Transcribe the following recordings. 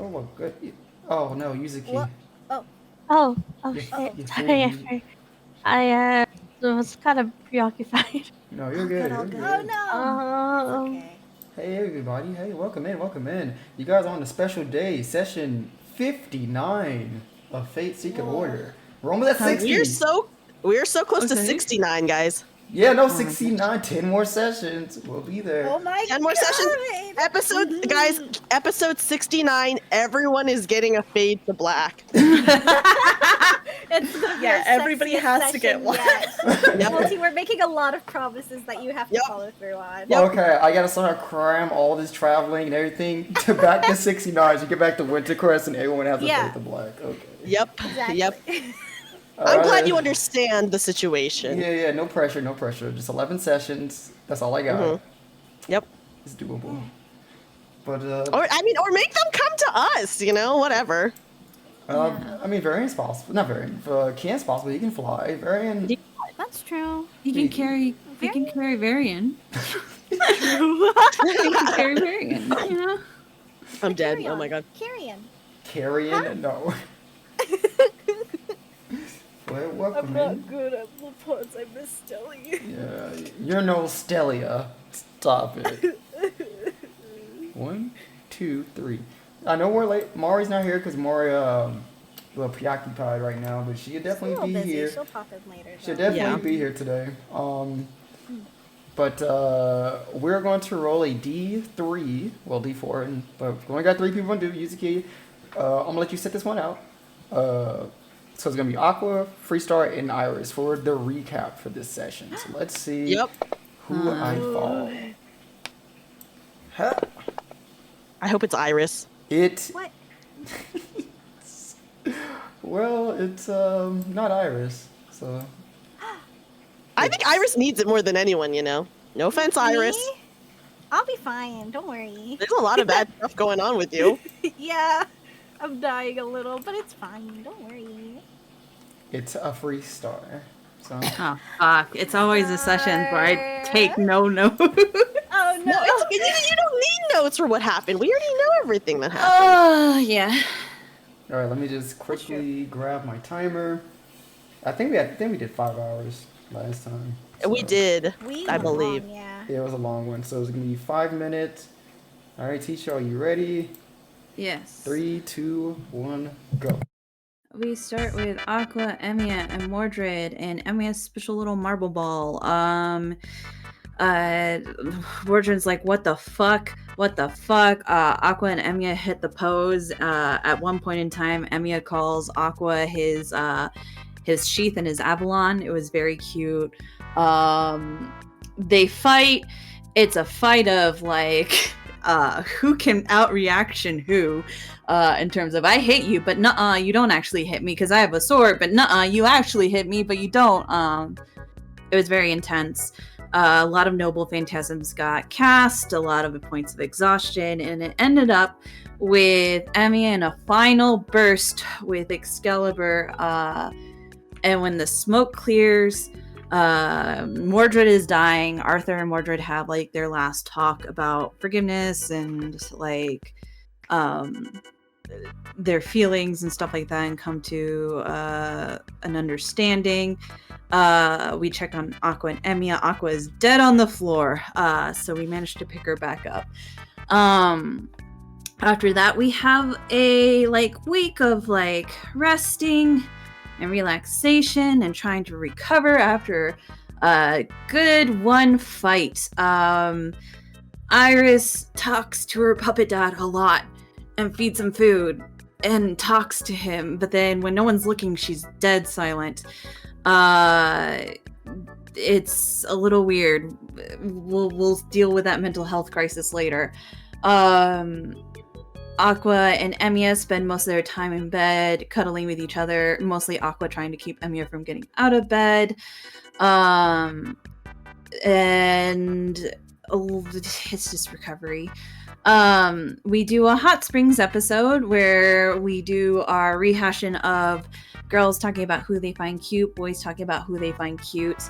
Oh, well, good. Oh no, Yuzuki. What? Oh. Oh You, shit. you Sorry, fooled. I was kind of preoccupied. No, you're All good. good, all You're good. good. Oh no. It's Um, okay. Hey everybody. Hey, welcome in. Welcome in. You guys are on a special day, session 59 of Fate Secret Whoa. Order. We're almost at Huh. 60. We're so close to Okay. 69, guys. Yeah, no, Oh my 69. 10 more sessions. We'll be there. Oh my 10 more sessions. God. Episode, guys, episode 69. Everyone is getting a fade to black. It's gonna be Yeah, our everybody sexiest has to get session one. yet. Multi, we're making a lot of promises that you have to Yep. follow through on. Yep. Okay, I gotta start cram all this traveling and everything to back to 69 to get back to Wintercrest and everyone has a Yeah. fade to black. Okay. Yep. Exactly. Yep. I'm Alright. glad you understand the situation. Yeah, no pressure, no pressure. Just 11 sessions. That's all I got. Mhm. Yep. It's doable. But, Or make them come to us, whatever. I mean, Varian's possible. Not Varian. Can's possible. He can fly. Varian. That's true. You can carry Varian. You can carry Varian, I'm dead. Carry Oh on. my god. Carrion. Carrion? No. Well, welcome in. good at the puns. I miss Stelly. Yeah, you're no Stelia. Stop it. 1, 2, 3. I know we're late. Maury's not here because Maury, a little preoccupied right now, but she'll definitely be busy. here. She'll pop in later. She'll though. definitely Yeah. be here today. But we're going to roll a D3, well D4, but we only got 3 people to do. Yuzuki, I'm gonna let you set this one out. So it's gonna be Aqua, Freestar, and Iris for the recap for this session. So let's see Yep. who I fall. Huh. I hope it's Iris. It. What? Well, it's not Iris, so. I think Iris needs it more than anyone, No offense, Iris. Me? I'll be fine. Don't worry. There's a lot of bad stuff going on with you. Yeah. I'm dying a little, but it's fine. Don't worry. It's a Freestar. So. Oh, fuck. It's always the sessions where I take no notes. Oh No, no. you don't need notes for what happened. We already know everything that happened. Oh, yeah. All right, let me just quickly grab my timer. I think we did 5 hours last time. We so- did, We I went believe. long, yeah. Yeah, it was a long one, so it's gonna be 5 minutes. All right, teacher, are you ready? Yes. 3, 2, 1, go. We start with Aqua, Emiya, and Mordred, and Emiya's special little marble ball. Mordred's like, what the fuck? Aqua and Emiya hit the pose. At one point in time, Emiya calls Aqua his sheath and his Avalon. It was very cute. They fight. It's a fight of like who can outreaction who, in terms of I hit you, but nuh-uh, you don't actually hit me because I have a sword, but nuh-uh, you actually hit me, but you don't. It was very intense. A lot of noble phantasms got cast, a lot of points of exhaustion, and it ended up with Emiya in a final burst with Excalibur. And when the smoke clears, Mordred is dying. Arthur and Mordred have like their last talk about forgiveness and like their feelings and stuff like that, and come to an understanding. We check on Aqua and Emiya. Aqua is dead on the floor, so we managed to pick her back up. After that, we have a week of resting and relaxation and trying to recover after a good one fight. Iris talks to her puppet dad a lot and feeds him food and talks to him, but then when no one's looking, she's dead silent. It's a little weird. We'll deal with that mental health crisis later. Aqua and Emiya spend most of their time in bed, cuddling with each other, mostly Aqua trying to keep Emiya from getting out of bed. And it's just recovery. We do a Hot Springs episode where we do our rehashing of girls talking about who they find cute, boys talking about who they find cute.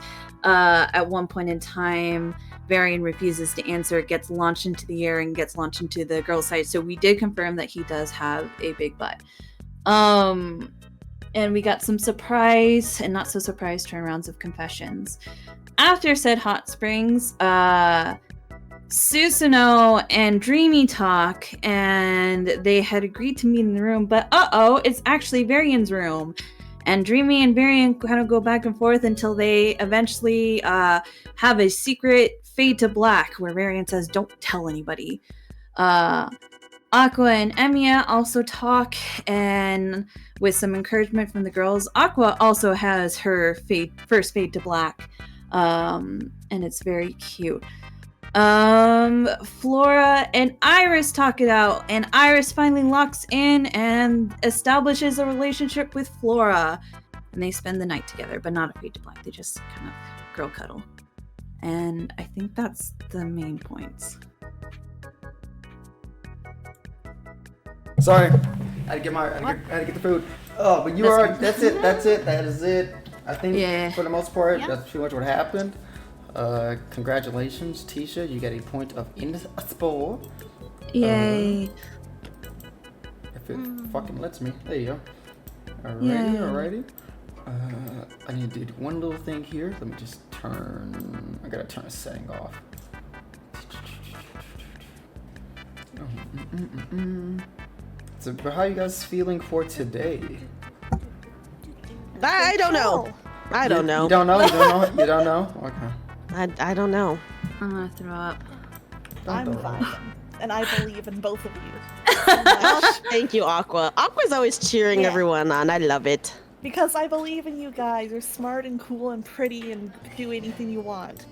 At one point in time, Varian refuses to answer, gets launched into the air, and gets launched into the girl's side. So we did confirm that he does have a big butt. And we got some surprise and not so surprise turnarounds of confessions. After said hot springs, Susanoo and Dreamy talk, and they had agreed to meet in the room, but it's actually Varian's room. And Dreamy and Varian kind of go back and forth until they eventually have a secret fade to black where Varian says, "Don't tell anybody." Aqua and Emiya also talk, and with some encouragement from the girls, Aqua also has her first fade to black, and it's very cute. Flora and Iris talk it out, and Iris finally locks in and establishes a relationship with Flora, and they spend the night together, but not a fade to black. They just kind of girl cuddle, and I think that's the main points. Sorry, I had to get the food. Oh, but you are. That's it. That is it. I think for the most part, that's pretty much what happened. Congratulations, Tisha. You got a point of inspo. Yay. If it fucking lets me. There you go. Alrighty. I need to do one little thing here. Let me just turn. I gotta turn a setting off. So, but how are you guys feeling for today? I don't know. I don't know. You don't know? You don't know? Okay. I don't know. I'm gonna throw up. I'm vibing, and I believe in both of you. Oh, thank you, Aqua. Aqua's always cheering everyone on. I love it. Because I believe in you guys. You're smart and cool and pretty and do anything you want.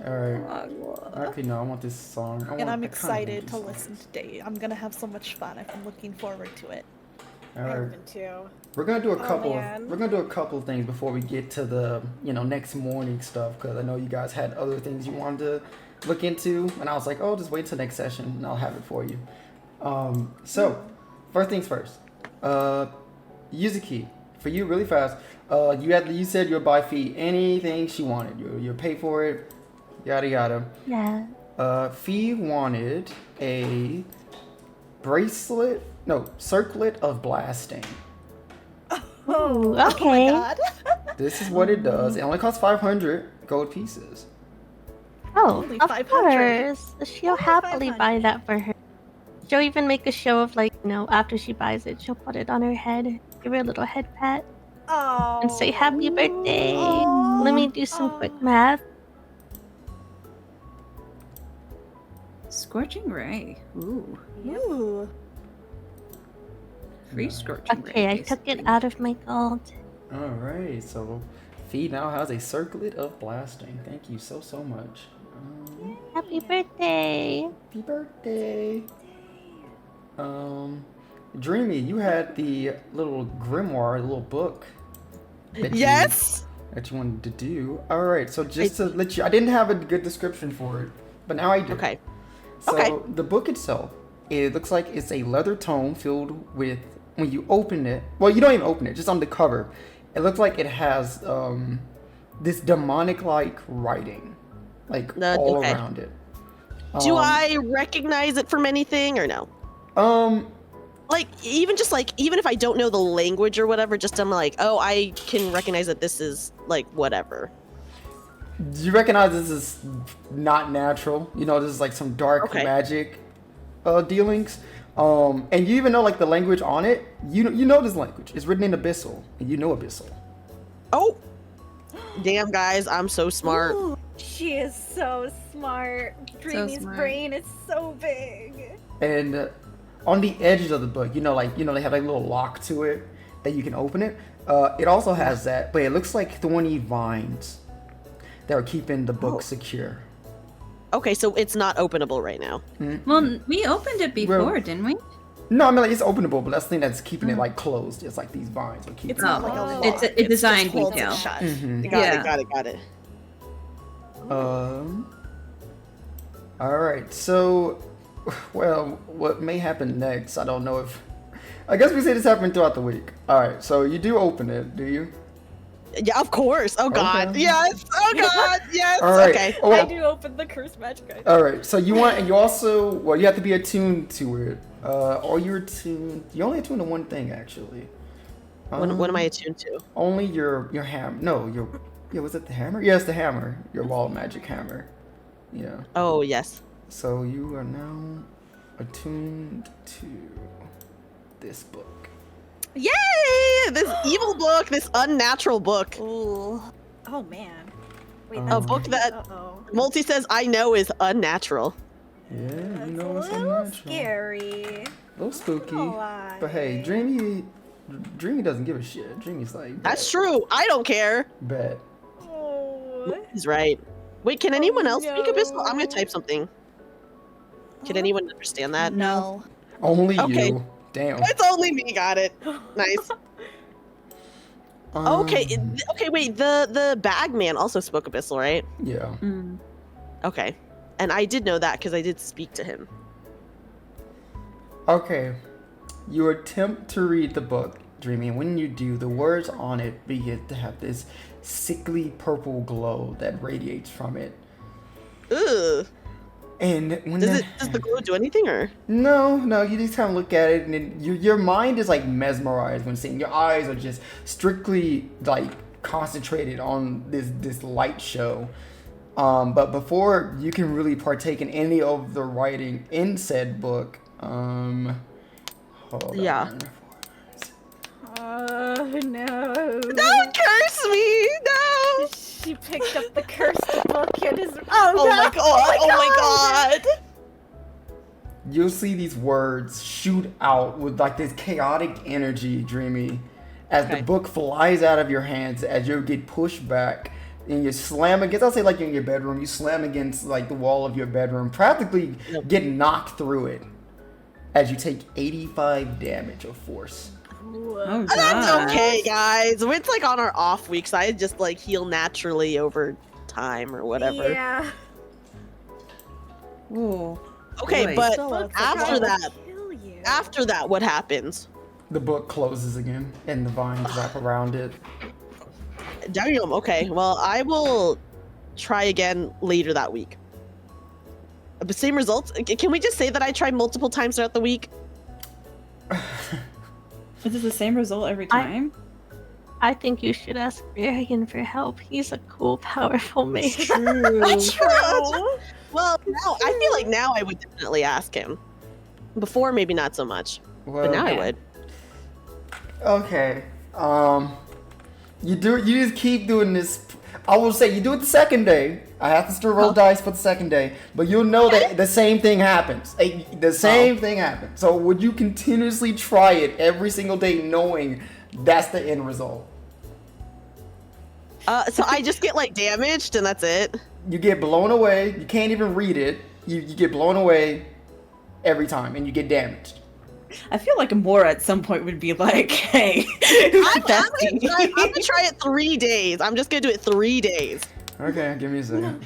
Alright. Okay, no, I want this song. I'm excited to listen today. I'm gonna have so much fun. I'm looking forward to it. Alright. Too. We're gonna do a couple. Man. We're gonna do a couple of things before we get to the next morning stuff, because I know you guys had other things you wanted to look into, and I was like, oh, just wait till next session and I'll have it for you. So first things first. Yuzuki, for you, really fast. You said you'll buy Fee anything she wanted. You'll pay for it. Yada yada. Yeah. Fee wanted a circlet of blasting. Ooh, Oh okay. my god. This is what it does. It only costs 500 gold pieces. Oh, Only of 500. course. She'll Only happily 500. buy that for her. She'll even make a show of after she buys it, she'll put it on her head, give her a little head pat, Oh. and say happy birthday. Let me do some quick math. Scorching Ray. Ooh. Ooh. Free Scorching Ray. Okay, I took it out of my gold. Alright, so Fee now has a circlet of blasting. Thank you so much. Happy birthday. Happy birthday. Dreamy, you had the little grimoire, the little book. That you wanted to do. Alright, so just to let you, I didn't have a good description for it, but now I do. Okay. So the book itself, it looks like it's a leather tome filled with, when you open it, well, you don't even open it, just on the cover, it looks like it has this demonic-like writing, all around it. Do I recognize it from anything or no? Even if I don't know the language or whatever, just I'm like, oh, I can recognize that this is whatever. Do you recognize this is not natural? This is like some dark magic dealings. And you even know the language on it. You know this language. It's written in Abyssal, and you know Abyssal. Oh, damn, guys, I'm so smart. Ooh, she is so smart. Dreamy's brain is so big. And on the edges of the book, they have a little lock to it that you can open it. It also has that, but it looks like thorny vines that are keeping the book secure. Okay, so it's not openable right now. Well, we opened it before, didn't we? No, I mean it's openable, but that's the thing that's keeping it closed. It's like these vines are keeping It's not like a lock. It's a design holds it detail. shut. Got it. Alright, so what may happen next, I don't know if I guess we say this happened throughout the week. Alright, so you do open it, do you? Yeah, of course. Oh god. Okay. Yes. Oh god. Yes. All right. Okay. Oh, I do open the cursed magic item. all right. So you also, well, you have to be attuned to it. Or you're attuned. You only attuned to one thing actually. What am I attuned to? Only your hammer. No, was it the hammer? Yes, the hammer. Your wall magic hammer. Yeah. Oh yes. So you are now attuned to this book. Yay! This evil book, this unnatural book. Ooh. Oh man. Wait, A that's book that- Uh-oh. Multi says I know is unnatural. Yeah, That's you know a it's little unnatural. scary. A little spooky. Not gonna lie. But hey, Dreamy doesn't give a shit. Dreamy's like, That's true. I don't care. bet. Oh. He's right. Wait, can anyone else speak Abyssal? I'm gonna no. type something. Can anyone understand that? No. Only Okay. you. Damn. It's only me. Got it. Nice. Okay. Okay. Wait. The bagman also spoke Abyssal, right? Yeah. Okay. And I did know that because I did speak to him. Okay. You attempt to read the book, Dreamy, and when you do, the words on it begin to have this sickly purple glow that radiates from it. Ugh. And when Does the glow do anything or? No, you just kind of look at it, and then your mind is like mesmerized when seeing. Your eyes are just strictly like concentrated on this light show. But before you can really partake in any of the writing in said book, hold Yeah. on. Oh no. Don't curse me! No! She picked up the cursed book and is. Oh no. my god! Oh my god! You'll see these words shoot out with like this chaotic energy, Dreamy, as the Okay. book flies out of your hands as you get pushed back and you slam against, I'll say like you're in your bedroom, you slam against like the wall of your bedroom, practically get knocked through it as you take 85 damage of force. Oh, That's God. okay, guys. It's like on our off weeks. I just like heal naturally over time or whatever. Yeah. Ooh. Okay, Boy. but Still, it's after like- that, Kill you. after that, what happens? The book closes again and the vines wrap around it. Damn. Okay. Well, I will try again later that week. The same results. Can we just say that I tried multiple times throughout the week? Is it the same result every time? I think you should ask Varian for help. He's a cool, powerful mage. True. Well, now I feel like now I would definitely ask him. Before, maybe not so much, Well, but now I yeah. would. Okay. You just keep doing this. I will say you do it the second day. I have to still roll dice for the second day, but you'll know that the same thing happens. The same thing happens. So would you continuously try it every single day, knowing that's the end result? So I just get like damaged, and that's it. You get blown away. You can't even read it. You get blown away every time, and you get damaged. I feel like Amora at some point would be like, hey, I'm bestie. gonna try it 3 days. I'm just gonna do it 3 days. Okay, give me a second.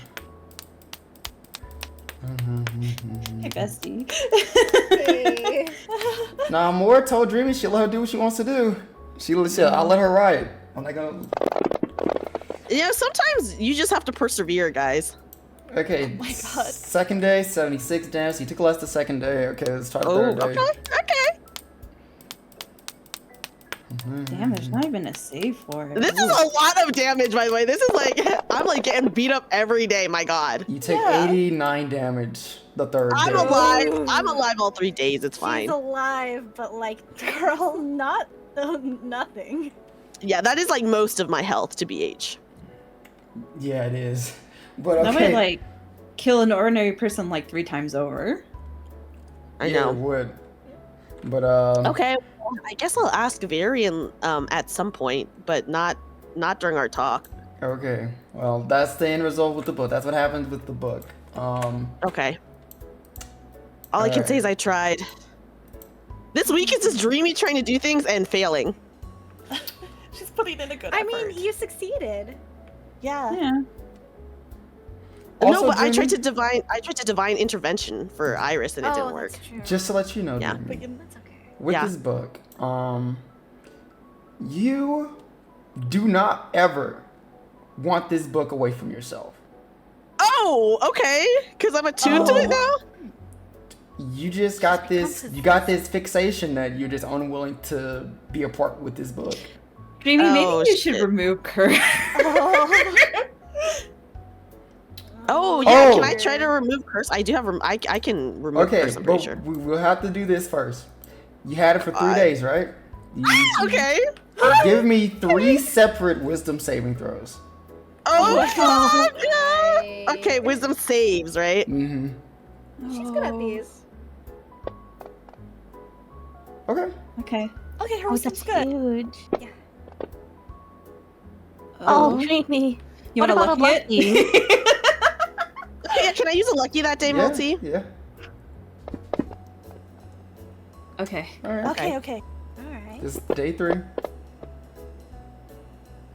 Hey, bestie. Hey. Nah, Moore told Dreamy she'll let her do what she wants to do. I'll let her ride. I'm not gonna. You know, sometimes you just have to persevere, guys. Okay. Oh my God. Second day, 76 damage. So you took less the second day. Okay, let's try the Oh, third day. okay. Damn, there's not even a save for it. This is a lot of damage, by the way. This is like, I'm like getting beat up every day, my god. You take Yeah. 89 damage the third I'm day. alive. I'm alive all 3 days. It's fine. She's alive, but like, girl, not nothing. Yeah, that is like most of my health to BH. Yeah, it is. But That okay. would like kill an ordinary person like 3 times over. I Yeah, it know. would. But Okay, well, I guess I'll ask Varian at some point, but not during our talk. Okay. Well, that's the end result with the book. That's what happens with the book. Okay. All I can say is I tried. This week is just Dreamy trying to do things and failing. She's putting in a good I effort. mean, you succeeded. yeah. Yeah. Also, No, but I Dreamy, tried to divine intervention for Iris and it didn't work. That's true. just to let you know, Yeah. Dreamy, But That's okay. with Yeah. this book, you do not ever want this book away from yourself. Oh, okay. Because I'm attuned to it now? You just got this. You got this fixation that you're just unwilling to be apart with this book. Dreamy, maybe Oh, you should shit. remove Kurt. Oh, yeah. Oh. Can I try to remove curse? I do have. I can remove Okay, curse, I'm pretty but sure. we will have to do this first. You had it for 3 days, right? Okay. Give me 3 separate wisdom saving throws. Oh, God. Right. Okay, wisdom saves, right? Mm-hmm. She's good at these. Okay. Okay. Okay, her Oh, wisdom's that's good. huge. Yeah. Oh, Dreamy. You What want to about a lucky it? Yeah, can I use a lucky that day, Yeah. Multi? Yeah. Okay. All right. Okay, okay. Alright. This is day 3.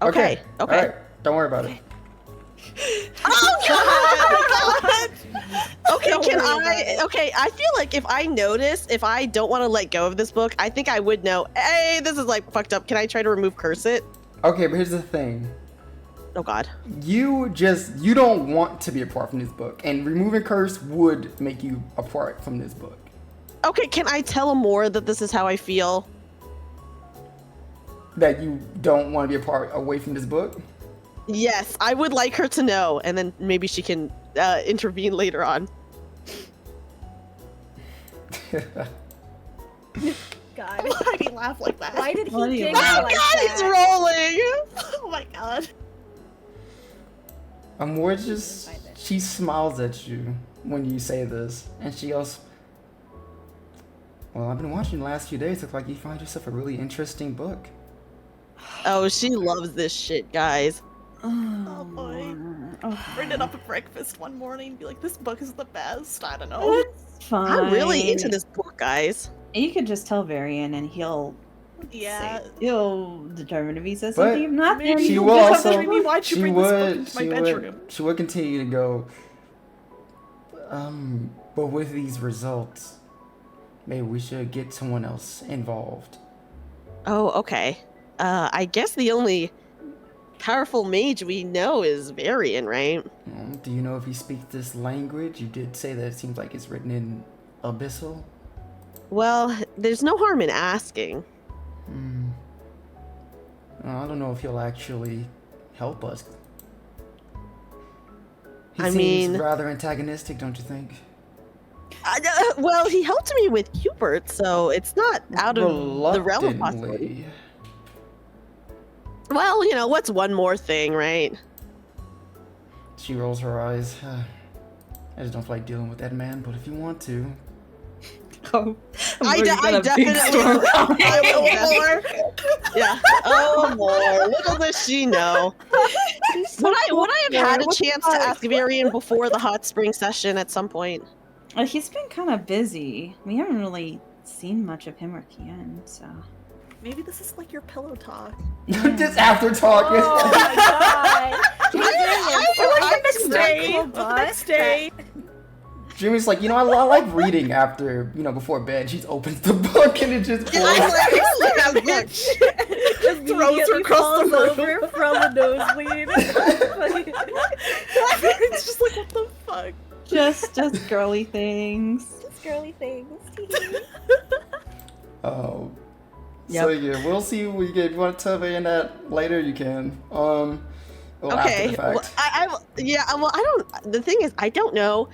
Okay. All right. Don't worry about it. Oh, God! Okay, Don't can worry about I? it. Okay, I feel like if I notice, if I don't want to let go of this book, I think I would know, hey, this is like fucked up. Can I try to remove curse it? Okay, but here's the thing. Oh, God. You don't want to be apart from this book, and removing curse would make you apart from this book. Okay, can I tell Amora that this is how I feel? That you don't want to be apart away from this book. Yes, I would like her to know, and then maybe she can intervene later on. God. Why did he laugh like that? Why did he What are you giggle laughing like God, he's that? rolling! Oh my god. Amor just she smiles at you when you say this, and she goes, "Well, I've been watching the last few days. Looks like you find yourself a really interesting book." Oh, she loves this shit, guys. Oh boy. Oh, Bring it up at breakfast one morning and be like, this book is the best. I don't know. It's fine. I'm really into this book, guys. You could just tell Varian, and he'll he'll determine if he says But something. If not, maybe then She you'll will just have also. Dreamy, why'd you She bring this book would. into my She bedroom? would. She would continue to go. But with these results, maybe we should get someone else involved. Oh, okay. I guess the only powerful mage we know is Varian, right? Do you know if he speaks this language? You did say that it seems like it's written in Abyssal. Well, there's no harm in asking. I don't know if he'll actually help us. He I seems mean- rather antagonistic, don't you think? Well, he helped me with Hubert, so it's not out of the realm of possibility. Reluctantly. Well, you know, what's one more thing, right? She rolls her eyes. I just don't feel like dealing with that man, but if you want to. I definitely Yeah. Oh, more. Little does she know. Would I have had a chance to ask Varian before the hot spring session at some point? He's been kind of busy. We haven't really seen much of him or Kian, so. Maybe this is like your pillow talk. Just after talk. Oh my god. The next day. Cool The next day. Jimmy's like, I like reading after, before bed. She opens the book and it just pours. Just throws her across the room. over from a nosebleed. It's just like, what the fuck? Just girly things. Just girly things. Oh. Yep. So yeah, we'll see what you get. If you want to tell me that later, you can. Well, Okay. after the Well, fact. I don't. The thing is, I don't know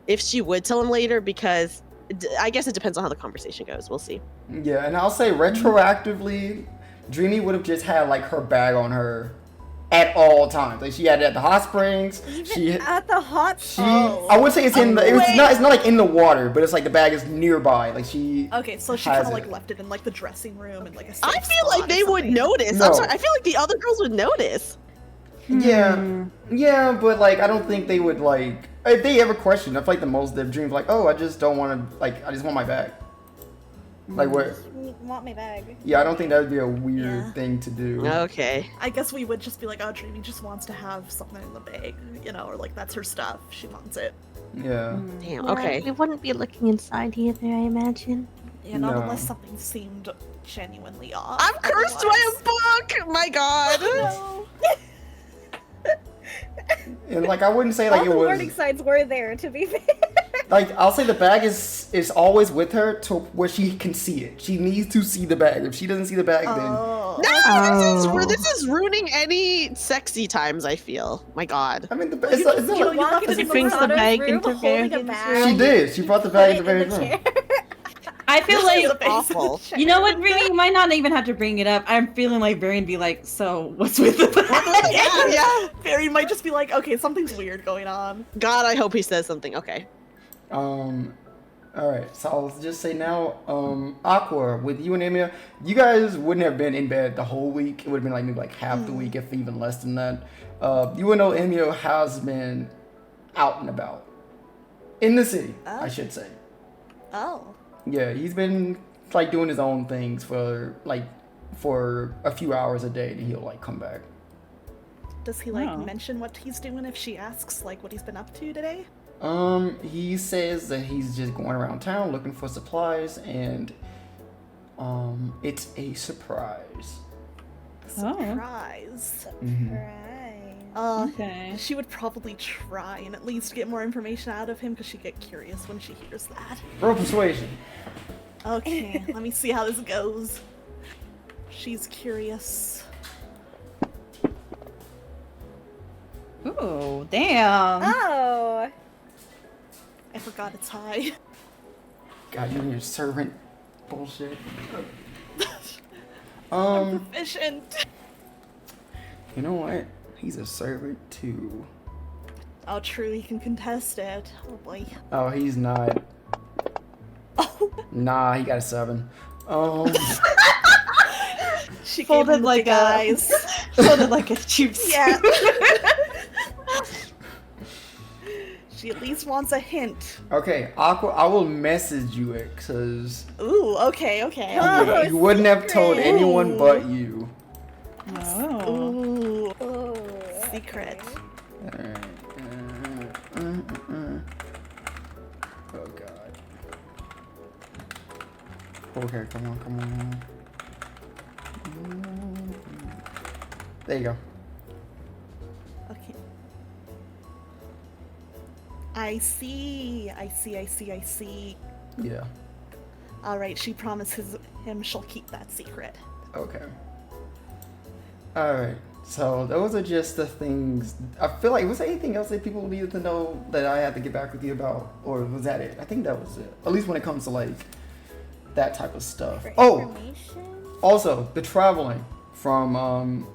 if she would tell him later because I guess it depends on how the conversation goes. We'll see. Yeah, and I'll say retroactively, Dreamy would have just had like her bag on her at all times. Like she had it at the hot springs. She At the hot I would say it's in the. It's not like in the water, but it's like the bag is nearby. Like she. Okay, so she has kind of like it. left it in like the dressing room and like a I safe feel like spot they or would something. notice. No. I'm sorry. I feel like the other girls would notice. Yeah, but like I don't think they would like if they ever question. I feel like the most of dreams like, oh, I just don't want to like I just want my bag. Like what? Want my bag. Yeah, I don't think that would be a weird Yeah. thing to do. Okay. I guess we would just be like, oh, Dreamy just wants to have something in the bag, or like that's her stuff. She wants it. Yeah. Damn. Yeah, Okay. We wouldn't be looking inside either, I imagine. Yeah, not No. unless something seemed genuinely off. I'm cursed by a book! My god! No. And like I wouldn't say like All it the was warning signs were there, to be fair. like I'll say the bag is always with her to where she can see it. She needs to see the bag. If she doesn't see the bag, Oh. No, this is ruining any sexy times, I feel. My god. then I mean Well, it's you not just- like you Walking walk into into She brings the Marauder's bag room, into holding a Varian's bag, she did. She brought the bag in put the it very in room. the chair. I feel This is like awful. you know what, Dreamy, you might not even have to bring it up. I'm feeling like Varian be like, so what's with the bag? Yeah. Barry might just be like, okay, something's weird going on. God, I hope he says something. Okay. Alright, so I'll just say now, Aqua, with you and Emia, you guys wouldn't have been in bed the whole week. It would have been like maybe like half the week, if even less than that. You would know Emia has been out and about. In the city, I should say. Oh. Yeah, he's been like doing his own things for a few hours a day, and he'll like come back. Does he like Oh. mention what he's doing if she asks like what he's been up to today? He says that he's just going around town looking for supplies, and it's a surprise. Surprise. Right. Okay. She would probably try and at least get more information out of him because she'd get curious when she hears that. Roll persuasion. Okay, let me see how this goes. She's curious. Ooh, damn. Oh. I forgot it's high. God, you and your servant bullshit. Efficient. You know what? He's a servant too. Oh, true, he can contest it. Oh boy. Oh, he's not. Oh, Nah, he got a 7. she Folded gave him the like big a- eyes. Sounded like a cheap Yeah. She at least wants a hint. Okay, Aqua, I will message you it, cause Ooh, okay, okay. Oh, you wouldn't have told secret. anyone but you. Oh. Ooh, Oh. secret. Alright. Oh god. Okay, come on. There you go. Okay. I see. Yeah. Alright, she promises him she'll keep that secret. Okay. Alright. So those are just the things. I feel like, was there anything else that people needed to know that I had to get back with you about? Or was that it? I think that was it. At least when it comes to like that type of stuff. For Oh! information? Also, the traveling from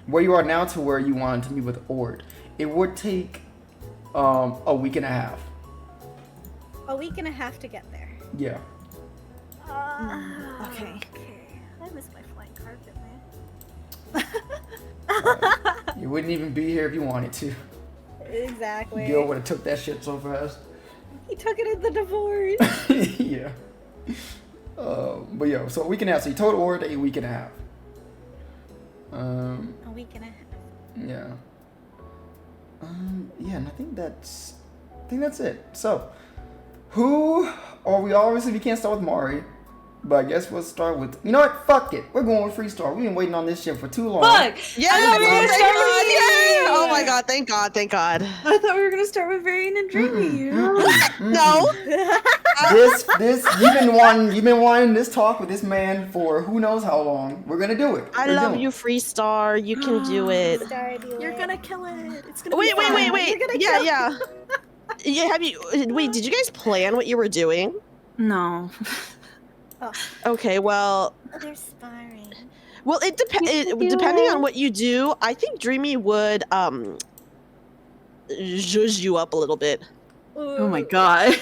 where you are now to where you wanted to meet with Ord, it would take a week and a half. A week and a half to get there. Yeah. Okay. I miss my flying carpet, man. You wouldn't even be here if you wanted to. Exactly. Gil would have took that shit so fast. He took it in the divorce. Yeah. But yeah, so a week and a half. So you told Ord a week and a half. A week and a half. Yeah. Yeah, and I think that's it. So, who are we? Obviously, we can't start with Mari, but I guess we'll start with. You know what? Fuck it. We're going with Freestar. We've been waiting on this shit for too long. Fuck! Yeah, I thought we were gonna thank start God, with yay! you. Oh my god, thank God. I thought we were gonna start with Varian and Dreamy. No. This you've been wanting this talk with this man for who knows how long. We're gonna do it. I We're love doing you, it. Freestar. You can do it. You're gonna kill it. It's gonna Wait, be fun. wait. You're gonna Yeah, kill yeah. Yeah, have you wait, did you guys plan what you were doing? No. Okay, well, Oh, they're sparring. well it depending on what you do, I think Dreamy would zhuzh you up a little bit. Oh my god.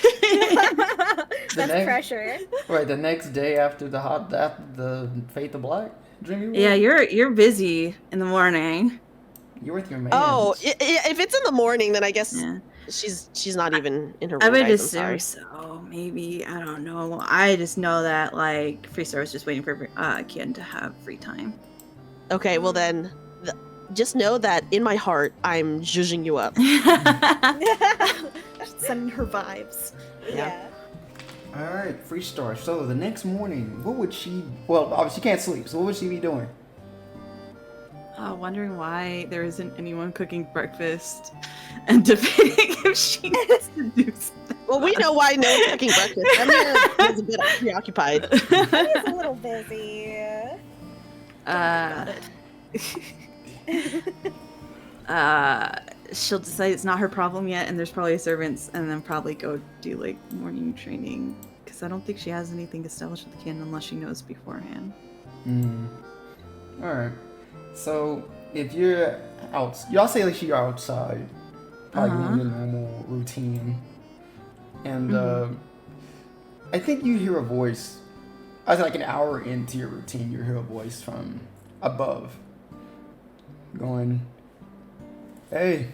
That's next- pressure. Right, the next day after the Fate of Black, Dreamy. Yeah, you're busy in the morning. You're with your man. Oh, if it's in the morning, then I guess Yeah. she's not even in her room. I would guys, I'm assume sorry. so. Maybe, I don't know. I just know that like Freestar was just waiting for Kian to have free time. Okay, well then, just know that in my heart, I'm zhuzhing you up. Sending her vibes. Yeah. All right, Freestar. So the next morning, what would she? Well, obviously she can't sleep. So what would she be doing? Wondering why there isn't anyone cooking breakfast and debating if she needs to do something. Well, we know why no one's cooking breakfast. Emir is a bit preoccupied. He's a little busy. She'll decide it's not her problem yet, and there's probably servants, and then probably go do like morning training, because I don't think she has anything established with the kin unless she knows beforehand. All right. So if you're out, y'all say like you're outside, probably doing your normal routine, and I think you hear a voice. I was like an hour into your routine, you hear a voice from above, going, "Hey,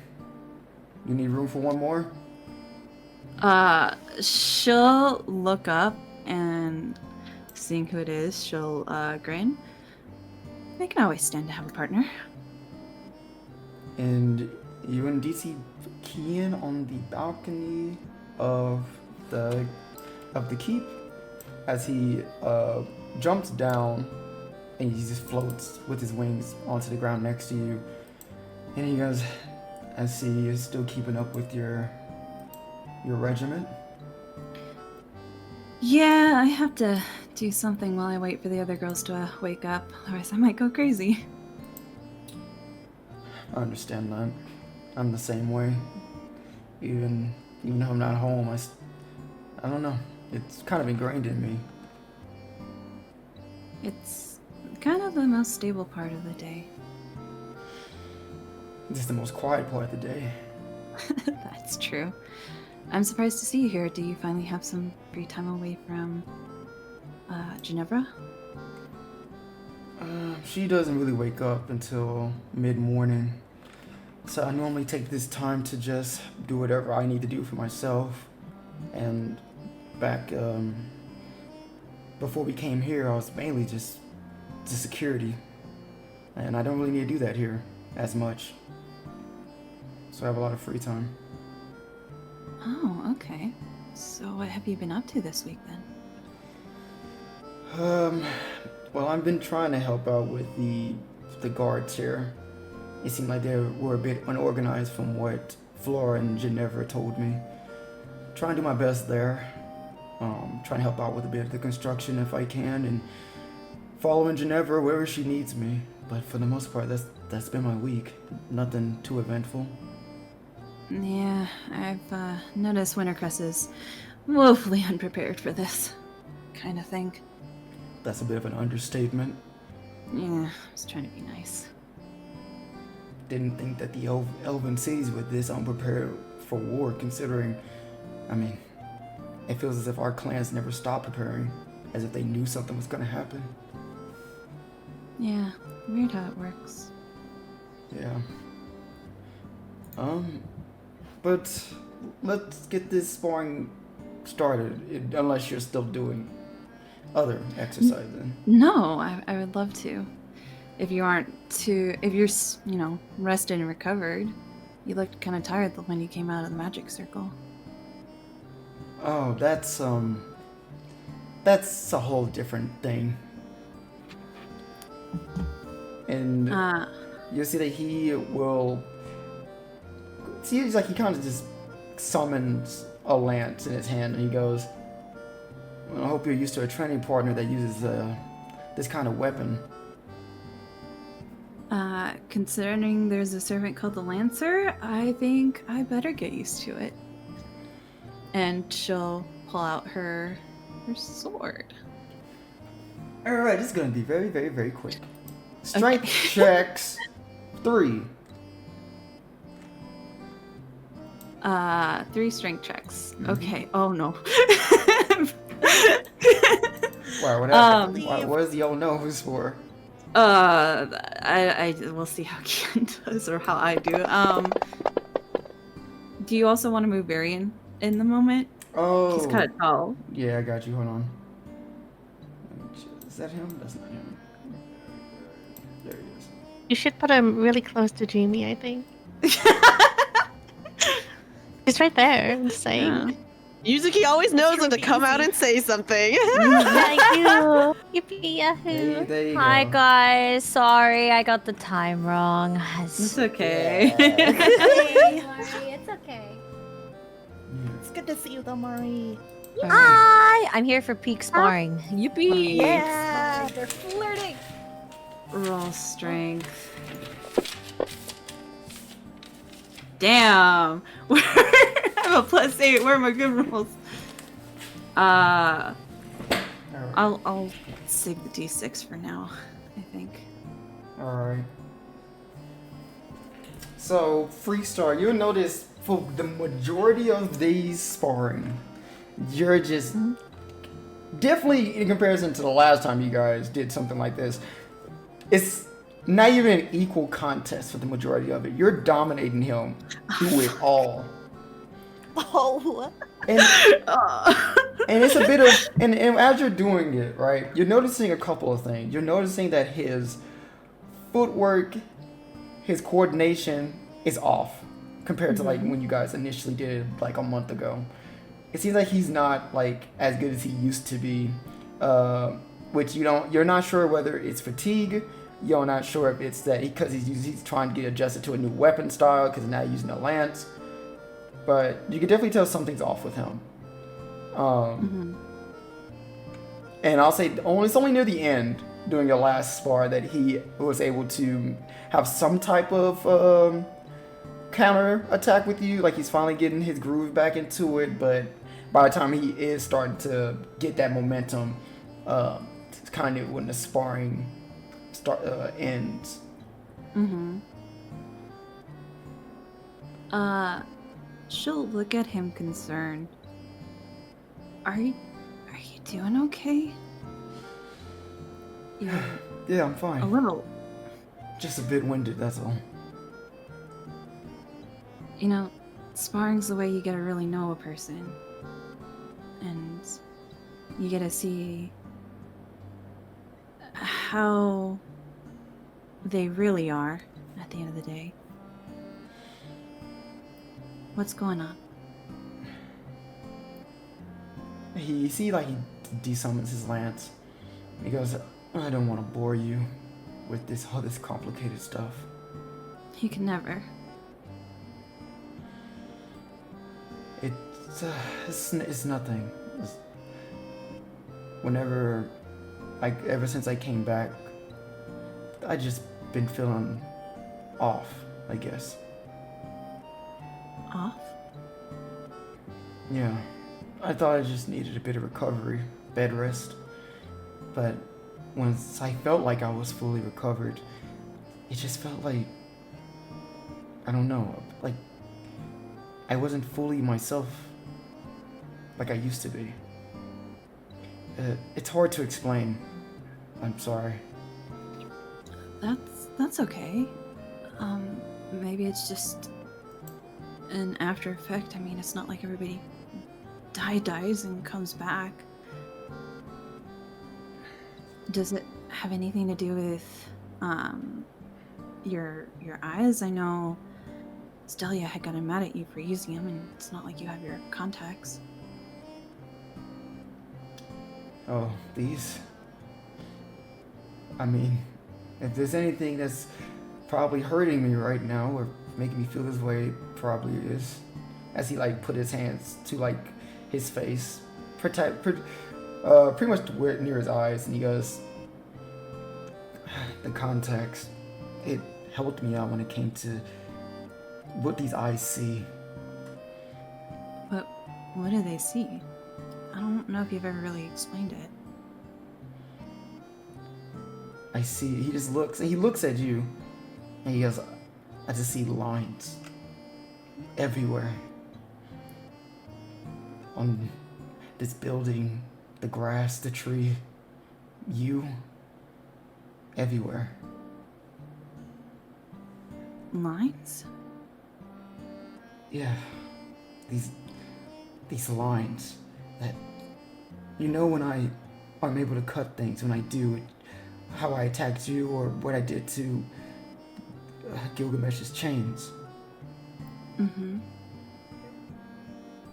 you need room for one more?" She'll look up and seeing who it is, she'll grin. I can always stand to have a partner. And you and DC key in on the balcony of the keep as he jumps down and he just floats with his wings onto the ground next to you. And he goes, "I see you're still keeping up with your regiment." Yeah, I have to do something while I wait for the other girls to wake up, otherwise I might go crazy. I understand that. I'm the same way. Even though I'm not home, I don't know. It's kind of ingrained in me. It's kind of the most stable part of the day. This is the most quiet part of the day. That's true. I'm surprised to see you here. Do you finally have some free time away from Ginevra? She doesn't really wake up until mid-morning. So I normally take this time to just do whatever I need to do for myself. And back before we came here, I was mainly just security. And I don't really need to do that here as much. So I have a lot of free time. Oh, okay. So what have you been up to this week then? Well, I've been trying to help out with the guards here. It seemed like they were a bit unorganized from what Flora and Ginevra told me. Trying to do my best there. Trying to help out with a bit of the construction if I can, and following Ginevra wherever she needs me. But for the most part, that's been my week. Nothing too eventful. Yeah, I've noticed Wintercrest is woefully unprepared for this kind of thing. That's a bit of an understatement. Yeah, I was trying to be nice. Didn't think that the elven cities were this unprepared for war, considering, I mean, it feels as if our clans never stopped preparing, as if they knew something was gonna happen. Yeah, weird how it works. Yeah. But let's get this sparring started, unless you're still doing other exercise then. No, I would love to. If you aren't too, if you're, rested and recovered. You looked kind of tired when you came out of the magic circle. Oh, that's a whole different thing. And you'll see that he will. See, it's like he kind of just summons a lance in his hand, and he goes, "Well, I hope you're used to a training partner that uses this kind of weapon." Considering there's a servant called the Lancer, I think I better get used to it. And she'll pull out her sword. Alright, this is gonna be very, very, very quick. Strength checks 3. 3 strength checks. Okay. Oh no. Wow, what happened? What is the old nose for? We'll see how Kian does or how I do. Do you also want to move Varian in the moment? Oh. He's kind of tall. Yeah, I got you. Hold on. Is that him? That's not him. There he is. You should put him really close to Dreamy, I think. He's right there, I'm just saying. Yuzuki always knows when to True come out easy. and say something. Thank you. Yippee yahoo. There you Hi go. guys, sorry I got the time wrong. It's okay. Yeah. Hey, It's okay. it's good to see you, though, Mari. Hi! I'm here for peak sparring. Yippee! Yeah. They're flirting. Roll strength. Damn. I have a +8. Where are my good rolls? Alright. I'll save the d6 for now, I think. Alright. So, Freestar, you'll notice for the majority of these sparring, you're just definitely in comparison to the last time you guys did something like this, it's not even an equal contest for the majority of it. You're dominating him through it all. Oh. And and it's a bit of and as you're doing it, right, you're noticing a couple of things. You're noticing that his footwork, his coordination is off compared to like when you guys initially did it like a month ago. It seems like he's not like as good as he used to be, which you're not sure whether it's fatigue. You're not sure if it's that because he's trying to get adjusted to a new weapon style because now he's using a lance. But you can definitely tell something's off with him. And I'll say it's only near the end during your last spar that he was able to have some type of counter attack with you. Like he's finally getting his groove back into it. But by the time he is starting to get that momentum, it's kind of when the sparring ends. She'll look at him concerned. Are you doing okay? You're Yeah, I'm fine. a little. Just a bit winded, that's all. You know, sparring's the way you get to really know a person. And you get to see how they really are at the end of the day. What's going on? He desummons his lance. He goes, I don't want to bore you with all this complicated stuff. You can never. It's nothing. Ever since I came back, I just been feeling off, I guess. Off? Yeah. I thought I just needed a bit of recovery, bed rest. But once I felt like I was fully recovered, it just felt like, I don't know, like I wasn't fully myself like I used to be. It's hard to explain. I'm sorry. That's okay. Maybe it's just an after effect. I mean, it's not like everybody dies and comes back. Does it have anything to do with your eyes? I know Stelia had gotten mad at you for using them, and it's not like you have your contacts. Oh, these? I mean, if there's anything that's probably hurting me right now or making me feel this way, it probably is. As he put his hands to his face, pretty much near his eyes, and he goes, the contacts, it helped me out when it came to what these eyes see. But what do they see? I don't know if you've ever really explained it. I see, he just looks, and he looks at you, and he goes, I just see lines everywhere. On this building, the grass, the tree, you, everywhere. Lines? Yeah, these lines that, when I'm able to cut things, when I do it, how I attacked you or what I did to Gilgamesh's chains.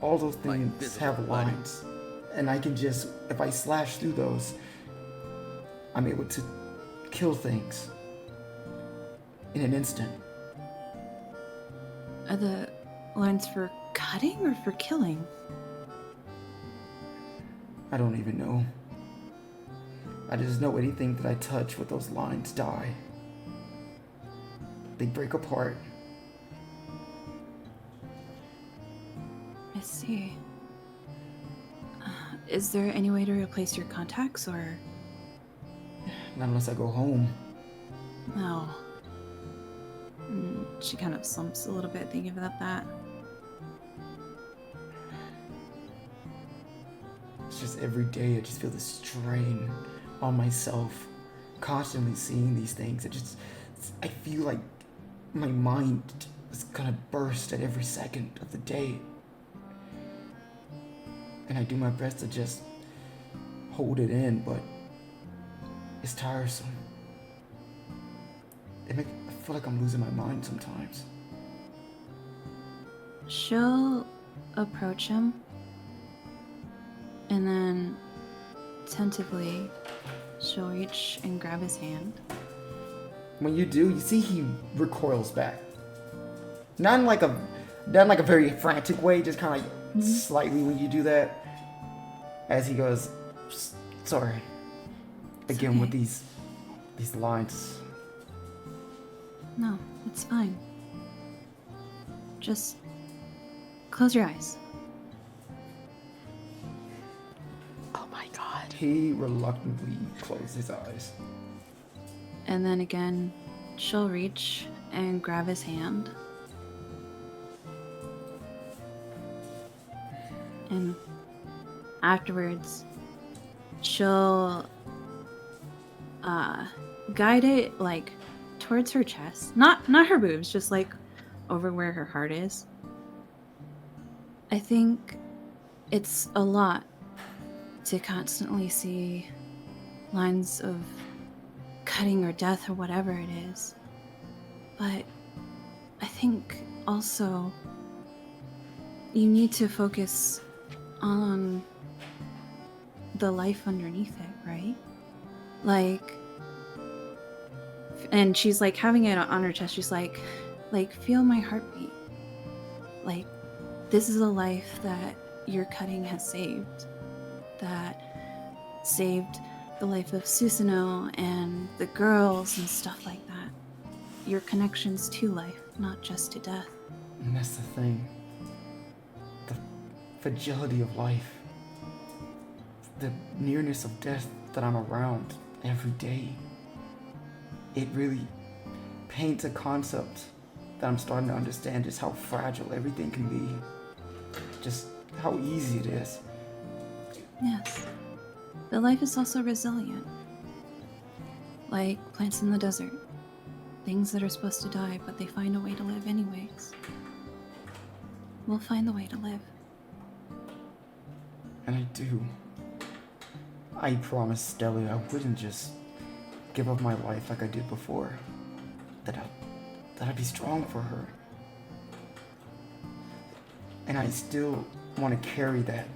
all those things have lines. And I can just, if I slash through those, I'm able to kill things in an instant. Are the lines for cutting or for killing? I don't even know. I just know anything that I touch with those lines die. They break apart. I see. Is there any way to replace your contacts, or? Not unless I go home. No. She kind of slumps a little bit thinking about that. It's just every day I just feel this strain on myself, constantly seeing these things. I feel like my mind is gonna burst at every second of the day. And I do my best to just hold it in, but it's tiresome. I feel like I'm losing my mind sometimes. She'll approach him, and then tentatively she'll reach and grab his hand. When you do, you see he recoils back. Not in like a very frantic way, just kind of like slightly when you do that. As he goes, sorry. Again, okay. with these lines. No, it's fine. Just close your eyes. Oh my god. He reluctantly closed his eyes. And then again, she'll reach and grab his hand. And afterwards, she'll guide it like towards her chest. Not her boobs, just like over where her heart is. I think it's a lot to constantly see lines of cutting or death or whatever it is. But I think also you need to focus on the life underneath it, right? Like, and she's like having it on her chest. She's like feel my heartbeat. Like, this is a life that your cutting has saved. That saved the life of Ccinyo and the girls and stuff like that. Your connections to life, not just to death. And that's the thing. The fragility of life. The nearness of death that I'm around every day. It really paints a concept that I'm starting to understand just how fragile everything can be. Just how easy it is. Yes. But life is also resilient. Like plants in the desert. Things that are supposed to die, but they find a way to live anyways. We'll find the way to live. And I do. I promised Stella I wouldn't just give up my life like I did before. That I'd be strong for her. And I still want to carry that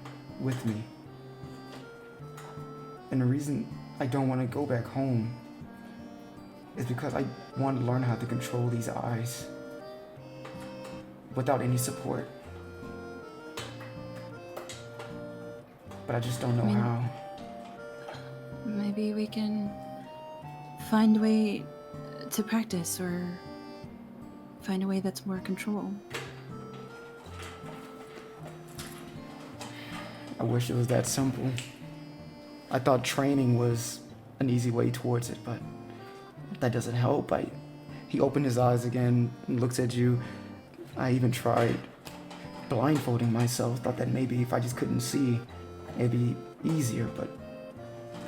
with me. And the reason I don't want to go back home is because I want to learn how to control these eyes without any support. But I just don't know how. Maybe we can find a way to practice, or find a way that's more control. I wish it was that simple. I thought training was an easy way towards it, but that doesn't help. He opened his eyes again and looks at you. I even tried blindfolding myself, thought that maybe if I just couldn't see, it'd be easier, but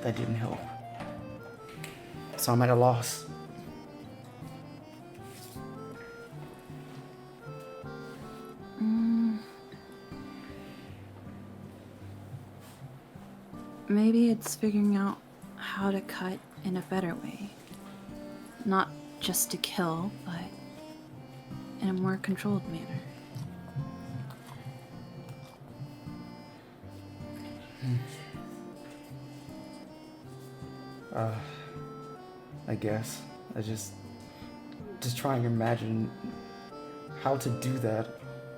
that didn't help. So I'm at a loss. Maybe it's figuring out how to cut in a better way. Not just to kill, but in a more controlled manner. I guess. I just trying to imagine how to do that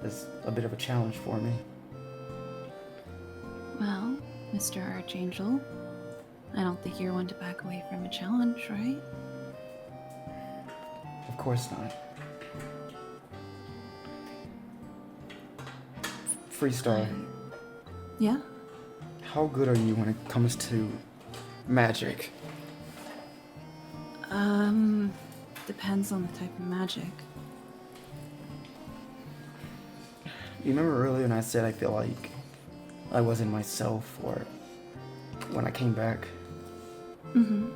is a bit of a challenge for me. Well, Mr. Archangel, I don't think you're one to back away from a challenge, right? Of course not. Freestar, Yeah? how good are you when it comes to magic? Depends on the type of magic. You remember earlier when I said I feel like I wasn't myself, or when I came back? Mm-hmm.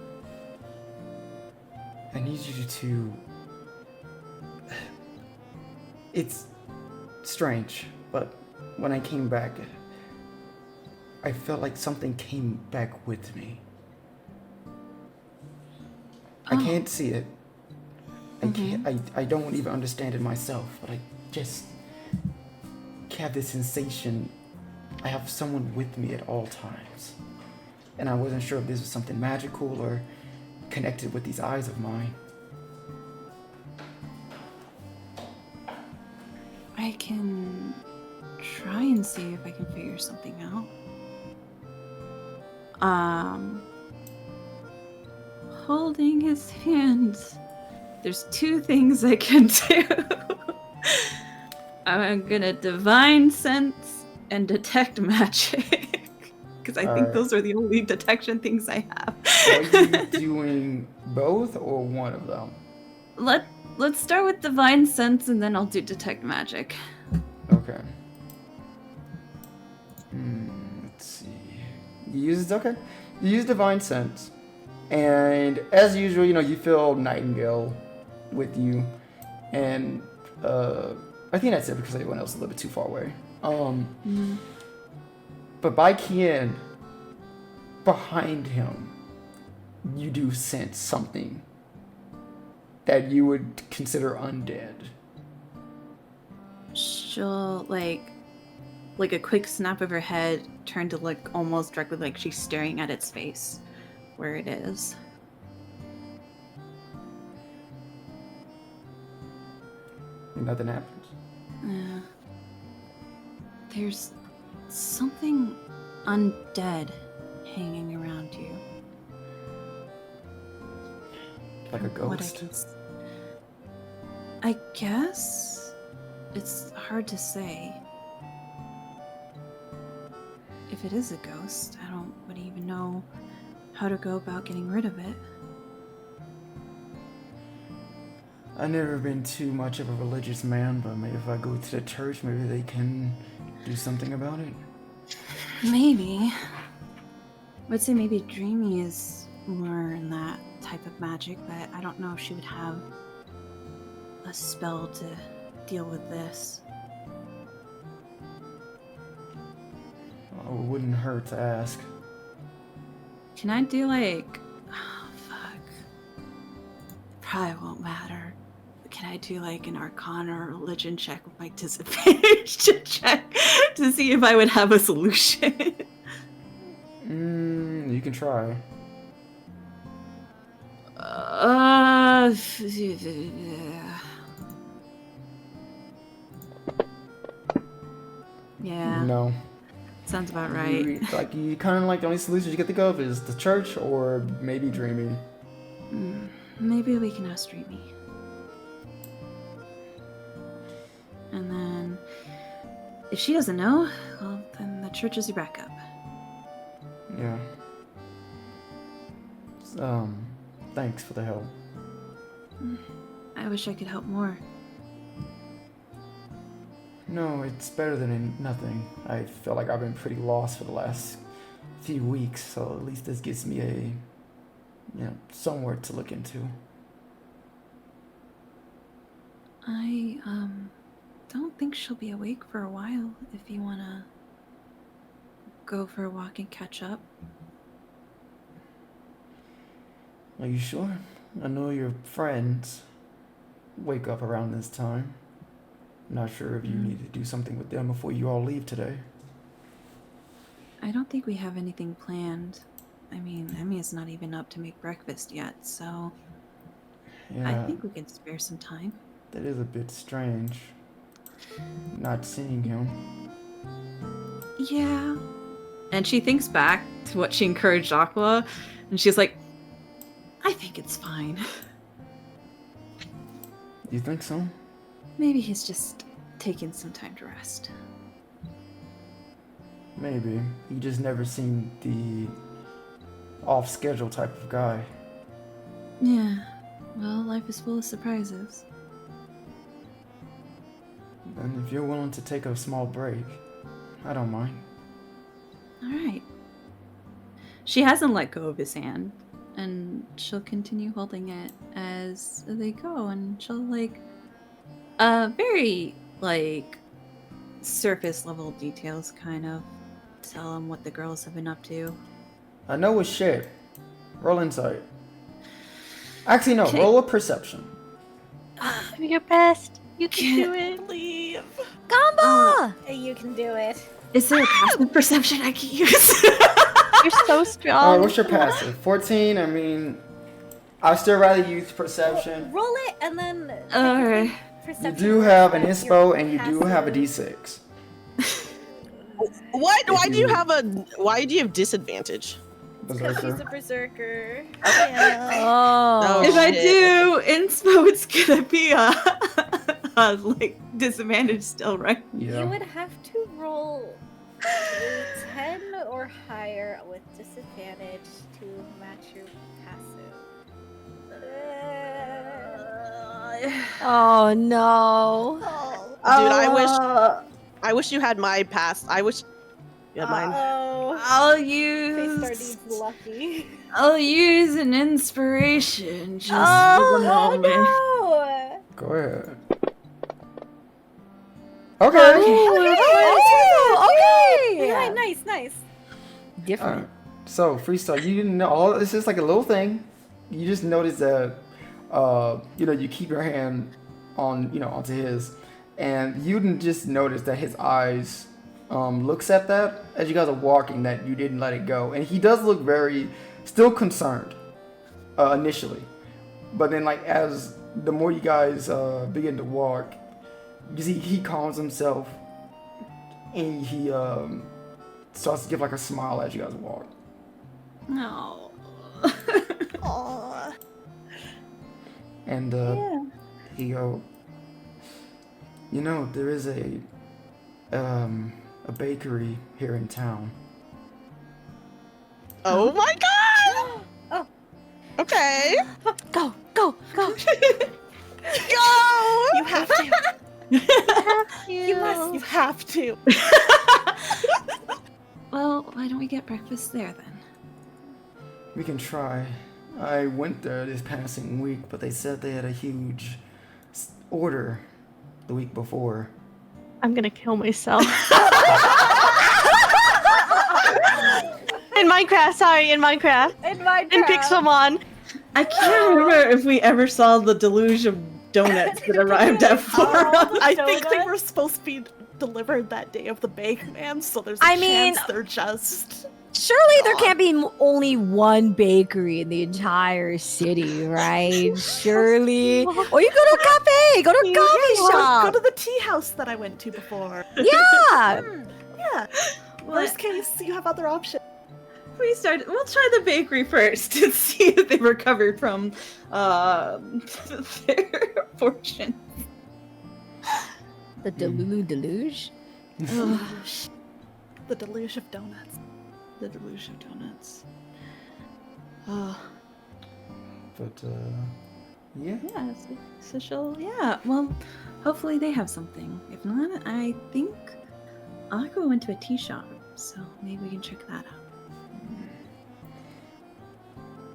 I need you to... It's strange, but when I came back, I felt like something came back with me. I can't see it. I don't even understand it myself, but I just have this sensation I have someone with me at all times. And I wasn't sure if this was something magical or connected with these eyes of mine. I can try and see if I can figure something out. Holding his hands. There's two things I can do. I'm gonna divine sense and detect magic. Because I think those are the only detection things I have. Are you doing both or one of them? Let's start with divine sense and then I'll do detect magic. Okay. Let's see. You use divine sense, and as usual, you feel Nightingale with you, and I think that's it because everyone else is a little bit too far away. But by Kian, behind him, you do sense something that you would consider undead. She'll like a quick snap of her head turn to look almost directly like she's staring at its face where it is. Nothing happens. There's something undead hanging around you. Like a ghost? I guess it's hard to say. If it is a ghost, I wouldn't even know how to go about getting rid of it. I've never been too much of a religious man, but maybe if I go to the church, maybe they can do something about it. Maybe. I'd say maybe Dreamy is more in that type of magic, but I don't know if she would have a spell to deal with this. Oh, it wouldn't hurt to ask. Can I do oh, fuck. Probably won't matter. But can I do an Arcana or religion check with my disadvantage to check to see if I would have a solution? You can try. Yeah. No. Sounds about right. You kind of the only solution you can think of is the church or maybe Dreamy. Maybe we can ask Dreamy. And then, if she doesn't know, well, then the church is your backup. Yeah. Thanks for the help. I wish I could help more. No, it's better than nothing. I feel like I've been pretty lost for the last few weeks, so at least this gives me somewhere to look into. I, don't think she'll be awake for a while if you wanna go for a walk and catch up. Are you sure? I know your friends wake up around this time. Not sure if you need to do something with them before you all leave today. I don't think we have anything planned. I mean, Emiya's not even up to make breakfast yet, so Yeah, I think we can spare some time. that is a bit strange. Not seeing him. Yeah. And she thinks back to what she encouraged Aqua, and she's like, I think it's fine. You think so? Maybe he's just taking some time to rest. Maybe. He just never seemed the off-schedule type of guy. Yeah. Well, life is full of surprises. And if you're willing to take a small break, I don't mind. Alright. She hasn't let go of his hand, and she'll continue holding it as they go, and she'll, like, very, like, surface level details kind of tell him what the girls have been up to. I know it's shit. Roll insight. Actually, no. Okay. Roll a perception. Do your best. You can do it. Leave. Gamba! You can do it. Is there a passive perception I can use? You're so strong. Alright, what's your passive? 14? I mean, I'd still rather use perception. Roll it and then. Alright. You Perception do have an versus your inspo and you do have a passive. d6. What? Why do you you- have a? Why do you have disadvantage? Because he's Berserker. a berserker. Oh, If I shit. do inspo, it's gonna be a like disadvantage still, right? Yeah. You would have to roll a 10 or higher with disadvantage to match your passive. Oh no. Dude, I wish you had my pass. I wish you had mine. Oh, I'll Freestar use needs lucky. I'll use an inspiration just Oh, for the moment. No! Go ahead. Okay. Okay. Yeah, nice. Different. Alright. So, Freestar, you didn't know. All this is like a little thing. You just noticed that, you keep your hand on, onto his, and you didn't just notice that his eyes looks at that as you guys are walking, that you didn't let it go, and he does look still concerned initially, but then like as the more you guys begin to walk, you see he calms himself, and he starts to give like a smile as you guys walk. No. Aw. And he go, there is a bakery here in town. Oh my god! Oh. Okay. Go. Go. Go! You have to. You must. You have to. Well, why don't we get breakfast there then? We can try. I went there this passing week, but they said they had a huge order the week before. I'm gonna kill myself. In Minecraft, sorry, in Minecraft. In Pixelmon. I can't remember if we ever saw the deluge of donuts that arrived at 4. I think they were supposed to be delivered that day of the bake, man, so there's a I mean- chance they're just... Surely there can't be only one bakery in the entire city, right? Surely. Or you go to a cafe, go to a coffee Or shop. go to the tea house that I went to before. Yeah. Yeah. Worst case, you have other options. We'll try the bakery first and see if they recovered from their fortune. The deluge. The deluge of donuts. The deluge of donuts. But, yeah. Yeah, so she'll, well, hopefully they have something. If not, I think Aqua went to a tea shop, so maybe we can check that out.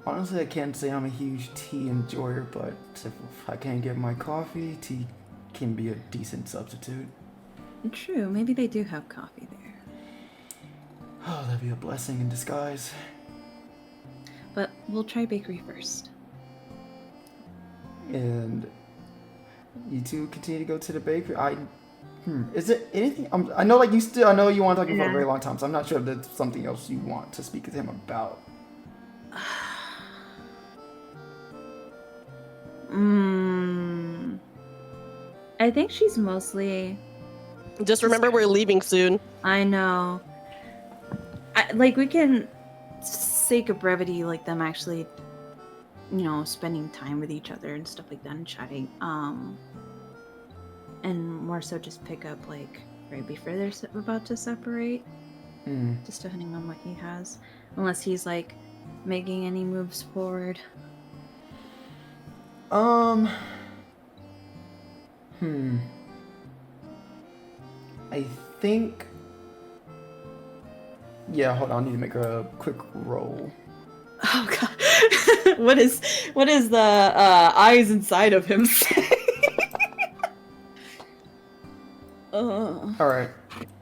Honestly, I can't say I'm a huge tea enjoyer, but if I can't get my coffee, tea can be a decent substitute. True, maybe they do have coffee there. Oh, that'd be a blessing in disguise. But we'll try bakery first. And you two continue to go to the bakery. Is it anything? I know, like, I know you want to talk to him for a Yeah. very long time, so I'm not sure if there's something else you want to speak to him about. I think she's mostly. Just remember we're leaving soon. I know. Like, we can, sake of brevity, like them actually, spending time with each other and stuff like that and chatting. And more so just pick up, like, right before they're about to separate. Just depending on what he has. Unless he's, like, making any moves forward. I think. Yeah, hold on. I need to make a quick roll. Oh god. What is the eyes inside of him say? All right.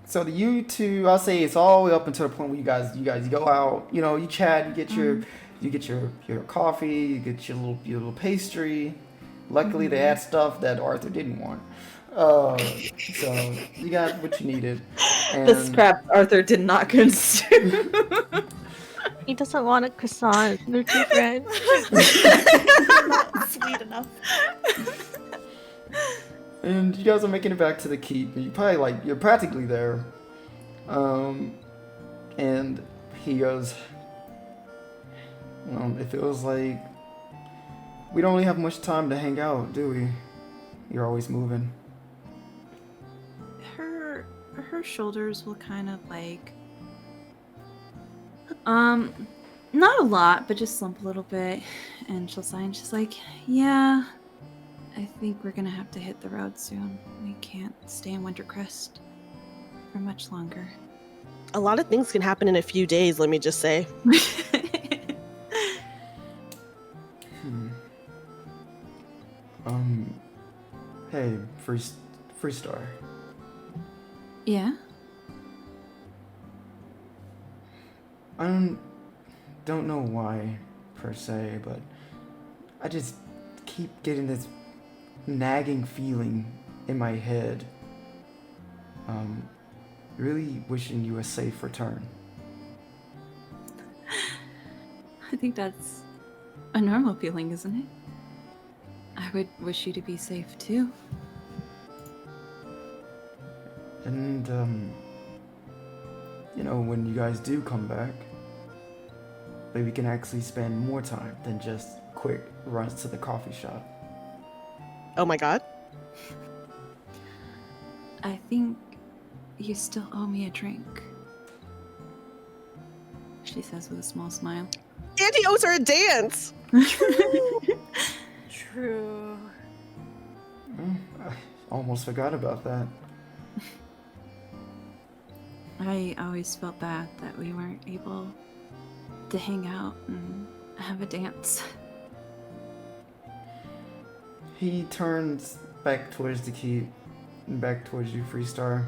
So you two, I'll say it's all the way up until the point where you guys go out. You chat. You get your coffee. You get your little pastry. Luckily, they had stuff that Arthur didn't want. So you got what you needed. And The scrap Arthur did not consume. He doesn't want a croissant. They're too French. Not sweet enough. And you guys are making it back to the keep. And you're practically there. And he goes, it feels like we don't really have much time to hang out, do we? You're always moving. Her shoulders will kind of like, not a lot, but just slump a little bit, and she'll sigh and she's like, yeah, I think we're gonna have to hit the road soon. We can't stay in Wintercrest for much longer. A lot of things can happen in a few days, let me just say. Hey, Freestar. Yeah? I don't know why, per se, but I just keep getting this nagging feeling in my head. Really wishing you a safe return. I think that's a normal feeling, isn't it? I would wish you to be safe too. And, when you guys do come back, maybe we can actually spend more time than just quick runs to the coffee shop. Oh my god. I think you still owe me a drink, she says with a small smile. Auntie owes her a dance! True. I almost forgot about that. I always felt bad that we weren't able to hang out and have a dance. He turns back towards the keep and back towards you, Freestar.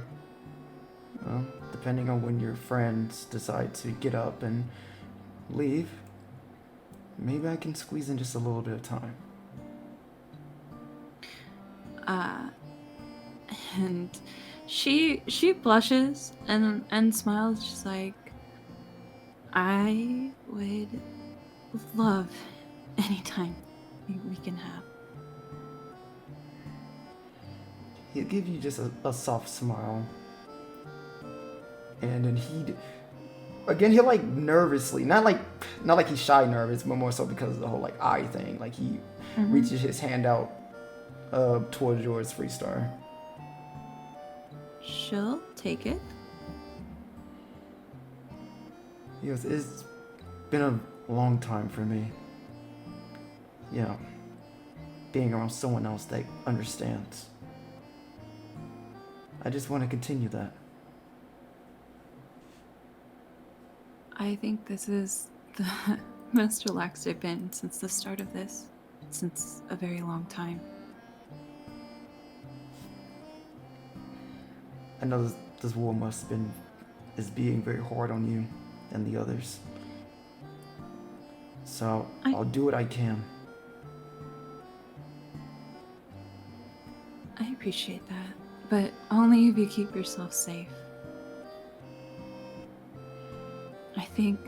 Well, depending on when your friends decide to get up and leave, maybe I can squeeze in just a little bit of time. And she blushes and smiles. She's like, I would love any time we can have. He'll give you just a soft smile. And then he'll like nervously, not like he's shy nervous, but more so because of the whole like eye thing. Like he reaches his hand out towards yours, Freestar. She'll take it. He goes, it's been a long time for me. Being around someone else that understands. I just want to continue that. I think this is the most relaxed I've been since the start of this. Since a very long time. I know this war is being very hard on you and the others. So I'll do what I can. I appreciate that, but only if you keep yourself safe. I think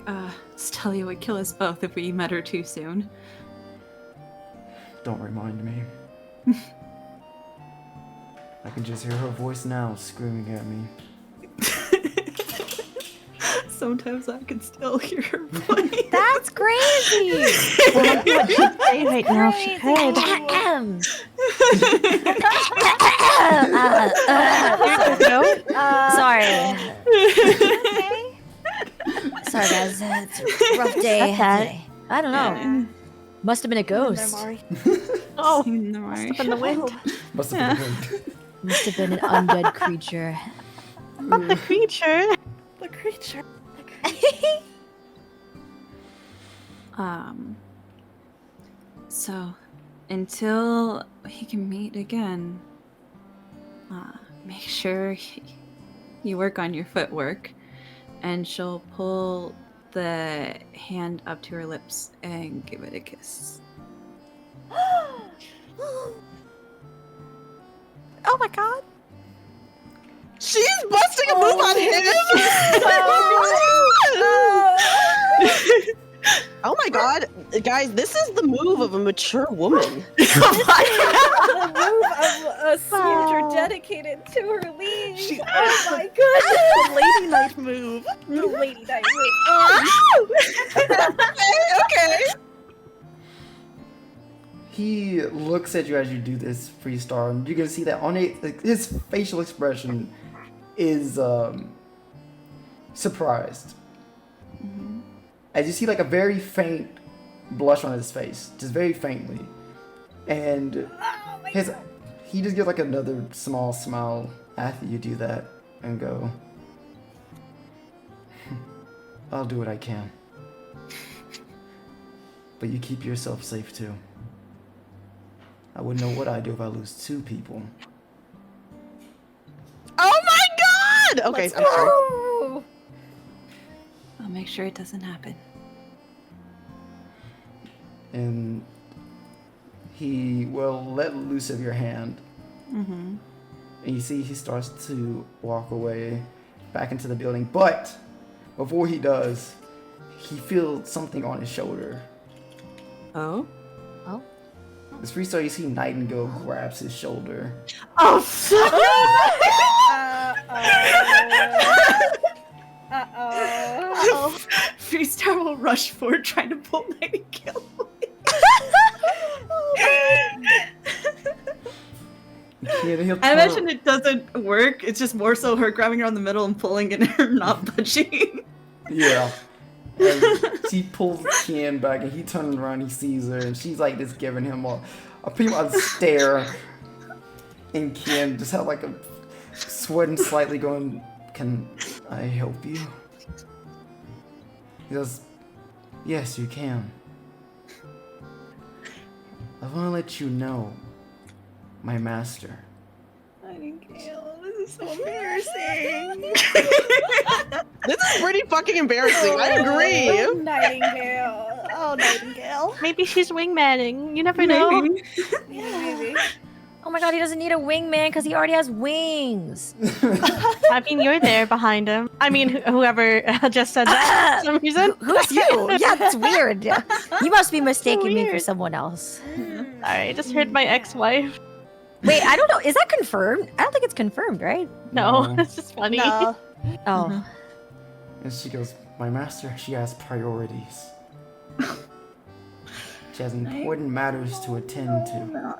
Stelia would kill us both if we met her too soon. Don't remind me. I can just hear her voice now screaming at me. Sometimes I can still hear her voice. That's crazy. Well, what she'd say right now if she could. Sorry. Okay. Sorry, guys. It's a rough day today. I don't know. Must have been a ghost. Oh, No must worries. have been the wind. Must have been the wind. Must have been an undead creature. Not the creature. The creature. So, until we can meet again, make sure you work on your footwork, and she'll pull the hand up to her lips and give it a kiss. Oh my god. She's busting a move on him! Oh my god. Guys, this is the move of a mature woman. The move of a soldier dedicated to her liege. Oh my goodness. The lady knight move. The lady knight move. Okay. He looks at you as you do this Freestar, and you can see that on his facial expression is surprised. As you see like a very faint blush on his face, just very faintly. And he just gives like another small smile after you do that and go, I'll do what I can. But you keep yourself safe too. I wouldn't know what I'd do if I lose 2 people. Oh my god! Okay, I'm sorry. Ooh. I'll make sure it doesn't happen. And he will let loose of your hand. Mm-hmm. And you see he starts to walk away back into the building. But before he does, he feels something on his shoulder. Oh? This Freestar, you see Nightingale grabs his shoulder. Oh, Uh-oh. Freestar will rush forward trying to pull Nightingale away. I imagine it doesn't work. It's just more so her grabbing her on the middle and pulling and her not budging. Yeah. And she pulls Ken back and he turns around, he sees her, and she's like just giving him a pretty much stare. And Ken just had like a sweating slightly going, can I help you? He goes, yes, you can. I want to let you know, my master. Nightingale, this is so embarrassing. This is pretty fucking embarrassing. I agree. Nightingale. Oh, Nightingale. Maybe she's wingmanning. You never know. Maybe. Maybe. Oh my god, he doesn't need a wingman because he already has wings. I mean, you're there behind him. I mean, whoever just said that for some reason. Who's you? Yeah, that's weird. You must be mistaking me for weird. someone else. Sorry, I just heard my ex-wife. Wait, I don't know. Is that confirmed? I don't think it's confirmed, right? No, No. it's just funny. No. Oh. And she goes, my master, she has priorities. She has important matters to attend to.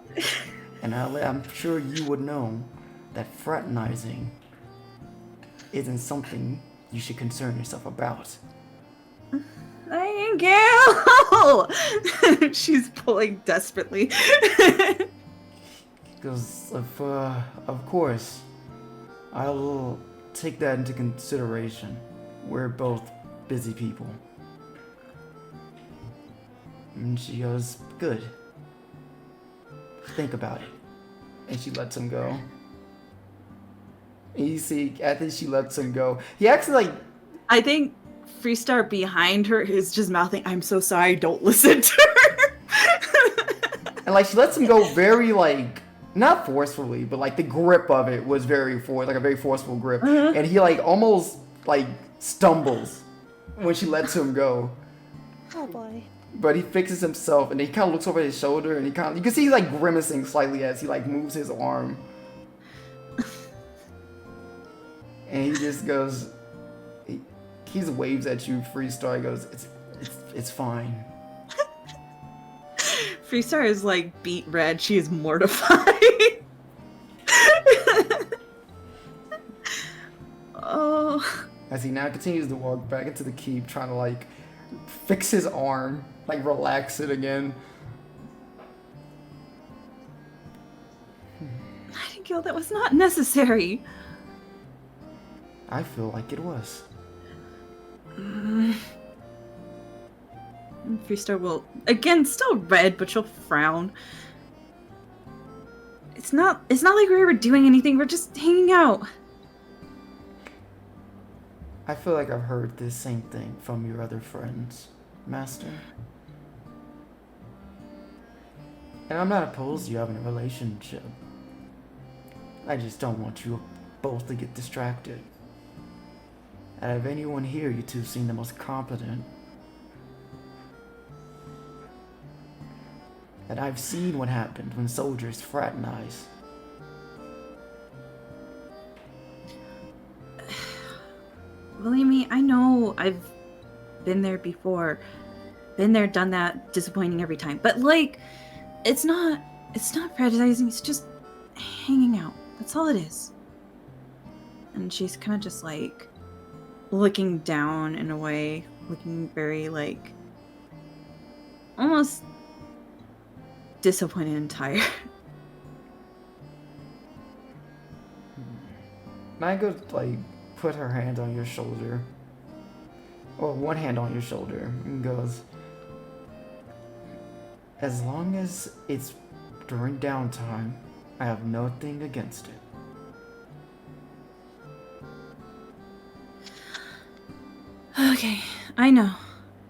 And I'm sure you would know that fraternizing isn't something you should concern yourself about. Nightingale! She's pulling desperately. Because of course, I'll take that into consideration. We're both busy people. And she goes, good. Think about it. And she lets him go. And you see, after she lets him go, he actually like, I think Freestar behind her is just mouthing, I'm so sorry, don't listen to her. and like she lets him go very like not forcefully, but like the grip of it was like a very forceful grip, and he like almost like stumbles when she lets him go. Oh boy. But he fixes himself, and he kind of looks over his shoulder, and you can see he's like grimacing slightly as he like moves his arm, and he just goes, he just waves at you, Freestar. He goes, it's fine. Freestar is like beet red. She is mortified. Oh. As he now continues to walk back into the keep, trying to like fix his arm, like relax it again. Nightingale, that was not necessary. I feel like it was. Freestar will, again, still red, but she'll frown. It's not like we were doing anything, we're just hanging out. I feel like I've heard the same thing from your other friends, Master. And I'm not opposed to you having a relationship. I just don't want you both to get distracted. Out of anyone here, you two seem the most competent. And I've seen what happened when soldiers fraternize. Believe me, I know I've been there before. Been there, done that, disappointing every time. But like, it's not fraternizing, it's just hanging out. That's all it is. And she's kind of just like looking down in a way, looking very like almost disappointed and tired. Nygo like put her hand on your shoulder, or one hand on your shoulder, and goes, as long as it's during downtime, I have nothing against it. Okay, I know.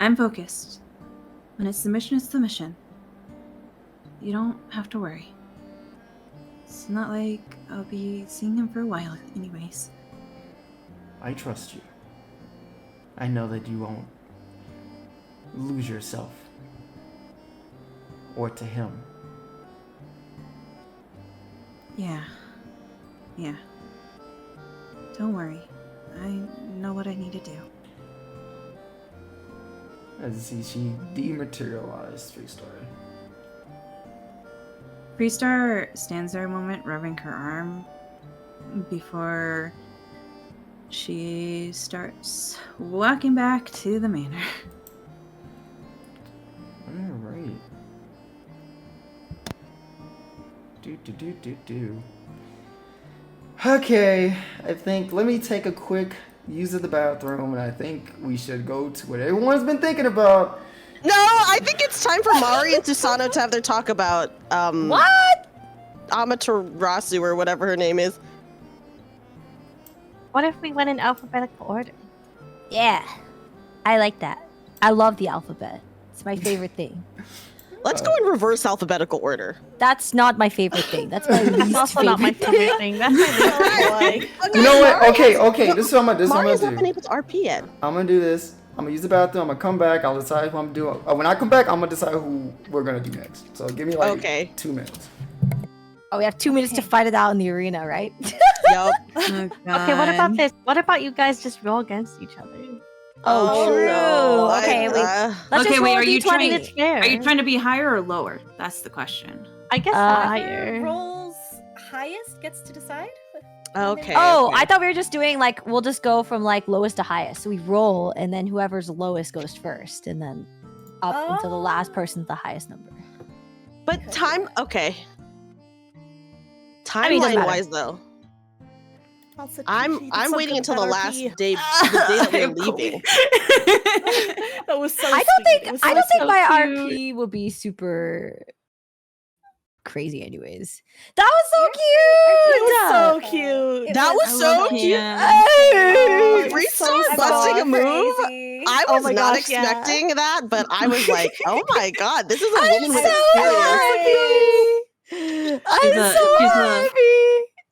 I'm focused. When it's the mission, it's the mission. You don't have to worry. It's not like I'll be seeing him for a while anyways. I trust you. I know that you won't lose yourself. Or to him. Yeah. Yeah. Don't worry. I know what I need to do. As she dematerialized Freestar. Freestar stands there a moment, rubbing her arm before she starts walking back to the manor. Alright. Do. Okay, I think, let me take a quick use of the bathroom, and I think we should go to what everyone's been thinking about. No, I think it's time for Mari and Susano to have their talk about, What? Amaterasu or whatever her name is. What if we went in alphabetical order? Yeah. I like that. I love the alphabet. It's my favorite thing. Let's go in reverse alphabetical order. That's not my favorite thing. That's my That's least also favorite not my thing. favorite thing. That's my least Boy. You know what? Okay, this is what I'm Mari's gonna not been do. able to RP yet. I'm gonna do this. I'm gonna use the bathroom. I'm gonna come back. I'll decide who I'm doing. When I come back, I'm gonna decide who we're gonna do next. So give me like 2 minutes. Oh, we have 2 minutes to fight it out in the arena, right? Yup. Oh, Okay, what about this? What about you guys just roll against each other? Oh, true. no. Okay, let's just Okay, wait, roll are you D20. trying- It's fair. Are you trying to be higher or lower? That's the question. I guess Uh, higher. Whoever rolls highest gets to decide. Okay. Oh, okay. I thought we were just doing like, we'll just go from like lowest to highest. So we roll, and then whoever's lowest goes first, and then up until the last person's the highest number. But time, okay. I mean, it doesn't Timeline wise, though, Also, I'm she did some waiting good until the with last RP. day, the day that we're leaving. That was so. I don't sweet. think It was I so don't think so my cute. RP will be super crazy, anyways. That was so cute. It was so cute. That was I so love cute. him. Hey! it was Freestar so busting a soft. move. Crazy. I Oh was my not gosh, yeah. expecting that, but I was like, oh my god, this is a I'm woman with so experience. happy. I'm so happy.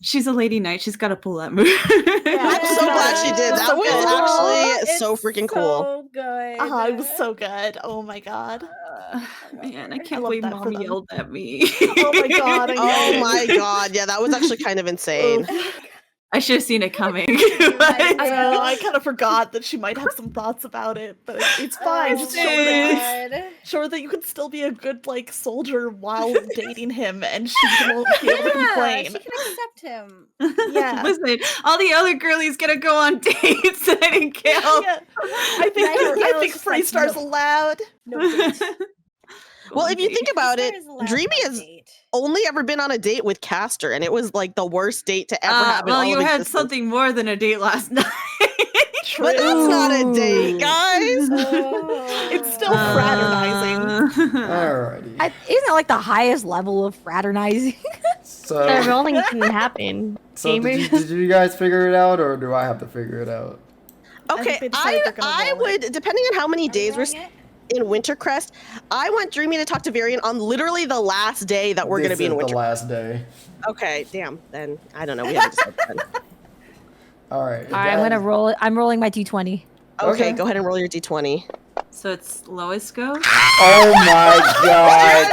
She's a lady knight. She's got to pull that move. I'm so glad she did. That So was good. actually It's so freaking cool. So good. It was so good. Oh my god. Man, I I can't love believe that for Mom them. yelled at me. Oh my god. I Oh know. my god, yeah, that was actually kind of insane. I should have seen it coming. I I know. I kind of forgot that she might have some thoughts about it, but it's fine. Just show her that you can still be a good like soldier while dating him, and she won't be able to complain. She can accept him. Yeah. Listen, all the other girlies gonna go on dates that I didn't kill. Yeah. I think Freestar's allowed. No date. Well, if you think about it, Freestar is allowed Dreamy one has date. only ever been on a date with Castor, and it was like the worst date to ever have in Well, all you of had existence. something more than a date last night. But that's not a date, guys. It's still fraternizing. Alrighty. Isn't that like the highest level of fraternizing? The So, rolling didn't happen. did you guys figure it out, or do I have to figure it out? Okay, they decided they're gonna I roll it. would, depending on how many days we're rolling it? in Wintercrest, I want Dreamy to talk to Varian on literally the last day that we're going to be in This is Winter. the last day. Okay, damn. Then I don't know. We haven't decided then. All right. All right, I'm gonna roll it. I'm rolling my d20. Okay, go ahead and roll your d20. So it's Lois go? Oh my god.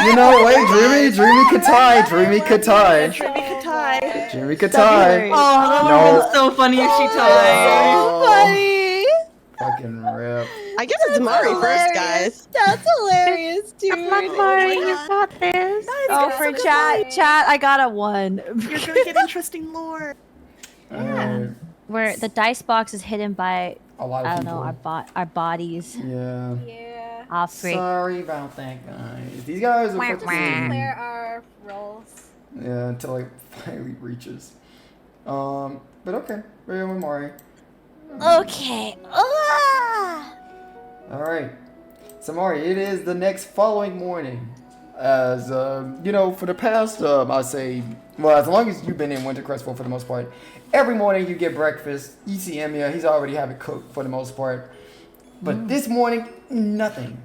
You know, wait, Dreamy could tie. Dreamy could tie. Dreamy could tie. Dreamy could tie. Oh, that would have been so funny if she tied. Funny. Fucking rip. I guess it's Mari first, guys. That's hilarious, dude. Come on, Mari, you got this. Oh, for chat, I got a 1. You're gonna get interesting lore. Alright. Where the dice box is hidden by A lot of I don't people. know our bodies. Yeah. Yeah. Ah, freak. Sorry about that, guys. These guys are fucking. Declare our roles. Yeah, until it finally reaches. But okay. We're with Mari. Okay. Alright. So Mari, it is the next following morning. As, you know, for the past, I'd say, well, as long as you've been in Wintercrest for the most part, every morning you get breakfast. You see Emiya, he's already have it cooked for the most part. But this morning, nothing.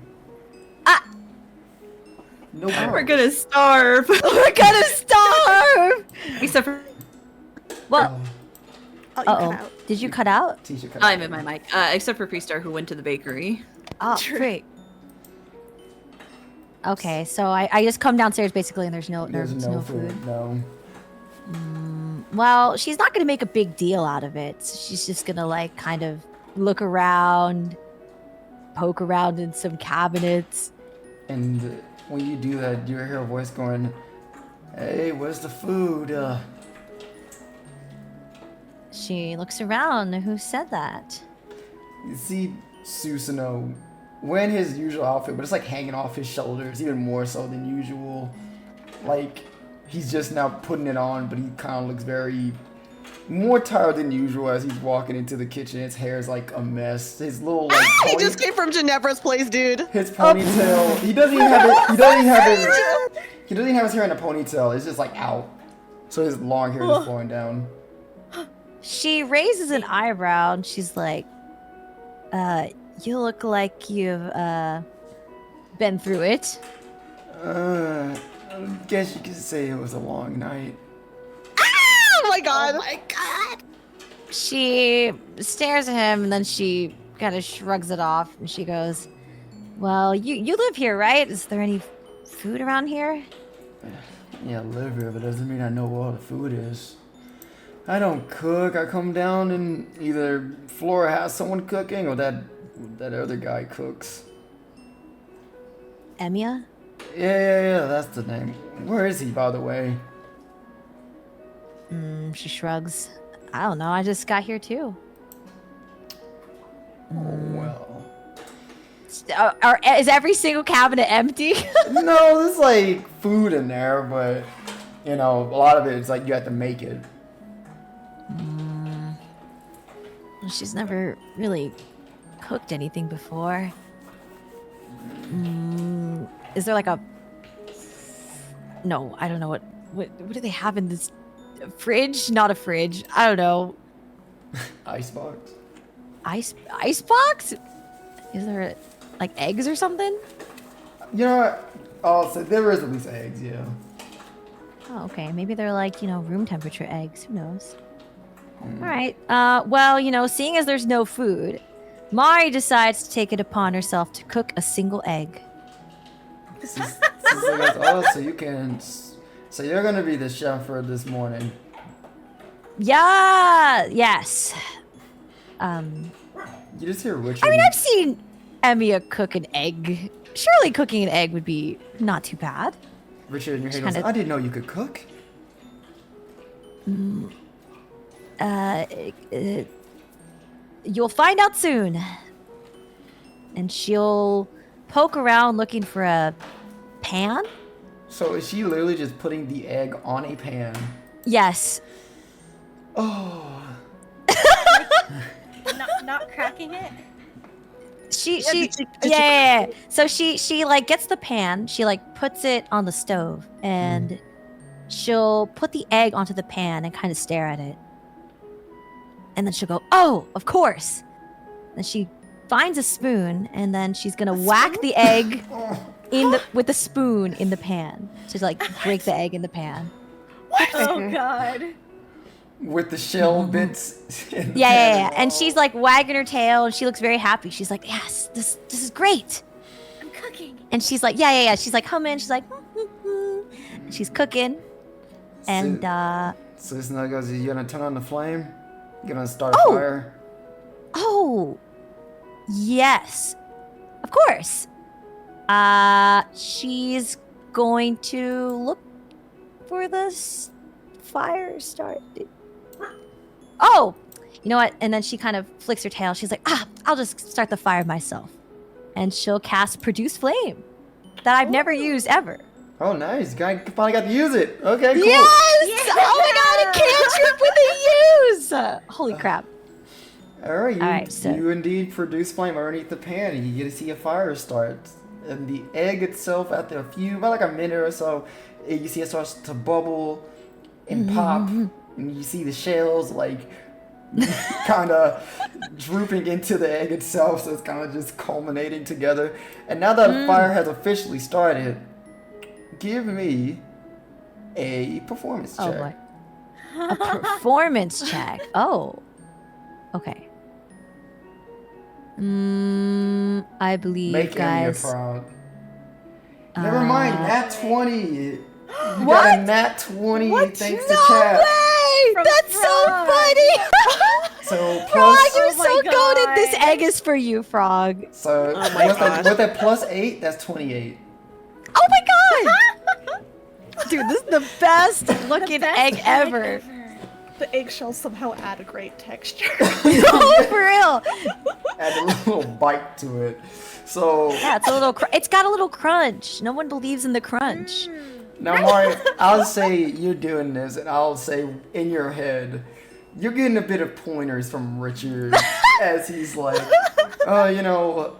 No We're bread. gonna starve. We're gonna starve. Except for What? Oh, you cut Uh-oh. out. Did you cut out? T-shirt cut I'm out. in my mic. Except for Freestar, who went to the bakery. Oh, freak. Okay, so I just come downstairs basically, and there's no food. No. Well, she's not gonna make a big deal out of it. She's just gonna like kind of look around, poke around in some cabinets. And when you do that, you hear a voice going, "Hey, where's the food?" She looks around. Who said that? You see Susanoo wearing his usual outfit, but it's like hanging off his shoulders, even more so than usual. Like, he's just now putting it on, but he kind of looks very more tired than usual as he's walking into the kitchen. His hair is like a mess. His little like He just came from Ginevra's place, dude. his ponytail. He doesn't even have it. He doesn't even have his hair in a ponytail. It's just like out. So his long hair is flowing down. She raises an eyebrow and she's like, you look like you've been through it. I guess you could say it was a long night. Oh my god. She stares at him and then she kind of shrugs it off and she goes, well, you live here, right? Is there any food around here? Yeah, I live here, but doesn't mean I know where all the food is. I don't cook. I come down and either Flora has someone cooking or that other guy cooks. Emiya? Yeah, that's the name. Where is he, by the way? She shrugs. I don't know. I just got here too. Oh, well. Is every single cabinet empty? No, there's like food in there, but you know, a lot of it is like you have to make it. She's never really cooked anything before. Is there like a... No, I don't know what do they have in this fridge? Not a fridge. I don't know. Icebox? Ice box? Is there like eggs or something? You know, Oh, so there is at least eggs, yeah. Oh, okay. Maybe they're like, room temperature eggs. Who knows? All right. Well, seeing as there's no food, Mari decides to take it upon herself to cook a single egg. So you're gonna be the chef for this morning. Yeah. Yes. You just hear Richard. I mean, I've seen Emiya cook an egg. Surely cooking an egg would be not too bad. Richard in your head goes, I didn't know you could cook. You'll find out soon. And she'll poke around looking for a pan. So is she literally just putting the egg on a pan? Yes. Oh. Not cracking it. Yeah. So she like gets the pan. She like puts it on the stove, and she'll put the egg onto the pan and kind of stare at it. And then she'll go, "Oh, of course." Then she finds a spoon, and then she's gonna whack the egg with the spoon in the pan to like break the egg in the pan. What? Oh God. With the shell bits. Yeah. And she's like wagging her tail, and she looks very happy. She's like, "Yes, this is great. I'm cooking." And she's like, yeah. She's like humming. She's like, and she's cooking. And so this now goes, you're gonna turn on the flame? You're gonna start a fire? Oh, yes, of course. She's going to look for the fire started. Oh, you know what? And then she kind of flicks her tail. She's like, I'll just start the fire myself. And she'll cast Produce Flame that I've never used ever. Oh, nice. Guy finally got to use it. Okay, cool. Yes! Yeah! Oh my god, a cantrip with a use! Holy crap. All right, you indeed produce flame underneath the pan, and you get to see a fire start. And the egg itself, after about like a minute or so, you see it starts to bubble and pop, and you see the shells like kind of drooping into the egg itself, so it's kind of just culminating together. And now that fire has officially started, give me a performance check. Boy. A performance check. Oh. Okay. I believe, Make guys. Emiya proud. Never mind, nat 20. You What? got a nat 20 What? thanks No to chat. way! From That's so Frog. funny! So Frog, plus, you're Oh my so goated. God. This egg is for you, Frog. so my God. with that plus 8, that's 28. Oh my god! Dude, this is the best looking Best egg ever. The eggshells somehow add a great texture. No, for real. Add a little bite to it. So Yeah, it's a little. It's got a little crunch. No one believes in the crunch. now, Mari, I'll say you're doing this, and I'll say in your head, you're getting a bit of pointers from Richard as he's like,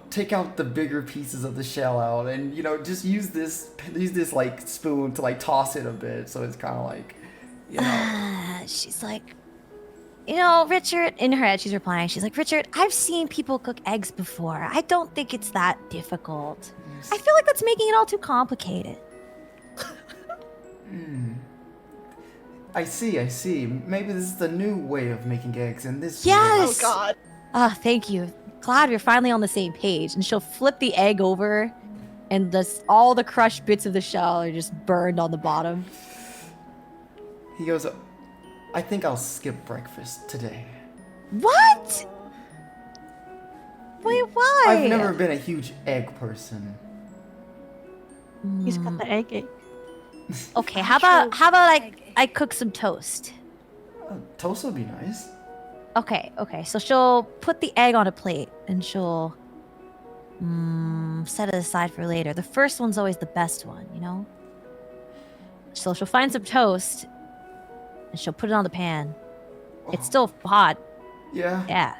take out the bigger pieces of the shell out, and just use this like spoon to like toss it a bit, so it's kind of like, She's like, Richard, in her head, she's replying. She's like, Richard, I've seen people cook eggs before. I don't think it's that difficult. I feel like that's making it all too complicated. I see. Maybe this is the new way of making eggs, and this. Yes. Oh God. Oh, thank you. Glad we're finally on the same page. And she'll flip the egg over, and all the crushed bits of the shell are just burned on the bottom. He goes, I think I'll skip breakfast today. What? Wait, why? I've never been a huge egg person. He's got the egg. Okay, how about I cook some toast? Toast would be nice. Okay. So she'll put the egg on a plate and she'll set it aside for later. The first one's always the best one, So she'll find some toast and she'll put it on the pan. It's still hot. Yeah. Yeah.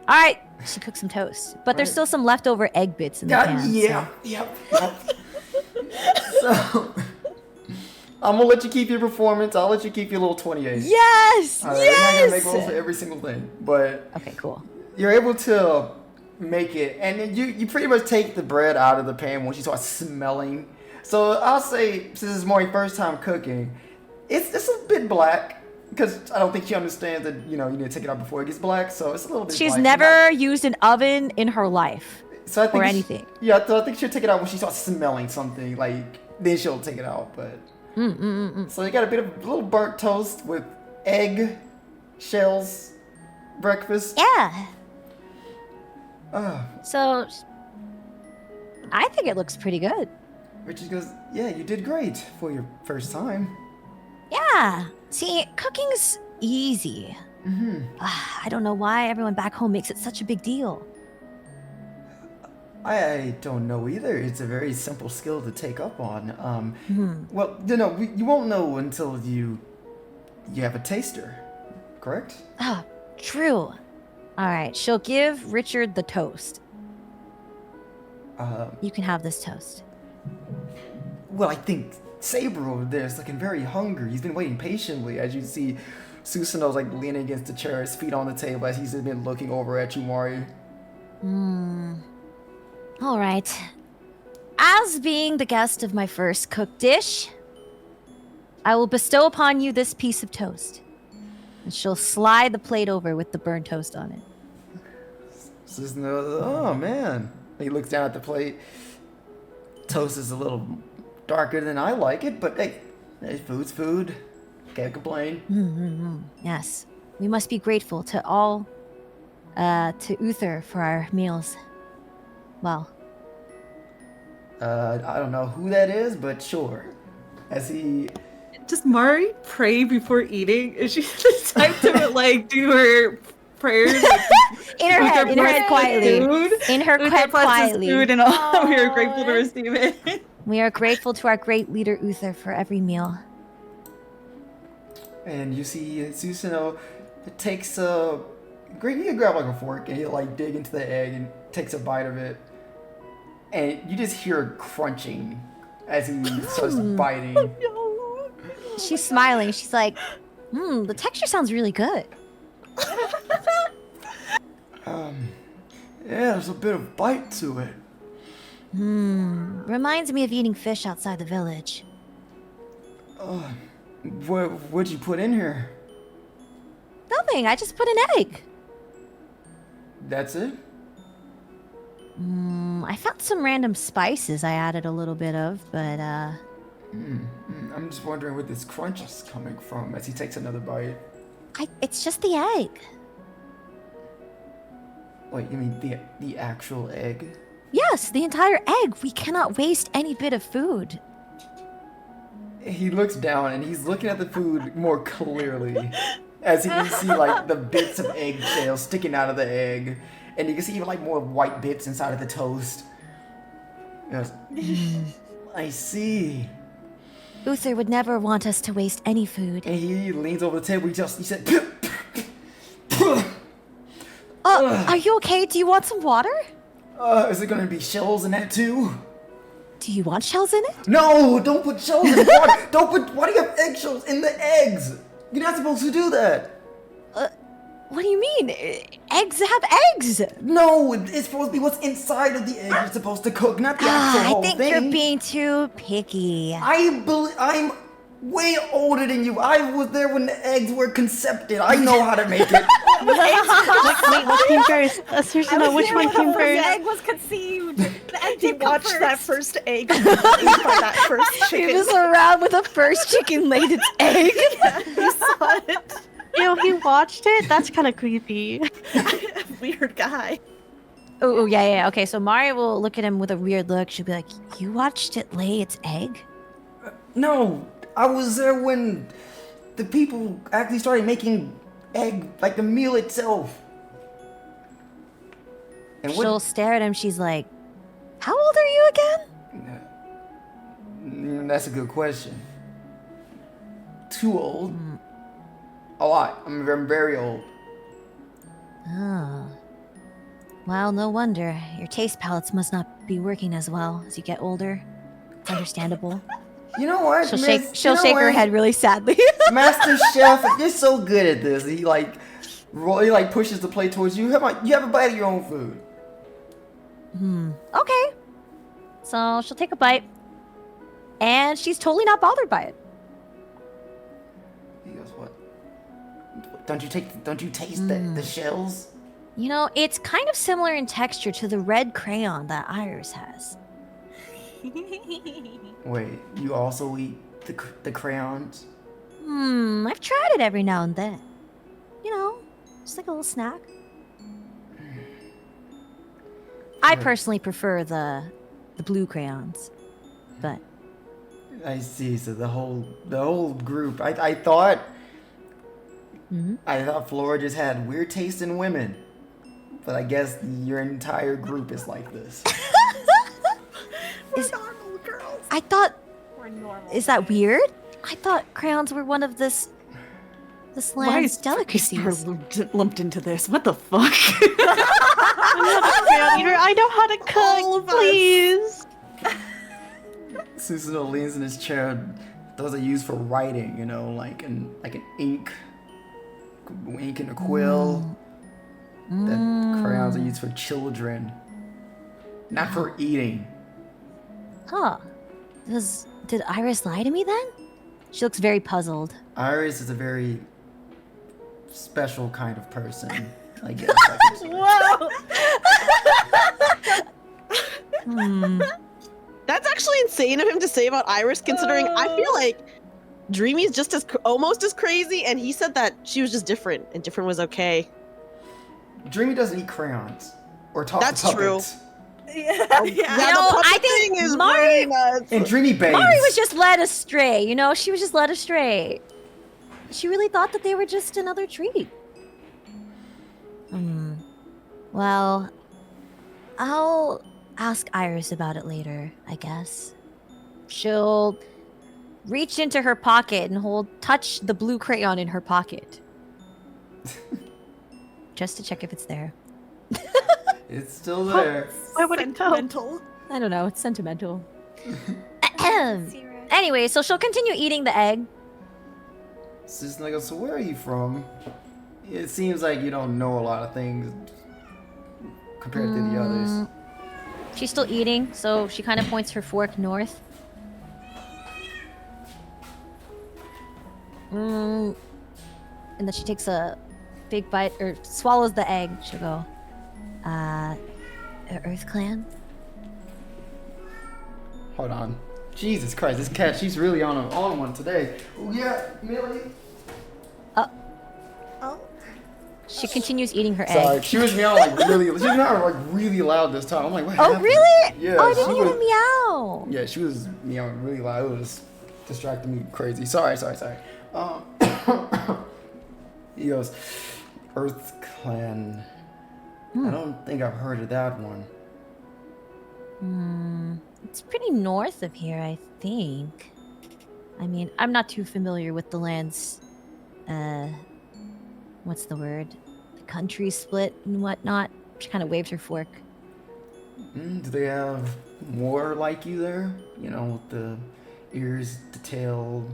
All right. She cooks some toast, but there's still some leftover egg bits in the pan. Yeah. So. Yep. So I'm gonna let you keep your performance. I'll let you keep your little 28. Yes. We're not gonna make rolls for every single thing, but Okay. Cool. you're able to make it, and then you pretty much take the bread out of the pan once you start smelling So I'll say, since it's Mori's first time cooking, it's a bit black because I don't think she understands that you need to take it out before it gets black. So it's a little bit. She's black. never used an oven in her life. So I think or anything. So I think she'll take it out when she starts smelling something. Then she'll take it out. But so you got a little burnt toast with egg shells breakfast. Yeah. Uh, So I think it looks pretty good. Richard goes, yeah, you did great for your first time. Yeah. See, cooking's easy. I don't know why everyone back home makes it such a big deal. I don't know either. It's a very simple skill to take up on. Well, you won't know until you have a taster, correct? Ah, true. All right, she'll give Richard the toast. You can have this toast. Well, I think Saber over there is looking very hungry. He's been waiting patiently, as you see Susanoo's leaning against the chair, his feet on the table as he's been looking over at you, Mari. All right. As being the guest of my first cooked dish, I will bestow upon you this piece of toast. And she'll slide the plate over with the burnt toast on it. Susanoo, oh man. He looks down at the plate. Toast is a little darker than I like it, but hey, food's food. Can't complain. Yes. We must be grateful to all, to Uther for our meals. Well. I don't know who that is, but sure. As he... Does Mari pray before eating? Is she the type to do her prayers? In her head quietly. In her head quietly. Food and all. We are grateful to receive it. We are grateful to our great leader Uther for every meal. And you see Susanoo takes a... You grab a fork and he'll dig into the egg and takes a bite of it. And you just hear crunching as he starts biting. She's smiling. She's like, the texture sounds really good. Yeah, there's a bit of bite to it. Reminds me of eating fish outside the village. What'd you put in here? Nothing. I just put an egg. That's it? I found some random spices I added a little bit of, but I'm just wondering where this crunch is coming from as he takes another bite. It's just the egg. Wait, you mean the actual egg? Yes, the entire egg. We cannot waste any bit of food. He looks down and he's looking at the food more clearly as he can see the bits of eggshell sticking out of the egg. And you can see even more white bits inside of the toast. He goes, I see. Uther would never want us to waste any food. And he leans over the table. He said, are you okay? Do you want some water? is it going to be shells in that too? Do you want shells in it? No, don't put shells in the water. Why do you have eggshells in the eggs? You're not supposed to do that. What do you mean? Eggs have eggs. No, it's supposed to be what's inside of the egg you're supposed to cook, not the actual whole thing. I think you're being too picky. I'm way older than you. I was there when the eggs were concepted. I know how to make it. Wait, what came first? Seriously, no, which one came The first? egg was conceived. The egg He did come watched that first. first egg eat by that first He chicken. was around with the first chicken laid its egg. He saw it. Ew, he watched it? That's kind of creepy. Weird guy. Oh, yeah. Okay, so Mari will look at him with a weird look. She'll be like, you watched it lay its egg? No, I was there when the people actually started making egg, the meal itself. And She'll stare at him. She's like, how old are you again? That's a good question. Too old? A lot. I'm very old. Oh. Well, no wonder. Your taste palates must not be working as well as you get older. It's understandable. You know what? She'll shake her head really sadly. Master Chef, you're so good at this. He pushes the plate towards you. You have a bite of your own food. Okay. So she'll take a bite. and she's totally not bothered by it. He goes, what? Don't you taste the shells? You know, it's kind of similar in texture to the red crayon that Iris has. Wait, you also eat the crayons? I've tried it every now and then. You know, just like a little snack. I personally prefer the blue crayons, but I see. So the whole group. I thought Flora just had weird taste in women, but I guess your entire group is like this. We're normal girls. I thought, We're normal. is that weird? I thought crayons were one of this Why land's is delicacies. Freestar lumped into this? What the fuck? I'm not a crayon eater. I know how to All of cook, us. please. Susanoo leans in his chair. Those are used for writing, you know, like an ink and a quill. That crayons are used for children, not for eating. Huh. Did Iris lie to me then? She looks very puzzled. Iris is a very special kind of person, I guess. I could say. Whoa! That's actually insane of him to say about Iris, considering I feel like Dreamy's just almost as crazy, and he said that she was just different, and different was okay. Dreamy doesn't eat crayons or talk That's to puppets. Yeah. Yeah, You the know, puppet I think thing is Mari- really nuts. And Dreamy bathes. Mari was just led astray, you know? She was just led astray. She really thought that they were just another treat. Well, I'll ask Iris about it later, I guess. She'll reach into her pocket and touch the blue crayon in her pocket. Just to check if it's there. It's still there. Why would it go? Sentimental. I don't know, it's sentimental. Zero. Anyway, so she'll continue eating the egg. Susan goes, so where are you from? It seems like you don't know a lot of things compared to the others. She's still eating, so she kind of points her fork north. And then she takes a big bite, or swallows the egg. She'll go, Earth Clan? Hold on. Jesus Christ, this cat, she's really on one today. Oh, yeah, Millie. Oh. She continues eating her Sorry, egg. she was meowing really loud this time. I'm like, what Oh, happened? really? Yeah, Oh, I she didn't hear was- the meow. Yeah, she was meowing really loud. It was distracting me crazy. Sorry. He goes, Earth Clan. I don't think I've heard of that one. It's pretty north of here, I think. I mean, I'm not too familiar with the land's, what's the word? The country split and whatnot. She kind of waves her fork. Do they have more like you there? You know, with the ears, the tail,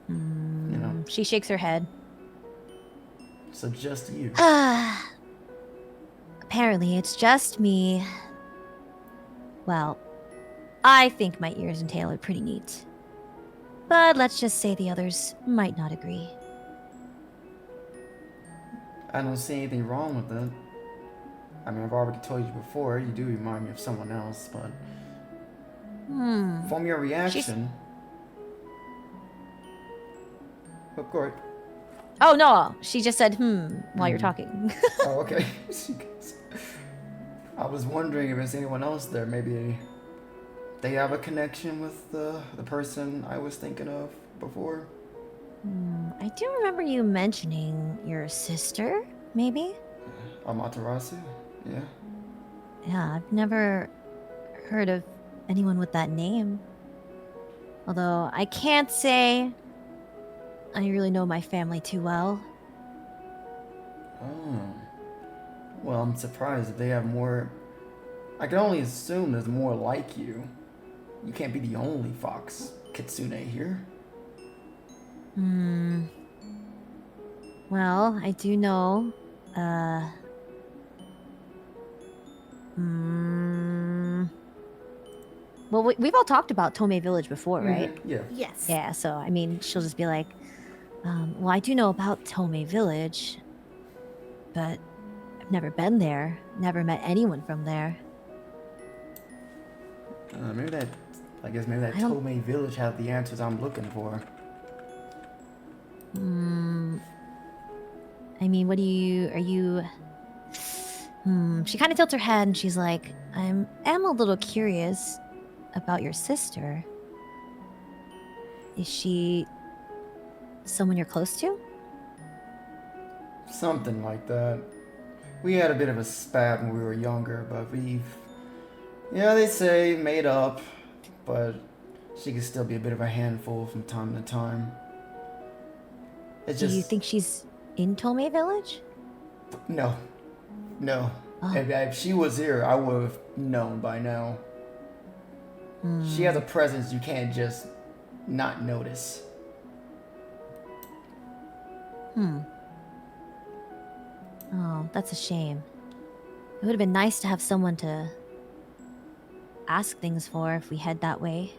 you know, She shakes her head. so just you. Apparently, it's just me. Well, I think my ears and tail are pretty neat. But let's just say the others might not agree. I don't see anything wrong with it. I mean, I've already told you before, you do remind me of someone else, but from your reaction... Oh, go ahead. Oh, no, she just said, while you're talking. Oh, okay. I was wondering if there's anyone else there. Maybe they have a connection with the person I was thinking of before. I do remember you mentioning your sister, maybe? Amaterasu? Yeah. Yeah, I've never heard of anyone with that name. Although I can't say I really know my family too well. Oh. Well, I'm surprised if they have more... I can only assume there's more like you. You can't be the only fox kitsune here. Well, I do know, Well, we've all talked about Tomei Village before, right? Yeah. Yes. Yeah, so I mean, she'll just be like, well, I do know about Tomei Village, but I've never been there, never met anyone from there. Maybe that I don't- Tomei Village have the answers I'm looking for. I mean, are you... She kind of tilts her head and she's like, I am a little curious about your sister. Is she someone you're close to? Something like that. We had a bit of a spat when we were younger, but they say made up, but she could still be a bit of a handful from time to time. Do you think she's in Tomei Village? No. Oh. If she was here, I would have known by now. She has a presence you can't just not notice. Oh, that's a shame. It would have been nice to have someone to ask things for if we head that way.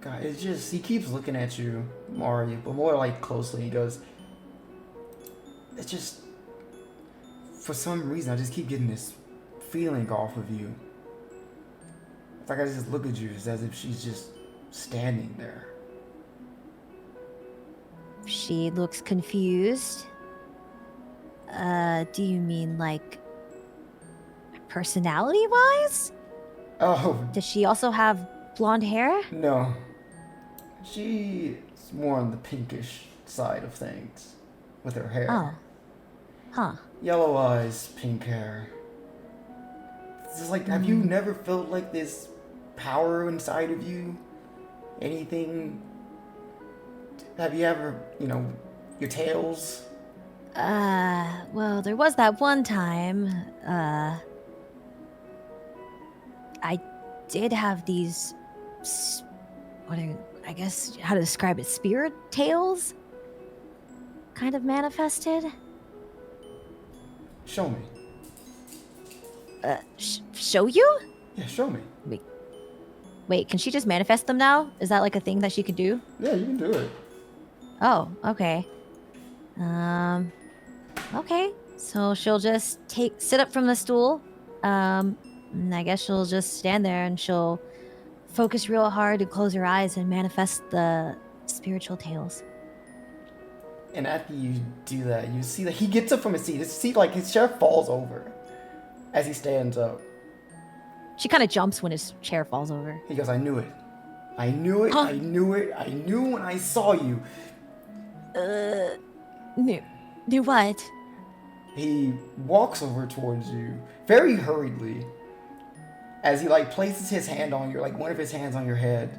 God, it's just, he keeps looking at you, Mario, but more like closely. He goes, it's just, for some reason, I just keep getting this feeling off of you. It's like I just look at you, it's as if she's just standing there. She looks confused. Do you mean like personality-wise? Oh, Does she also have blonde hair? no. She's more on the pinkish side of things with her hair. Oh. Huh. Yellow eyes, pink hair. It's just like, have you never felt like this power inside of you? Anything? Have you ever, your tails? Well, there was that one time, I did have these, I guess, how to describe it, spirit tails? Kind of manifested? Show me. Show you? Yeah, show me. Wait, can she just manifest them now? Is that like a thing that she could do? Yeah, you can do it. Oh, okay. Okay. So she'll just sit up from the stool. And I guess she'll just stand there and she'll focus real hard and close her eyes and manifest the spiritual tails. And after you do that, you see that he gets up from his seat. His seat, like, his chair falls over as he stands up. She kind of jumps when his chair falls over. He goes, I knew it. I knew it. Huh? I knew it. I knew when I saw you. Knew what? He walks over towards you very hurriedly as he, like, places his hand on your, like, one of his hands on your head.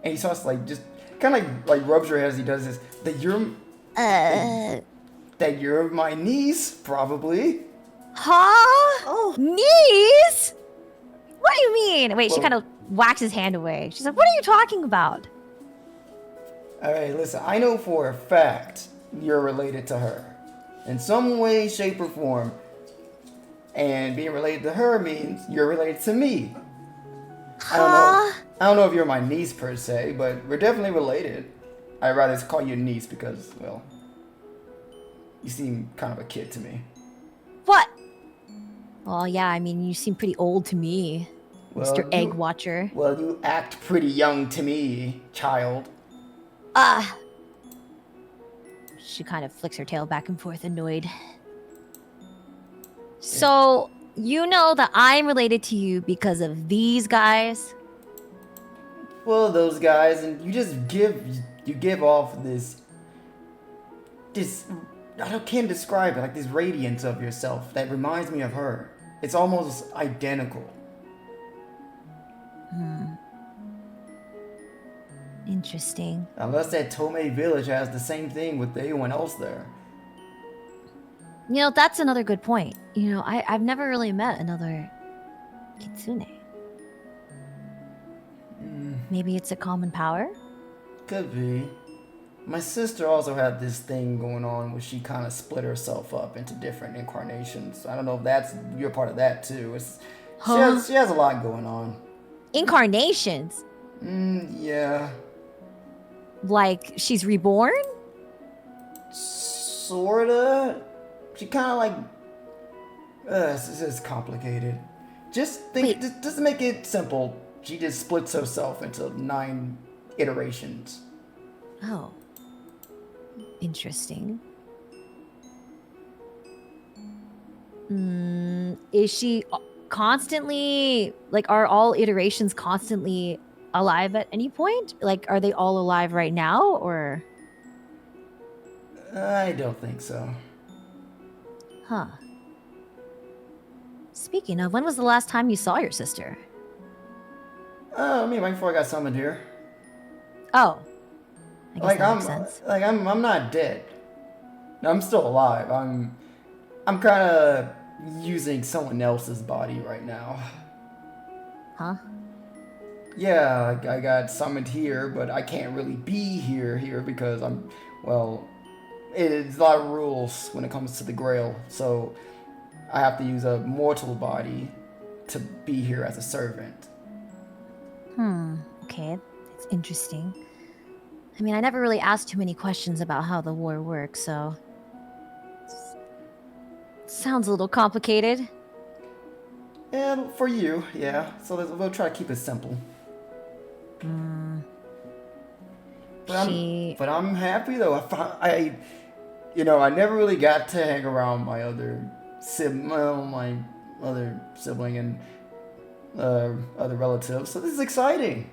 And he starts, like, just kind of, like rubs your head as he does this. That you're my niece, probably. Huh? Oh. Niece? What do you mean? Wait, she Well- kind of whacks his hand away. She's like, what are you talking about? Alright, listen, I know for a fact you're related to her. In some way, shape, or form. And being related to her means you're related to me. I don't know if you're my niece per se, but we're definitely related. I'd rather call you niece because, well, you seem kind of a kid to me. What? Well, yeah, I mean, you seem pretty old to me, Well, Mr. Egg Watcher. Well, you act pretty young to me, child. She kind of flicks her tail back and forth, annoyed. So, you know that I'm related to you because of these guys? Well, those guys, and you just give off this, I can't describe it, like this radiance of yourself that reminds me of her. It's almost identical. Interesting. Unless that Tomei village has the same thing with anyone else there. You know, that's another good point. You know, I've never really met another Kitsune. Maybe it's a common power? Could be. My sister also had this thing going on where she kind of split herself up into different incarnations. I don't know if you're part of that too. She has a lot going on. Incarnations? Yeah. Like she's reborn? Sorta. She kind of like. This is complicated. Just think. Just to make it simple, she just splits herself into 9 iterations. Oh. Interesting. Is she constantly, like, are all iterations constantly alive at any point? Like, are they all alive right now, or? I don't think so. Huh. Speaking of, when was the last time you saw your sister? I mean, right before I got summoned here. Oh. I guess Like that I'm, makes sense. like I'm not dead. I'm still alive. I'm kind of using someone else's body right now. Huh? Yeah, I got summoned here, but I can't really be here because it's a lot of rules when it comes to the Grail, so I have to use a mortal body to be here as a servant. Okay, that's interesting. I mean, I never really asked too many questions about how the war works, so... Sounds a little complicated. And for you, yeah, so we'll try to keep it simple. But I'm happy though. I never really got to hang around my other sibling and other relatives, so this is exciting.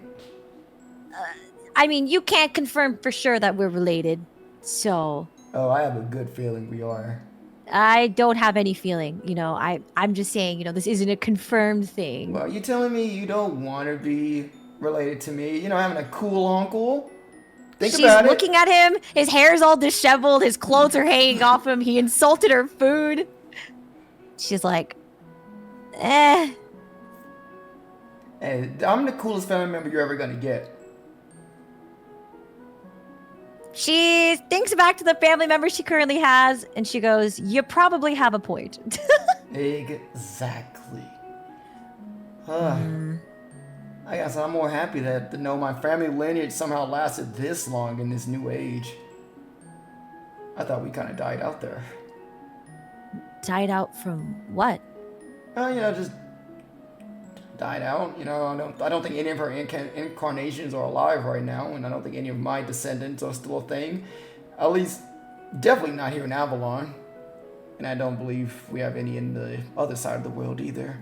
I mean, you can't confirm for sure that we're related, so... Oh, I have a good feeling we are. I don't have any feeling, I'm just saying, this isn't a confirmed thing. Well, you telling me you don't want to be related to me? Having a cool uncle? Think about it. She's looking at him, his hair's all disheveled, his clothes are hanging off him, he insulted her food. She's like, eh. Hey, I'm the coolest family member you're ever gonna get. She thinks back to the family members she currently has, and she goes, you probably have a point. Exactly. I guess I'm more happy to know my family lineage somehow lasted this long in this new age. I thought we kind of died out there. Died out from what? Just died out. I don't think any of her incarnations are alive right now, and I don't think any of my descendants are still a thing. At least, definitely not here in Avalon. And I don't believe we have any in the other side of the world either.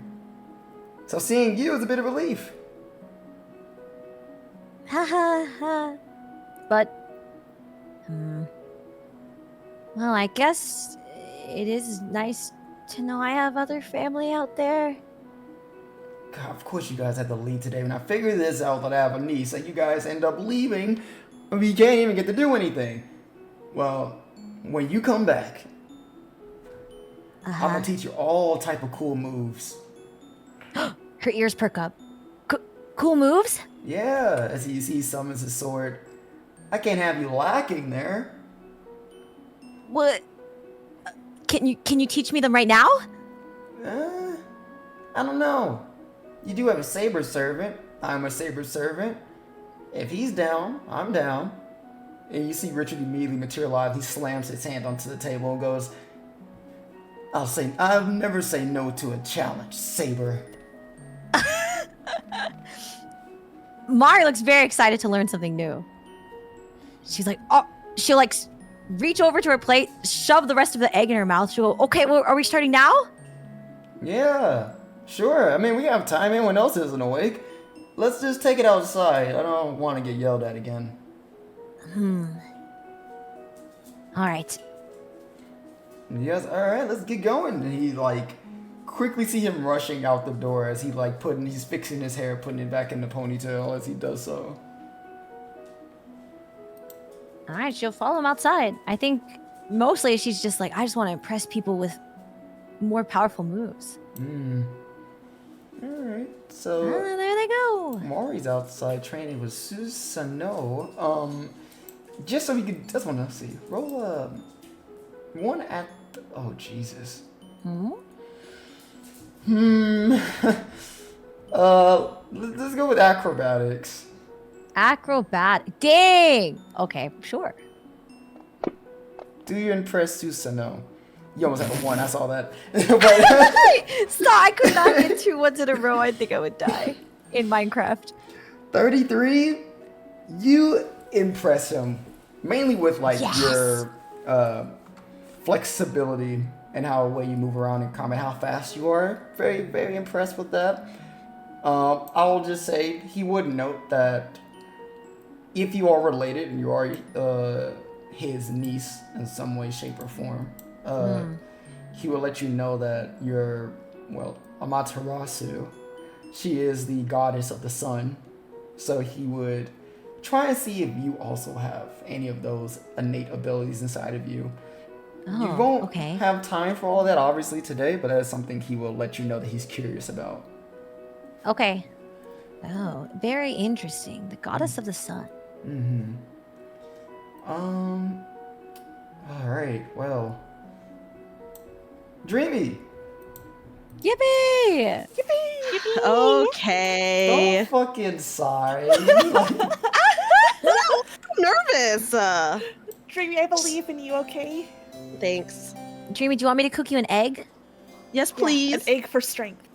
So seeing you is a bit of relief. Ha ha ha. But, well, I guess it is nice to know I have other family out there. God, of course you guys had to leave today. When I figured this out that I have a niece, and you guys end up leaving, we can't even get to do anything. Well, when you come back, I'm gonna teach you all type of cool moves. Her ears perk up. Cool moves? Yeah, as he summons his sword. I can't have you lacking there. What? Can you teach me them right now? I don't know. You do have a saber servant. I'm a saber servant. If he's down, I'm down. And you see Richard immediately materialize. He slams his hand onto the table and goes, I'll never say no to a challenge, Saber. Mari looks very excited to learn something new. She's like, oh, she'll like reach over to her plate, shove the rest of the egg in her mouth. She'll go, okay, well, are we starting now? Yeah, sure. I mean, we have time. Anyone else isn't awake. Let's just take it outside. I don't want to get yelled at again. All right. Yes, all right, let's get going. And he quickly see him rushing out the door as he's fixing his hair, putting it back in the ponytail as he does so. All right, she'll follow him outside. I think mostly she's just like, I just want to impress people with more powerful moves. All right, so there they go. Maury's outside training with Ccinyo. Just so we could, just want to see. Roll one at. Oh Jesus. Let's go with acrobatics. Acrobat. Dang. Okay, sure. Do you impress Ccinyo? You almost had a 1, I saw that. But Stop! I could not get 2 ones in a row. I think I would die in Minecraft. 33, you impress him. Mainly with like your flexibility and how way you move around in combat, how fast you are. Very, very impressed with that. I will just say he would note that if you are related and you are his niece in some way, shape, or form, he will let you know that you're, well, Amaterasu. She is the goddess of the sun. So he would try and see if you also have any of those innate abilities inside of you. Oh, You won't okay. have time for all that, obviously, today, but that is something he will let you know that he's curious about. Okay. Oh, very interesting. The goddess of the sun. Mm-hmm. Alright, well. Dreamy! Yippee! Okay. Don't fucking sigh. I'm nervous. Dreamy, I believe in you, okay? Thanks. Dreamy, do you want me to cook you an egg? Yes, Yeah, please. an egg for strength.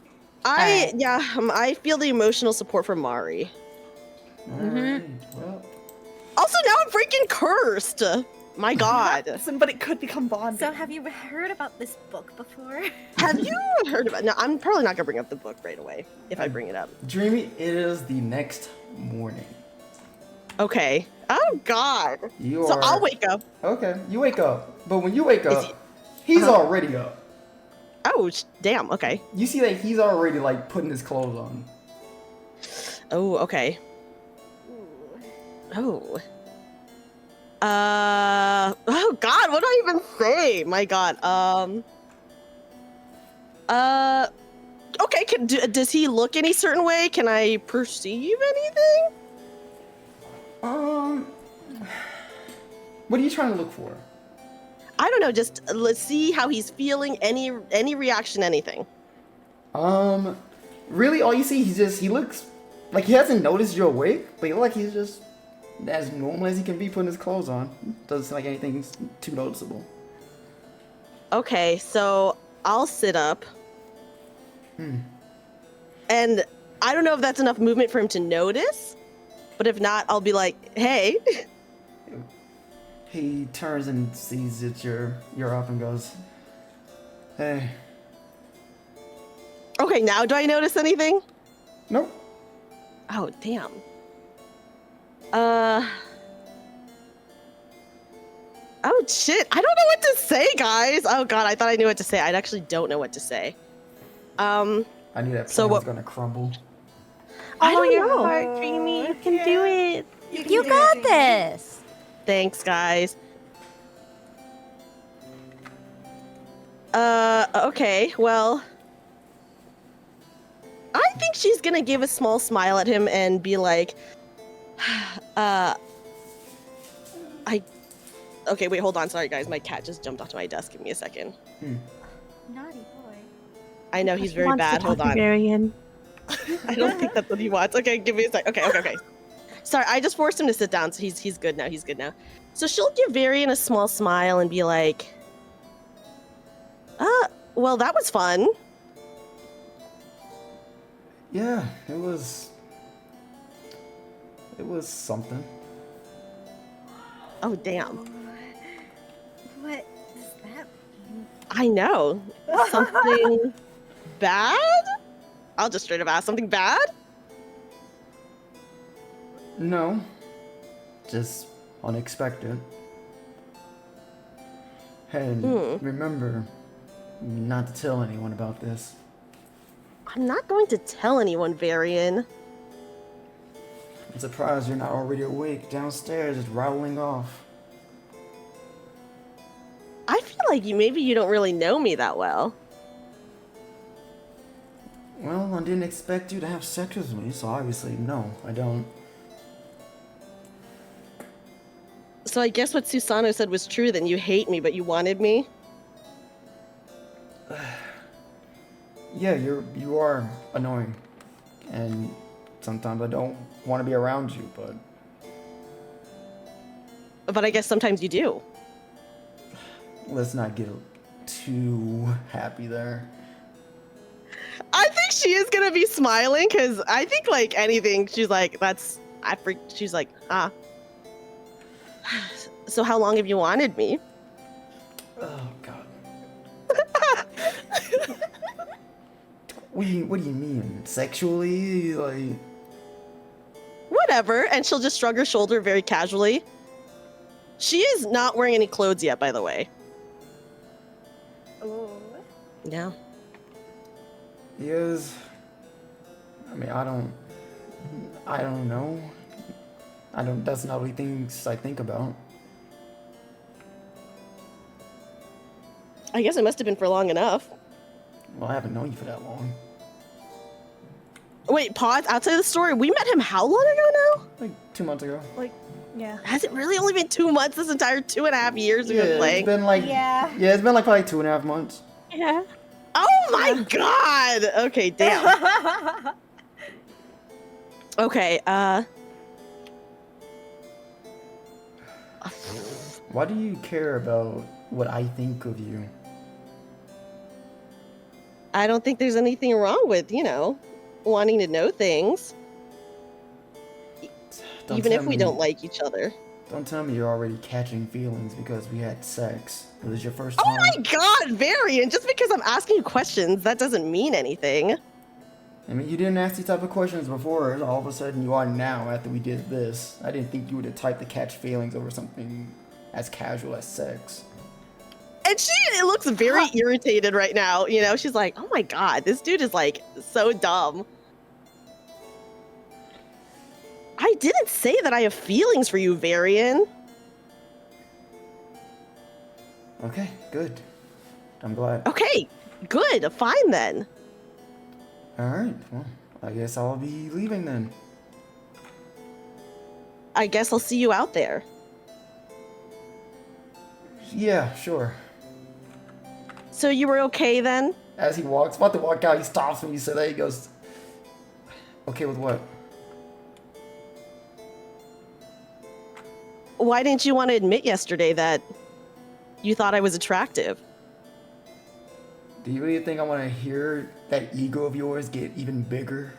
I feel the emotional support from Mari. Alright, well. Also, now I'm freaking cursed. My God. Listen, but it could become bonding. So have you heard about this book before? Have you heard about? No, I'm probably not gonna bring up the book right away if I bring it up. Dreamy, it is the next morning. Okay. Oh God. You So are... I'll wake up. Okay, you wake up. But when you wake Is up, he's already up. Oh, damn. Okay. You see that he's already, like, putting his clothes on. Oh, okay. Ooh. Oh. Oh God, what do I even say? My God. Okay. Does he look any certain way? Can I perceive anything? What are you trying to look for? I don't know. Just let's see how he's feeling. Any reaction? Anything? Really, all you see, he looks like he hasn't noticed you're awake, but you look like he's just as normal as he can be putting his clothes on. Doesn't seem like anything's too noticeable. Okay, so I'll sit up. And I don't know if that's enough movement for him to notice, but if not, I'll be like, hey. He turns and sees that you're up and goes, hey. Okay, now do I notice anything? Nope. Oh, damn. Oh, shit. I don't know what to say, guys. Oh, God, I thought I knew what to say. I actually don't know what to say. I knew that So plan was what- gonna crumble. I don't your know. heart, Dreamy. You can do it. You got this. Thanks, guys. Okay, well... I think she's gonna give a small smile at him and be like... Okay, wait, hold on. Sorry, guys. My cat just jumped onto my desk. Give me a second. Naughty boy. I know he's She very wants to bad. Hold talk to on. Varian. I don't think that's what he wants. Okay, give me a sec. Okay. Sorry, I just forced him to sit down, so he's good now. He's good now. So she'll give Varian a small smile and be like, well, that was fun. Yeah, it was something. Oh, damn. What does that mean? I know. Something bad? I'll just straight up ask something bad? No, just unexpected. And remember not to tell anyone about this. I'm not going to tell anyone, Varian. I'm surprised you're not already awake downstairs, just rattling off. I feel like maybe you don't really know me that well. Well, I didn't expect you to have sex with me, so obviously, no, I don't. So I guess what Susano said was true, then you hate me, but you wanted me? Yeah, you are annoying. and sometimes I don't want to be around you, But I guess sometimes you do. let's not get too happy there. I think she is gonna be smiling because I think like anything, she's like, she's like, ah. So how long have you wanted me? Oh God. What do you mean? Sexually? Like, Whatever. And she'll just shrug her shoulder very casually. She is not wearing any clothes yet, by the way. Ooh. Yeah. yes. I mean, I don't know. That's not really things I think about. I guess it must have been for long enough. Well, I haven't known you for that long. Wait, pause. Outside of the story, we met him how long ago now? Like 2 months ago. Yeah. Has it really only been 2 months this entire 2.5 years we've been It's playing? been like Yeah. it's been like probably 2.5 months. Yeah. Oh my god! Okay, damn. Okay, Why do you care about what I think of you? I don't think there's anything wrong with, wanting to know things. Even if we don't like each other. Don't tell me you're already catching feelings because we had sex. It was your first Oh time. my god, Varian! Just because I'm asking you questions, that doesn't mean anything. I mean, you didn't ask these type of questions before, and all of a sudden you are now after we did this. I didn't think you were the type to catch feelings over something as casual as sex. And she looks very irritated right now, She's like, oh my god, this dude is like so dumb. I didn't say that I have feelings for you, Varian. Okay, good. I'm glad. Okay, good, fine then. Alright, well, I guess I'll be leaving then. I guess I'll see you out there. Yeah, sure. So you were okay then? As he walks, about to walk out, he stops when you say that. He goes, okay with what? Why didn't you want to admit yesterday that you thought I was attractive? Do you really think I want to hear that ego of yours get even bigger?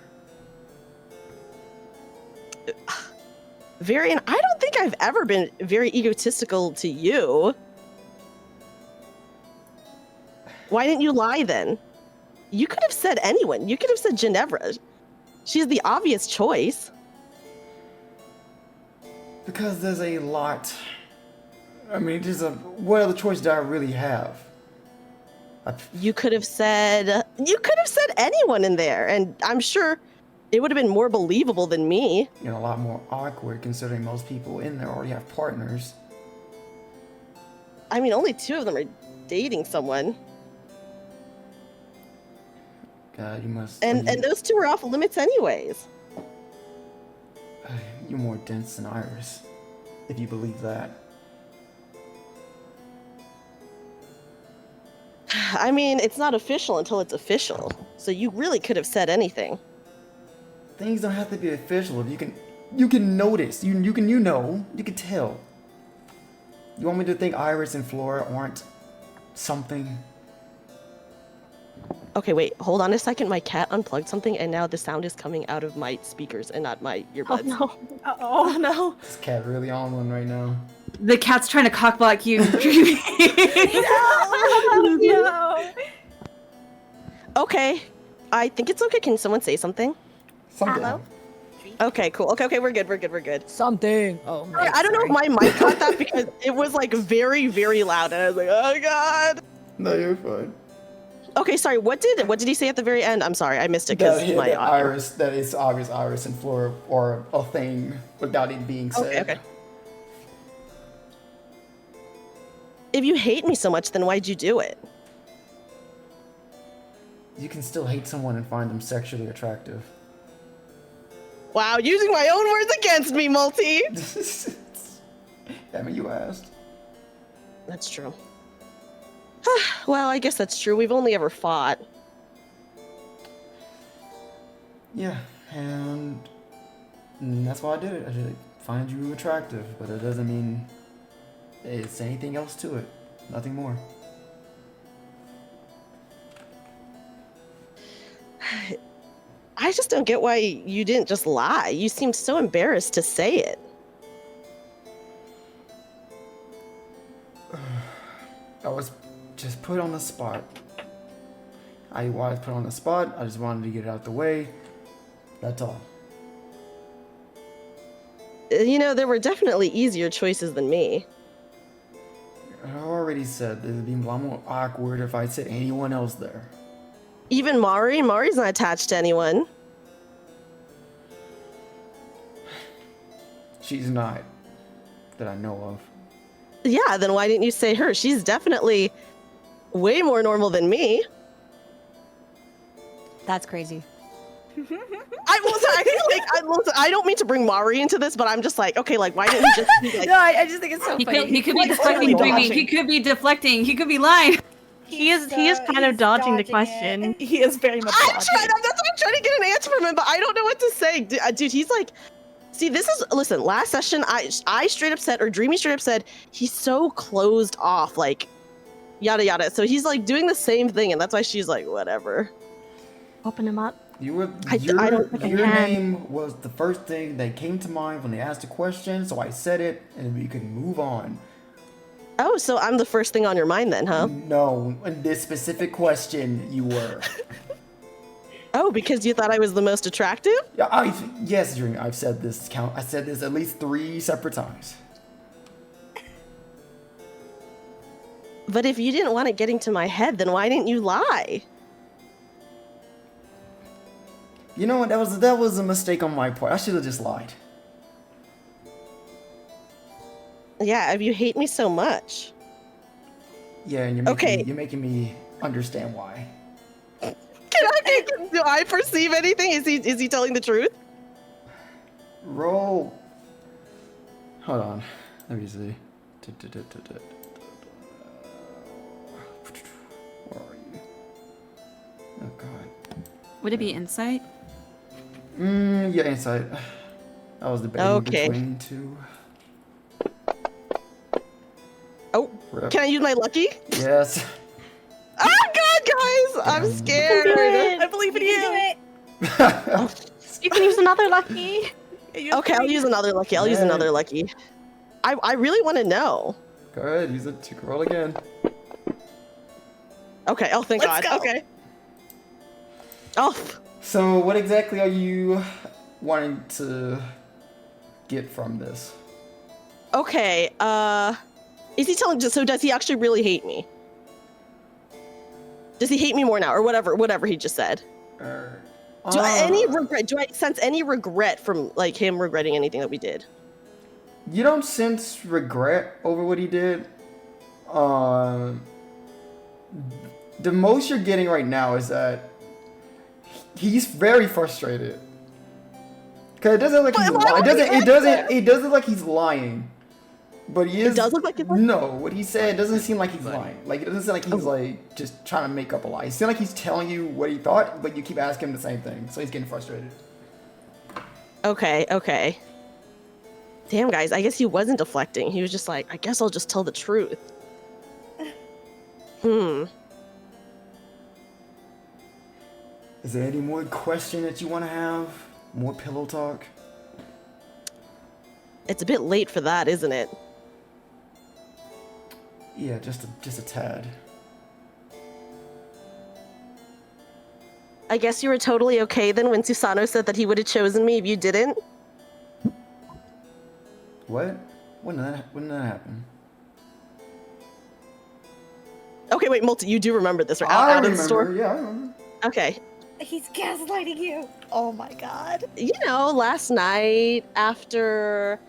Varian, I don't think I've ever been very egotistical to you. Why didn't you lie then? You could have said anyone. You could have said Ginevra. She's the obvious choice. Because there's a lot. I mean, what other choice do I really have? You could have said anyone in there, and I'm sure it would have been more believable than me. You know, a lot more awkward considering most people in there already have partners. I mean, only 2 of them are dating someone. God, you must. And those 2 are off limits anyways. You're more dense than Iris, if you believe that. I mean, it's not official until it's official. So you really could have said anything. Things don't have to be official. If you can notice. You can tell. You want me to think Iris and Flora aren't something? Okay, wait, hold on a second. My cat unplugged something, and now the sound is coming out of my speakers and not my earbuds. Oh no. Oh no. This cat really on one right now. The cat's trying to cockblock you. No. Okay, I think it's okay. Can someone say something? Something. Hello? Okay, cool. Okay, we're good. Something. Oh, I don't know if my mic caught that because it was like very, very loud, and I was like, oh god. No, you're fine. Okay, sorry. What did he say at the very end? I'm sorry, I missed it because my audio. Iris, that is obvious. Iris and Flora are a thing without it being said. Okay. If you hate me so much, then why'd you do it? You can still hate someone and find them sexually attractive. Wow, using my own words against me, Multi. I mean, you asked. That's true. Well, I guess that's true. We've only ever fought. Yeah, And that's why I did it. I did find you attractive, but it doesn't mean it's anything else to it. Nothing more. I just don't get why you didn't just lie. You seemed so embarrassed to say it. I was just put on the spot. I was put on the spot. I just wanted to get it out the way. That's all. You know, there were definitely easier choices than me. I already said this would be more awkward if I said anyone else there. Even Mari? Mari's not attached to anyone. She's not, that I know of. Yeah, then why didn't you say her? She's definitely way more normal than me. That's crazy. I don't mean to bring Mari into this, but I'm just like, okay, like, why didn't he just be like... No, I just think it's so He funny. could be Like, deflecting, totally Dreamy. dodging. He could be deflecting. He could be lying. He is kind of he's dodging the it. question. He is very much I'm dodging. trying, that's why I'm trying to get an answer from him, but I don't know what to say. Dude, he's like... See, listen, last session, I straight up said, or Dreamy straight up said, he's so closed off, like, yada yada. So he's like doing the same thing, and that's why she's like, whatever. Open him up. You were I don't think I your can. name was the first thing that came to mind when they asked a question, so I said it, and we could move on. Oh, so I'm the first thing on your mind then, huh? No, in this specific question, you were. Oh, because you thought I was the most attractive? Yeah, yes, Dreamy. I said this at least 3 separate times. But if you didn't want it getting to my head, then why didn't you lie? You know what? That was a mistake on my part. I should have just lied. Yeah, you hate me so much. Yeah, and you're making me understand why. Do I perceive anything? Is he telling the truth? Roll. Hold on. Let me see. Where are you? Oh God. Would it be insight? Yeah, insight. I was debating Okay. between 2. Oh, Rip. can I use my lucky? Yes. Oh God, guys, I'm Damn. scared. I believe in You can do you. it. You can use another lucky. Okay, I'll use another lucky. I'll use Yay. another lucky. I really want to know. Go ahead, use it to roll again. Okay. Oh, thank Let's God. go. Okay. Oh, So, what exactly are you wanting to get from this? okay. Is he telling? So does he actually really hate me? Does he hate me more now, or whatever he just said? Do I sense any regret from like him regretting anything that we did? You don't sense regret over what he did. The most you're getting right now is that he's very frustrated. Cause it doesn't look like he's lying. It doesn't look like he's lying. But he is. It does look like he's lying? No, what he said doesn't seem like he's lying. Like it doesn't seem like he's like just trying to make up a lie. It seems like he's telling you what he thought, but you keep asking him the same thing, so he's getting frustrated. Okay. Damn, guys, I guess he wasn't deflecting. He was just like, I guess I'll just tell the truth. Is there any more question that you want to have? More pillow talk? It's a bit late for that, isn't it? Yeah, just a tad. I guess you were totally okay then when Susano said that he would have chosen me if you didn't? What? When did that happen? Okay, wait, Multi, you do remember this, right? I Out of remember. the store? Yeah, I remember. Okay. He's gaslighting you. Oh my God. You know, last night after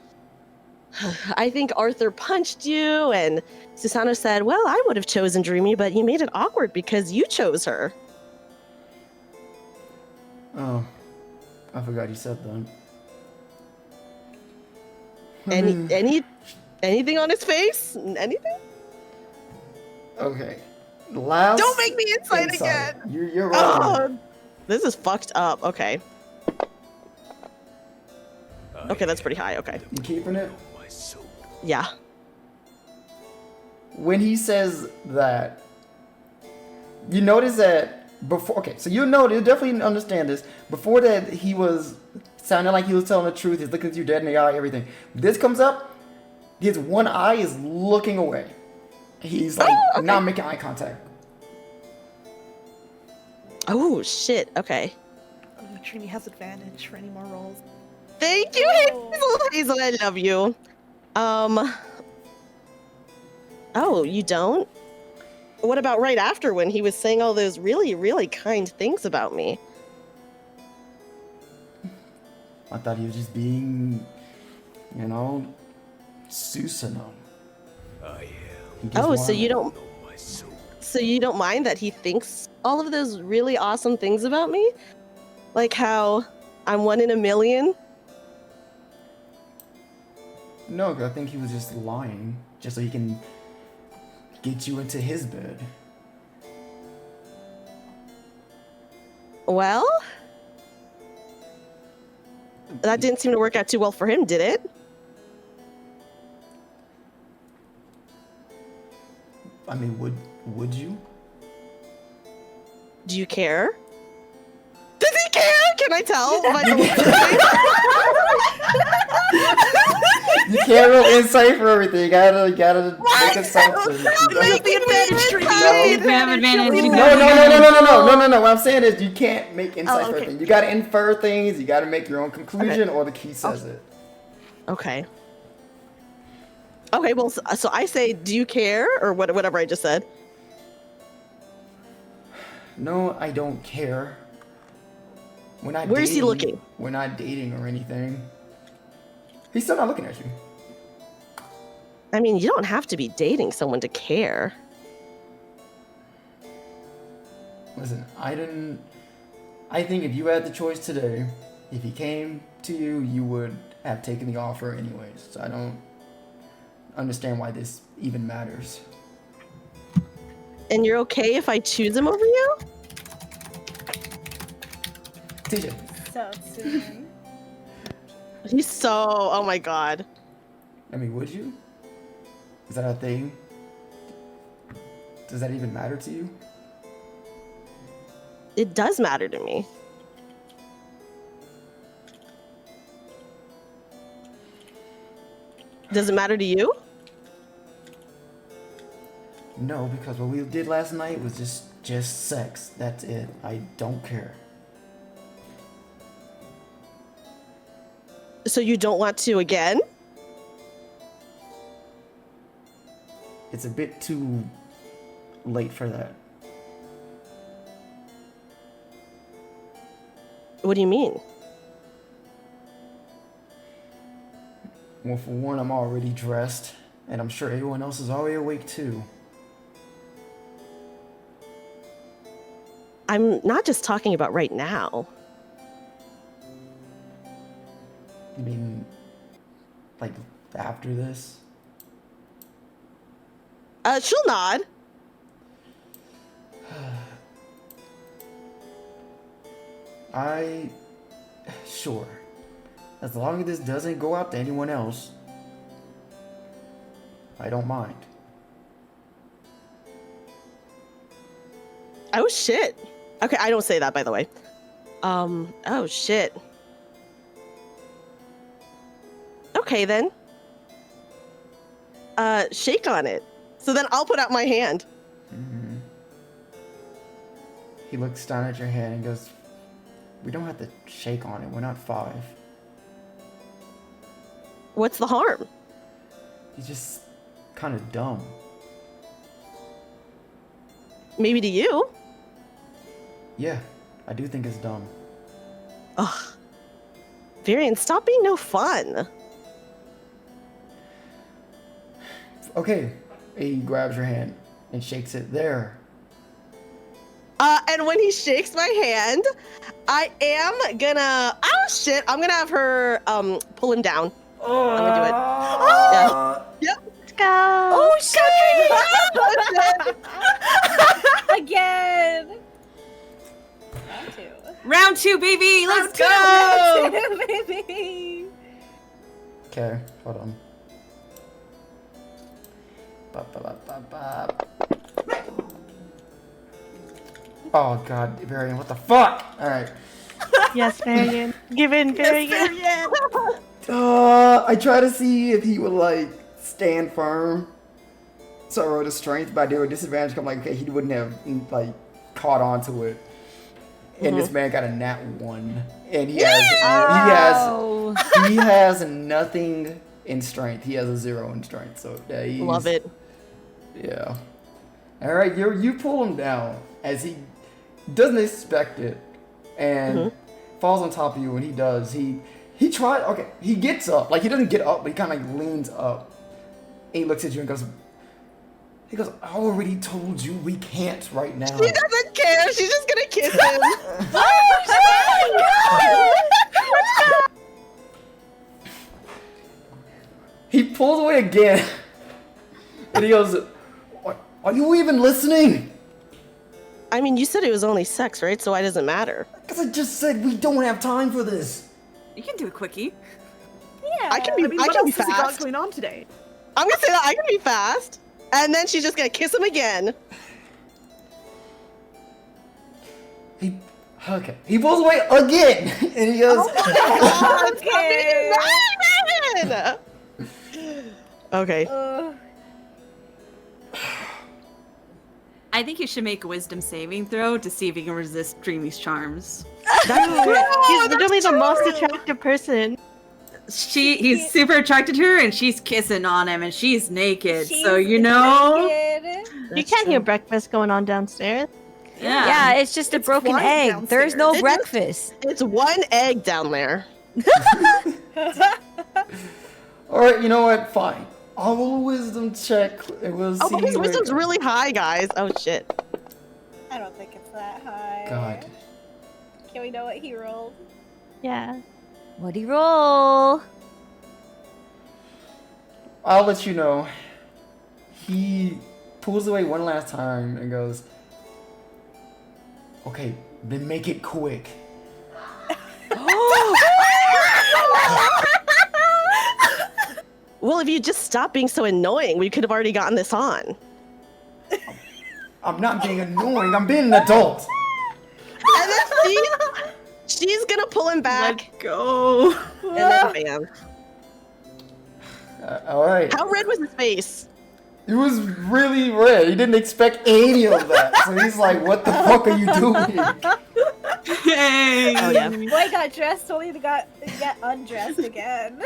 I think Arthur punched you and Susano said, well, I would have chosen Dreamy, but you made it awkward because you chose her. Oh, I forgot you said that. Anything on his face? Anything? Okay. Last. Don't make me insight again. You're right. Oh, this is fucked up. Okay. Okay, that's pretty high. Okay. You keeping it? Yeah. When he says that, you notice that before. Okay, so you definitely understand this. Before that, he was sounding like he was telling the truth. He's looking at you dead in the eye, everything. This comes up. His one eye is looking away. He's like not making eye contact. Oh shit. Okay. Dreamy has advantage for any more rolls. Thank you, Hazel. I love you. Oh, you don't? What about right after when he was saying all those really, really kind things about me? I thought he was just being, Susanoo. Oh, so you don't mind that he thinks all of those really awesome things about me? Like how I'm 1 in a million? No, 'cause I think he was just lying, just so he can get you into his bed. Well, that didn't seem to work out too well for him, did it? I mean, would you? Do you care? Does he care? Can I tell? You can't roll insight for everything. You gotta make assumptions. Make the advantage, Dreamy. You have advantage. No. What I'm saying is you can't make insight for everything. You gotta infer things. You gotta make your own conclusion, or the key says it. Okay. Okay. Well, so I say, do you care, or whatever I just said? No, I don't care. We're not. Where is he looking? We're not dating or anything. He's still not looking at you. I mean, you don't have to be dating someone to care. Listen, I think if you had the choice today, if he came to you, you would have taken the offer anyways. So I don't understand why this even matters. And you're okay if I choose him over you? TJ. So soon. He's so... Oh my god. I mean, would you? Is that a thing? Does that even matter to you? It does matter to me. Does it matter to you? No, because what we did last night was just sex. That's it. I don't care. So you don't want to again? It's a bit too late for that. What do you mean? Well, for one, I'm already dressed, and I'm sure everyone else is already awake too. I'm not just talking about right now. I mean, like, after this? She'll nod. Sure. As long as this doesn't go out to anyone else, I don't mind. Oh shit. Okay, I don't say that, by the way. Oh shit. Okay then. Shake on it. So then I'll put out my hand. Mm-hmm. He looks down at your hand and goes, "We don't have to shake on it. We're not 5. What's the harm? He's just kind of dumb." Maybe to you. Yeah, I do think it's dumb. Ugh. Varian, stop being no fun. Okay, he grabs your hand and shakes it there. And when he shakes my hand, I am gonna... Oh, shit. I'm gonna have her pull him down. I'm gonna do it. Yeah. Yep. Let's go. Oh, shit. Again. Round 2, baby. Let's go. Round 2, baby. Okay, hold on. Ba, ba, ba, ba, ba. Oh god, Varian, what the fuck? Alright. Yes, Varian. Give in, Varian. I try to see if he would like stand firm. So I rolled a strength, but I did a disadvantage. I'm like, okay, he wouldn't have like caught on to it. And this man got a nat 1, and he has nothing in strength. He has a 0 in strength. So yeah, he's, Love it. Yeah. All right, you pull him down as he doesn't expect it, and falls on top of you. And he does. He tried. Okay, he gets up. Like he doesn't get up, but he kind of like leans up. And he looks at you and goes. He goes, I already told you we can't right now. She doesn't care. She's just gonna kiss him. He pulls away again. And he goes, are you even listening? I mean, you said it was only sex, right? So why does it matter? Because I just said we don't have time for this. You can do a quickie. Yeah. I can be what else has he got fast. going on today? I'm gonna say that I can be fast. And then she's just gonna kiss him again. He pulls away again, and he goes, Okay. I think you should make a wisdom saving throw to see if you can resist Dreamy's charms. He's literally the most attractive person. He's super attracted to her, and she's kissing on him, and she's naked. So you know, You can't hear breakfast going on downstairs. Yeah, it's just a broken flying egg. downstairs. There's no It's- breakfast. It's one egg down there. all right, you know what? Fine. I'll roll a wisdom check, and we'll see. Oh, but his where it wisdom's goes. really high, guys. Oh shit. I don't think it's that high. God. Can we know what he rolled? Yeah. What'd he roll? I'll let you know. He pulls away one last time and goes, okay, then make it quick. Well, if you just stop being so annoying, we could have already gotten this on. I'm not being annoying, I'm being an adult. And then she's gonna pull him back. let's go. And then bam. All right. How red was his face? It was really red. He didn't expect any of that. So he's like, what the fuck are you doing? Hey. Oh yeah. Boy got dressed only to get undressed again.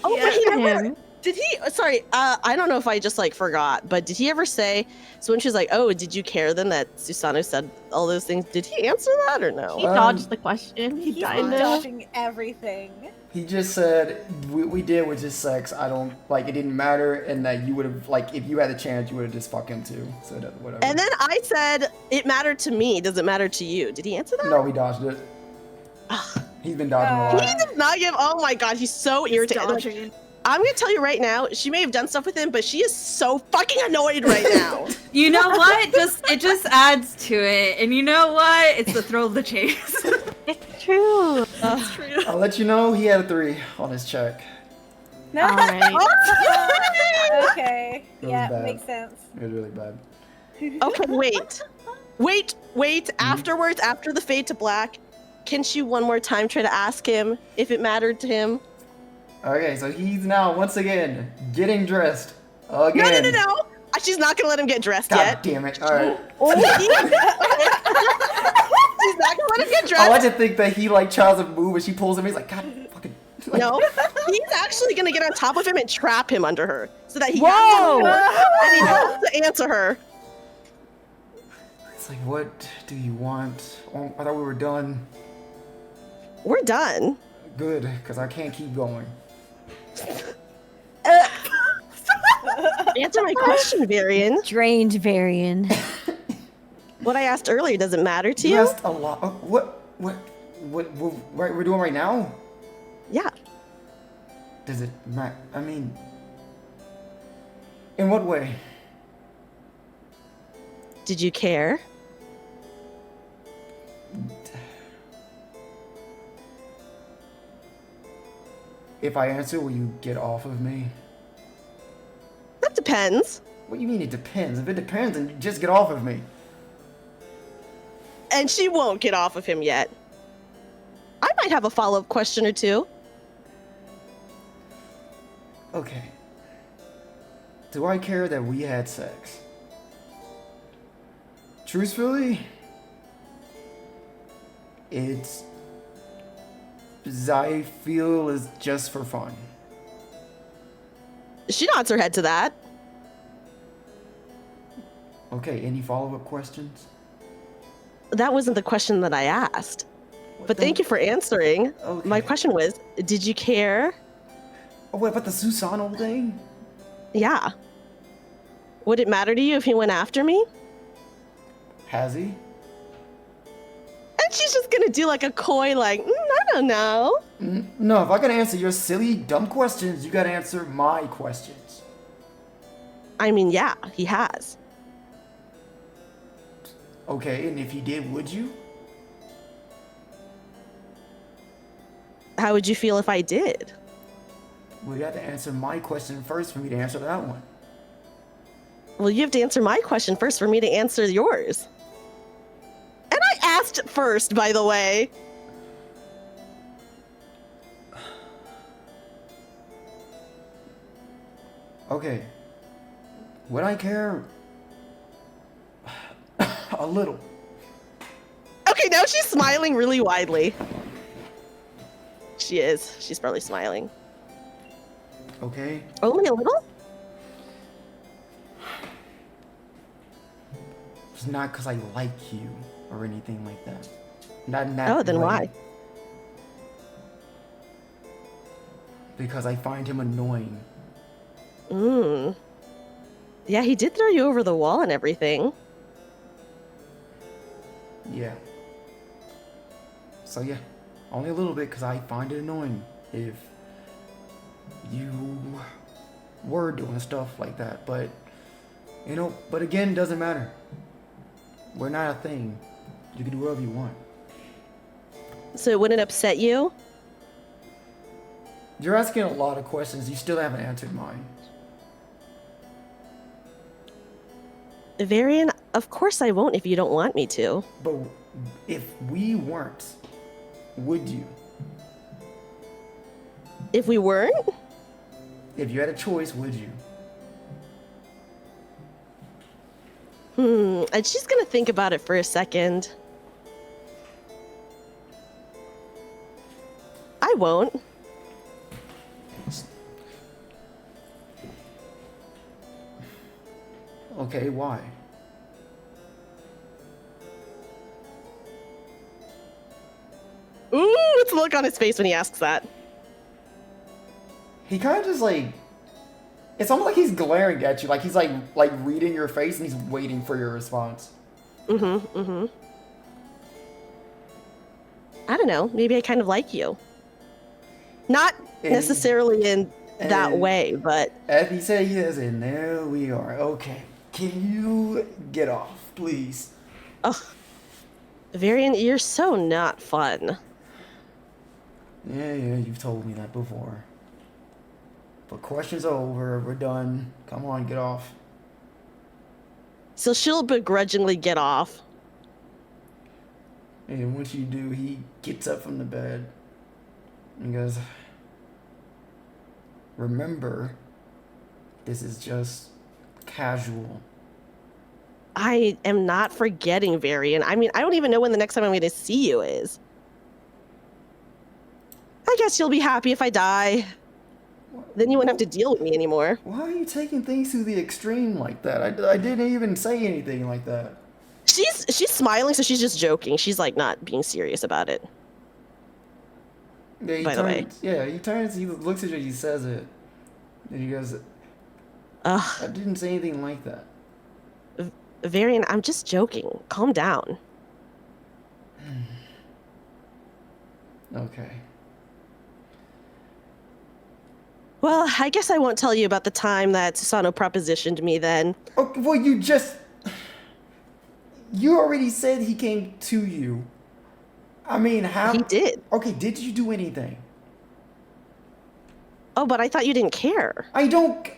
Oh, Yeah, but he never. him. Did he? Sorry, I don't know if I just like forgot, but did he ever say? So when she's like, "Oh, did you care then that Susanoo said all those things?" Did he answer that or He no? dodged the question. He He's kind of. dodging everything. He just said, we did with just sex. I don't, like, it didn't matter. And that you would have, like, if you had the chance, you would have just fucked him too. So whatever. And then I said, "It mattered to me. Does it matter to you?" Did he answer that? No, he dodged it. He's been dodging a He lot. does not give. Oh my god, he's so irritated. Like, Dodging. I'm gonna tell you right now, she may have done stuff with him, but she is so fucking annoyed right now. You know what? It just adds to it, and you know what? It's the thrill of the chase. It's true. I'll let you know he had a 3 on his check. No. All right. Okay. That was Yeah, bad. makes sense. It was really bad. Okay, wait. Afterwards, after the fade to black, can she one more time try to ask him if it mattered to him? Okay, so he's now, once again, getting dressed. Again. No. She's not gonna let him get dressed God yet. damn it. All right. She's not gonna let him get I dressed. like to think that he, like, tries to move and she pulls him. He's like, God fucking. Like, No, he's actually gonna get on top of him and trap him under her, so that he Whoa! and he has to answer her. It's like, what do you want? Oh, I thought we were done. We're done. Good, because I can't keep going. Answer my question, Varian. Strange Varian. What I asked earlier, does it matter to You you? asked a lot. Oh, what we're doing right now? Yeah. Does it matter? I mean, in what way? Did you care? if I answer, will you get off of me? That depends. What do you mean it depends? If it depends, then you just get off of me. And she won't get off of him yet. I might have a follow-up question or two. Okay. Do I care that we had sex? Truthfully, it's... I feel is just for fun. She nods her head to that. Okay, any follow-up questions? That wasn't the question that I asked. What But the- thank you for answering. Okay. My question was, did you care? Oh, what about the Susano thing? Yeah. Would it matter to you if he went after me? Has he? And she's just gonna do like a coy, like, I don't know. No, if I can answer your silly, dumb questions, you gotta answer my questions. I mean, yeah, he has. Okay, and if he did, would you? How would you feel if I did? Well, you have to answer my question first for me to answer that one. Well, you have to answer my question first for me to answer yours. And I asked first, by the way. Okay. Would I care? A little. Okay, now she's smiling really widely. She is. She's probably smiling. Okay. Only a little? It's not because I like you or anything like that. Not in that Oh, then way. why? Because I find him annoying. Yeah, he did throw you over the wall and everything. Yeah. So yeah, only a little bit because I find it annoying if you were doing stuff like that. But, you know, but again, doesn't matter. We're not a thing. You can do whatever you want. So it wouldn't upset you? You're asking a lot of questions. You still haven't answered mine. Varian, of course I won't if you don't want me to. But if we weren't, would you? If we weren't? If you had a choice, would you? And she's gonna think about it for a second. I won't. Okay, why? Ooh, it's the look on his face when he asks that. He kind of just like, it's almost like he's glaring at you, like he's like reading your face and he's waiting for your response. I don't know. Maybe I kind of like you. Not necessarily in that way, but... As he said, yes, and there we are. Okay, can you get off, please? Ugh. Varian, you're so not fun. Yeah, you've told me that before. But questions are over. We're done. Come on, get off. So she'll begrudgingly get off. And once you do, he gets up from the bed and goes, remember, this is just casual. I am not forgetting, Varian. I mean, I don't even know when the next time I'm going to see you is. I guess you'll be happy if I die. Then you won't have to deal with me anymore. Why are you taking things to the extreme like that? I didn't even say anything like that. She's smiling, so she's just joking. She's like not being serious about it. Yeah, By the way. Yeah, he turns, he looks at you, he says it. And he goes, Ugh, I didn't say anything like that. Varian, I'm just joking. Calm down. Okay. Well, I guess I won't tell you about the time that Susano propositioned me then. Oh, well, you already said he came to you. I mean, how? He did. Okay, did you do anything? Oh, but I thought you didn't care. I don't.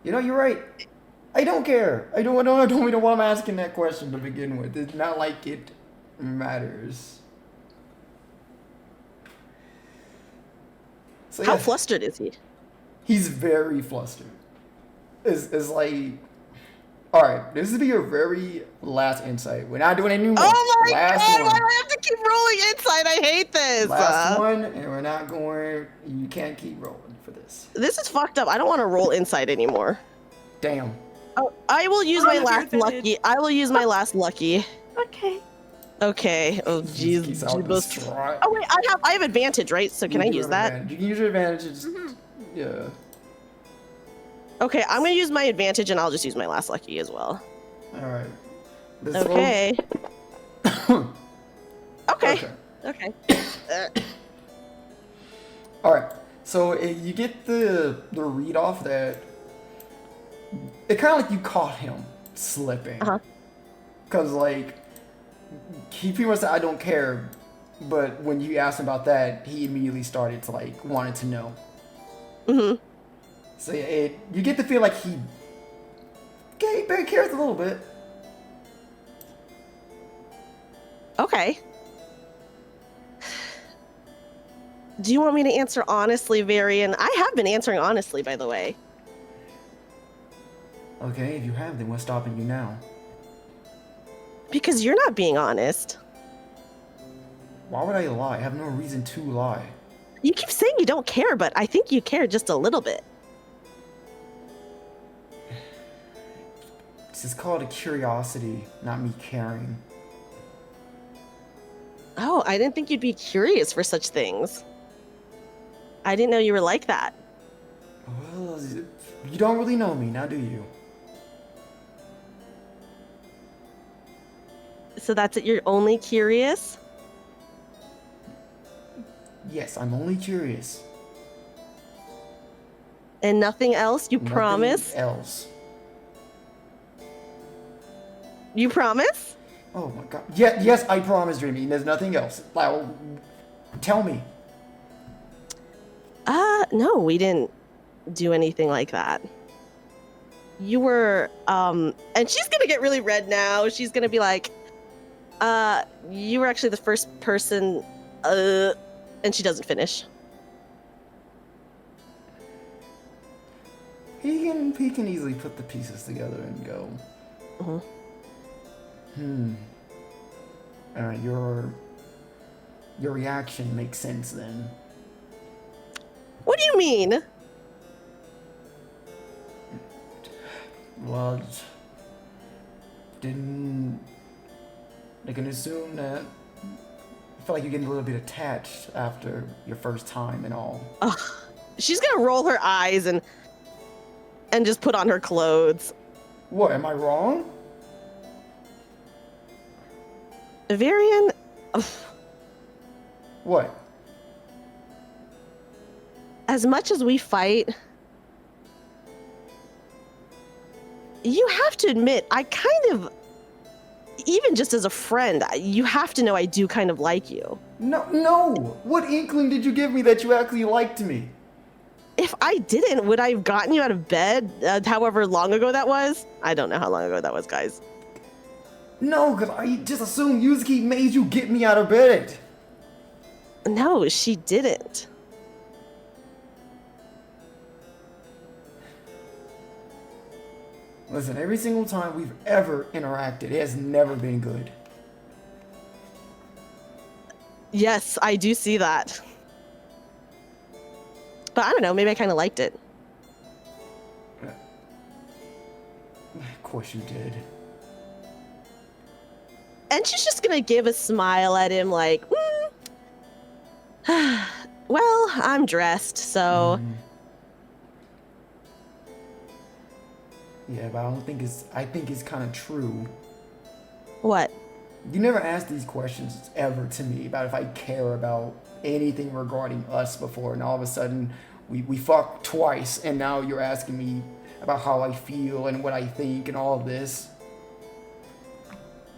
You know, you're right. I don't care. I don't know why I'm asking that question to begin with. It's not like it matters. So, How yeah, flustered is he? he's very flustered. It's like, all right, this will be your very last insight. We're not doing any more. Oh my last god, one. why do I have to keep rolling insight? I hate this. Last one, and we're not going. You can't keep rolling for this. This is fucked up. I don't want to roll insight anymore. Damn. Oh, I will use Roll my your last advantage. lucky. I will use my last lucky. Okay. Okay. Oh jeez. He's out Jeebus. distraught. Oh wait, I have advantage, right? So can I You do use have that? advantage. You can use your advantages. Yeah. Okay, I'm gonna use my advantage, and I'll just use my last lucky as well. All right. This Okay. will- Okay. Okay. All right. So you get the read off that it kind of like you caught him slipping. Uh-huh. Cause like he pretty much said, "I don't care," but when you asked him about that, he immediately started to like wanted to know. Mhm. So yeah, you get the feel like he cares a little bit. Okay. Do you want me to answer honestly, Varian? I have been answering honestly, by the way. Okay, if you have, then what's stopping you now? Because you're not being honest. Why would I lie? I have no reason to lie. You keep saying you don't care, but I think you care just a little bit. This is called a curiosity, not me caring. Oh, I didn't think you'd be curious for such things. I didn't know you were like that. Well, you don't really know me, now do you? So that's it, you're only curious? Yes, I'm only curious. And nothing else? You Nothing promise? else. You promise? Oh my god. Yeah, yes, I promise, Dreamy. There's nothing else. Like, tell me. No, we didn't do anything like that. You were, and she's gonna get really red now. She's gonna be like, you were actually the first person, and she doesn't finish. He can easily put the pieces together and go. Your reaction makes sense then. What do you mean? Well, didn't I can assume that I feel like you're getting a little bit attached after your first time and all. She's gonna roll her eyes and just put on her clothes. What, am I wrong? Varian, What? as much as we fight, you have to admit, I kind of, even just as a friend, you have to know I do kind of like you. No! What inkling did you give me that you actually liked me? If I didn't, would I have gotten you out of bed, however long ago that was? I don't know how long ago that was, guys. No, because I just assumed Yuzuki made you get me out of bed. No, she didn't. Listen, every single time we've ever interacted, it has never been good. Yes, I do see that. But I don't know, maybe I kind of liked it. Of course you did. And she's just gonna give a smile at him like, well, I'm dressed, so... Yeah, but I think it's kind of true. What? You never asked these questions ever to me about if I care about anything regarding us before, and all of a sudden we fucked twice, and now you're asking me about how I feel and what I think and all of this.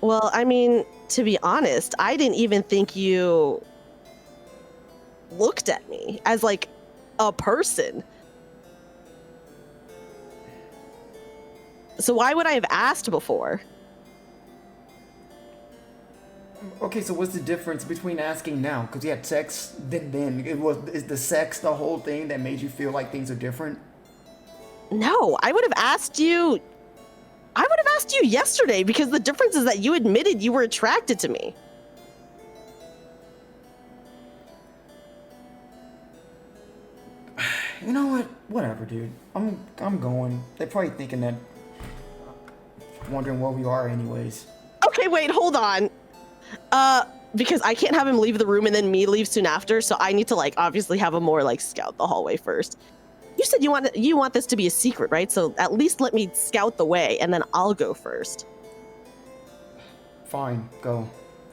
Well, I mean, to be honest, I didn't even think you looked at me as like a person. So why would I have asked before? Okay, so what's the difference between asking now? Because you had sex, then is the sex the whole thing that made you feel like things are different? No, I would have asked you. I would have asked you yesterday because the difference is that you admitted you were attracted to me. You know what? Whatever, dude. I'm going. They're probably thinking that, wondering where we are anyways. Okay, wait, hold on. Because I can't have him leave the room and then me leave soon after, so I need to like obviously have him more like scout the hallway first. You said you want this to be a secret, right? So at least let me scout the way and then I'll go first. Fine, go.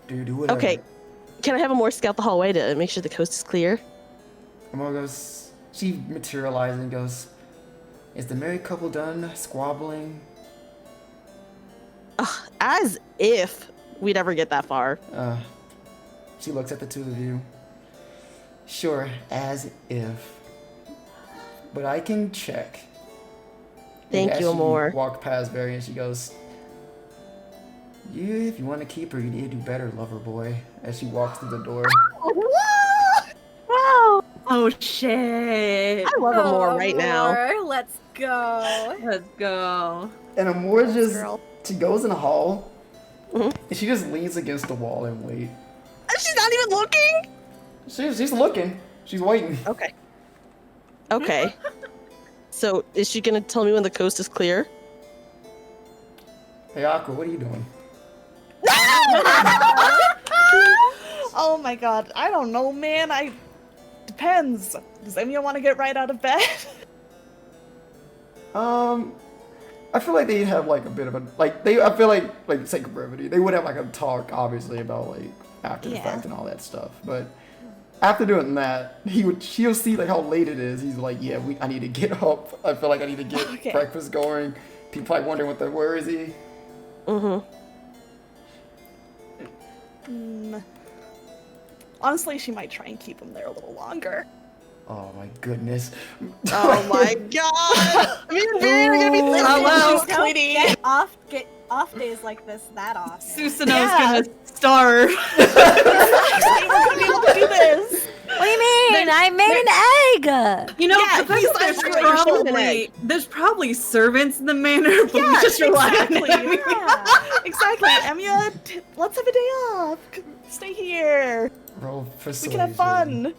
Do whatever. Okay. Can I have him more scout the hallway to make sure the coast is clear? Amora goes, she materializes and goes, is the married couple done squabbling? As if we'd ever get that far. She looks at the two of you. Sure, as if. But I can check. Thank you, Amor. Walk past Barry and she goes, if you want to keep her, you need to do better, lover boy. As she walks through the door. Wow. Oh shit. I love Amor right now. Let's go. Let's go. And Amor just, girl. she goes in the hall. Mhm. And she just leans against the wall and waits. She's not even looking? She's looking. She's waiting. Okay. Okay. So, is she gonna tell me when the coast is clear? Hey, Aqua, what are you doing? Oh my god, I don't know, man. Depends. Does anyone want to get right out of bed? I feel like they'd have like a bit of a I feel like sake of brevity, they would have like a talk obviously about like after the fact and all that stuff. But after doing that, she'll see like how late it is. He's like, yeah, I need to get up. I feel like I need to get breakfast going. People probably wondering where is he? Honestly, she might try and keep him there a little longer. Oh my goodness. Oh my god! Me and Barry are gonna be Well, She's cleaning. get off days like this that often. Susanoo's gonna starve. We're gonna be able to do this. What do you mean? I made an egg. You know, Yeah, the fact that he's there's probably servants in the manor, but we Yeah, just rely exactly. on it. Exactly. Emiya, let's have a day off. Stay here. Roll We persuasion. can have fun.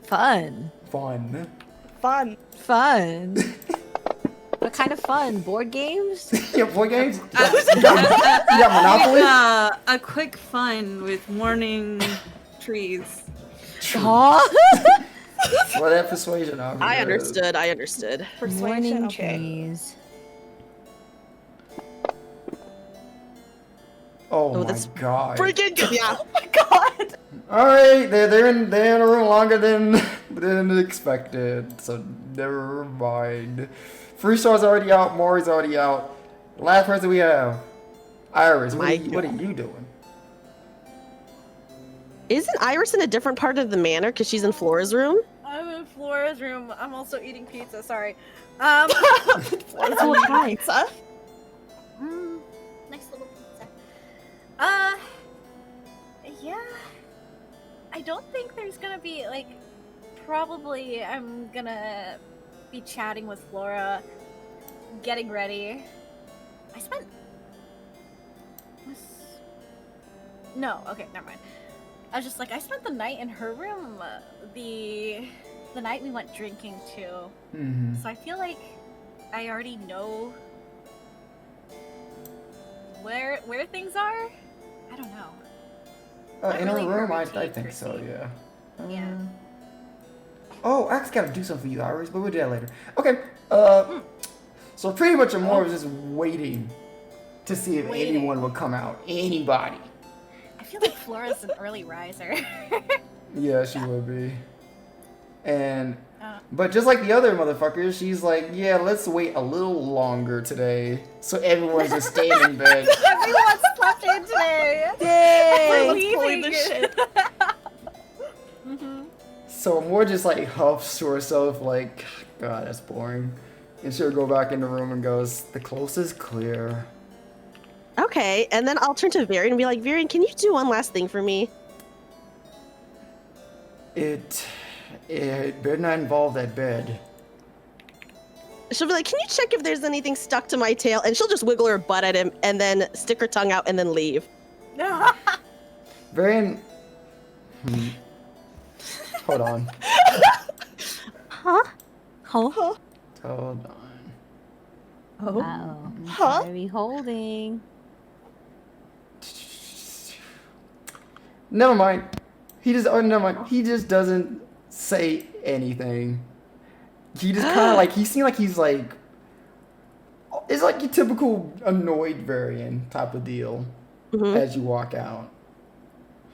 Fun. Fun. Fun. Fun. What kind of fun? Board games? Yeah, boy games. You got Monopoly? A quick fun with morning trees. Aw. Well, that persuasion. I understood. Persuasion. Morning Okay. trees. Oh my that's god. Freaking good. Yeah. Oh my god. All right, they're in a room longer than expected. So never mind. Freestar's already out. Maury's already out. Last person we have, Iris. What are you doing? Isn't Iris in a different part of the manor because she's in Flora's room? I'm in Flora's room. I'm also eating pizza. Sorry. What pizza? Nice little pizza. Yeah. I don't think there's gonna be like. Probably I'm gonna be chatting with Flora, getting ready. No, okay, never mind. I was just like, I spent the night in her room, the night we went drinking too. Mm-hmm. So I feel like I already know where things are. I don't know. Not In really her room, her I routine, think per so. se. Yeah. Yeah. Oh, I actually gotta do something for you, Iris, but we'll do that later. Okay. So pretty much Amor was just waiting to see if anyone would come out. Anybody. I feel like Flora's an early riser. Yeah, she would be. And But just like the other motherfuckers, she's like, yeah, let's wait a little longer today. So everyone's just staying in bed. Everyone slept in today. Everyone's pulling the shit. So Moore just like huffs to herself like, God, that's boring. And she'll go back in the room and goes, the coast is clear. Okay, and then I'll turn to Varian and be like, Varian, can you do one last thing for me? It better not involve that bed. She'll be like, can you check if there's anything stuck to my tail? And she'll just wiggle her butt at him and then stick her tongue out and then leave. Varian... Hold on. Huh? Oh. Hold on. Oh. Uh-oh. Huh? What are we holding? Never mind. Never mind. He just doesn't say anything. He just kind of like, he seemed like he's like, it's like your typical annoyed Varian type of deal as you walk out.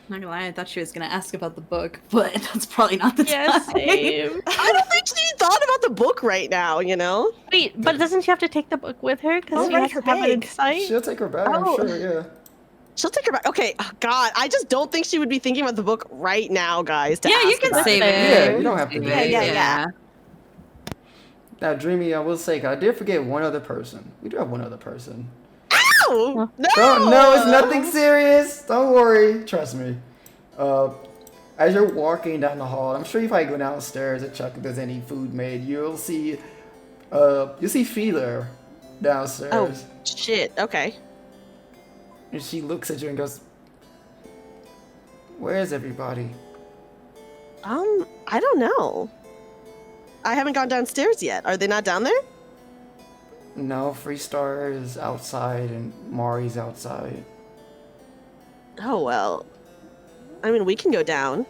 Not gonna lie, I thought she was gonna ask about the book, but that's probably not the time. Same. I don't think she thought about the book right now, you know? Wait, but doesn't she have to take the book with her? Because Oh, she right, has her to have it in bag. sight? She'll take her back, I'm sure, yeah. She'll take her back. Okay, oh, God, I just don't think she would be thinking about the book right now, guys. To Yeah, you ask can about save it. it. Yeah, you don't have to do it. Yeah. Now, Dreamy, I will say, 'cause I did forget one other person. We do have one other person. Ow! No! No, it's nothing serious. Don't worry. Trust me. As you're walking down the hall, I'm sure if I go downstairs and check if there's any food made, you'll see Fee there downstairs. Oh, shit. Okay. And she looks at you and goes, "Where's everybody?" I don't know. I haven't gone downstairs yet. Are they not down there? No, Freestar is outside and Mari's outside. Oh, well. I mean, we can go down.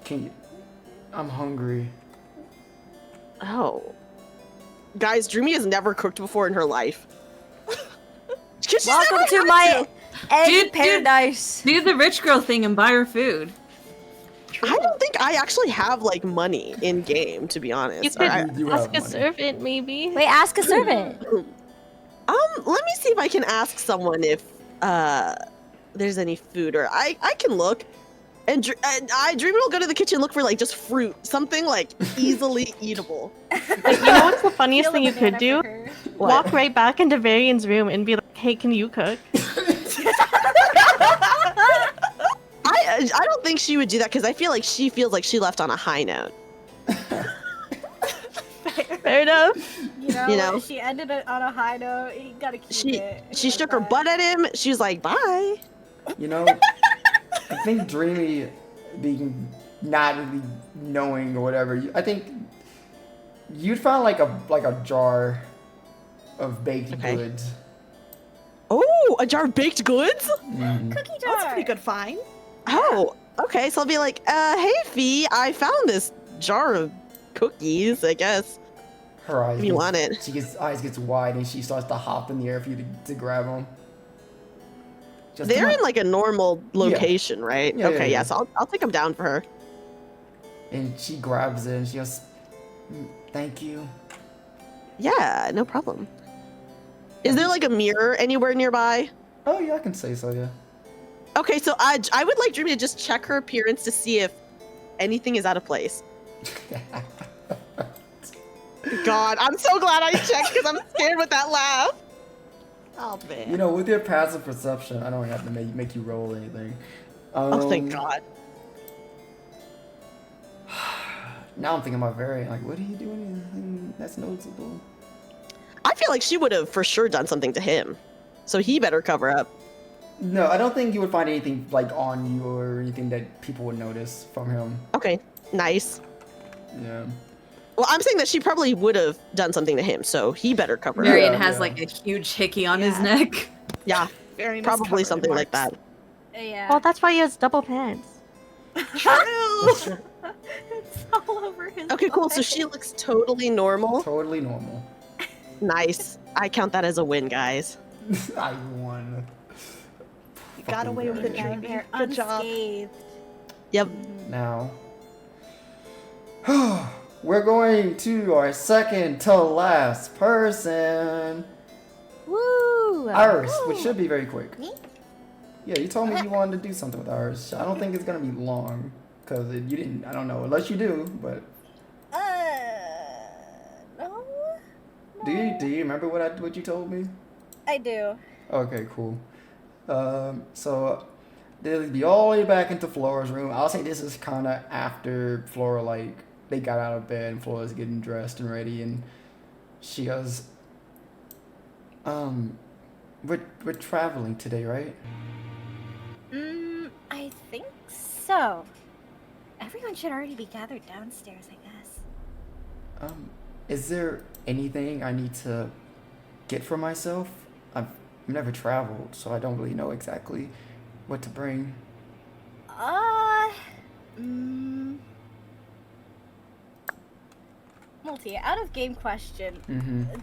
Can you? I'm hungry. Oh. Guys, Dreamy has never cooked before in her life. She's Welcome never to had my egg Dude, paradise. Do the rich girl thing and buy her food. I don't think I actually have, like, money in game, to be honest. You could You ask have a money. servant, maybe. Wait, ask a servant. Let me see if I can ask someone if there's any food, or I can look. And Dreamy will go to the kitchen and look for like just fruit, something like easily eatable. Like, you know what's the funniest Peel thing a you could banana do? for her. Walk right back into Varian's room and be like, "Hey, can you cook?" I don't think she would do that because I feel like she feels like she left on a high note. Fair enough. You know, she ended it on a high note. You gotta keep it. She shook her butt at him. She was like, "Bye." You know, I think Dreamy being not really knowing or whatever, I think you'd find like a jar of baked goods. Oh, a jar of baked goods? Cookie jar. That's a pretty good find. Oh, okay. So I'll be like, "Hey, Fee, I found this jar of cookies. I guess Her eyes. if you want it." Eyes gets wide and she starts to hop in the air for you to grab them. Just They're come in on. like a normal location, right? Yeah, Okay, yeah. So I'll take them down for her. And she grabs it and she goes, "Thank you." Yeah, no problem. Is there like a mirror anywhere nearby? Oh yeah, I can say so. Yeah. Okay, so I would like Dreamy to just check her appearance to see if anything is out of place. God, I'm so glad I checked because I'm scared with that laugh. Oh man. You know, with your passive perception, I don't have to make you roll anything. Oh, thank God. Now I'm thinking about Varian. Like, what did he do anything that's noticeable? I feel like she would have for sure done something to him, so he better cover up. No, I don't think you would find anything like on you or anything that people would notice from him. Okay, nice. Yeah. Well, I'm saying that she probably would have done something to him, so he better cover up. Varian Yeah, has yeah. like a huge hickey on his Yeah. neck. Yeah, Very nice probably cover something like marks. that. Yeah. Well, that's why he has double pants. True. It's all over his Okay, cool. So butt. she looks totally normal. Totally normal. Nice. I count that as a win, guys. I won. You got away with it, Got Dreamy. there Good job. unscathed. Yep. Now. We're going to our second to last person. Woo! Iris, which should be very quick. Me? Yeah, you told me you wanted to do something with Iris. I don't think it's gonna be long, cause you didn't. I don't know, unless you do. But No. do you remember what you told me? I do. Okay, cool. So they'll be all the way back into Flora's room. I'll say this is kind of after Flora, like, they got out of bed and Flora's getting dressed and ready, and she goes, we're traveling today, right? I think so. Everyone should already be gathered downstairs, I guess. Is there anything I need to get for myself? I've never traveled, so I don't really know exactly what to bring. Multi, out of game question.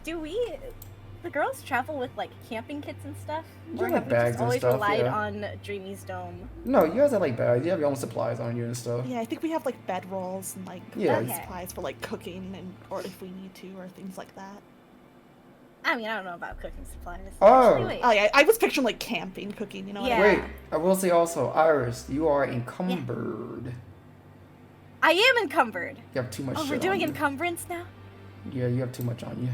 Do the girls travel with like camping kits and stuff? Yeah, Or like have we bags just and always stuff, relied yeah. on Dreamy's dome? No, you guys have like bags. You have your own supplies on you and stuff. Yeah, I think we have like bedrolls and like Yeah. Okay. supplies for like cooking and or if we need to or things like that. I mean, I don't know about cooking supplies. Oh. Actually, wait. Oh yeah, I was picturing like camping, cooking, you know what I Yeah. mean? Wait, I will say also, Iris, you are encumbered. I am encumbered. You have too much Oh, shit we're doing on you. encumbrance now? Yeah, you have too much on you.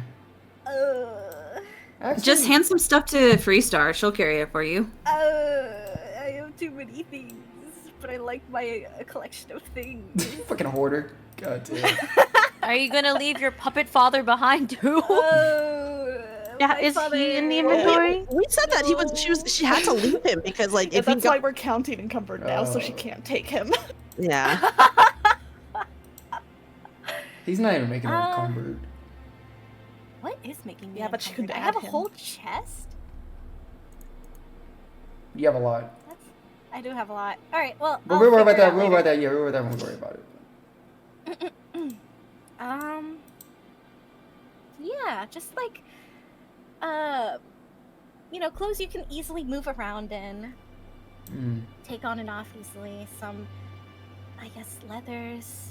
Actually, Just hand some stuff to Freestar. She'll carry it for you. I have too many things, but I like my collection of things. fucking hoarder. God damn. Are you gonna leave your puppet father behind too? Yeah, My is father- he in the inventory? We said that she had to leave him because like Yeah, if he that's why got we're counting encumbered now, so she Oh. can't take him. yeah. He's not even making it encumbered. What is making me Yeah, but she encumbered? could I have add a him. whole chest? You have a lot. I do have a lot. Alright, well, But I'll we'll worry about figure it that. out We'll worry later. about that. Yeah, we'll worry about that when we worry about it. Yeah, just like, clothes you can easily move around in, take on and off easily. Some, I guess, leathers,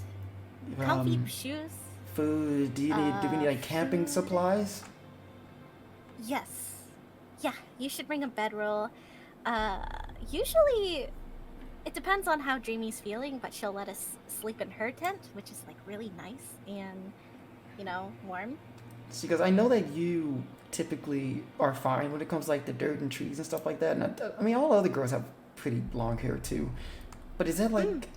comfy shoes. Food. Do we need like camping food. supplies? Yes. Yeah, you should bring a bedroll. Usually, it depends on how Dreamy's feeling, but she'll let us sleep in her tent, which is like really nice and, warm. See, because I know that you typically are fine when it comes to, like, the dirt and trees and stuff like that. And I mean, all other girls have pretty long hair too. But is that like?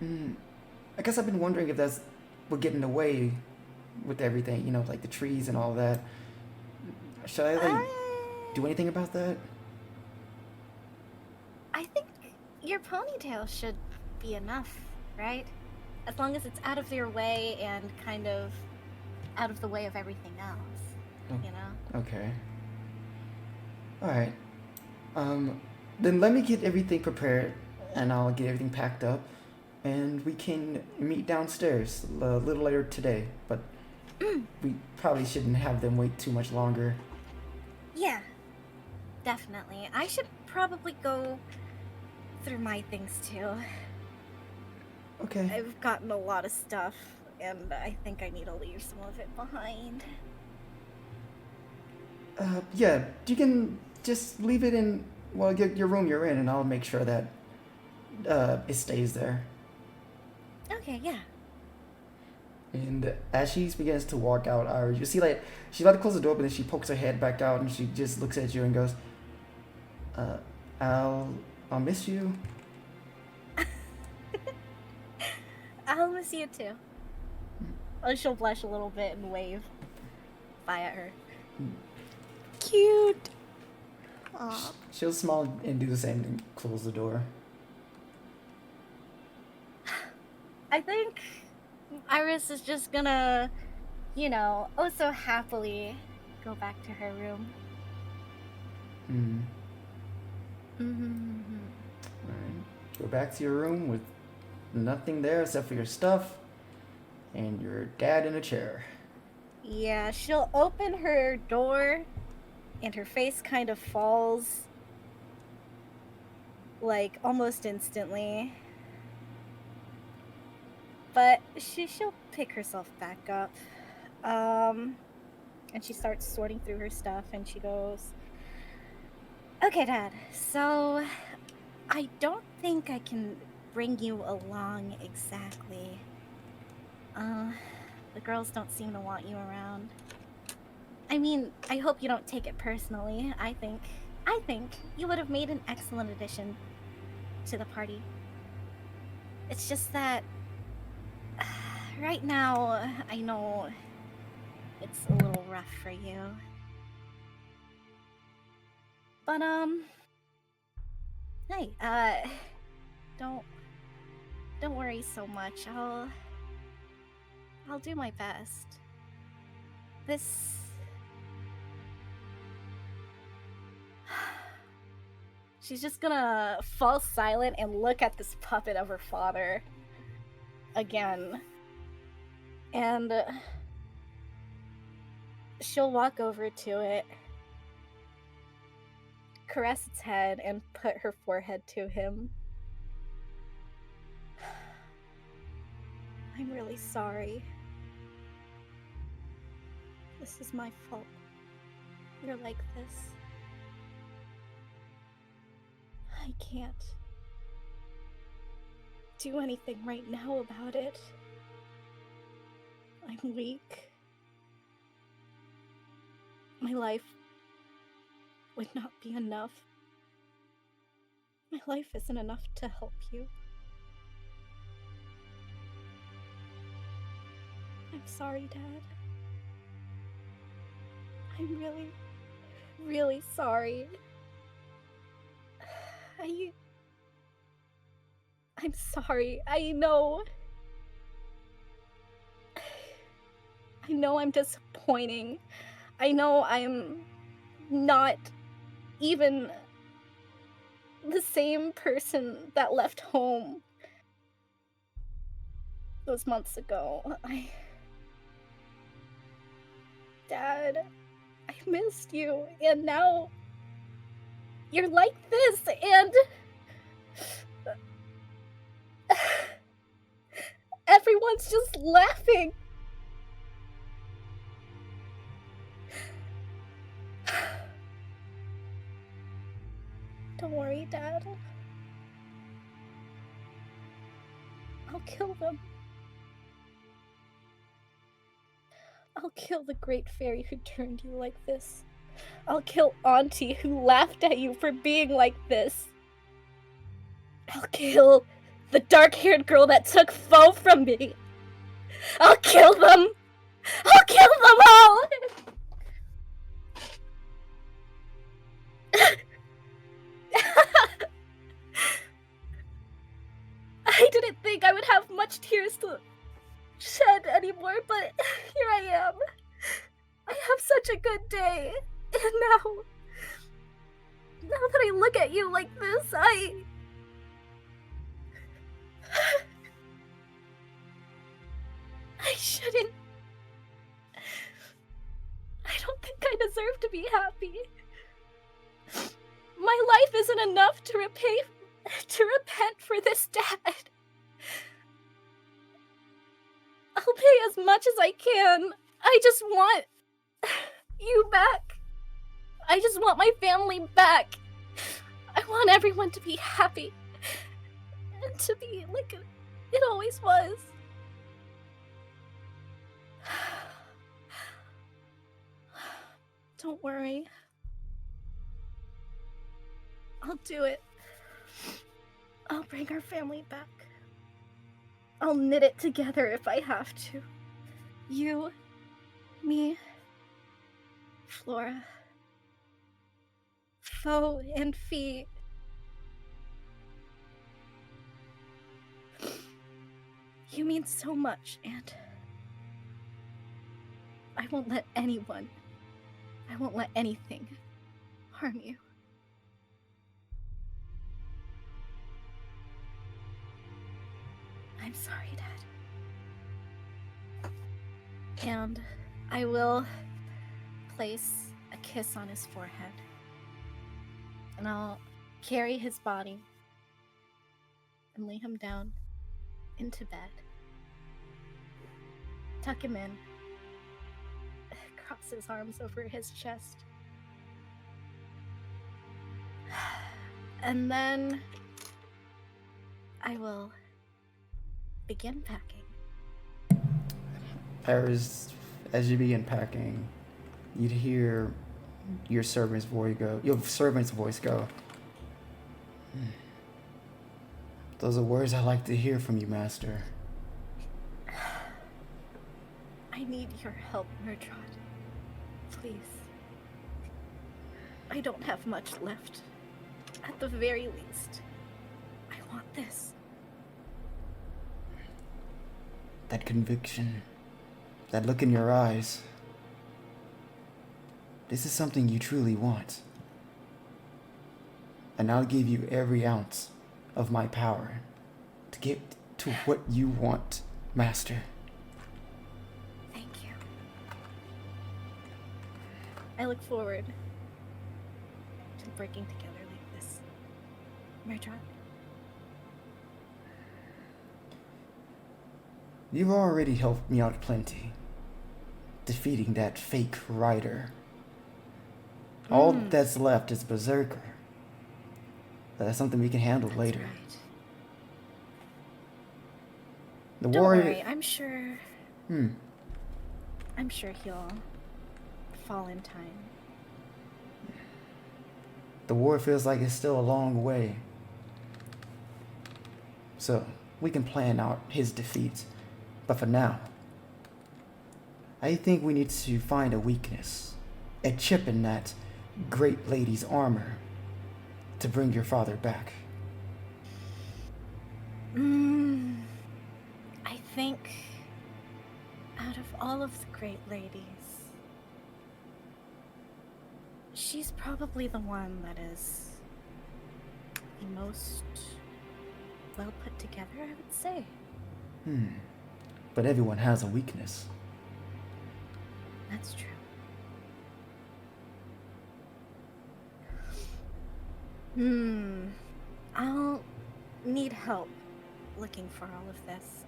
I guess I've been wondering if that's would get in the way with everything. Like the trees and all that. Should I like do anything about that? I think your ponytail should be enough, right? As long as it's out of your way and kind of out of the way of everything else, Okay. Alright. Then let me get everything prepared, and I'll get everything packed up, and we can meet downstairs a little later today, but we probably shouldn't have them wait too much longer. Yeah, definitely. I should probably go through my things too. Okay. I've gotten a lot of stuff, and I think I need to leave some of it behind. Yeah, you can just leave it in, well, your room you're in, and I'll make sure that it stays there. Okay, yeah. And as she begins to walk out, Iris, you see, like, she's about to close the door, but then she pokes her head back out, and she just looks at you and goes, I'll miss you. I'll miss you too. Oh, she'll blush a little bit and wave. Bye at her. Cute. She'll smile and do the same and close the door. I think Iris is just gonna, oh so happily go back to her room. Alright. Go back to your room with nothing there except for your stuff and your dad in a chair. Yeah, she'll open her door and her face kind of falls like almost instantly. But she'll pick herself back up. And she starts sorting through her stuff, and she goes, "Okay, Dad, so I don't think I can bring you along exactly. The girls don't seem to want you around. I mean, I hope you don't take it personally. I think you would have made an excellent addition to the party. It's just that right now, I know it's a little rough for you. But, hey, don't worry so much. I'll do my best. She's just gonna fall silent and look at this puppet of her father again. And she'll walk over to it, caress its head, and put her forehead to him. I'm really sorry. This is my fault. You're like this. I can't do anything right now about it. I'm weak. My life would not be enough. My life isn't enough to help you. I'm sorry, Dad. I'm really, really sorry. I'm sorry. I know I'm disappointing. I know I'm not even the same person that left home those months ago. Dad, I missed you, and now you're like this, and everyone's just laughing. Don't worry, Dad. I'll kill them. I'll kill the great fairy who turned you like this. I'll kill Auntie who laughed at you for being like this. I'll kill the dark-haired girl that took Foe from me. I'll kill them. I'll kill them all. I didn't think I would have much tears to shed anymore, but here I am. I have such a good day, and now that I look at you like this, I shouldn't. I don't think I deserve to be happy. My life isn't enough to repent for this, Dad. I'll pay as much as I can. I just want you back. I just want my family back. I want everyone to be happy. And to be like it always was. Don't worry. I'll do it. I'll bring our family back. I'll knit it together if I have to. You, me, Flora, Foe, and Fee. You mean so much, and I won't let anything harm you. I'm sorry, Dad. And I will place a kiss on his forehead. And I'll carry his body and lay him down into bed. tuck him in, cross his arms over his chest, and then I will begin packing. As you begin packing, you'd hear your servant's voice go. Those are words I like to hear from you, Master. I need your help, Murdrod. Please. I don't have much left. At the very least, I want this. That conviction, that look in your eyes. This is something you truly want. And I'll give you every ounce of my power to get to what you want, Master. Thank you. I look forward to working together like this. Murdrod. You've already helped me out plenty, defeating that fake rider. All that's left is Berserker. But that's something we can handle later. Right. The Don't warrior. worry, I'm sure he'll fall in time. The war feels like it's still a long way. So, we can plan out his defeat. But for now, I think we need to find a weakness, a chip in that great lady's armor, to bring your father back. I think out of all of the great ladies, she's probably the one that is the most well put together, I would say. But everyone has a weakness. That's true. I'll need help looking for all of this.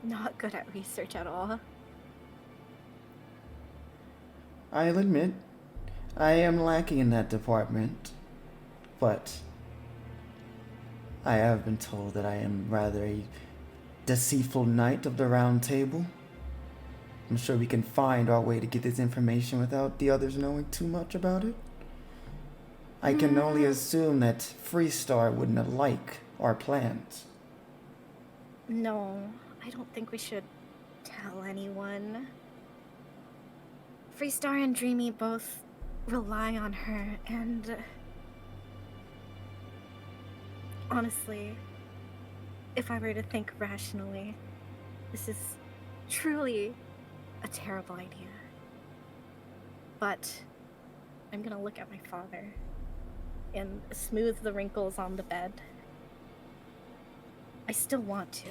Not good at research at all. I'll admit, I am lacking in that department, but I have been told that I am rather a deceitful knight of the round table. I'm sure we can find our way to get this information without the others knowing too much about it. I can only assume that Freestar wouldn't like our plans. No, I don't think we should tell anyone. Freestar and Dreamy both rely on her, and honestly, if I were to think rationally, this is truly a terrible idea. But I'm gonna look at my father and smooth the wrinkles on the bed. I still want to.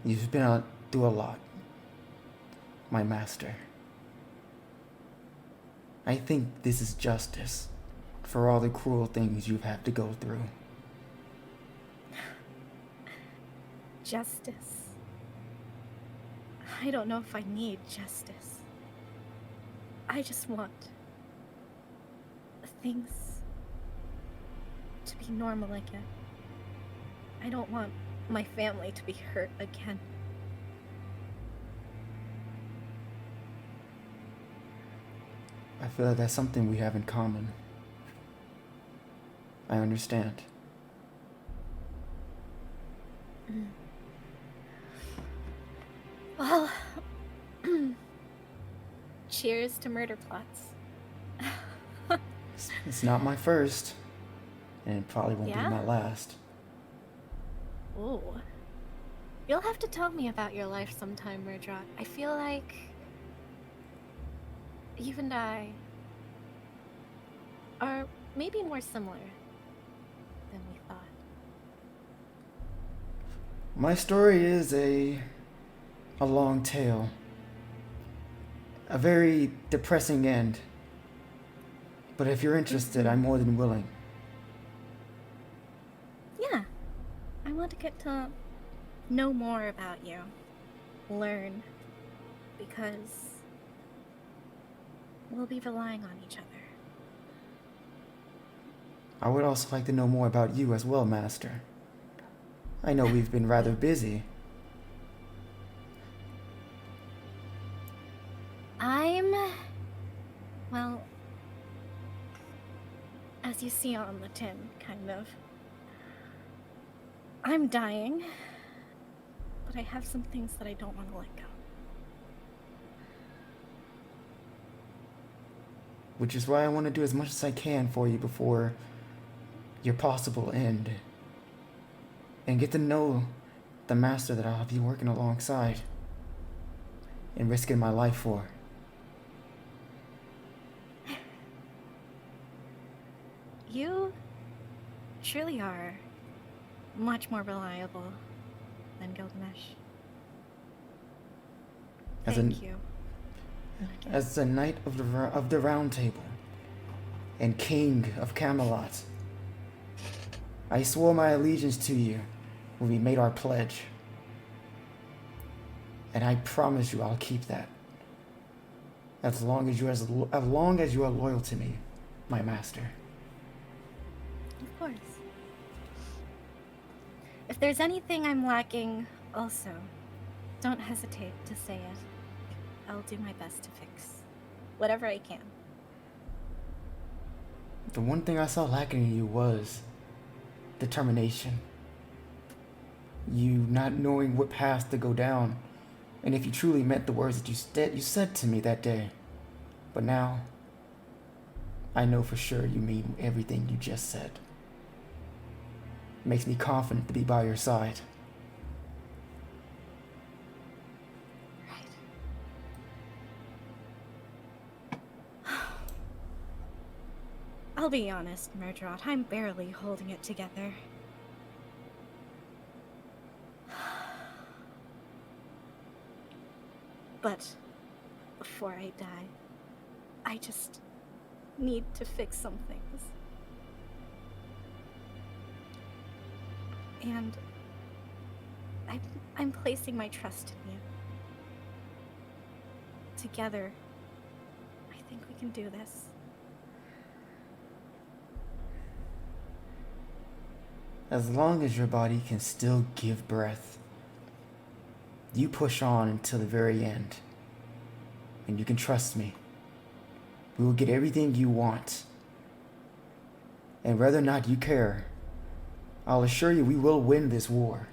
You've been through a lot, my master. I think this is justice for all the cruel things you've had to go through. Justice. I don't know if I need justice. I just want things to be normal again. I don't want my family to be hurt again. I feel like that's something we have in common. I understand. Well, cheers to murder plots. It's not my first, and it probably won't Yeah? be my last. Ooh. You'll have to tell me about your life sometime, Murdrot. I feel like you and I are maybe more similar than we thought. My story is a long tale. A very depressing end. But if you're interested, I'm more than willing. Yeah, get to know more about you, learn, because we'll be relying on each other. I would also like to know more about you as well, Master. I know we've been rather busy. Well, as you see on the tin, kind of. I'm dying, but I have some things that I don't want to let go. Which is why I want to do as much as I can for you before your possible end. And get to know the master that I'll be working alongside and risking my life for. You truly are much more reliable than Gilgamesh. Thank you. As the Knight of the Round Table and King of Camelot, I swore my allegiance to you when we made our pledge. And I promise you I'll keep that. As long as you are loyal to me, my master. Of course. If there's anything I'm lacking, also, don't hesitate to say it. I'll do my best to fix whatever I can. The one thing I saw lacking in you was determination. You not knowing what path to go down, and if you truly meant the words that you said to me that day. But now, I know for sure you mean everything you just said. It makes me confident to be by your side. I'll be honest, Murdrot, I'm barely holding it together. But before I die, I just need to fix some things. And I'm placing my trust in you. Together, I think we can do this. As long as your body can still give breath, you push on until the very end. And you can trust me. We will get everything you want. And whether or not you care, I'll assure you we will win this war.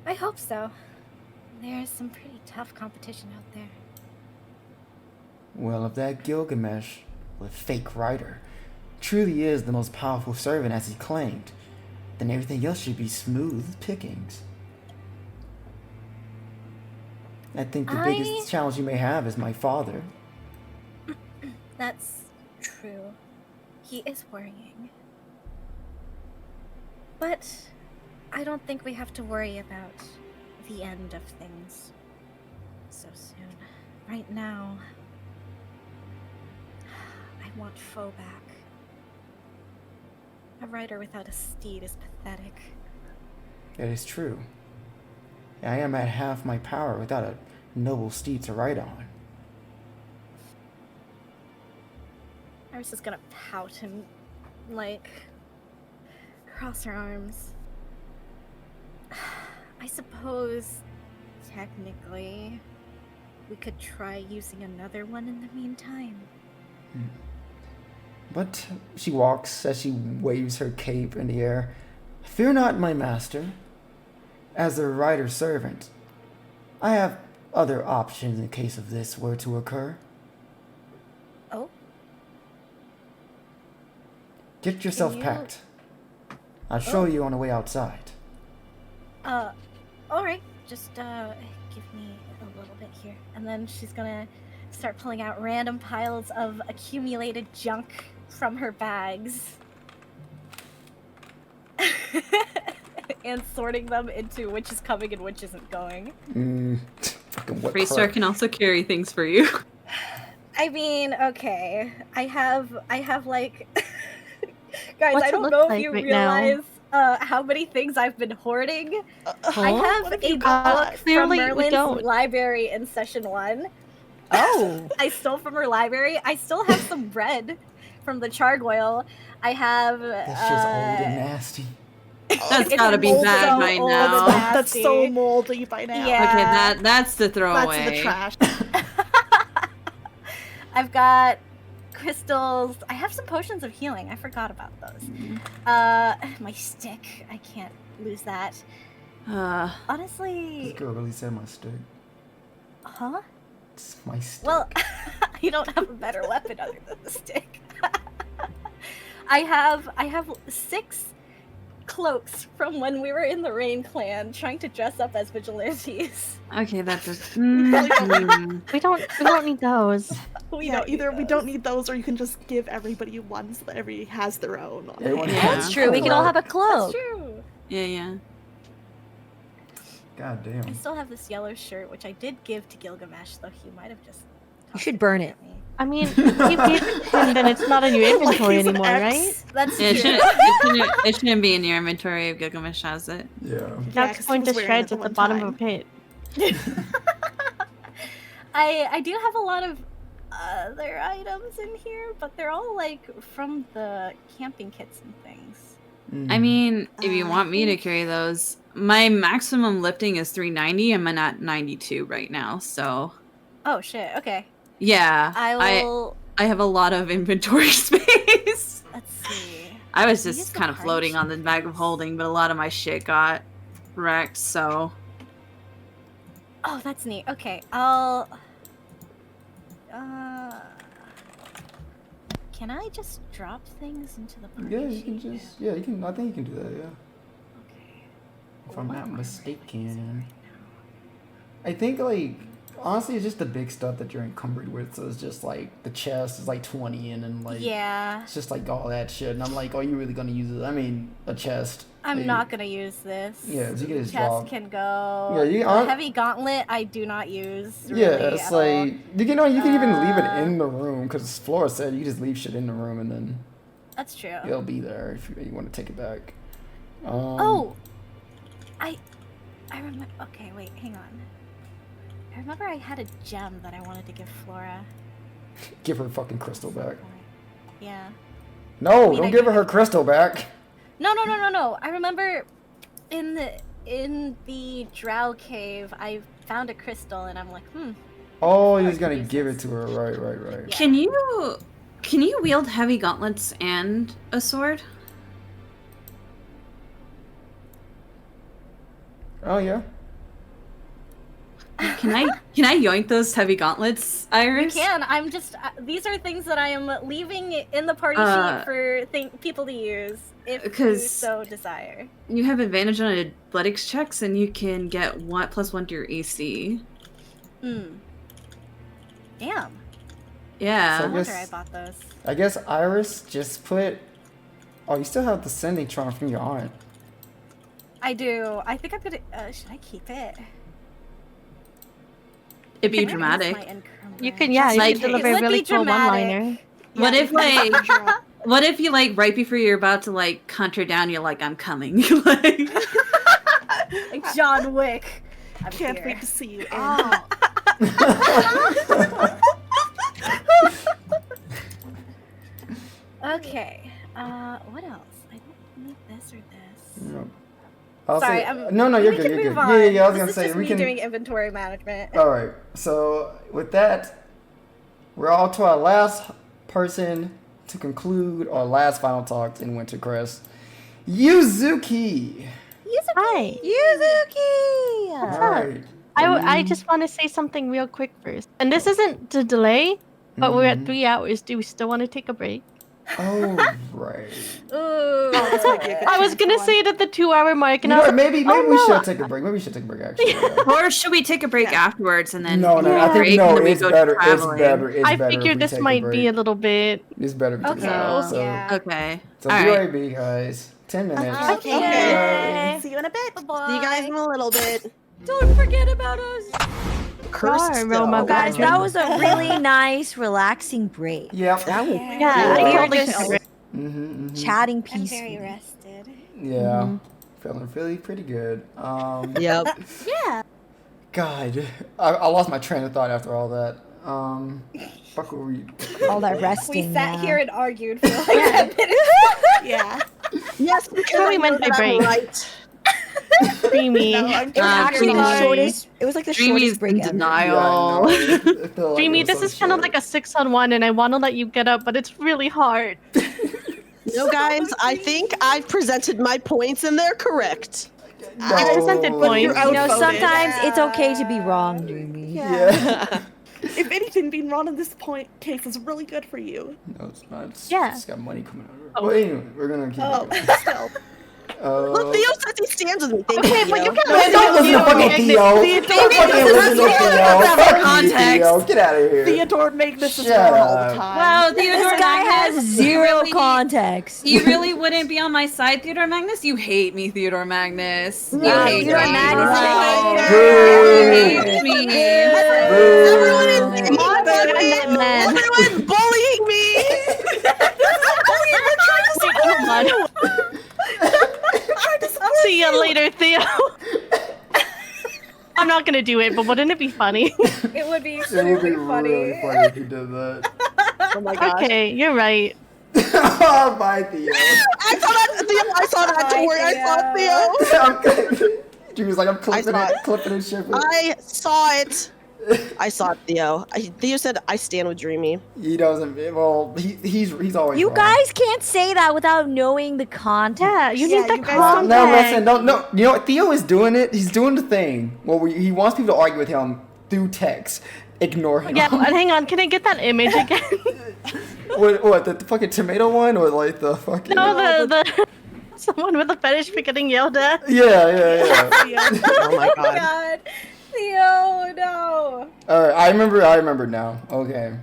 I hope so. There's some pretty tough competition out there. Well, if that Gilgamesh, the fake rider, truly is the most powerful servant as he claimed, then everything else should be smooth pickings. I think the biggest challenge you may have is my father. That's true. He is worrying. But I don't think we have to worry about the end of things so soon. Right now, I want Foe back. A rider without a steed is pathetic. That is true. I am at half my power without a noble steed to ride on. Iris is gonna pout and, like, cross her arms. I suppose, technically, we could try using another one in the meantime. But she walks as she waves her cape in the air. Fear not, my master. As a rider's servant, I have other options in case of this were to occur. Oh? Get yourself packed. I'll show you on the way outside. Alright. Just, give me a little bit here. And then she's gonna start pulling out random piles of accumulated junk from her bags. And sorting them into which is coming and which isn't going. Freestar can also carry things for you. I mean, okay. I have like guys, What's I it don't look know like if you right now? realize how many things I've been hoarding. I have What have a you book got? from Clearly you Merlin's don't. library in session 1. Oh. I stole from her library. I still have some bread from the chargoyle. I have That shit's old and nasty. That's it's gotta be old, bad so by old and now. That's so nasty. moldy by now. Yeah. Okay, that's the That's throwaway. in the trash. I've got crystals. I have some potions of healing. I forgot about those. My stick. I can't lose that. Uh, This Honestly, girl really said my stick. huh? It's my stick. Well, you don't have a better weapon other than the stick. I have 6 cloaks from when we were in the Rain Clan trying to dress up as vigilantes. okay, that just. We don't need those. Either we don't need those, or you can just give everybody one so that everybody has their own. Everyone Yeah. has That's true. We can all have a That's cloak. true. Yeah. God I damn. still have this yellow shirt, which I did give to Gilgamesh, though he might have just. You should burn it. at me. I mean, if you gave it to him, then it's not in your inventory he's an anymore, ex. right? That's It true. it shouldn't be in your inventory if Gilgamesh has it. Yeah. Now 'cause it's he going was to wearing shreds it at the the one bottom of a time. pit. I do have a lot of other items in here, but they're all like from the camping kits and things. I mean, if you I want me to think- carry those, my maximum lifting is 390. I'm at 92 right now, so Oh shit. Okay. yeah. I will. I have a lot of inventory space. Let's see. I was Use just the kind of party floating on the sheet bag of first. holding, but a lot of my shit got wrecked, so Oh, that's neat. Okay, I'll. Can I just drop things into the party Yeah, you sheet can here? just. Yeah, you can. I think you can do that. Yeah. Okay. If I'm What not am I mistaken. using right now? I think like honestly, it's just the big stuff that you're encumbered with. So it's just like the chest is like 20, and then like Yeah, it's just like all that shit. And I'm like, oh, you really gonna use it? I mean, a chest. I'm Like, not gonna use this. Yeah, you can just Chest drop. can go. Yeah, you- The hon- heavy gauntlet I do not use. Yeah, Really, it's at all. like you can even leave it Uh, in the room because Flora said you can just leave shit in the room and then That's true. it'll be there if you want to take it back. Oh, I remember. Okay, wait, hang on. I remember I had a gem that I wanted to give Flora. give her fucking crystal back. Yeah. No, I mean, don't I give do her crystal back. No. I remember in the Drow cave, I found a crystal, and I'm like, Oh, he I was gonna use give this. it to her. Right. Yeah. can you wield heavy gauntlets and a sword? Oh yeah. Can I yoink those heavy gauntlets, you Iris? can. I'm just. These are things that I am leaving in the party sheet for people to use if you 'cause- so desire. You have advantage on athletics checks, and you can get +1 to your AC. Damn. Yeah. So- No wonder guess- I bought those. I guess Iris just put. Oh, you still have the sending charm from your aunt. I do. I think I'm gonna. Should I keep it? It'd be Where is dramatic. my encumbrance? You can, yeah, you Like, can deliver it a would really be cool dramatic. one-liner. What if, like, Drop. what if you, like, right before you're about to, like, hunt her down, you're like, I'm coming. Like, Like John Wick. I'm Can't here. wait to see you. In. Oh. Okay. What else? I don't need this or this. No. I'll Sorry, say- I'm. no, you're we good. can You're move good. on. Yeah. I was This gonna is say just we me can. doing inventory management. All right. So with that, we're all to our last person to conclude our last final talks in Winter Crest. Yuzuki. Hi. Yuzuki! What's All up? right. I just want to say something real quick first. And this isn't to delay, but we're at Mhm. 3 hours. Do we still want to take a break? Oh right. Ooh. this might be a good I was chance gonna one. say it at the 2-hour mark, You and know I was what? like, Maybe oh, we no. should take a break. Maybe we should take a break actually. Yeah. or should we take a break Yeah. afterwards and then No, do a I think break no. and then we It's go better. traveling? It's better. It's I better if figured we this take might break. be a little bit. It's better. If we take Okay. a break. So, Yeah. Okay. so All be right. right, back, guys. 10 minutes. Okay. Okay. See you in a bit. Bye-bye. See you guys in a little bit. Don't forget about us. cursed aroma, still. guys. That was a really nice, relaxing break. Yep. That was Yeah, Yeah. I totally Yes. agree. Chatting I'm peacefully. very rested. Yeah. Feeling really pretty good. Yep. Yeah. God, I lost my train of thought after all that. Fuck were we? All that We resting. sat yeah. here and argued for like 10 minutes. Yeah. Yes, because what we I meant know by that I'm break. right. Dreamy. No, I'm It was actually the Sorry. shortest. It was like the Dreamy's shortest break in ever. denial. Dreamy, this is kind of like a 6-on-1, and I want to let you get up, but it's really hard. No, guys, I think I've presented my points and they're correct. I presented points. you're You know, outvoted. sometimes it's okay to be wrong, Dreamy. Yeah. If anything, being wrong in this case is really good for you. No, it's not. It's, Yeah. It's got money coming out of it. Oh. But anyway, we're gonna keep Oh, it. still. Look, Theo says he stands with me. Thank Okay, you, but you Theo. can't Don't listen to fucking Theo. Don't fucking listen to Theo. Fuck you, context. Theo. Get out of here. Theodore Magnus is Shut wrong all up. the time. Wow, Theodore This guy has Magnus, zero you really- context. You really wouldn't be on my side, Theodore Magnus? You hate me, Theodore Magnus. You Yeah, hate Theodore me. Magnus Wow. hates You you. hate me. Everyone is Boo. monitoring me. Man. Everyone's bullying me. Hold on. See you later, Theo. I'm not gonna do it, but wouldn't it be funny? It would be It would be extremely funny. really funny if you did that. Oh my gosh. Okay, you're right. Oh, bye, Theo. I saw that, Theo. I saw that. Don't worry, I saw Theo. She was like, I'm clipping saw it, clipping and shit. I saw it. I saw it, Theo. Theo said I stand with Dreamy. He doesn't. Well, he's always. You wrong. guys can't say that without knowing the context. Yeah, you Yeah, need the you guys- context. No, listen, no. You know what? Theo is doing it. He's doing the thing. Well, he wants people to argue with him through text. Ignore him. Yeah, but hang on. Can I get that image again? What the fucking tomato one or like the fucking? No, the someone with a fetish for getting yelled at. Yeah. Oh my Oh god. god. Theo, no. All right, I remember now. Okay.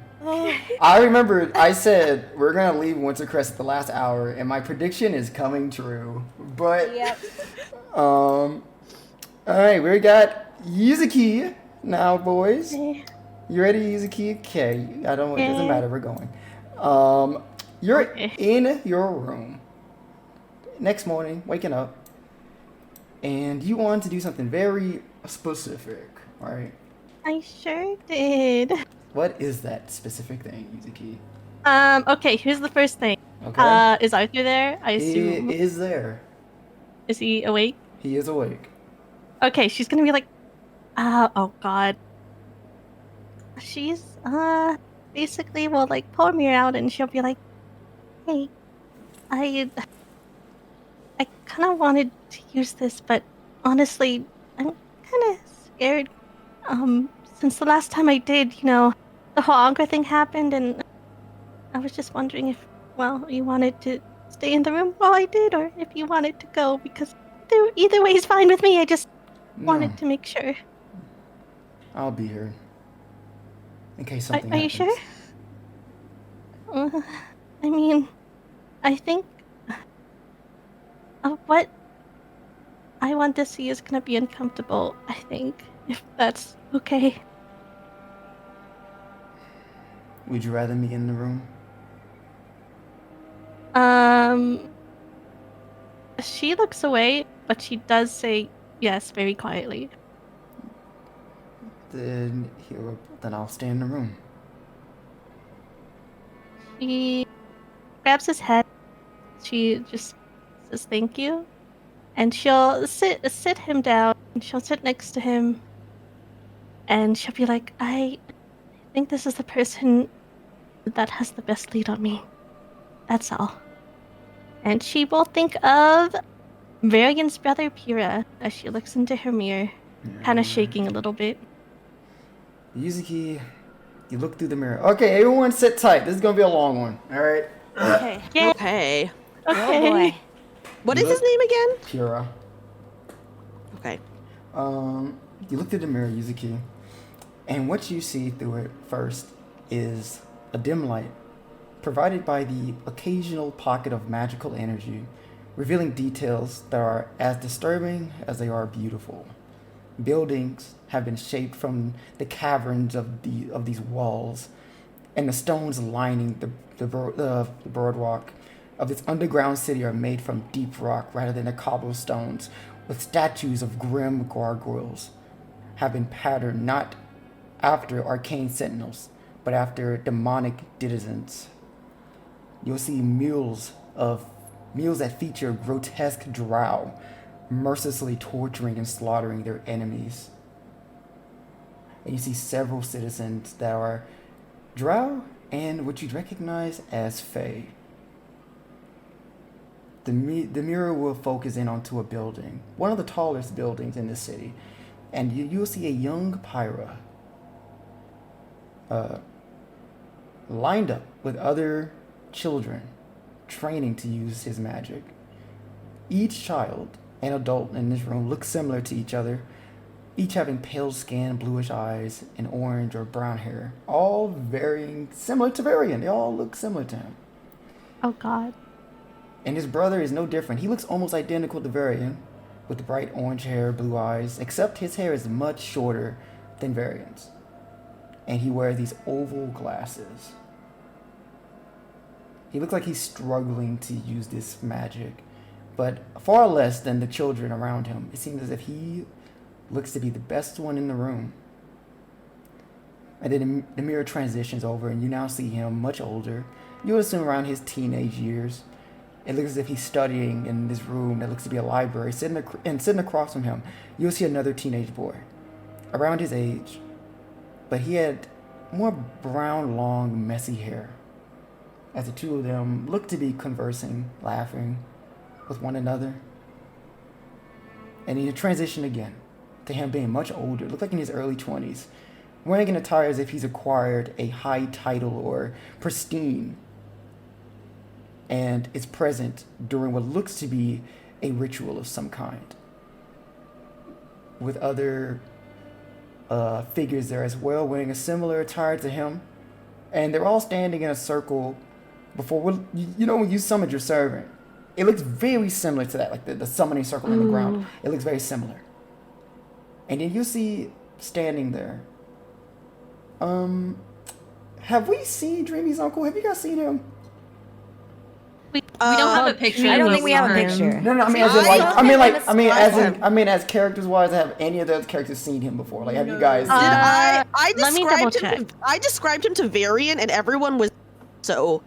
I remember I said we're gonna leave Wintercrest at the last hour, and my prediction is coming true. But Yep. all right, we got Yuzuki now, boys. You ready, Yuzuki? Okay, I don't. It doesn't matter. We're going. You're in your room. Next morning, waking up, and you want to do something very specific, right? I sure did. What is that specific thing, Yuzuki? Okay, here's the first thing. Okay. Is Arthur there? I assume. He is there. Is he awake? He is awake. Okay, she's gonna be like, oh god. She's, basically will, like, pull me out and she'll be like, hey, I kind of wanted to use this, but honestly, I'm kind of scared. Since the last time I did, you know, the whole Angra thing happened, and I was just wondering if, well, you wanted to stay in the room while I did, or if you wanted to go, because either way is fine with me. I just wanted to make sure. I'll be here. In case something Are you happens. sure? I mean, I think what I want to see is gonna be uncomfortable, I think, if that's okay. Would you rather me in the room? She looks away, but she does say yes very quietly. Then I'll stay in the room. She grabs his head. She just says thank you, and she'll sit him down. And she'll sit next to him, and she'll be like, I think this is the person that has the best lead on me. That's all. And she will think of Varian's brother Pyrrha as she looks into her mirror, kind of shaking a little bit. Yuzuki, you look through the mirror. Okay, everyone sit tight. This is gonna be a long one. All right. Okay. Yeah. Okay. Okay. Oh boy. What is his name again? Pura. Okay. You look through the mirror, Yuzuki, and what you see through it first is a dim light, provided by the occasional pocket of magical energy, revealing details that are as disturbing as they are beautiful. Buildings have been shaped from the caverns of these walls, and the stones lining the boardwalk of this underground city are made from deep rock rather than the cobblestones, with statues of grim gargoyles have been patterned not after arcane sentinels, but after demonic denizens. You'll see mules that feature grotesque drow, mercilessly torturing and slaughtering their enemies. And you see several citizens that are drow and what you'd recognize as fae. The mirror will focus in onto a building, one of the tallest buildings in the city, and you'll see a young Pyra lined up with other children training to use his magic. Each child and adult in this room look similar to each other, each having pale skin, bluish eyes, and orange or brown hair, all varying similar to Varian. They all look similar to him. Oh God. And his brother is no different. He looks almost identical to Varian, with bright orange hair, blue eyes, except his hair is much shorter than Varian's. And he wears these oval glasses. He looks like he's struggling to use this magic, but far less than the children around him. It seems as if he looks to be the best one in the room. And then the mirror transitions over, and you now see him much older. You would assume around his teenage years. It looks as if he's studying in this room that looks to be a library. Sitting across from him, you'll see another teenage boy, around his age, but he had more brown, long, messy hair. As the two of them look to be conversing, laughing with one another. And he transitioned again to him being much older, looked like in his early 20s, wearing an attire as if he's acquired a high title or prestige, and is present during what looks to be a ritual of some kind, with other figures there as well, wearing a similar attire to him, and they're all standing in a circle before, when you summoned your servant. It looks very similar to that, like the summoning circle in the ground. It looks very similar. And then you see standing there. Have we seen Dreamy's uncle? Have you guys seen him? We don't have a picture. I don't think we have a picture. No, I mean, as characters wise, have any of those characters seen him before? Like, have you guys? Let me double check. I described him to Varian, and everyone was so.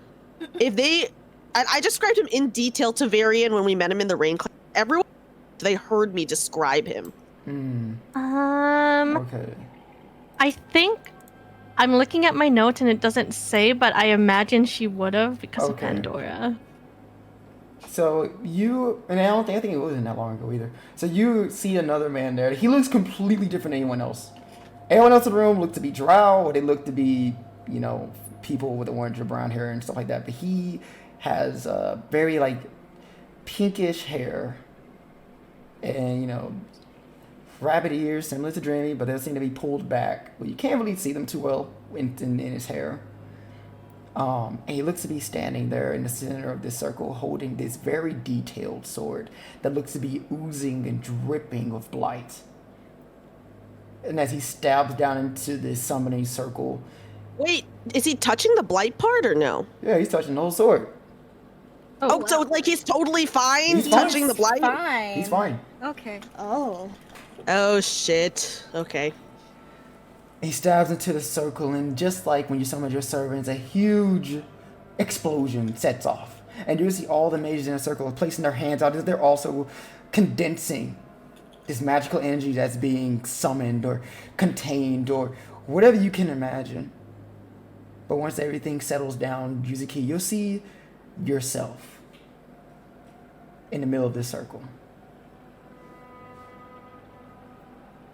If they, I described him in detail to Varian when we met him in the rain class. Everyone, they heard me describe him. Okay. I think I'm looking at my notes and it doesn't say, but I imagine she would have because of Pandora. So and I think it wasn't that long ago either. So you see another man there. He looks completely different than anyone else. Everyone else in the room looked to be drow, or they look to be, people with orange or brown hair and stuff like that. But he has very pinkish hair, and rabbit ears, similar to Dreamy, but they seem to be pulled back. Well, you can't really see them too well in his hair. And he looks to be standing there in the center of this circle, holding this very detailed sword that looks to be oozing and dripping with blight. And as he stabs down into this summoning circle. Wait, is he touching the blight part or no? Yeah, he's touching the whole sword. Oh, wow. So he's totally fine touching the blight? He's fine. Okay. Oh shit. Okay. He stabs into the circle, and just like when you summon your servants, a huge explosion sets off. And you see all the mages in a circle placing their hands out as they're also condensing this magical energy that's being summoned or contained or whatever you can imagine. But once everything settles down, Yuzuki, you'll see yourself in the middle of this circle.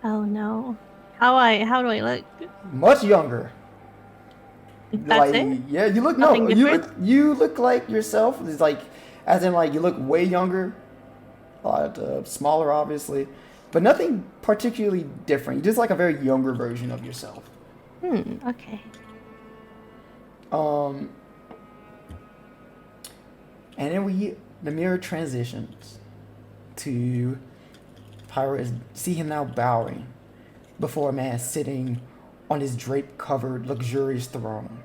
Oh no. How do I look? Much younger. That's it? Yeah, you look you look like yourself. It's as in you look way younger. A lot smaller, obviously, but nothing particularly different. You're just a very younger version of yourself. Okay. And then the mirror transitions to Pyra see him now bowing before a man sitting on his drape-covered, luxurious throne.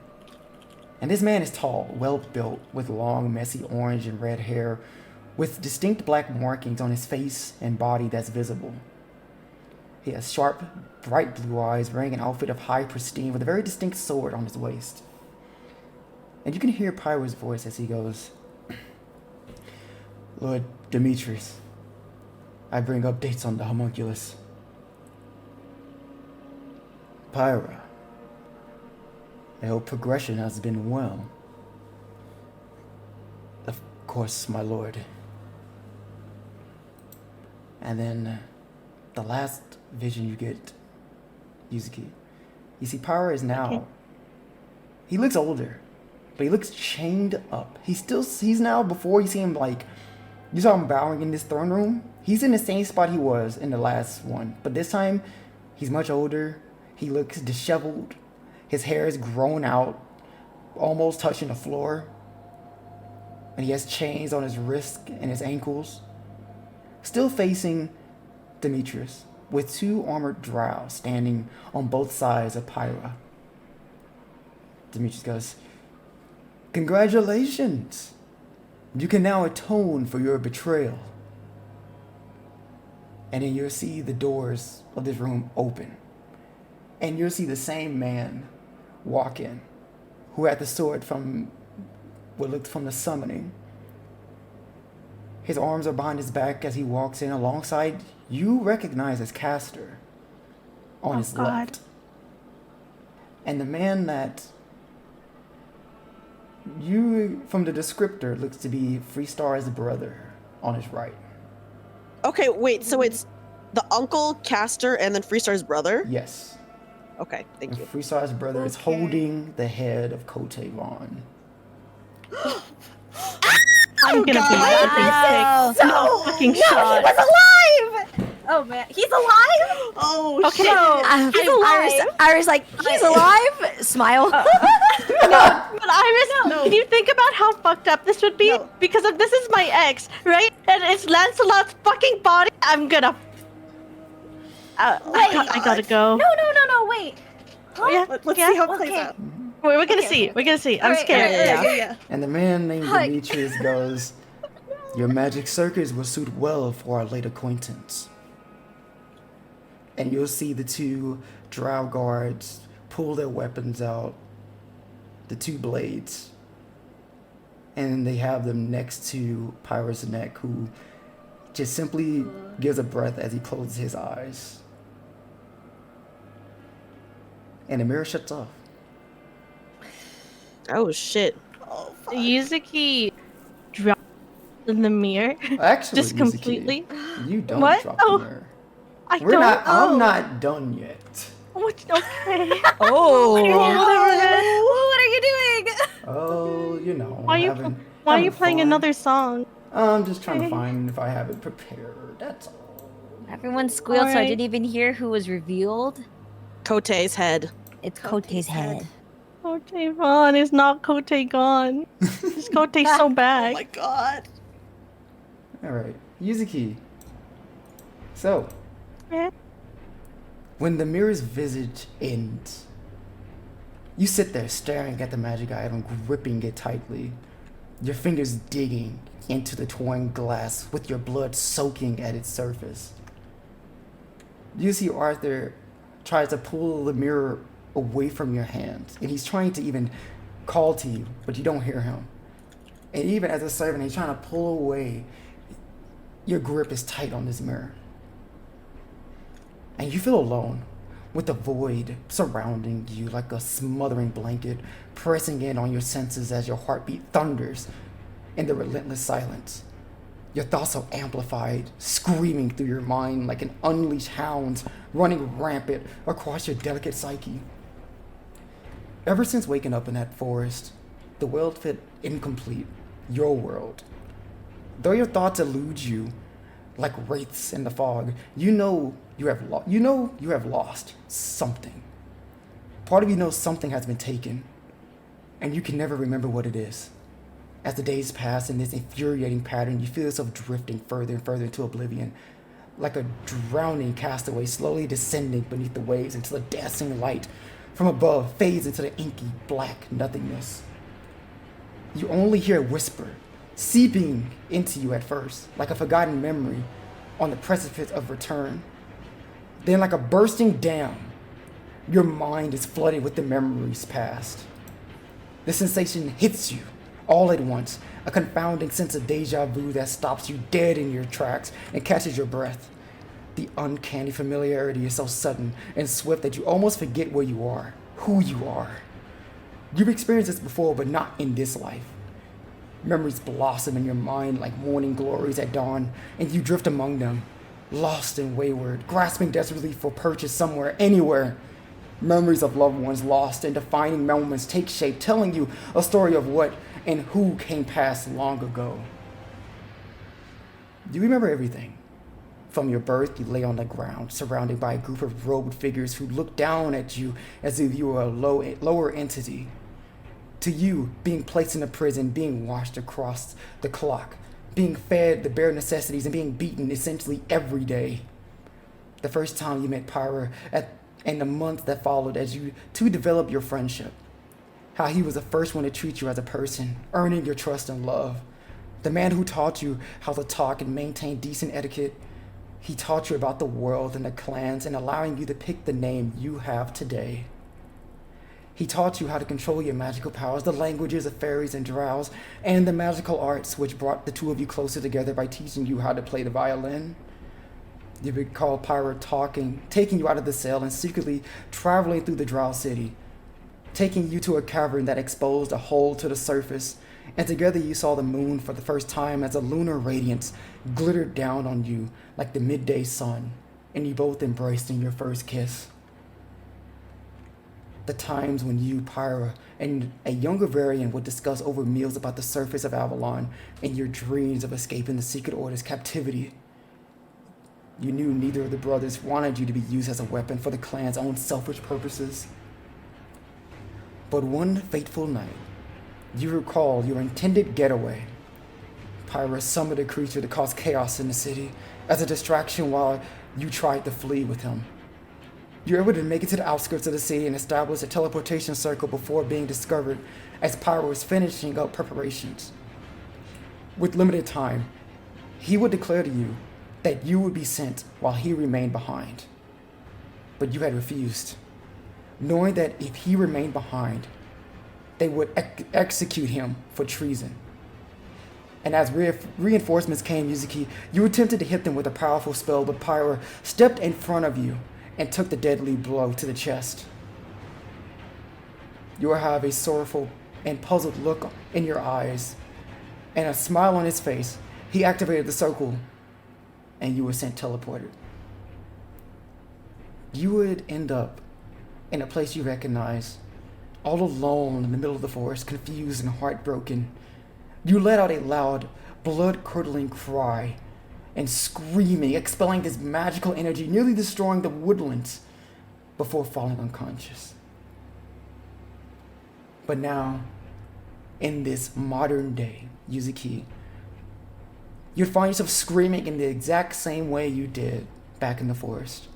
And this man is tall, well-built, with long, messy orange and red hair, with distinct black markings on his face and body that's visible. He has sharp, bright blue eyes, wearing an outfit of high pristine with a very distinct sword on his waist. And you can hear Pyra's voice as he goes, Lord Demetrius, I bring updates on the homunculus. Pyra, I hope progression has been well. Of course, my lord. And then the last vision you get, Yuzuki. You see, Pyra is now. Okay. He looks older, but he looks chained up. He's now, before you see him, like, you saw him bowing in this throne room. He's in the same spot he was in the last one, but this time he's much older. He looks disheveled. His hair is grown out, almost touching the floor. And he has chains on his wrists and his ankles. Still facing Demetrius, with 2 armored drow standing on both sides of Pyra. Demetrius goes, Congratulations! You can now atone for your betrayal. And then you'll see the doors of this room open. And you'll see the same man walk in, who had the sword from what looked from the summoning. His arms are behind his back as he walks in alongside you recognize as Caster on his left. And the man that you, from the descriptor, looks to be Freestar's brother on his right. Okay, wait, so it's the uncle, Caster, and then Freestar's brother? Yes. Okay, thank you. Freestar's brother is holding the head of Vaughn. I'm gonna be Wow. so fucking No, shot. he was alive! Oh man, he's alive? Oh, Okay. shit. He's alive. Iris like, he's alive? Smile. But Iris, No. can you think about how fucked up this would be? No. Because if this is my ex, right? And it's Lancelot's fucking body, I'm gonna. I gotta go. No, wait. Huh? Yeah, Let's yeah. see how it plays Okay. out. We're gonna Okay, see. okay. We're gonna see. I'm Alright, scared. Yeah. And the man named Hi. Demetrius goes, Your magic circus will suit well for our late acquaintance. And you'll see the 2 drow guards pull their weapons out, the 2 blades, and they have them next to Pyra's neck, who just simply gives a breath as he closes his eyes. And the mirror shuts off. Oh, shit. Oh, fuck. Yuzuki dropped in the mirror. Actually, Just Yuzuki, completely. you don't What? drop Oh. the mirror. I We're don't. not. I'm oh. not done yet. What? Okay. Oh. What are you doing? Oh, you know. Why are you? having- Why are you having playing fun. another song? I'm just trying to Okay. find if I have it prepared. That's all. Everyone squealed, so I Alright. didn't even hear who was revealed. Kote's head. It's Kote's head. Kote Vaughn is not Kote gone. Is Kote so Oh bad? my god. All right, Yuzuki. So, Yeah. when the mirror's visage ends, you sit there staring at the magic item, gripping it tightly, your fingers digging into the torn glass with your blood soaking at its surface. You see Arthur tries to pull the mirror away from your hands, and he's trying to even call to you, but you don't hear him. And even as a servant, he's trying to pull away. Your grip is tight on this mirror. And you feel alone, with the void surrounding you like a smothering blanket, pressing in on your senses as your heartbeat thunders in the relentless silence. Your thoughts are amplified, screaming through your mind like an unleashed hound running rampant across your delicate psyche. Ever since waking up in that forest, the world felt incomplete, your world. Though your thoughts elude you like wraiths in the fog, you know you have lost something. Part of you knows something has been taken, and you can never remember what it is. As the days pass in this infuriating pattern, you feel yourself drifting further and further into oblivion. like a drowning castaway slowly descending beneath the waves until a dancing light from above fades into the inky black nothingness. You only hear a whisper, seeping into you at first, like a forgotten memory on the precipice of return. Then, like a bursting dam, your mind is flooded with the memories past. The sensation hits you all at once, a confounding sense of deja vu that stops you dead in your tracks and catches your breath. The uncanny familiarity is so sudden and swift that you almost forget where you are, who you are. You've experienced this before, but not in this life. Memories blossom in your mind like morning glories at dawn, and you drift among them, lost and wayward, grasping desperately for purchase somewhere, anywhere. Memories of loved ones lost and defining moments take shape, telling you a story of what and who came past long ago. You remember everything. From your birth, you lay on the ground, surrounded by a group of robed figures who looked down at you as if you were a lower entity. To you, being placed in a prison, being watched across the clock, being fed the bare necessities, and being beaten essentially every day. The first time you met Pyra, and the months that followed as you two developed your friendship. How he was the first one to treat you as a person, earning your trust and love. The man who taught you how to talk and maintain decent etiquette. He taught you about the world and the clans and allowing you to pick the name you have today. He taught you how to control your magical powers, the languages of fairies and drows, and the magical arts which brought the two of you closer together by teaching you how to play the violin. You recall Pyra taking you out of the cell and secretly traveling through the Drow city, taking you to a cavern that exposed a hole to the surface, and together you saw the moon for the first time as a lunar radiance glittered down on you like the midday sun, and you both embraced in your first kiss. The times when you, Pyra, and a younger variant would discuss over meals about the surface of Avalon and your dreams of escaping the Secret Order's captivity. You knew neither of the brothers wanted you to be used as a weapon for the clan's own selfish purposes. But one fateful night, you recall your intended getaway. Pyra summoned a creature to cause chaos in the city as a distraction while you tried to flee with him. You were able to make it to the outskirts of the city and establish a teleportation circle before being discovered as Pyra was finishing up preparations. With limited time, he would declare to you that you would be sent while he remained behind. But you had refused, knowing that if he remained behind, they would execute him for treason. And as reinforcements came, Yuzuki, you attempted to hit them with a powerful spell, but Pyra stepped in front of you and took the deadly blow to the chest. You will have a sorrowful and puzzled look in your eyes, and a smile on his face. He activated the circle, and you were sent teleported. You would end up in a place you recognize, all alone in the middle of the forest, confused and heartbroken. You let out a loud, blood-curdling cry, and screaming, expelling this magical energy, nearly destroying the woodlands before falling unconscious. But now, in this modern day, Yuzuki, you'd find yourself screaming in the exact same way you did back in the forest.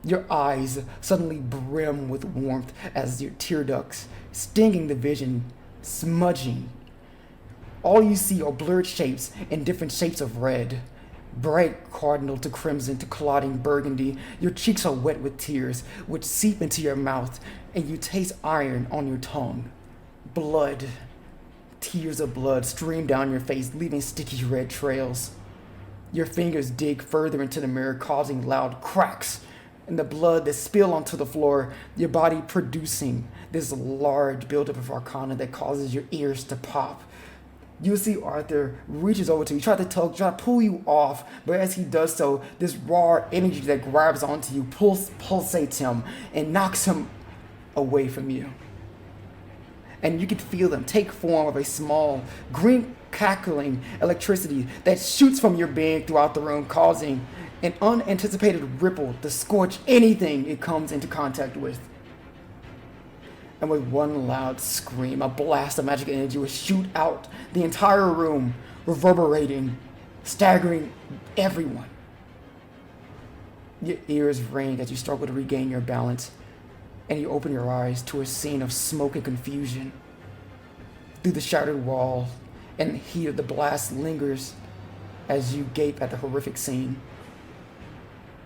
Your eyes suddenly brim with warmth as your tear ducts, stinging the vision, smudging. All you see are blurred shapes and different shapes of red. Bright cardinal to crimson to clotting burgundy. Your cheeks are wet with tears, which seep into your mouth, and you taste iron on your tongue. Blood. Tears of blood stream down your face, leaving sticky red trails. Your fingers dig further into the mirror, causing loud cracks, and the blood that spill onto the floor, your body producing this large buildup of arcana that causes your ears to pop. You see Arthur reaches over to you, try to pull you off, but as he does so, this raw energy that grabs onto you pulsates him and knocks him away from you. And you can feel them take form of a small, green cackling electricity that shoots from your being throughout the room, causing an unanticipated ripple to scorch anything it comes into contact with. And with one loud scream, a blast of magic energy will shoot out the entire room, reverberating, staggering everyone. Your ears ring as you struggle to regain your balance, and you open your eyes to a scene of smoke and confusion. Through the shattered wall, and the heat of the blast lingers as you gape at the horrific scene.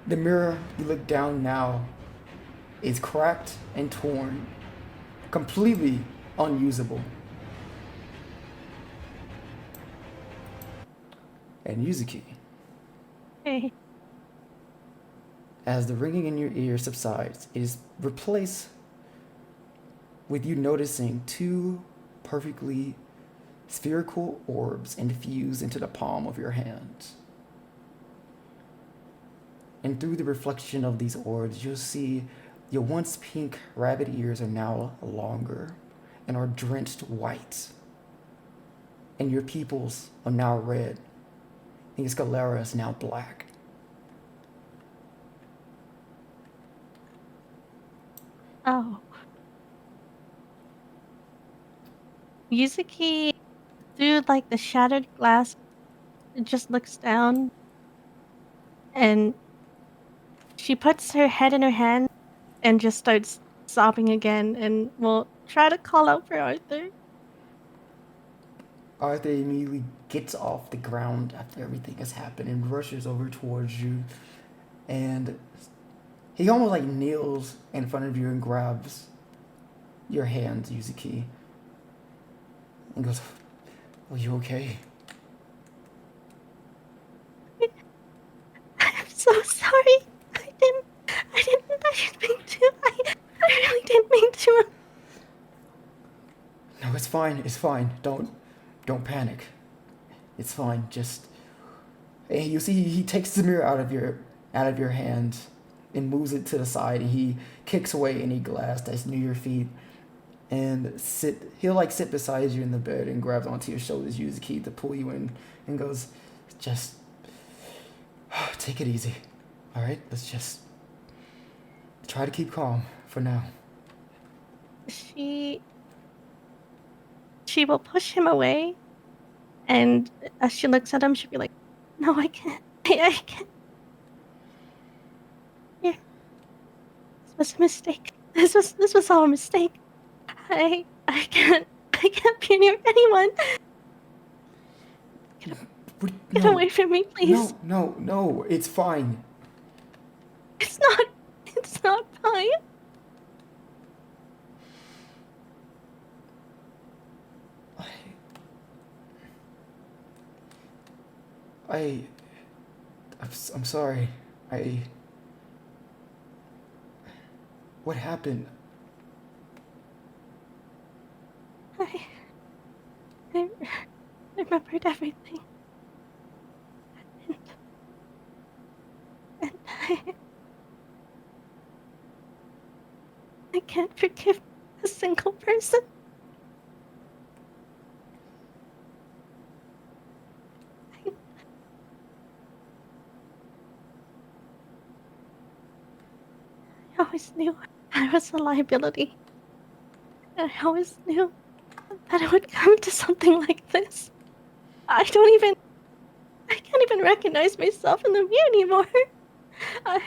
The mirror you look down now is cracked and torn, completely unusable. And Yuzuki, Hey. as the ringing in your ear subsides, it is replaced with you noticing two perfectly spherical orbs infused into the palm of your hand. And through the reflection of these orbs, you'll see your once pink rabbit ears are now longer and are drenched white. And your pupils are now red. And your sclera is now black. Oh. Yuzuki, through like the shattered glass, just looks down and she puts her head in her hand and just starts sobbing again and will try to call out for Arthur. Arthur immediately gets off the ground after everything has happened and rushes over towards you. And he almost like kneels in front of you and grabs your hand, Yuzuki. And goes, "Are you okay?" I'm so sorry. I didn't mean to. I really didn't mean to. No, it's fine. It's fine. Don't panic. It's fine. Just, and you see he takes the mirror out of your hand and moves it to the side, and he kicks away any glass that's near your feet and he'll like sit beside you in the bed and grabs onto your shoulders, Yuzuki, to pull you in, and goes, "Just take it easy. All right, let's just try to keep calm for now." She will push him away, and as she looks at him, she'll be like, "No, I can't. I can't. Here, this was a mistake. This was all a mistake. I can't be near anyone. Get away from me, please. No, it's fine. It's not fine." I'm sorry. What happened? I remembered everything. And I can't forgive a single person. I always knew I was a liability. I always knew that it would come to something like this. I can't even recognize myself in the mirror anymore. I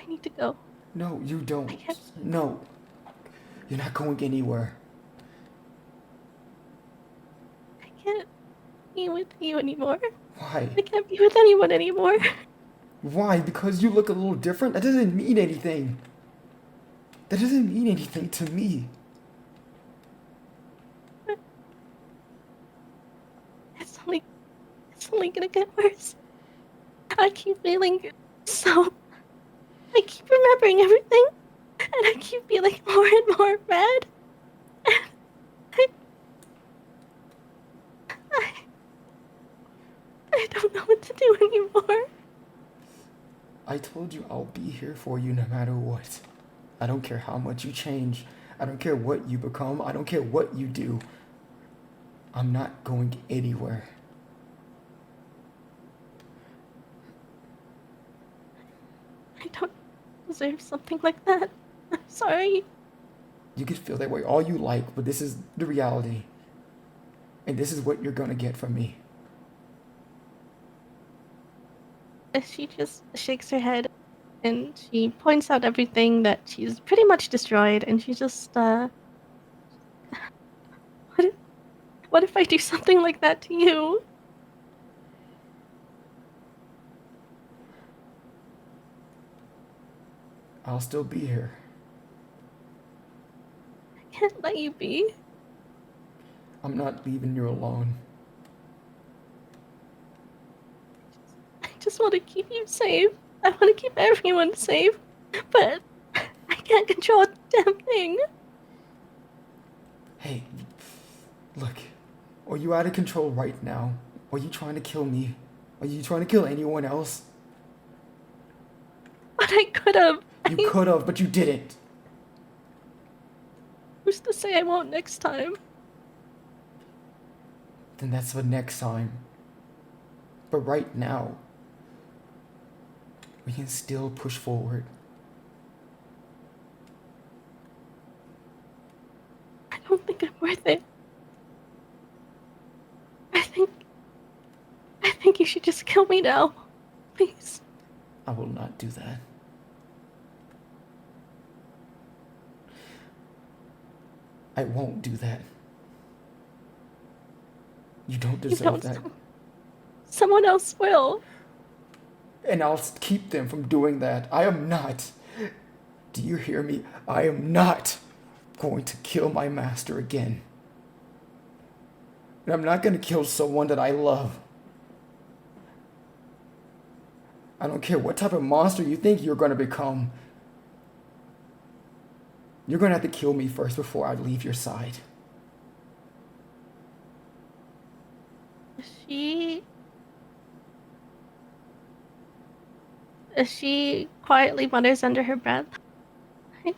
need to go. No, you don't. I can't. No. You're not going anywhere. I can't be with you anymore. Why? I can't be with anyone anymore. Why? Because you look a little different? That doesn't mean anything. That doesn't mean anything to me. It's only gonna get worse. I keep feeling so... I keep remembering everything, and I keep feeling more and more bad. I don't know what to do anymore. I told you I'll be here for you no matter what. I don't care how much you change. I don't care what you become. I don't care what you do. I'm not going anywhere. I don't deserve something like that. I'm sorry. You can feel that way all you like, but this is the reality. And this is what you're gonna get from me. she just shakes her head and she points out everything that she's pretty much destroyed, and she just, what if I do something like that to you? I'll still be here. I can't let you be. I'm not leaving you alone. I just want to keep you safe. I want to keep everyone safe, but I can't control a damn thing. Hey, look, are you out of control right now? Are you trying to kill me? Are you trying to kill anyone else? But I could have. You could have, but you didn't. Who's to say I won't next time? Then that's for next time. But right now, we can still push forward. I don't think I'm worth it. I think you should just kill me now. Please. I will not do that. I won't do that. You don't deserve that. Someone else will. And I'll keep them from doing that. I am not. Do you hear me? I am not going to kill my master again. And I'm not going to kill someone that I love. I don't care what type of monster you think you're going to become. You're going to have to kill me first before I leave your side. She quietly mutters under her breath, I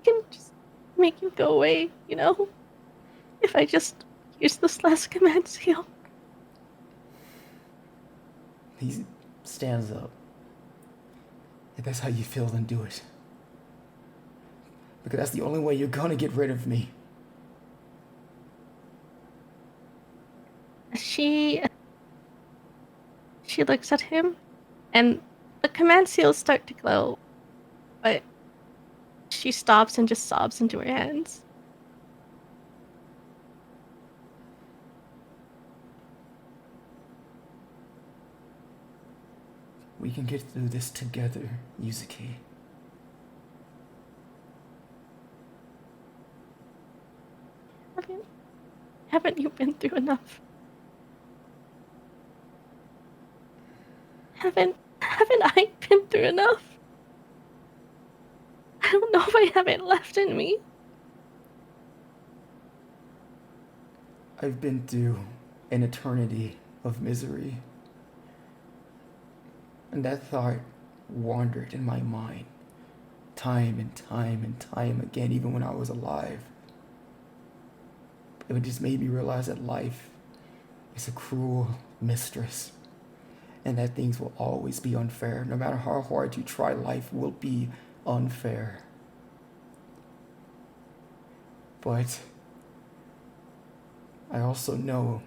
can just make you go away, you know? If I just use this last command seal. He stands up. If that's how you feel, then do it. Because that's the only way you're gonna get rid of me. She looks at him, and the command seals start to glow, but she stops and just sobs into her hands. We can get through this together, Yuzuki. Haven't you been through enough? Haven't I been through enough? I don't know if I have it left in me. I've been through an eternity of misery. And that thought wandered in my mind time and time and time again, even when I was alive. It just made me realize that life is a cruel mistress, and that things will always be unfair. No matter how hard you try, life will be unfair. But I also know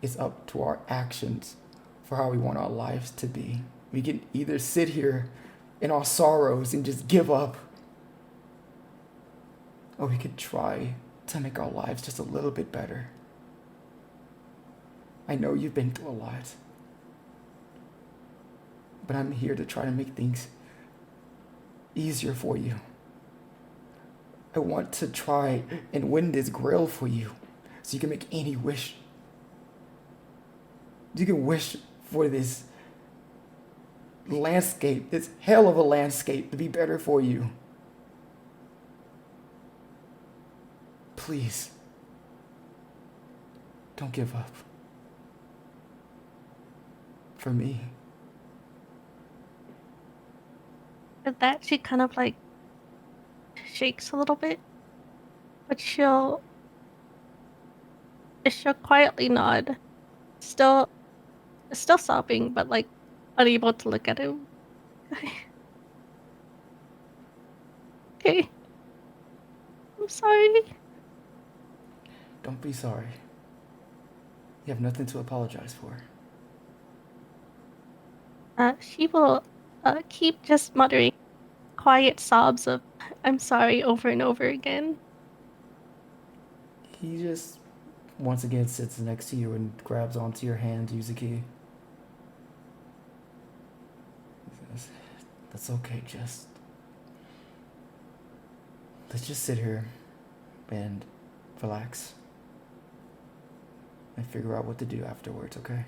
it's up to our actions for how we want our lives to be. We can either sit here in our sorrows and just give up, or we could try to make our lives just a little bit better. I know you've been through a lot, but I'm here to try to make things easier for you. I want to try and win this grail for you, so you can make any wish. You can wish for this landscape, this hell of a landscape, to be better for you. Please, don't give up. For me. With that, she kind of like shakes a little bit, but she'll quietly nod, still sobbing, but like unable to look at him. Okay. I'm sorry. Don't be sorry. You have nothing to apologize for. She will keep just muttering quiet sobs of "I'm sorry" over and over again. He just once again sits next to you and grabs onto your hand, Yuzuki. He says, "That's okay, just let's just sit here and relax and figure out what to do afterwards, okay?"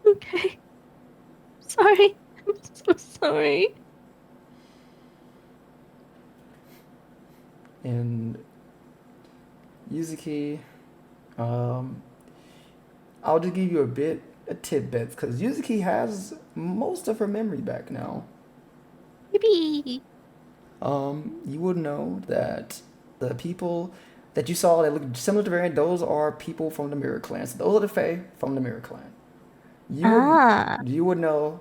Okay. Sorry. I'm so sorry. And Yuzuki, I'll just give you a tidbit, because Yuzuki has most of her memory back now. Yippee. You would know that the people that you saw that looked similar to Varian, those are people from the Mirror Clan. So those are the Fae from the Mirror Clan. You would know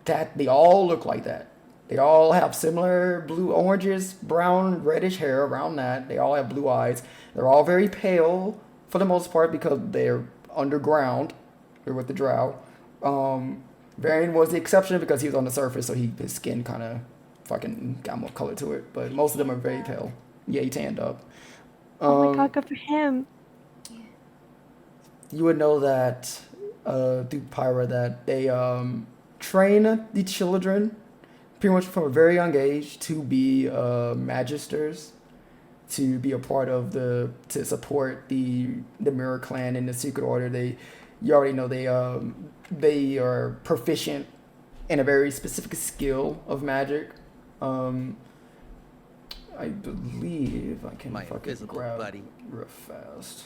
that they all look like that. They all have similar blue, oranges, brown, reddish hair around that. They all have blue eyes. They're all very pale for the most part because they're underground. They're with the Drow. Varian was the exception because he was on the surface, so his skin kind of fucking got more color to it. But most of them are very pale. Yeah, he tanned up. Oh my god, good for him. You would know that through Pyra that they train the children pretty much from a very young age to be magisters, to be a part of to support the Mirror Clan and the Secret Order. You already know they are proficient in a very specific skill of magic. I believe I can My fucking invisible grab buddy. real fast.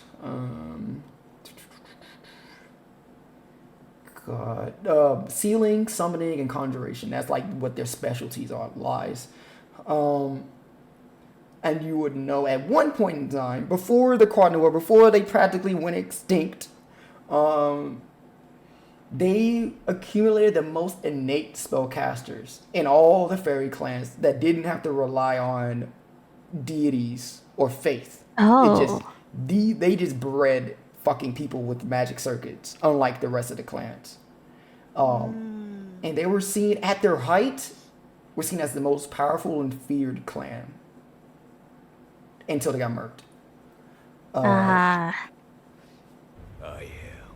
God, sealing, summoning, and conjuration. That's like what their specialties lies. And you would know at one point in time, before the Quadnor, before they practically went extinct, they accumulated the most innate spellcasters in all the fairy clans that didn't have to rely on deities or faith. Oh. They just bred fucking people with magic circuits, unlike the rest of the clans. And they were seen at their height, were seen as the most powerful and feared clan until they got murked.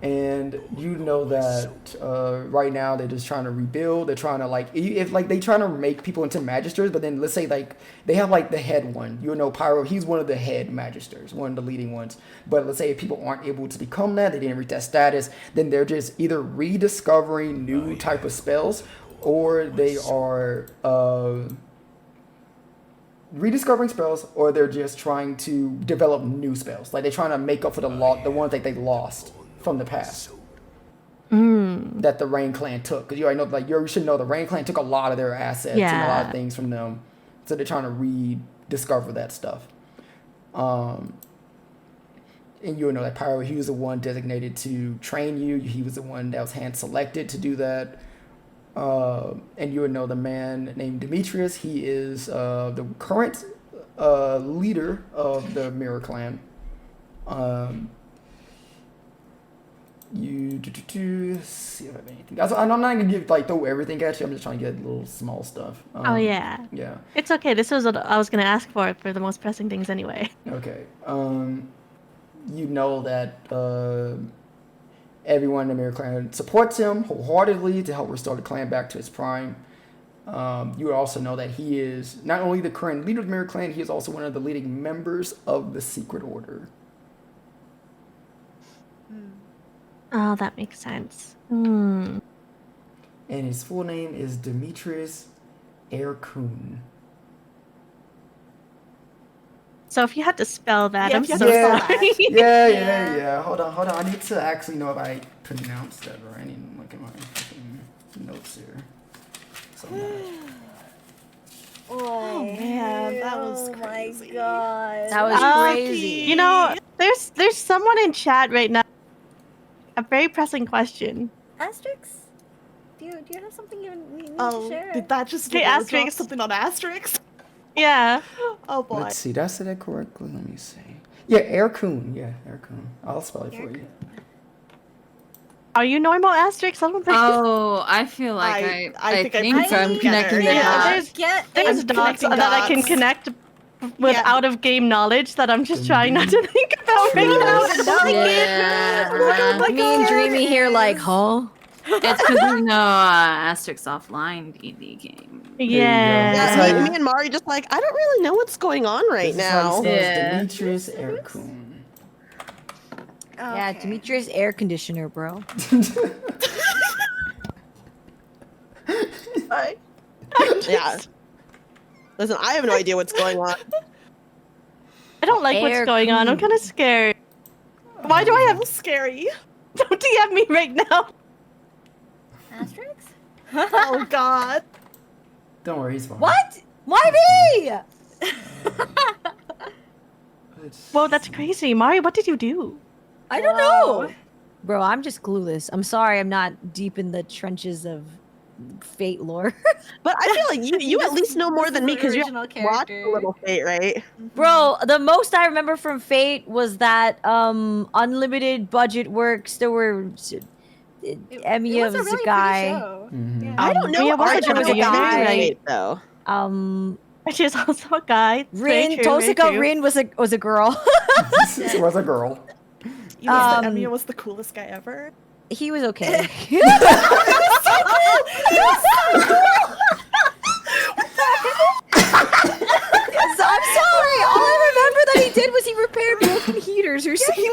And you know that right now they're just trying to rebuild. They're trying to they trying to make people into magisters, but then let's say like they have like the head one. You know, Pyro, he's one of the head magisters, one of the leading ones. But let's say if people aren't able to become that, they didn't reach that status, then they're just either rediscovering new type of spells, or they are rediscovering spells, or they're just trying to develop new spells. Like they're trying to make up for the ones that they lost from the past that the Rain Clan took. Because you already know, like, you should know the Rain Clan took a lot of their assets and a lot of things from them. So they're trying to rediscover that stuff. And you would know that Pyro, he was the one designated to train you. He was the one that was hand selected to do that. And you would know the man named Demetrius. He is the current leader of the Mirror Clan. See if I have anything. I'm not gonna throw everything at you. I'm just trying to get little small stuff. Oh yeah. Yeah. It's okay. This was what I was gonna ask for the most pressing things anyway. Okay. You know that everyone in the Mirror Clan supports him wholeheartedly to help restore the clan back to its prime. You would also know that he is not only the current leader of the Mirror Clan, he is also one of the leading members of the Secret Order. Oh, that makes sense. And his full name is Demetrius Erkun. So if you had to spell that, Yeah, I'm if you so had to spell sorry. that. Yeah. Hold on. I need to actually know if I pronounced that right. I need to look at my fucking notes here. Oh man, that was crazy. My god. That was crazy. You know, there's someone in chat right now. A very pressing question. Asterix? Do you have something you need to Oh, share? did that just Hey, drop Asterix. something on Asterix? Yeah. Oh boy. Let's see. Did I say that correctly? Let me see. Yeah, Erkun. Yeah, Erkun. I'll spell it for you. Are you normal, Asterix? I don't think. Oh, I feel like I think I think put I'm it connecting the together. dots. There's I'm dots connecting that I can dots. connect with Yeah. out of game knowledge that I'm just trying not to think about right now. Yeah. my Me and God. Dreamy here, like, huh? It's because there's no Asterix offline D&D game. There you go. Yeah. That's Yeah, how me you- and Mari just like, I don't really know what's going on right This is how now. he spells Yeah. Demetrius Erkun. Yeah, Okay. Demetrius air conditioner, bro. Yeah. Listen, I have no idea what's going on. I don't like what's Air going on. I'm queen. kind of scared. Why do I have? How scary. Don't DM me right now. Asterix? Oh God. Don't worry, he's fine. What? Why me? It's- Whoa, that's crazy, Mari. What did you do? I don't know. Bro, I'm just clueless. I'm sorry I'm not deep in the trenches of Fate lore. But I feel like you at least know more This than is me the because you original watched character. a little Fate, right? Bro, the most I remember from Fate was that unlimited budget works. There were Emmy It was was a really a guy. pretty show. Mhm. Yeah. I don't know. Mia was I a don't know pretty anything guy. about Fate, though. She's also a guy. Rin, Tosaka Rin was a girl. She was a girl. You know that Um, Emiya was the coolest guy ever. He was okay. I'm sorry. All I remember that he did was he repaired broken heaters or something.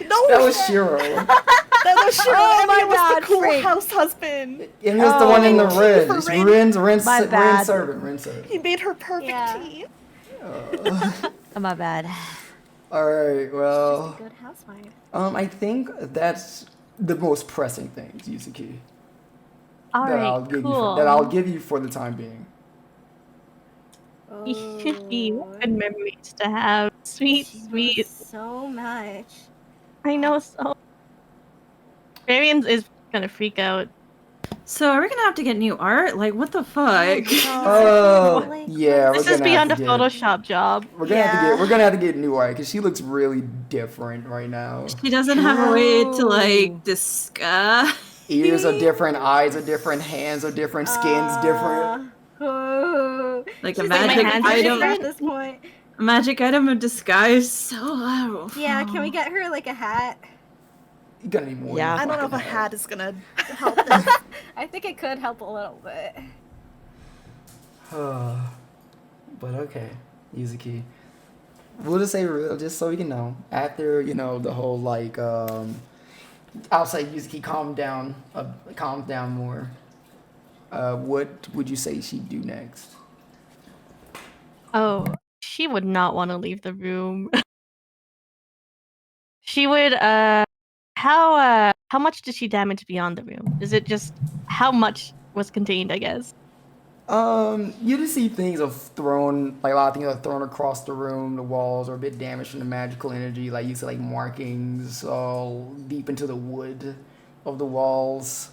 No, That was Shiro. that was Shiro. Oh, my Emiya was bad, the cool freak. house husband. And he was the one in the Oh. red. For It's Rin. Rin's My bad. servant. He made her perfect Yeah. tea. Oh, my bad. Alright, well, Good housewife. I think that's the most pressing things, Yuzuki. All that I'll right, give cool. you that I'll give you for the time being. Good memories to have. Sweet, She sweet. knows so much. I know so. Varian is gonna freak out. So are we gonna have to get new art? Like, what the fuck? Oh, Really yeah. This we're is gonna beyond a have to Photoshop job. We're gonna have to get new art because she looks really different right now. She doesn't have a way to like discuss. Ears are different, eyes are different, hands are different, skin's different. Like a She's magic my item. at this point. A magic item of disguise. So low. Yeah, can we get her like a hat? You gotta need more. Yeah. than I don't know if a fucking hat is gonna help this. I think it could help a little bit. But okay, Yuzuki. We'll just say real, just so you can know. After the whole like, I'll say Yuzuki calmed down more. What would you say she'd do next? Oh, she would not want to leave the room. She would. How much did she damage beyond the room? Is it just how much was contained? I guess. You just see things are thrown, like a lot of things are thrown across the room. The walls are a bit damaged from the magical energy. Like you see, like markings all deep into the wood of the walls.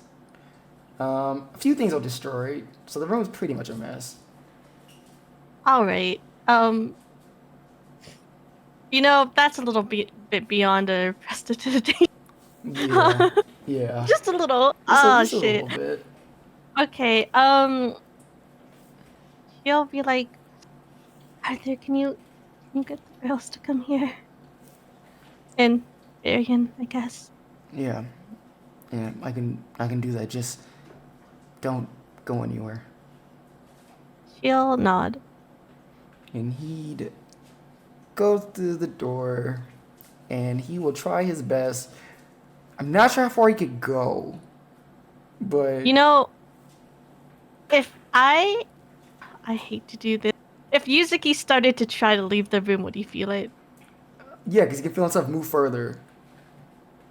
A few things are destroyed, so the room's pretty much a mess. All right. That's a little bit beyond a prestidigitation. Yeah, yeah. Just a little. Just a Shit. little bit. Okay. She'll be like, Arthur, can you get the girls to come here? And Varian, I guess. Yeah, I can do that. Just don't go anywhere. She'll nod. And he'd go through the door, and he will try his best. I'm not sure how far he could go, but If I hate to do this. If Yuzuki started to try to leave the room, would he feel it? yeah, because he can feel himself move further.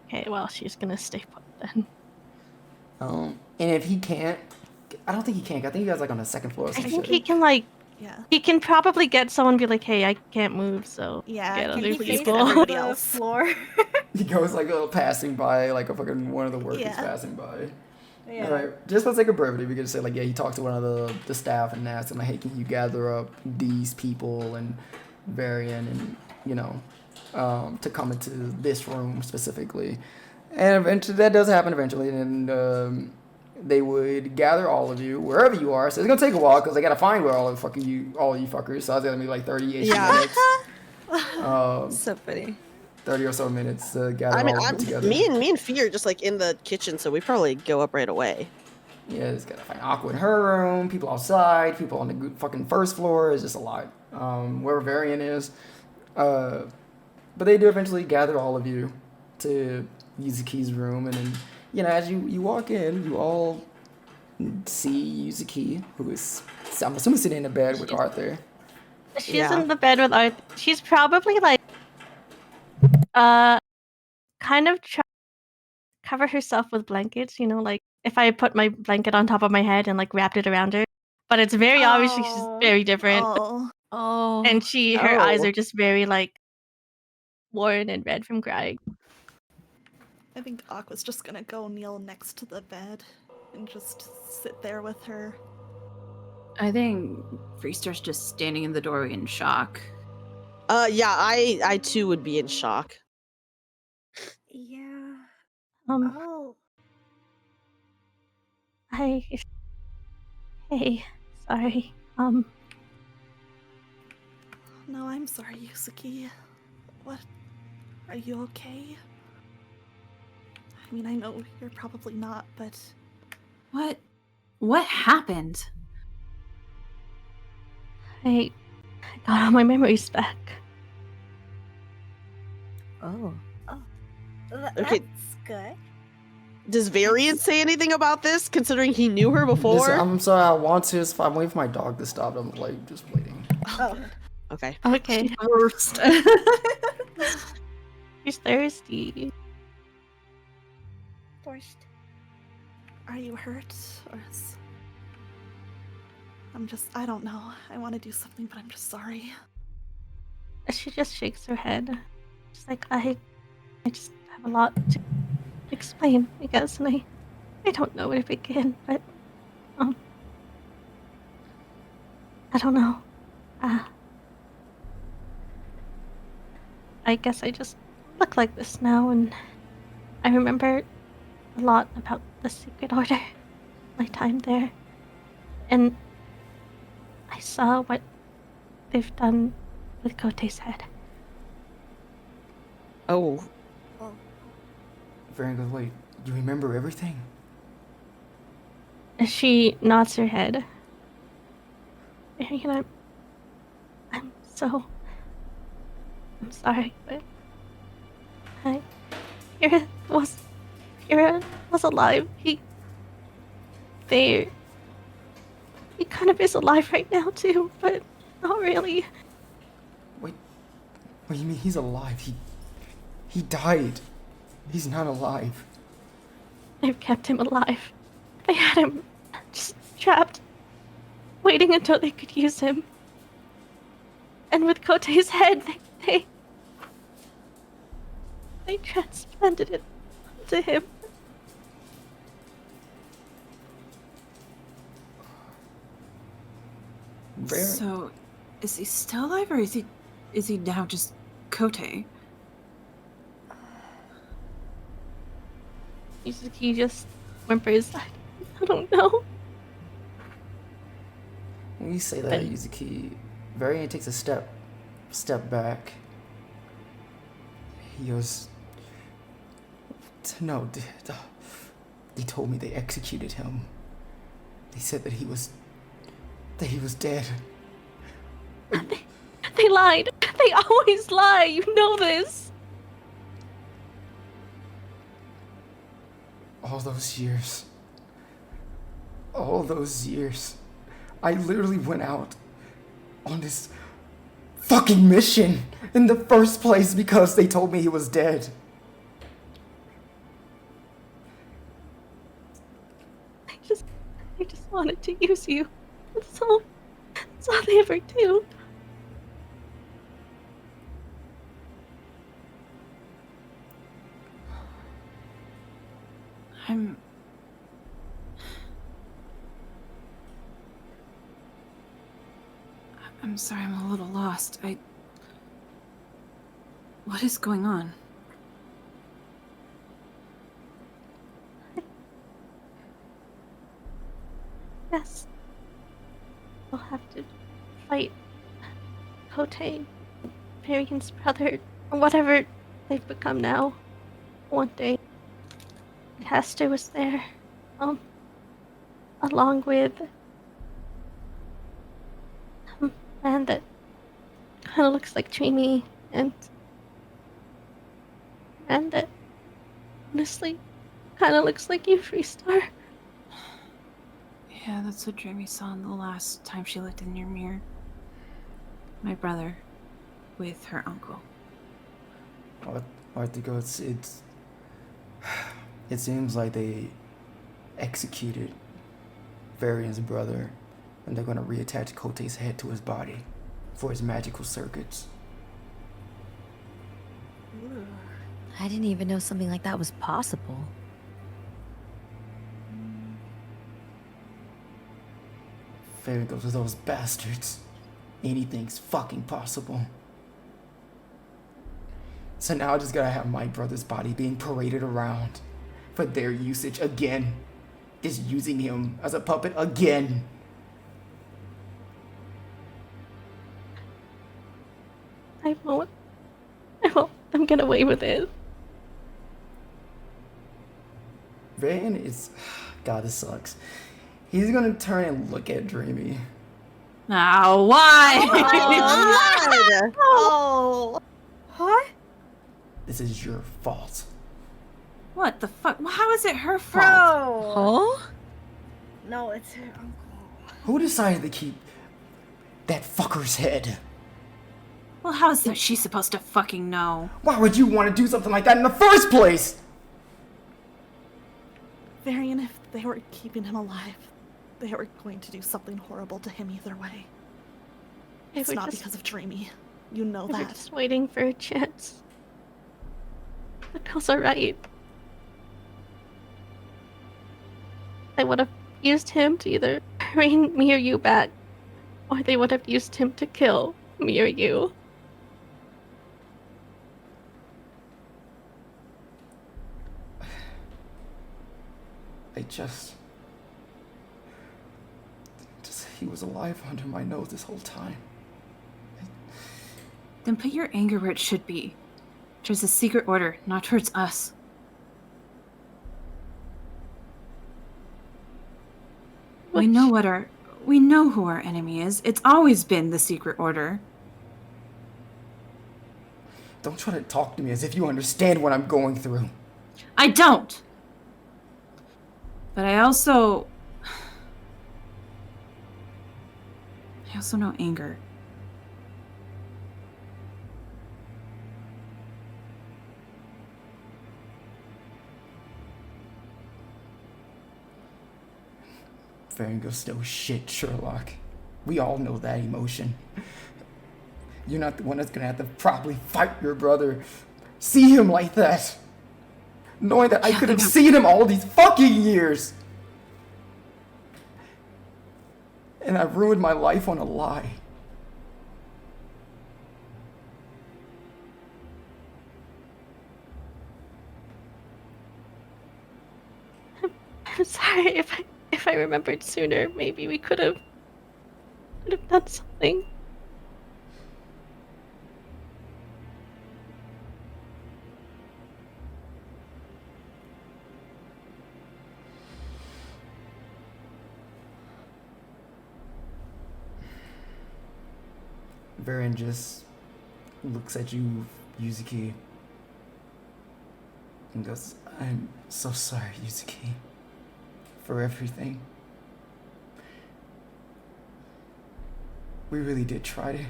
Okay, well, she's gonna stay put then. And if he can't, I don't think he can. I think he has like on the second floor. Or I some think shit. he can Yeah. he can probably get someone to be like, hey, I can't move, so Yeah, get can other he face people. everybody The else? floor. He goes like passing by, like a fucking one of the workers Yeah. passing by. Yeah. Alright, just for the sake of brevity, we can just say like, yeah, he talked to one of the staff and asked him like, hey, can you gather up these people and Varian and to come into this room specifically, And eventually, that does happen eventually, and they would gather all of you wherever you are. So it's gonna take a while because they gotta find where all of you fuckers. So it's gonna be like 30 minutes. So funny. 30 or so minutes to gather I mean, all of you together. me and Fee are just like in the kitchen, so we probably go up right away. Yeah, just gotta find Aqua in her room, people outside, people on the fucking first floor. It's just a lot. Wherever Varian is. But they do eventually gather all of you to Yuzuki's room, and then, you know, as you walk in, you all see Yuzuki, who is, I'm assuming, sitting in the bed with Arthur. She's in the bed with Arthur. She's probably like, kind of cover herself with blankets, you know, like if I put my blanket on top of my head and like wrapped it around her. But it's very obviously she's very different. Oh. And her eyes are just very like worn and red from crying. I think Aqua's just gonna go kneel next to the bed and just sit there with her. I think Freestar's just standing in the doorway in shock. Yeah, I too would be in shock. Yeah. Oh. Hey, sorry. No, I'm sorry, Yuzuki. What? Are you okay? I mean, I know you're probably not, but... What happened? I got all my memories back. Okay. Okay. That's good. Does Varian say anything about this, considering he knew her before? Listen, I'm sorry, I want to. I'm waiting for my dog to stop. I'm like just waiting. Oh. Okay. Okay. First. She's thirsty. Forced. Are you hurt? Or is... I don't know. I want to do something, but I'm just sorry. She just shakes her head. She's like, I just have a lot to explain, I guess, and I don't know where to begin, but, I don't know. I guess I just look like this now, and I remember a lot about the Secret Order, my time there, and I saw what they've done with Kote's head. Oh. Varian goes, wait, you remember everything? She nods her head. Varian, I'm sorry, but Kira was alive. He kind of is alive right now too, but not really. Wait, what do you mean he's alive? He died. He's not alive. They've kept him alive. They had him just trapped, waiting until they could use him. And with Kote's head, they transplanted it to him. So, is he still alive, or is he now just Kote? Yuzuki just whimpers. I don't know. When you say that, Yuzuki, Varian takes a step back. He goes, no, they told me they executed him. They said that he was dead. They lied. They always lie. You know this. All those years, I literally went out on this fucking mission in the first place because they told me he was dead. I just wanted to use you. That's all they ever do. I'm sorry, I'm a little lost. What is going on? Kote, Varian's brother, or whatever they've become now. One day, Castor was there, along with a man that kind of looks like Dreamy, and a man that honestly kind of looks like you, Freestar. Yeah, that's what Dreamy saw in the last time she looked in your mirror. My brother, with her uncle. I think it seems like they executed Varian's brother, and they're gonna reattach Kote's head to his body for his magical circuits. I didn't even know something like that was possible. Varian goes to those bastards. Anything's fucking possible. So now I just gotta have my brother's body being paraded around for their usage again. Just using him as a puppet again. I won't let them get away with it. Varian is... God, this sucks. He's gonna turn and look at Dreamy. Oh, why? Oh. What? This is your fault. What the fuck? How is it her Bro! fault? Huh? No, it's her uncle. Who decided to keep that fucker's head? Well, how is that she supposed to fucking know? Why would you want to do something like that in the first place? Varian, if they were keeping him alive, they were going to do something horrible to him either way. They It's were not just- because of Dreamy. You know They were that. just waiting for a chance. The girls are right. They would have used him to either bring me or you back, or they would have used him to kill me or you. He was alive under my nose this whole time. Then put your anger where it should be. Towards the secret order, not towards us. We know who our enemy is. It's always been the secret order. Don't try to talk to me as if you understand what I'm going through. I don't! But I also know anger. Varian goes, no shit, Sherlock. We all know that emotion. You're not the one that's gonna have to probably fight your brother. See him like that. Knowing that I could have seen him all these fucking years. And I ruined my life on a lie. I'm sorry. If I remembered sooner, maybe we could have done something. Varian just looks at you, Yuzuki, and goes, I'm so sorry, Yuzuki, for everything. We really did try to.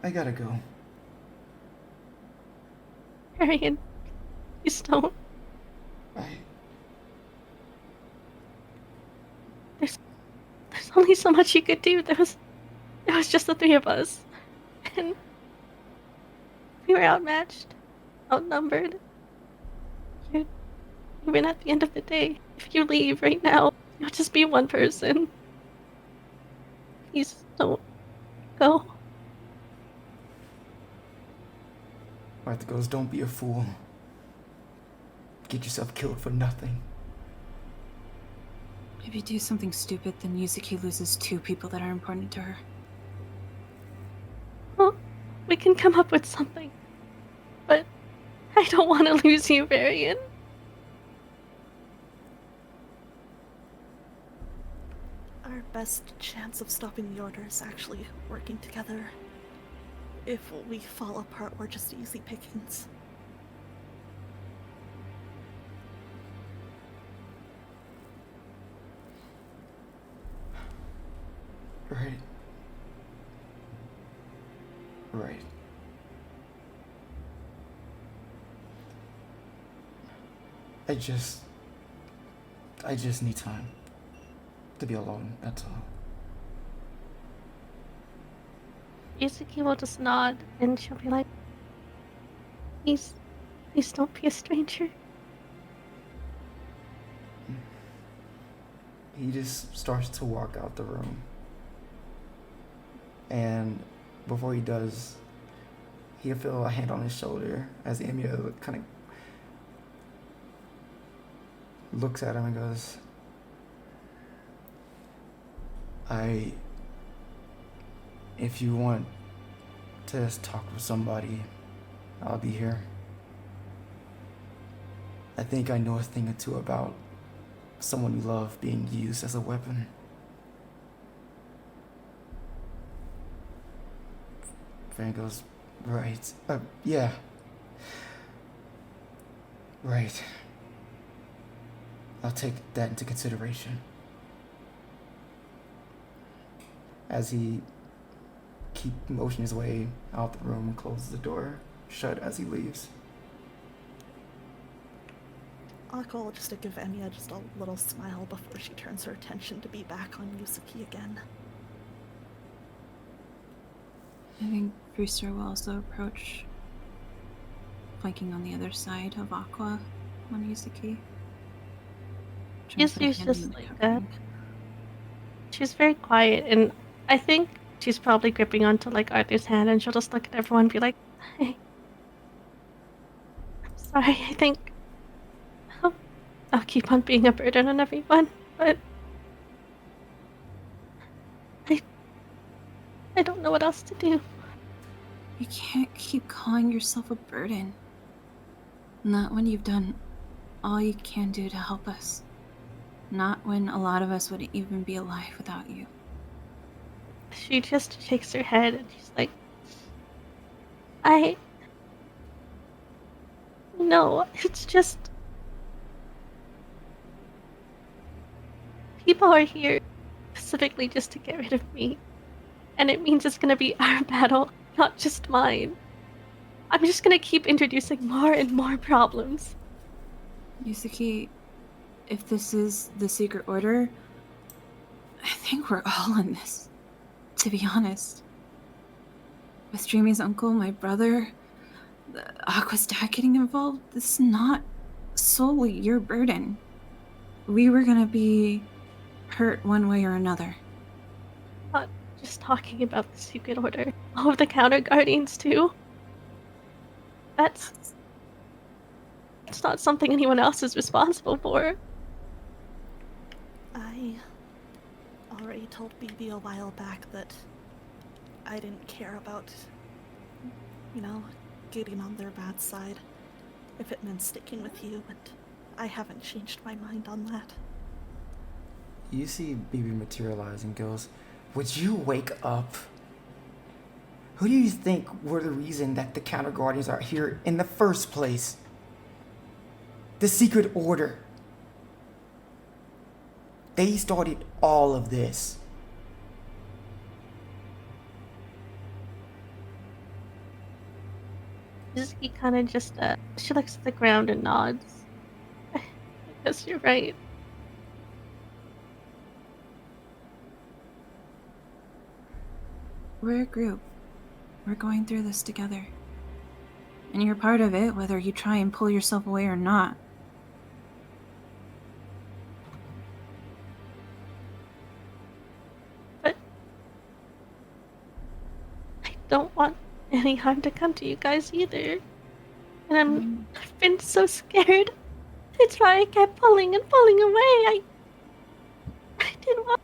I gotta go. Arian, please don't. There's only so much you could do. There was just the three of us. And we were outmatched, outnumbered. Even at the end of the day, if you leave right now, you'll just be one person. Please don't go. Martha goes, don't be a fool. get yourself killed for nothing. If you do something stupid, then Yuzuki loses 2 people that are important to her. Well, we can come up with something. But I don't want to lose you, Varian. Our best chance of stopping the Order is actually working together. If we fall apart, we're just easy pickings. Right. Right. I just need time to be alone, that's all. Yuzuki will just nod, and she'll be like, please don't be a stranger. He just starts to walk out the room. And before he does, he'll feel a hand on his shoulder as Emiya kind of looks at him and goes, if you want to just talk with somebody, I'll be here. I think I know a thing or two about someone you love being used as a weapon. Fran goes, right. Yeah. Right. I'll take that into consideration. As he keeps motioning his way out the room and closes the door shut as he leaves. Aqua will just give Emiya just a little smile before she turns her attention to be back on Yuzuki again. I think Freestar will also approach, flanking on the other side of Aqua on Yuzuki. Yuzuki's just like that. She's very quiet, and I think she's probably gripping onto like Arthur's hand, and she'll just look at everyone and be like, hey, I'm sorry, I think I'll keep on being a burden on everyone, but I don't know what else to do. You can't keep calling yourself a burden. Not when you've done all you can do to help us. Not when a lot of us wouldn't even be alive without you. She just shakes her head and she's like, No, it's just... People are here specifically just to get rid of me. And it means it's gonna be our battle, not just mine. I'm just gonna keep introducing more and more problems. Yuzuki, if this is the secret order, I think we're all in this, to be honest. With Dreamy's uncle, my brother, Aqua's dad getting involved, this is not solely your burden. We were gonna be hurt one way or another. Not just talking about the secret order. All of the counter guardians too. It's not something anyone else is responsible for. I already told BB a while back that I didn't care about, getting on their bad side if it meant sticking with you, and I haven't changed my mind on that. You see BB materialize and goes, would you wake up? Who do you think were the reason that the counter guardians are here in the first place? The secret order. They started all of this. Yuzuki kind of just, she looks at the ground and nods. I guess you're right. We're a group. We're going through this together. And you're part of it, whether you try and pull yourself away or not. But I don't want any harm to come to you guys either. And I've been so scared. It's why I kept pulling and pulling away. I didn't want.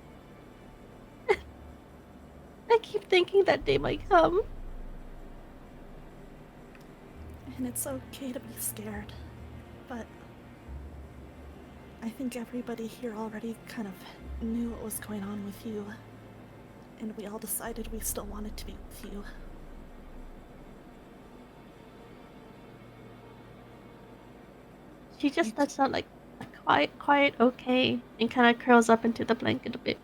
I keep thinking that day might come. And it's okay to be scared, but I think everybody here already kind of knew what was going on with you, and we all decided we still wanted to be with you. She just lets out like a quiet okay, and kind of curls up into the blanket a bit.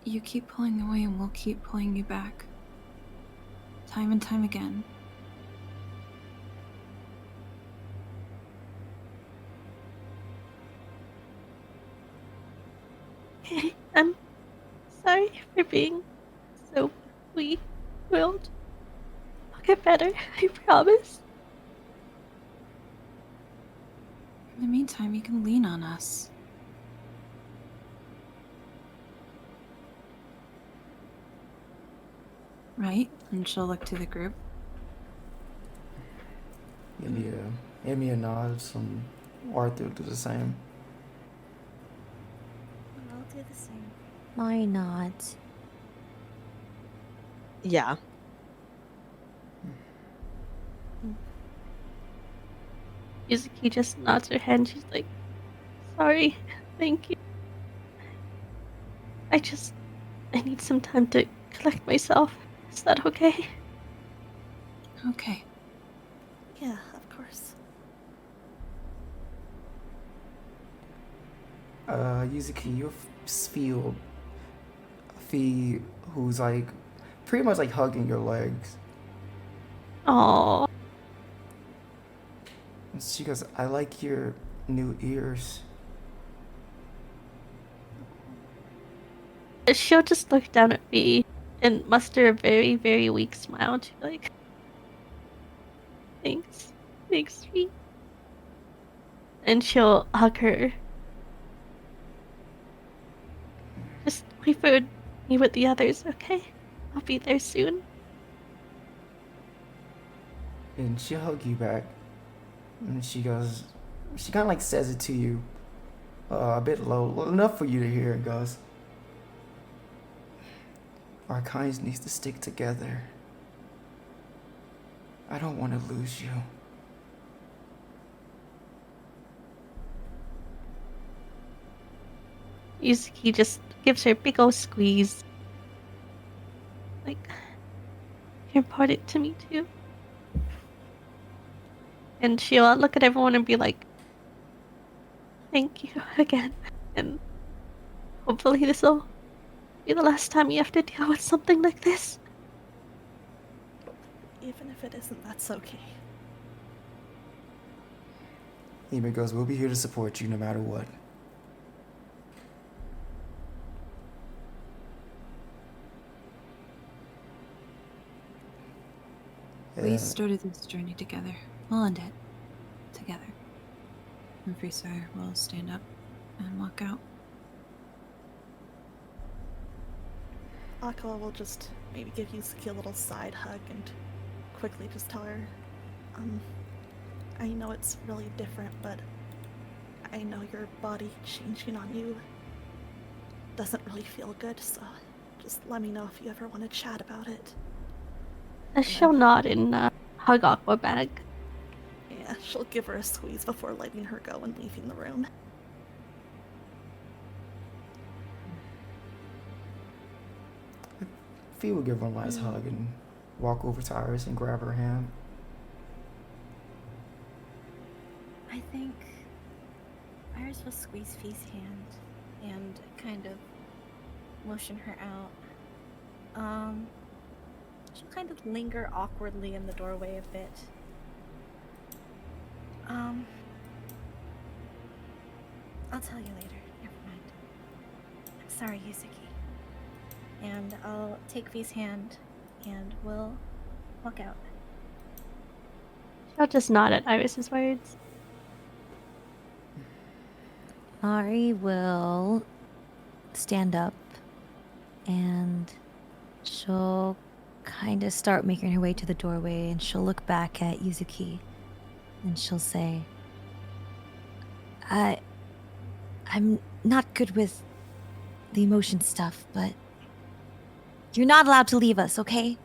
You keep pulling away and we'll keep pulling you back. Time and time again. Okay, I'm sorry for being so weak-willed. I'll get better, I promise. In the meantime, you can lean on us. Right? And she'll look to the group. Give me a nod. Some Arthur do the same. I'll do the same. Why not? Yeah. Yuzuki just nods her head and she's like, sorry, thank you. I need some time to collect myself. Is that okay? Okay. Yeah, of course. Yuzuki, you feel Fee who's like pretty much like hugging your legs. Aww. And she goes, I like your new ears. She'll just look down at me and muster a very, very weak smile. She's like, thanks, Fee. And she'll hug her. Just wait for me with the others, okay? I'll be there soon. And she'll hug you back. And she goes, she kind of like says it to you a bit low, enough for you to hear. And goes, our kinds needs to stick together. I don't want to lose you. Yuzuki just gives her a big ol' squeeze. Like, you're important to me too. And she'll look at everyone and be like, thank you again. And hopefully this'll be the last time you have to deal with something like this. Even if it isn't, that's okay. Hime goes, we'll be here to support you no matter what. We started this journey together. We'll end it together. And Freestar will stand up and walk out. Aqua will just maybe give Yuzuki a little side hug and quickly just tell her, I know it's really different, but I know your body changing on you doesn't really feel good, so just let me know if you ever want to chat about it. She'll nod and hug Aqua back. Yeah, she'll give her a squeeze before letting her go and leaving the room. Fee will give her a nice hug and walk over to Iris and grab her hand. I think Iris will squeeze Fee's hand and kind of motion her out. She'll kind of linger awkwardly in the doorway a bit. I'll tell you later. Never mind. I'm sorry, Yuzuki. And I'll take Fee's hand and we'll walk out. She'll just nod at Iris's words. Mari will stand up and she'll kind of start making her way to the doorway and she'll look back at Yuzuki And she'll say, I'm not good with the emotion stuff, but you're not allowed to leave us, okay?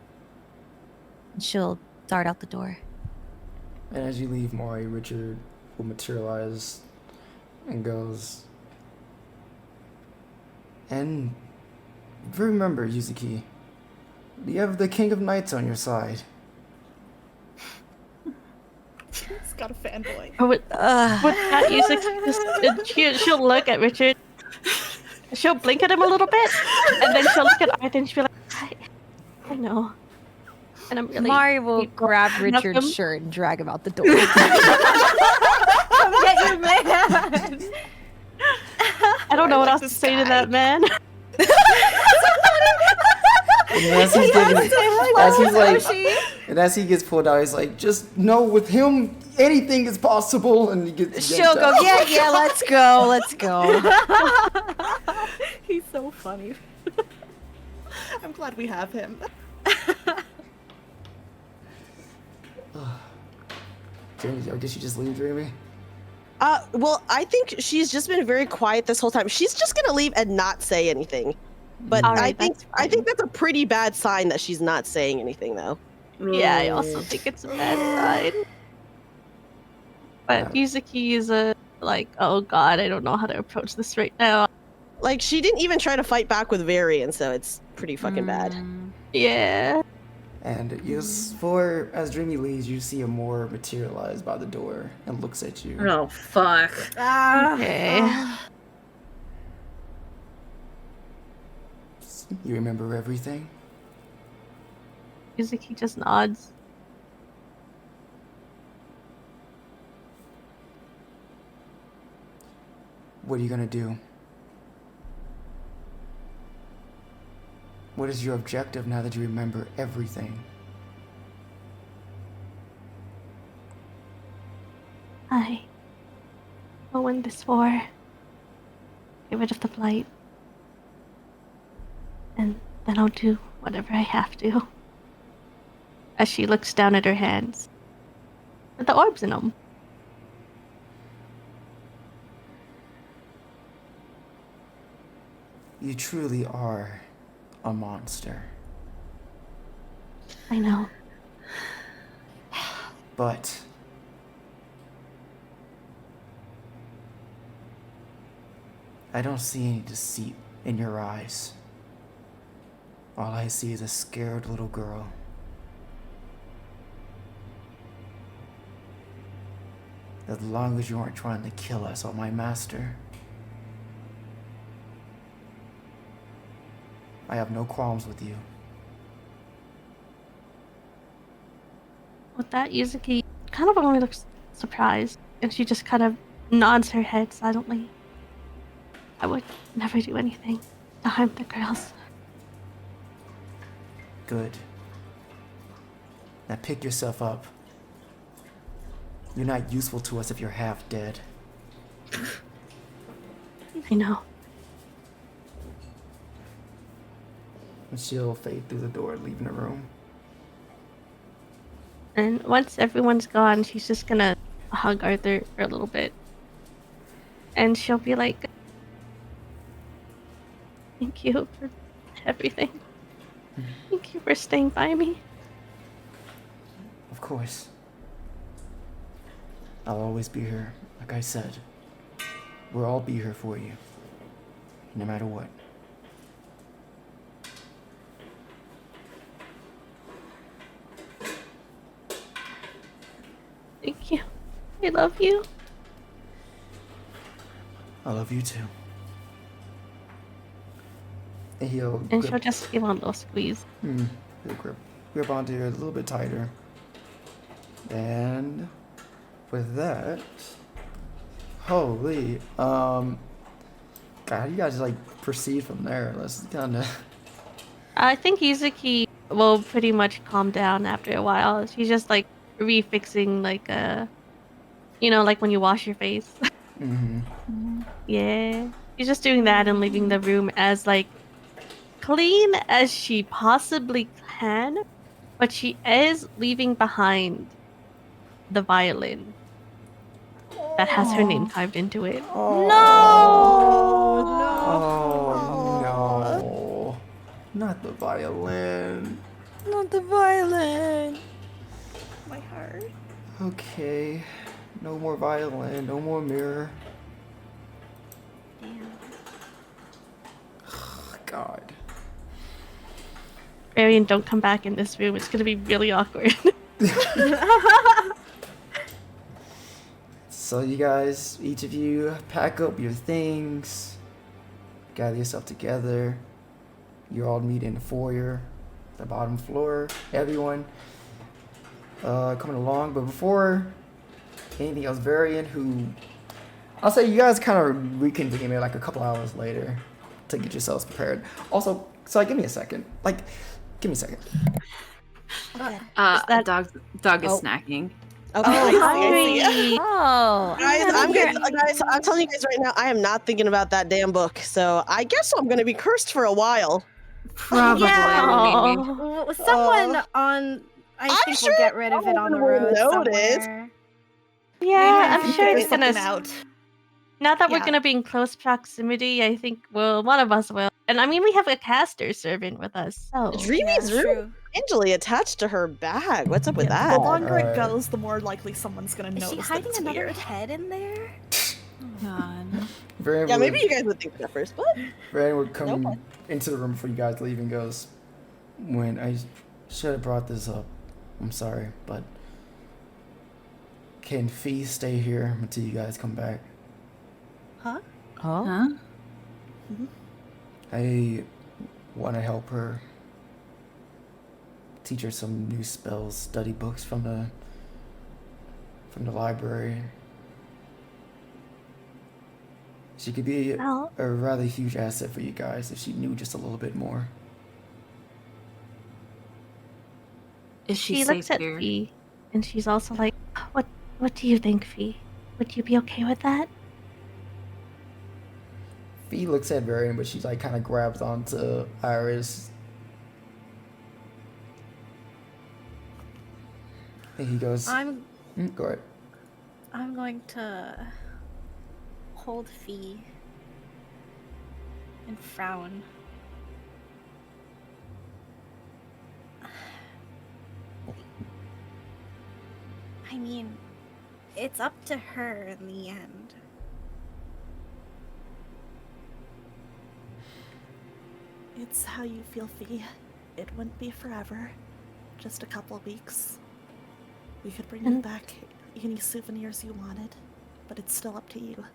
And she'll dart out the door. And as you leave, Mari, Richard will materialize and goes, and remember, Yuzuki, you have the King of Knights on your side. He's got a fanboy. Or with that Yuzuki, she'll look at Richard. She'll blink at him a little bit, and then she'll look at Arthur and she'll be like, I know. And I'm really... Mari will grab enough Richard's him. shirt and drag him out the door. Get your man. I don't know what like else to this say to guy. that man. And as he gets pulled out, he's like, just know with him, anything is possible. And he gets She'll yanked go, out. yeah, let's go, let's go. He's so funny. I'm glad we have him. Dreamy, I guess you just leave, Dreamy. Well, I think she's just been very quiet this whole time. She's just gonna leave and not say anything. But All I right, think that's fine. that's a pretty bad sign that she's not saying anything, though. Yeah, I also think it's a bad sign. But Yuzuki is like, oh god, I don't know how to approach this right now. Like, she didn't even try to fight back with Varian, so it's pretty fucking bad. Yeah. And as Dreamy leaves, you see Amor materialize by the door and looks at you. Oh, fuck. Okay. You remember everything? Yuzuki just nods. What are you gonna do? What is your objective now that you remember everything? I will win this war. Get rid of the blight. And then I'll do whatever I have to. As she looks down at her hands. With the orbs in them. You truly are a monster. I know. But I don't see any deceit in your eyes. All I see is a scared little girl. As long as you aren't trying to kill us or my master, I have no qualms with you. With that, Yuzuki kind of only looks surprised. And she just kind of nods her head silently. I would never do anything to harm the girls. Good. Now pick yourself up. You're not useful to us if you're half dead. I know. And she'll fade through the door, leaving the room. And once everyone's gone, she's just gonna hug Arthur for a little bit. And she'll be like, thank you for everything. Thank you for staying by me. Of course. I'll always be here, like I said. We'll all be here for you, no matter what. Thank you. I love you. I love you too. And he'll And she'll just give a little squeeze. he'll grip onto you a little bit tighter. And with that, holy, God, how do you guys like proceed from there? Let's kind of. I think Yuzuki will pretty much calm down after a while. She's just like refixing like like when you wash your face. Yeah. She's just doing that and leaving the room as like clean as she possibly can, but she is leaving behind the violin that has her name carved into it. Oh, no. Not the violin. Not the violin. My heart. Okay. No more violin, no more mirror. Damn. God. Varian, don't come back in this room. It's gonna be really awkward. So you guys, each of you, pack up your things, gather yourself together. You all meet in the foyer, the bottom floor. Everyone coming along. But before anything else, Varian, who I'll say you guys kind of reconvene like a couple hours later to get yourselves prepared. Also, sorry, give me a second. Give me a second. Okay. that- Dog is snacking. Okay, I see. Oh. Guys, I'm good. Guys, I'm telling you guys right now, I am not thinking about that damn book. So I guess I'm gonna be cursed for a while. Probably. Aw. Someone on, I I'm think sure we'll get rid of it on the someone will road notice. somewhere. Yeah, Maybe I'm sure figure it's gonna. something out. Now that we're Yeah. gonna be in close proximity, I think one of us will. And I mean, we have a caster servant with us, so. Dreamy's Yeah, really true. strangely attached to her bag. What's up with Yeah, that? the longer Alright. it goes, the more likely someone's gonna Is notice she that hiding it's another weird. head in there? God. Varian Yeah, would- maybe you guys would think that first, but Varian would come Nope. into the room before you guys leave and goes, "When I should have brought this up. I'm sorry, but can Fee stay here until you guys come back? Huh? Oh. Huh? I want to help her. Teach her some new spells, study books from the library. She could be Well, a rather huge asset for you guys if she knew just a little bit more." Is she she safe looks at here? Fee, and she's also like, What do you think, Fee? Would you be okay with that?" Fee looks at Varian, but she's kind of grabs onto Iris. And he goes, I'm Go ahead. going to hold Fee and frown. I mean, it's up to her in the end. It's how you feel, Fee. It wouldn't be forever. Just a couple of weeks. We could bring you And- back any souvenirs you wanted, but it's still up to you.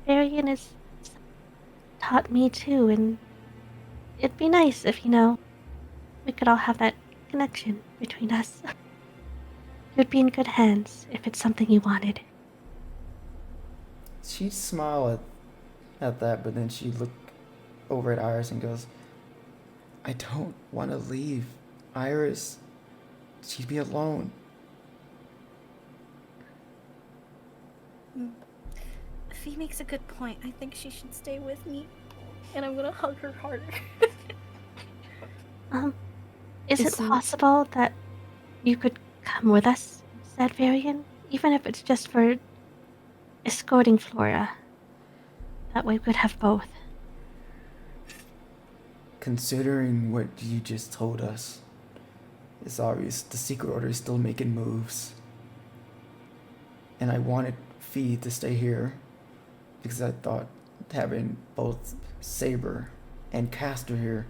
Varian has taught me too, and it'd be nice if, we could all have that connection between us. You'd be in good hands if it's something you wanted. She'd smile at that, but then she'd look over at Iris and goes, "I don't want to leave. Iris, she'd be alone." Fee makes a good point. I think she should stay with me. And I'm gonna hug her harder. Is it Isn't- possible that you could come with us, said Varian? Even if it's just for escorting Flora. That way we could have both. Considering what you just told us, it's obvious the Secret Order is still making moves. And I wanted Fee to stay here because I thought having both Saber and Caster here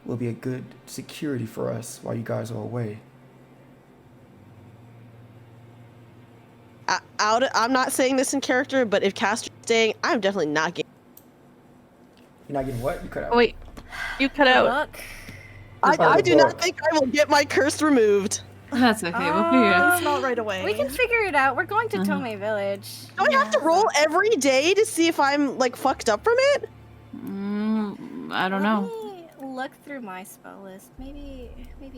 will be a good security for us while you guys are away. I'm not saying this in character, but if Caster's staying, I'm definitely not getting. You're not getting what? You cut out. Oh, wait, you cut out. Look. I do book. not think I will get my curse removed. That's okay. We'll figure it out. It's not right away. We can figure it out. We're going to Uh-huh. Tomei Village. Do I have to roll every day to see if I'm fucked up from it? I don't know. Let me look through my spell list. Maybe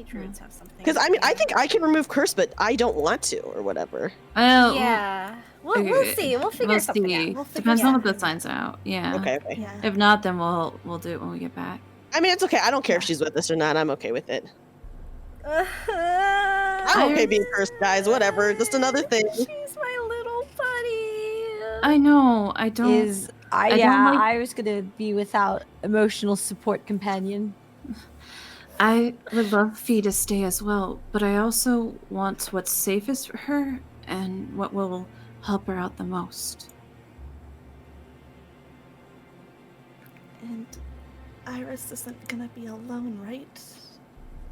druids have something. Because I think I can remove curse, but I don't want to, or whatever. Well, Yeah. We'll okay, see. We'll figure we'll something see. out. We'll figure Depends it on out. what the signs out. Yeah. Okay. Yeah. If not, then we'll do it when we get back. I mean, it's okay. I don't care if she's with us or not. I'm okay with it. I'm I'm okay being cursed, guys. Whatever. Just another thing. She's I know. I don't. Is I don't yeah, like- I was gonna be without emotional support companion. I would love Fee to stay as well, but I also want what's safest for her and what will help her out the most. And Iris isn't gonna be alone, right?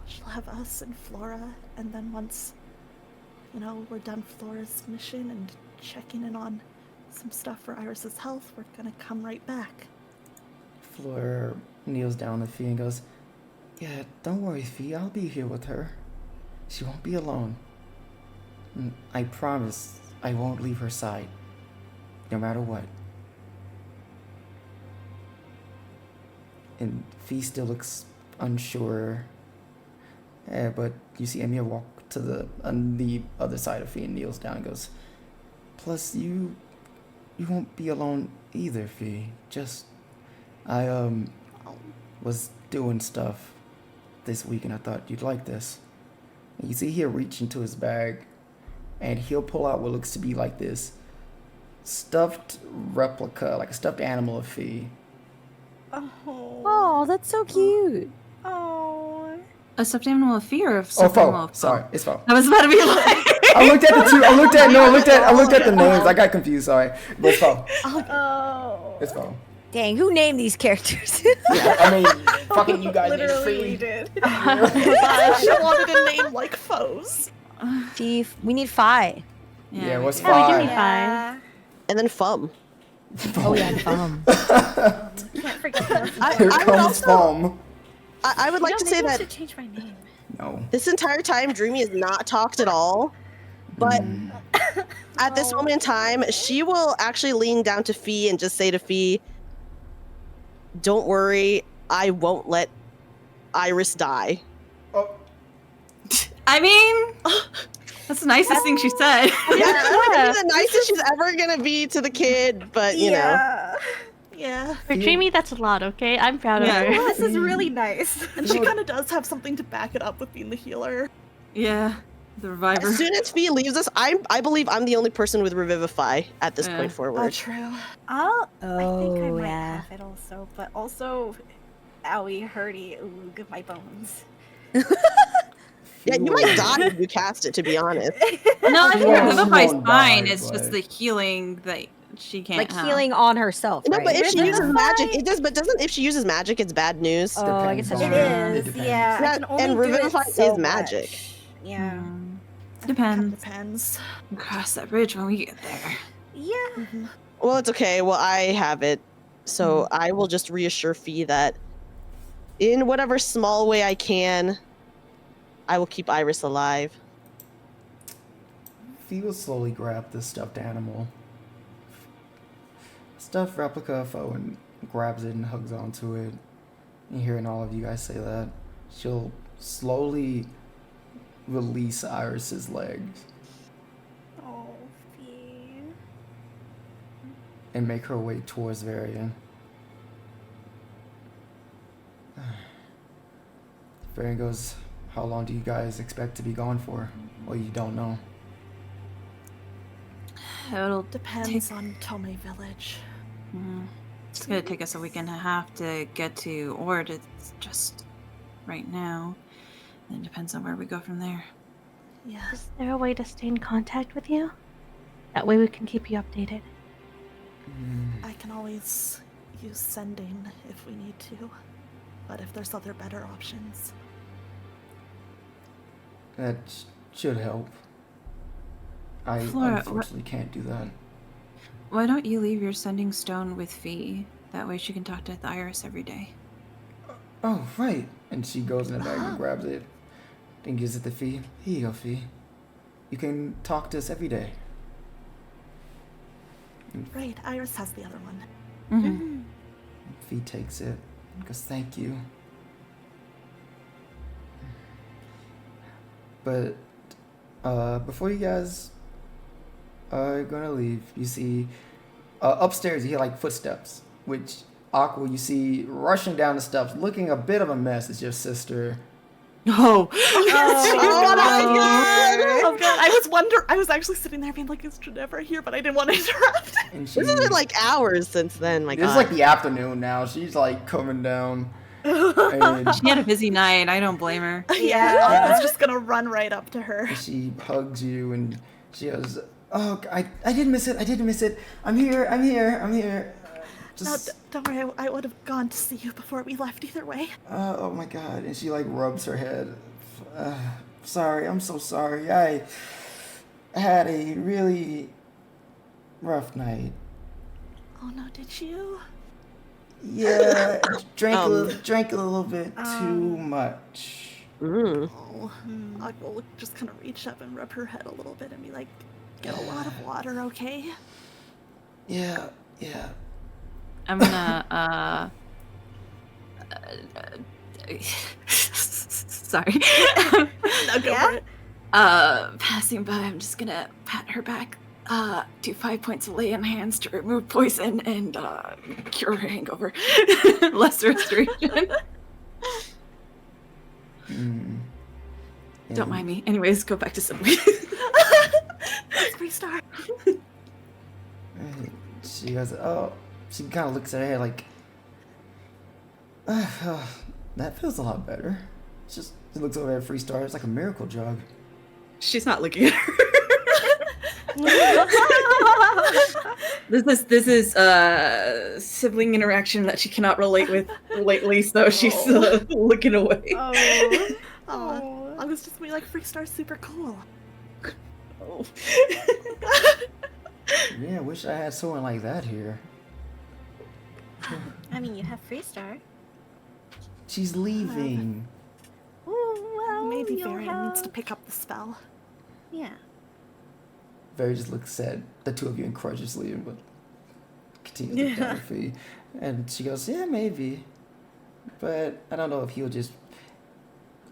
She'll have us and Flora, and then once, we're done Flora's mission and checking in on some stuff for Iris's health, we're gonna come right back. Fleur kneels down to Fee and goes, "Yeah, don't worry, Fee. I'll be here with her. She won't be alone. And I promise I won't leave her side, no matter what." And Fee still looks unsure. But you see Emiya walk to on the other side of Fee and kneels down and goes, "Plus, you won't be alone either, Fee. Just, I was doing stuff this week and I thought you'd like this." And you see he'll reach into his bag and he'll pull out what looks to be like this stuffed replica, like a stuffed animal of Fee. Oh, that's so cute. Oh. A stuffed animal of Fee or a Oh, stuffed animal Foe. of Sorry, it's Foe. I was about to be like. I looked at the two. I looked at the names. I got confused. Sorry, but it's Foe. Oh. It's Foe. Dang, who named these characters? Yeah, I mean, fucking you guys named Literally, we Fee. did. She wanted a name like foes. Chief, we need Fi. Yeah, we what's do. Yeah, we do Fi? need Fi. And then Fum. Oh yeah, Fum. Can't forget that. Here I would comes also, Foam. I would like to say maybe I that should change my name. No. this entire time, Dreamy has not talked at all. But at this moment in time, she will actually lean down to Fee and just say to Fee, "Don't worry, I won't let Iris die." Oh, I mean, that's the nicest thing she said. Yeah, that's gonna be the nicest she's ever gonna be to the kid, but you know. Yeah. For Dreamy, that's a lot, okay? I'm proud of Yeah. her. This is really nice. And she kind of does have something to back it up with being the healer. Yeah, the reviver. As soon as Fee leaves us, I believe I'm the only person with Revivify at this point Oh, forward. true. I think I Oh, might yeah. have it also, but also, owie, hurty, ooh, good my bones. Yeah, you might die if you cast it, to be honest. No, I think Well, she Revivify's won't fine. die, It's just but- the healing that she can't Like have. healing on herself, No, right? but if she uses Revivify- magic, it does. But doesn't if she uses magic, it's bad news. Oh, I guess that's Depends It on- true. is, depends. yeah. Yeah, I can only and do it Revivify so is magic. much. Yeah. Depends. Depends. Cross that bridge when we get there. Yeah. Well, it's okay. Well, I have it, so I will just reassure Fee that, in whatever small way I can, I will keep Iris alive. Fee will slowly grab the stuffed animal, stuffed replica of Foe, and grabs it and hugs onto it. And hearing all of you guys say that, she'll slowly release Iris's legs Oh, Fee. and make her way towards Varian. Varian goes, "How long do you guys expect to be gone for?" Well, you don't know. It'll Depends on Tome Village. It's gonna take us a week and a half to get to Ord. It's just right now. And it depends on where we go from there. Yeah. Is there a way to stay in contact with you? That way we can keep you updated. I can always use sending if we need to. But if there's other better options. That should help. I Flora, unfortunately can't do that. Why don't you leave your sending stone with Fee? That way she can talk to the Iris every day. Oh, right. And she goes in the bag and grabs it. Then gives it to Fee. Here you go, Fee. You can talk to us every day. Right, Iris has the other one. Mm-hmm. Fee takes it and goes, "Thank you." But before you guys are gonna leave, you see upstairs you hear like footsteps, which Aqua you see rushing down the steps, looking a bit of a mess. Is your sister Oh. Oh my god! Oh god, I was actually sitting there being like, is Ginevra here? But I didn't want to interrupt. And she, This has been like hours since then, my god. it's like the afternoon now. She's like coming down. And She had a busy night. I don't blame her. Yeah, I was just gonna run right up to her. she hugs you and she goes, "Oh, I didn't miss it. I didn't miss it. I'm here. I'm here. I'm here." No, don't worry, I would have gone to see you before we left either way. Oh my god. And she like rubs her head. Sorry, I'm so sorry. I had a really rough night. Oh no, did you? Yeah, drank a little bit too much. Oh, I will just kind of reach up and rub her head a little bit and be like, get a lot of water, okay? Yeah. I'm gonna, sorry. No, go for it. Passing by, I'm just gonna pat her back. Do 5 points of lay on hands to remove poison and, cure her hangover. Less restoration. Don't mind me. Anyways, go back to Subway. Freestar. She goes, oh, she kind of looks at her head like, that feels a lot better. She looks over at Freestar. It's like a miracle drug. She's not looking at her. This is sibling interaction that she cannot relate with lately, so she's looking away. Oh, I was just being like, Freestar's super cool. Oh. Yeah, wish I had someone like that here. I mean, you have Freestar. She's leaving. Oh, well, Maybe you'll Varian needs to have- pick up the spell. Yeah. Barry just looks at the two of you incredulously and continues to down fee. And she goes, yeah, maybe. But I don't know if he'll just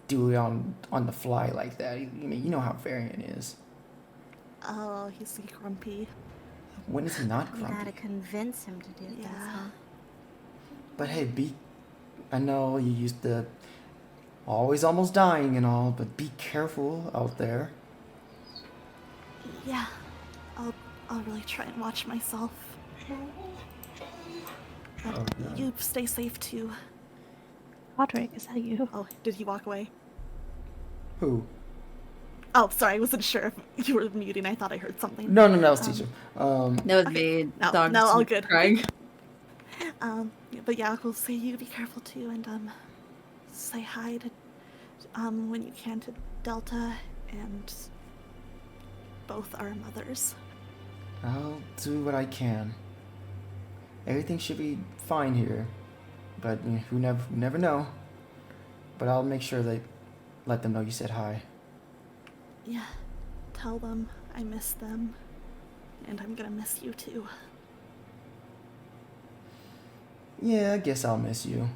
do it on the fly like that. I mean, you know how Varian is. Oh, he's grumpy. When is he not You grumpy? gotta convince him to do this, Yeah. huh? But hey, I know you used to always almost dying and all, but be careful out there. Yeah, I'll really try and watch myself. But Oh, no. you stay safe too. Roderick, is that you? Oh, did he walk away? Who? Oh, sorry, I wasn't sure if you were muting. I thought I heard something. No, it's teacher. That was Okay. me. No, Dog no, all good. crying. But yeah, we'll say you be careful too, and say hi to when you can to Delta and both our mothers. I'll do what I can. Everything should be fine here, but who never know. But I'll make sure they let them know you said hi. Yeah, tell them I miss them, and I'm gonna miss you too. Yeah, I guess I'll miss you.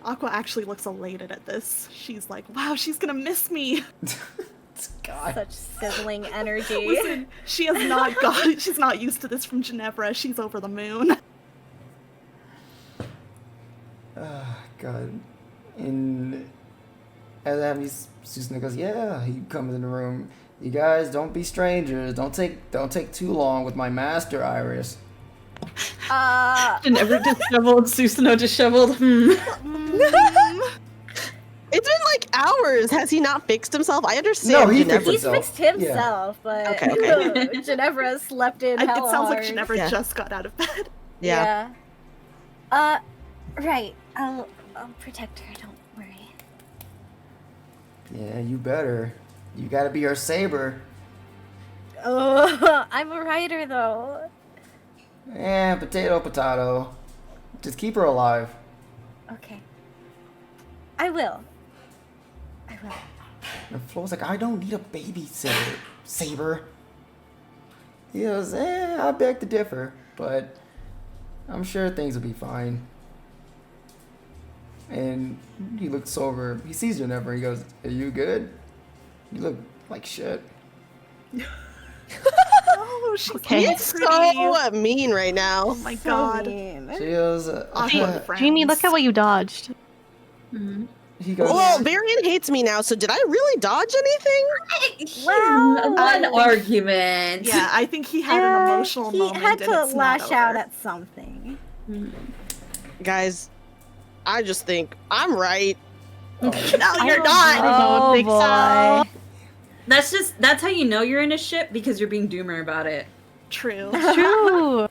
Aqua actually looks elated at this. She's like, wow, she's gonna miss me. This guy. Such sizzling energy. Listen, she's not used to this from Ginevra. She's over the moon. God. And as Abby Susan goes, yeah, he comes in the room. You guys don't be strangers. Don't take too long with my master, Iris. Ginevra disheveled, Susanoo disheveled. It's been like hours. Has he not fixed himself? I understand. No, he Ginevra- fixed He's fixed himself, but Okay. Ginevra slept in It hell sounds like hard. Ginevra Yeah. just got out of bed. Yeah. Right. I'll protect her. Don't worry. Yeah, you better. You gotta be her saber. Oh, I'm a writer though. Eh, potato. Just keep her alive. Okay. I will. And Flo's like, I don't need a babysitter, Saber. He goes, I beg to differ, but I'm sure things will be fine. And he looks over, he sees Ginevra, he goes, are you good? You look like shit. Oh, she's Okay. He's pretty. so mean right now. Oh my god. She goes, Awkward friends. Dreamy, look at what you dodged. He goes, Well, Varian hates me now, so did I really dodge anything? One argument. Yeah, I think he had an emotional he moment. had and to it's not lash out over. at something. Guys, I just think I'm right. No, you're not. I don't think so. That's how you know you're in a ship, because you're being doomer about it. True. True.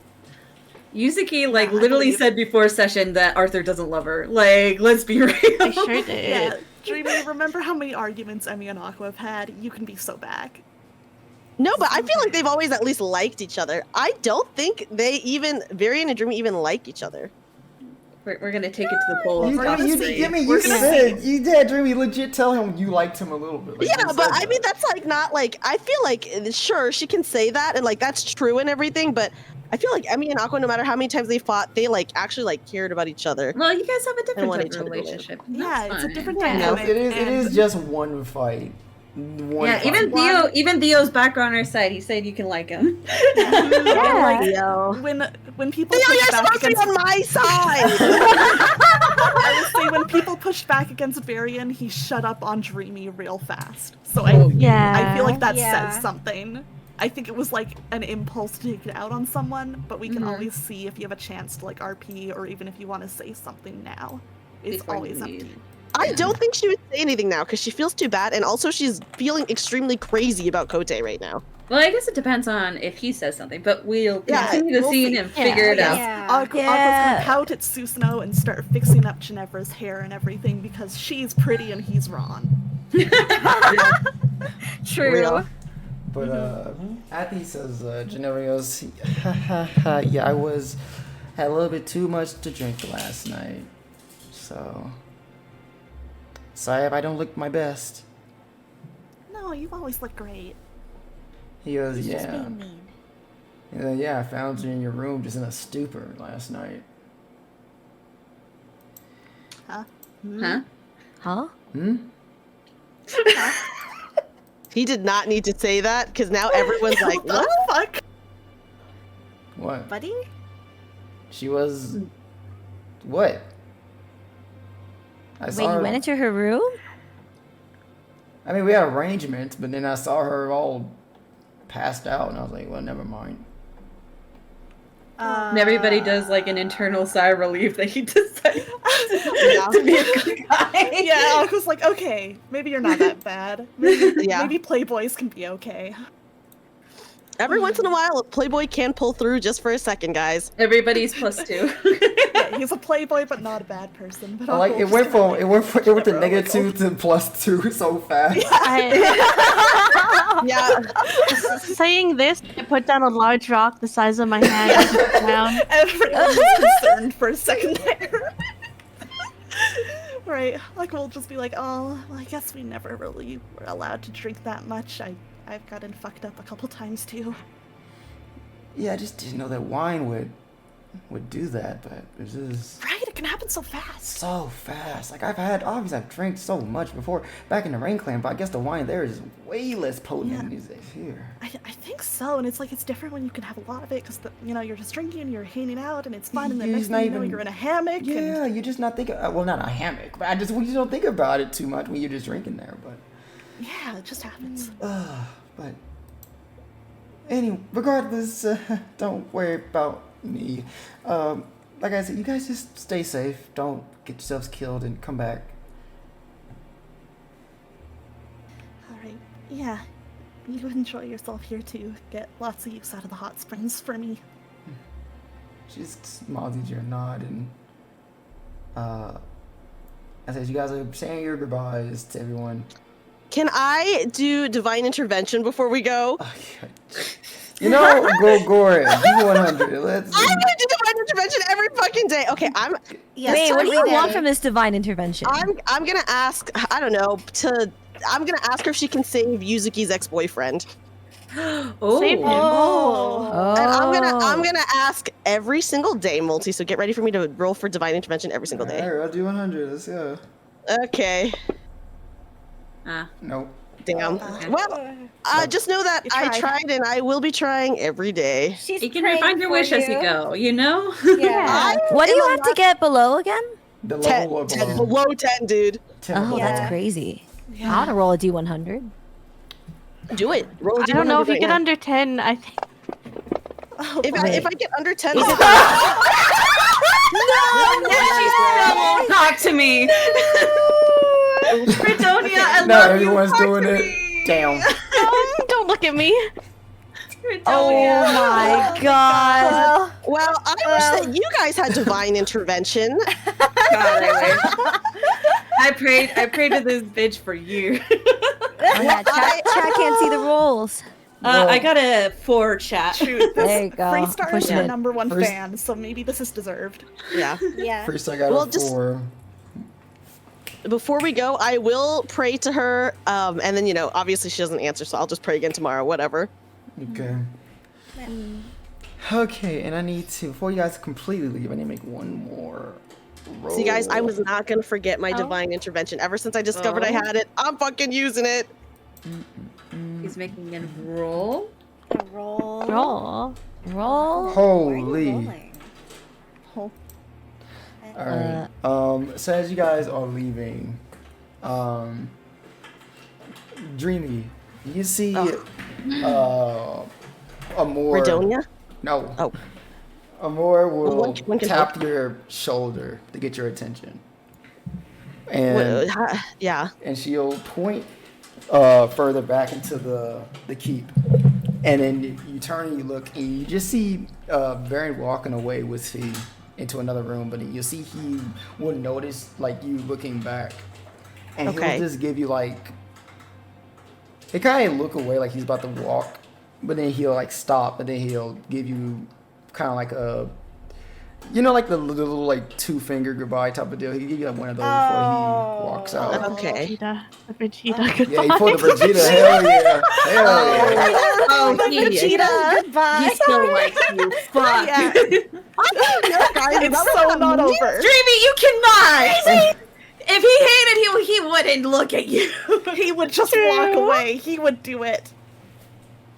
Yuzuki, I literally believe- said before session that Arthur doesn't love her. Like, let's be real. I sure did. Yeah, Dreamy, remember how many arguments Emmy and Aqua have had? You can be so back. No, but I feel like they've always at least liked each other. I don't think Varian and Dreamy even like each other. We're gonna take it to the poll. you, We're gonna you, see. you, you We're gonna said, you did, Dreamy, legit tell him you liked him a little bit. Like, Yeah, you but said I mean, that. that's like not like, I feel like, sure, she can say that and like that's true and everything, but I feel like Emmy and Aqua, no matter how many times they fought, they like actually like cared about each other. Well, you guys have a different want type each of other to win. relationship. Yeah, That's it's a fine. different Yeah. dynamic. It is and- just one fight. One Yeah, fight. even Theo's back on our side. He said you can like him. Yeah. Theo, when people Theo, push you're back supposed to be against on my side! I would say when people pushed back against Varian, he shut up on Dreamy real fast. So Yeah. I feel like that Yeah. says something. I think it was like an impulse to take it out on someone, but we can always see if you have a chance to like RP or even if you want to say something now. It's Before you always up to leave. you. I don't think she would say anything now because she feels too bad, and also she's feeling extremely crazy about Kote right now. Well, I guess it depends on if he says something, but we'll Yeah, continue the we'll scene see. and figure it out. Yeah. Aqua's Yeah. gonna pout at Susanoo and start fixing up Ginevra's hair and everything because she's pretty and he's wrong. True. Real. But Athy says, Ginevra goes, yeah, had a little bit too much to drink last night. So, sorry if I don't look my best. No, you've always looked great. He goes, He's just yeah. being mean. Yeah, I found you in your room just in a stupor last night. Huh? Huh? Hmm? He did not need to say that because now everyone's like, What what? the fuck? What? Buddy? She was... What? I Wait, saw you her... went into her room? I mean, we had arrangements, but then I saw her all passed out, and I was like, well, never mind. And everybody does like an internal sigh of relief that he decided Yeah. to be a good guy. Yeah, Aqua's like, okay, maybe you're not that bad. Maybe, Yeah. maybe playboys can be okay. Every once in a while, a playboy can pull through just for a second, guys. Everybody's +2. Yeah, he's a playboy, but not a bad person. But I like, Aqua it went just from kinda to like, negative to +2 so fast. Yeah. Saying this, I put down a large rock the size of my hand and put it down. Everyone's concerned for a second there. Right, like we'll just be like, oh, well, I guess we never really were allowed to drink that much. I've gotten fucked up a couple times too. Yeah, I just didn't know that wine would do that, but this is Right, it can happen so fast. so fast. Like obviously I've drank so much before back in the Rain Clan, but I guess the wine there is way less potent than these days here. I think so, and it's like it's different when you can have a lot of it because you're just drinking, you're hanging out, and it's fun, and then You're next just not thing you know, even- you're in a hammock. Yeah, And, you're just not thinking. Well, not a hammock, but we just don't think about it too much when you're just drinking there. But yeah, it just happens. but anyway, regardless, don't worry about me. Like I said, you guys just stay safe. Don't get yourselves killed and come back. All right, yeah, you enjoy yourself here too. Get lots of use out of the hot springs for me. She just smiles at you and nod, and I said, you guys are saying your goodbyes to everyone. Can I do divine intervention before we go? You know, go ahead. Do 100. Let's. I'm gonna do divine intervention every fucking day. Okay, Yes, Wait, what do you every want day. from this divine intervention? I'm gonna ask. I don't know. I'm gonna ask her if she can save Yuzuki's ex-boyfriend, Oh. Save him. Oh. and I'm gonna ask every single day, Multi. So get ready for me to roll for divine intervention every single day. Alright, I'll do 100. Let's go. Okay. Nope. Damn. Okay. Well, just know that You I tried. tried and I will be trying every day. She's You can praying refine your for wish as you you. go, you know? Yeah. What do in you the have to last- get below again? The 10, level 10, below 10, dude. 10 Oh, above. that's crazy. I Yeah. want to roll a D100. Do it. Roll a I don't know if you right get now. under 10. I think Oh, If Wait. I get under 10, Is is it it She still won't talk to me. Fredonia, I Now love everyone's you. Talk doing to it. me. Damn. don't look at me. Oh Fredonia. my god. Well, I wish that you guys had divine intervention. God, I prayed to this bitch for years. Oh, yeah, chat can't see the rolls. I got a 4 chat. There you go. Freestar is Pushing her it. #1 First- fan, so maybe this is deserved. Yeah. Yeah. First I got Well, a just- 4. Before we go, I will pray to her, and then, obviously she doesn't answer, so I'll just pray again tomorrow, whatever. Okay. Okay, and I need to, before you guys completely leave, I need to make one more roll. See, guys, I was not going to forget my Oh. divine intervention. Ever since I discovered I had it, I'm fucking using it. He's making a roll. Roll. Roll. Roll. Why are you Holy. rolling? Alright. So as you guys are leaving, Dreamy, you see Amor. Redonia? No. Oh. Amor will Well, one can tap your shoulder to get your attention. And Yeah. and she'll point further back into the keep. And then you turn and you look and you just see Baron walking away with Fee into another room, but you'll see he will notice like you looking back. And Okay. he'll just give you like he kind of look away like he's about to walk, but then he'll like stop, but then he'll give you kind of like a like the little like 2-finger goodbye type of deal. He'll give you like one of those before he walks out. Okay. Vegeta. The Vegeta. Goodbye. Yeah, he pulled the Vegeta. Hell yeah. Hell yeah. Oh, he Vegeta, goodbye. He still likes you. Fuck. Yeah. Guys, It's so not over. Dreamy, you cannot. If he hated you, he wouldn't look at you. He would just walk away. He would do it.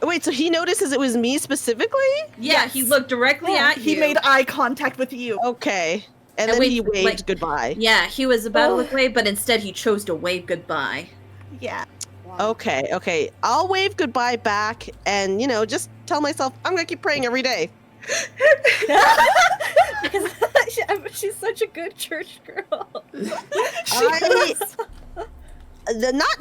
Wait, so he notices it was me specifically? Yeah, he looked directly at you. He made eye contact with you. Okay. And And then wait, he waved like- goodbye. Yeah, he was about to look away, but instead he chose to wave goodbye. Yeah. Okay. I'll wave goodbye back and, just tell myself I'm going to keep praying every day. Because she's such a good church girl.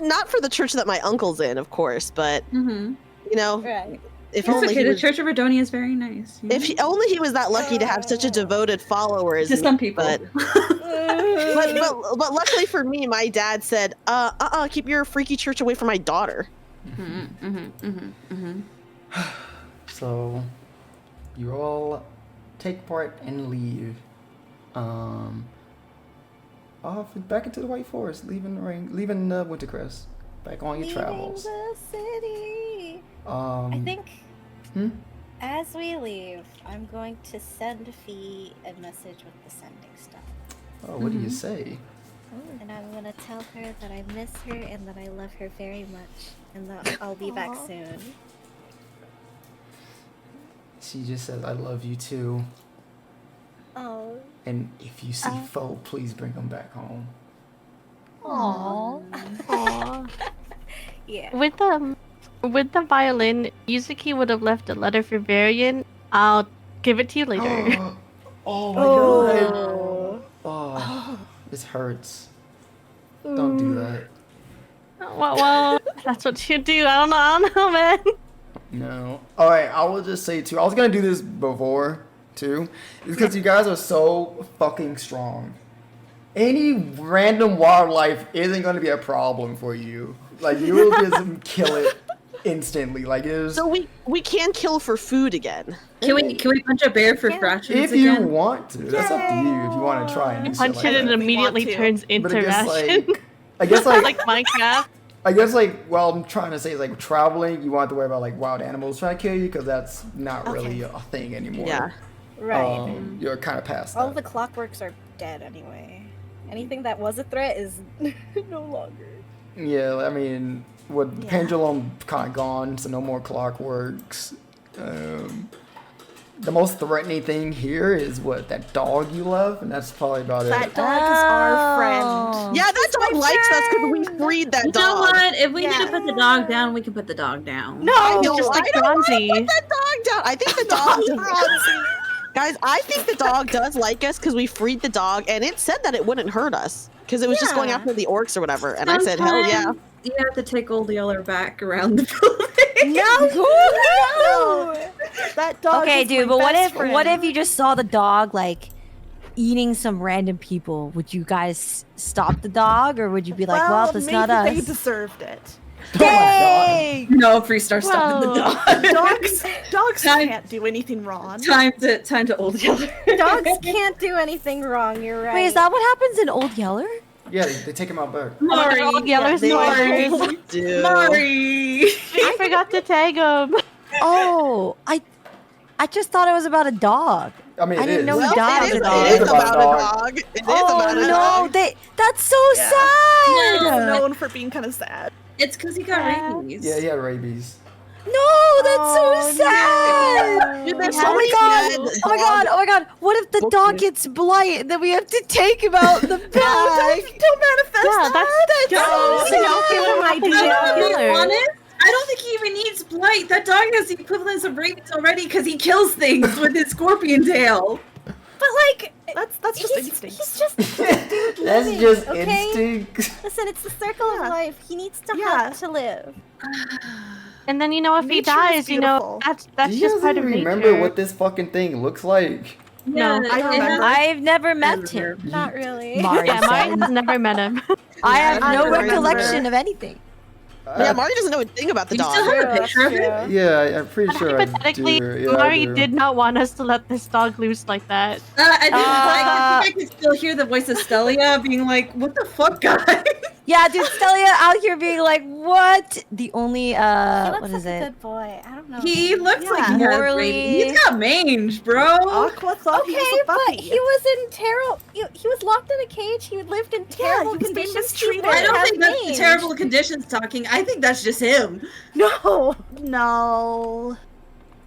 Not for the church that my uncle's in, of course, but, Mm-hmm. Right. if It's only okay. he The was, Church of Redonia is very nice. you know? if only he was that lucky to have such a devoted followers. To some people. But, but luckily for me, my dad said, keep your freaky church away from my daughter. So you all take part and leave. Off back into the White Forest, leaving Wintercrest, back on your travels. The city. I I think Hmm? as we leave, I'm going to send Fee a message with the sending stuff. Oh, what do you say? And I'm gonna tell her that I miss her and that I love her very much and that I'll be back Aw. soon. She just says, "I love you too." Oh. And if you see foe, please bring them back home. Aww. Aw. Yeah. With the violin, Yuzuki would have left a letter for Varian. I'll give it to you later. Oh my god. Oh, this hurts. Don't do that. well, that's what you do. I don't know, man. No. Alright, I will just say too, I was gonna do this before too. It's because you guys are so fucking strong. Any random wildlife isn't gonna be a problem for you. Like you will just kill it instantly. Like it is So we can kill for food again. Can we punch a bear for rations if you again? want to. That's up to you if you want to try and do Punch something it like and that. immediately to. turns into But I guess ration. I guess like like Minecraft. I guess like well I'm trying to say is like traveling you want to worry about like wild animals trying to kill you because that's not really a thing anymore. Yeah. Right. You're kind of past All that. the clockworks are dead anyway. Anything that was a threat is no longer. Yeah, I mean, with the Yeah. pendulum kind of gone, so no more clockworks. the most threatening thing here is what, that dog you love, and that's probably about That it. dog is our friend. Yeah, that dog likes us because we freed that You dog. know what? If we need Yeah. to put the dog down, we can put the dog down. No, I know, just like I don't wanna Bronzy. put that dog down. I think the dog Guys, I think the dog does like us because we freed the dog, and it said that it wouldn't hurt us because it was just going Yeah. after the orcs or whatever. And I said, hell yeah. Sometimes You have to take Old Yeller back around the building. No! That dog Okay, is dude, my but best what friend. if you just saw the dog like eating some random people? Would you guys stop the dog, or would you be like, well, that's maybe not they us? deserved it. Oh my god. Yay! No, Freestar stopping the Well, dog. Dogs Time- can't do anything wrong. time to Old Yeller. Dogs can't do anything wrong. You're right. Wait, is that what happens in Old Yeller? Yeah, they take him out back. Mari. Old Yeller's They Mari. do. Mari. I forgot to tag him. Oh, I just thought it was about a dog. I mean, I it didn't is. know Well, dog it is, is a it is dog. about a dog. It is Oh about a no, dog. that's so Yeah. sad. No. Known for being kind of sad. It's because he got rabies. Yeah, he had rabies. No, that's so sad. Dude, there's Oh so my many god! dead Oh my god! Oh my god! What if the dog gets blight and then we have to take him out the bag? Don't manifest Yeah, that's so exactly what my happened idea. to To be Yeller. honest, I don't think he even needs blight. That dog has the equivalence of rabies already because he kills things with his scorpion tail. But like, That's just he's, instinct. he's just a dude That's living, just okay? instinct. Listen, it's the circle Yeah. of life. He needs to Yeah. have to live. And then if he Nature is dies, beautiful. that's Do you just guys part even of remember nature. what this fucking thing looks like? Yeah, I remember. I've never met him. Not really. Mario Yeah, Mari said. has never met him. I have I no remember. recollection of anything. Yeah, Mari doesn't know a thing about the You dog. still have a True, picture of it? that's true. Yeah, I'm pretty But sure I hypothetically, do. Yeah, I Mari do. did not want us to let this dog loose like that. I think I can still hear the voice of Stelia being like, "What the fuck, guys?" Yeah, dude, Stelia out here being like, what? The only, He looks what like is a it? good boy. I don't know. He looks like he has Morally- rabies. He's got mange, bro. Aqua thought he was Okay, a puppy. but he was in terrible. He was locked in a cage. He lived in terrible he was being conditions. mistreated. I don't Have think that's the mange. terrible conditions talking. I think that's just him. No. No.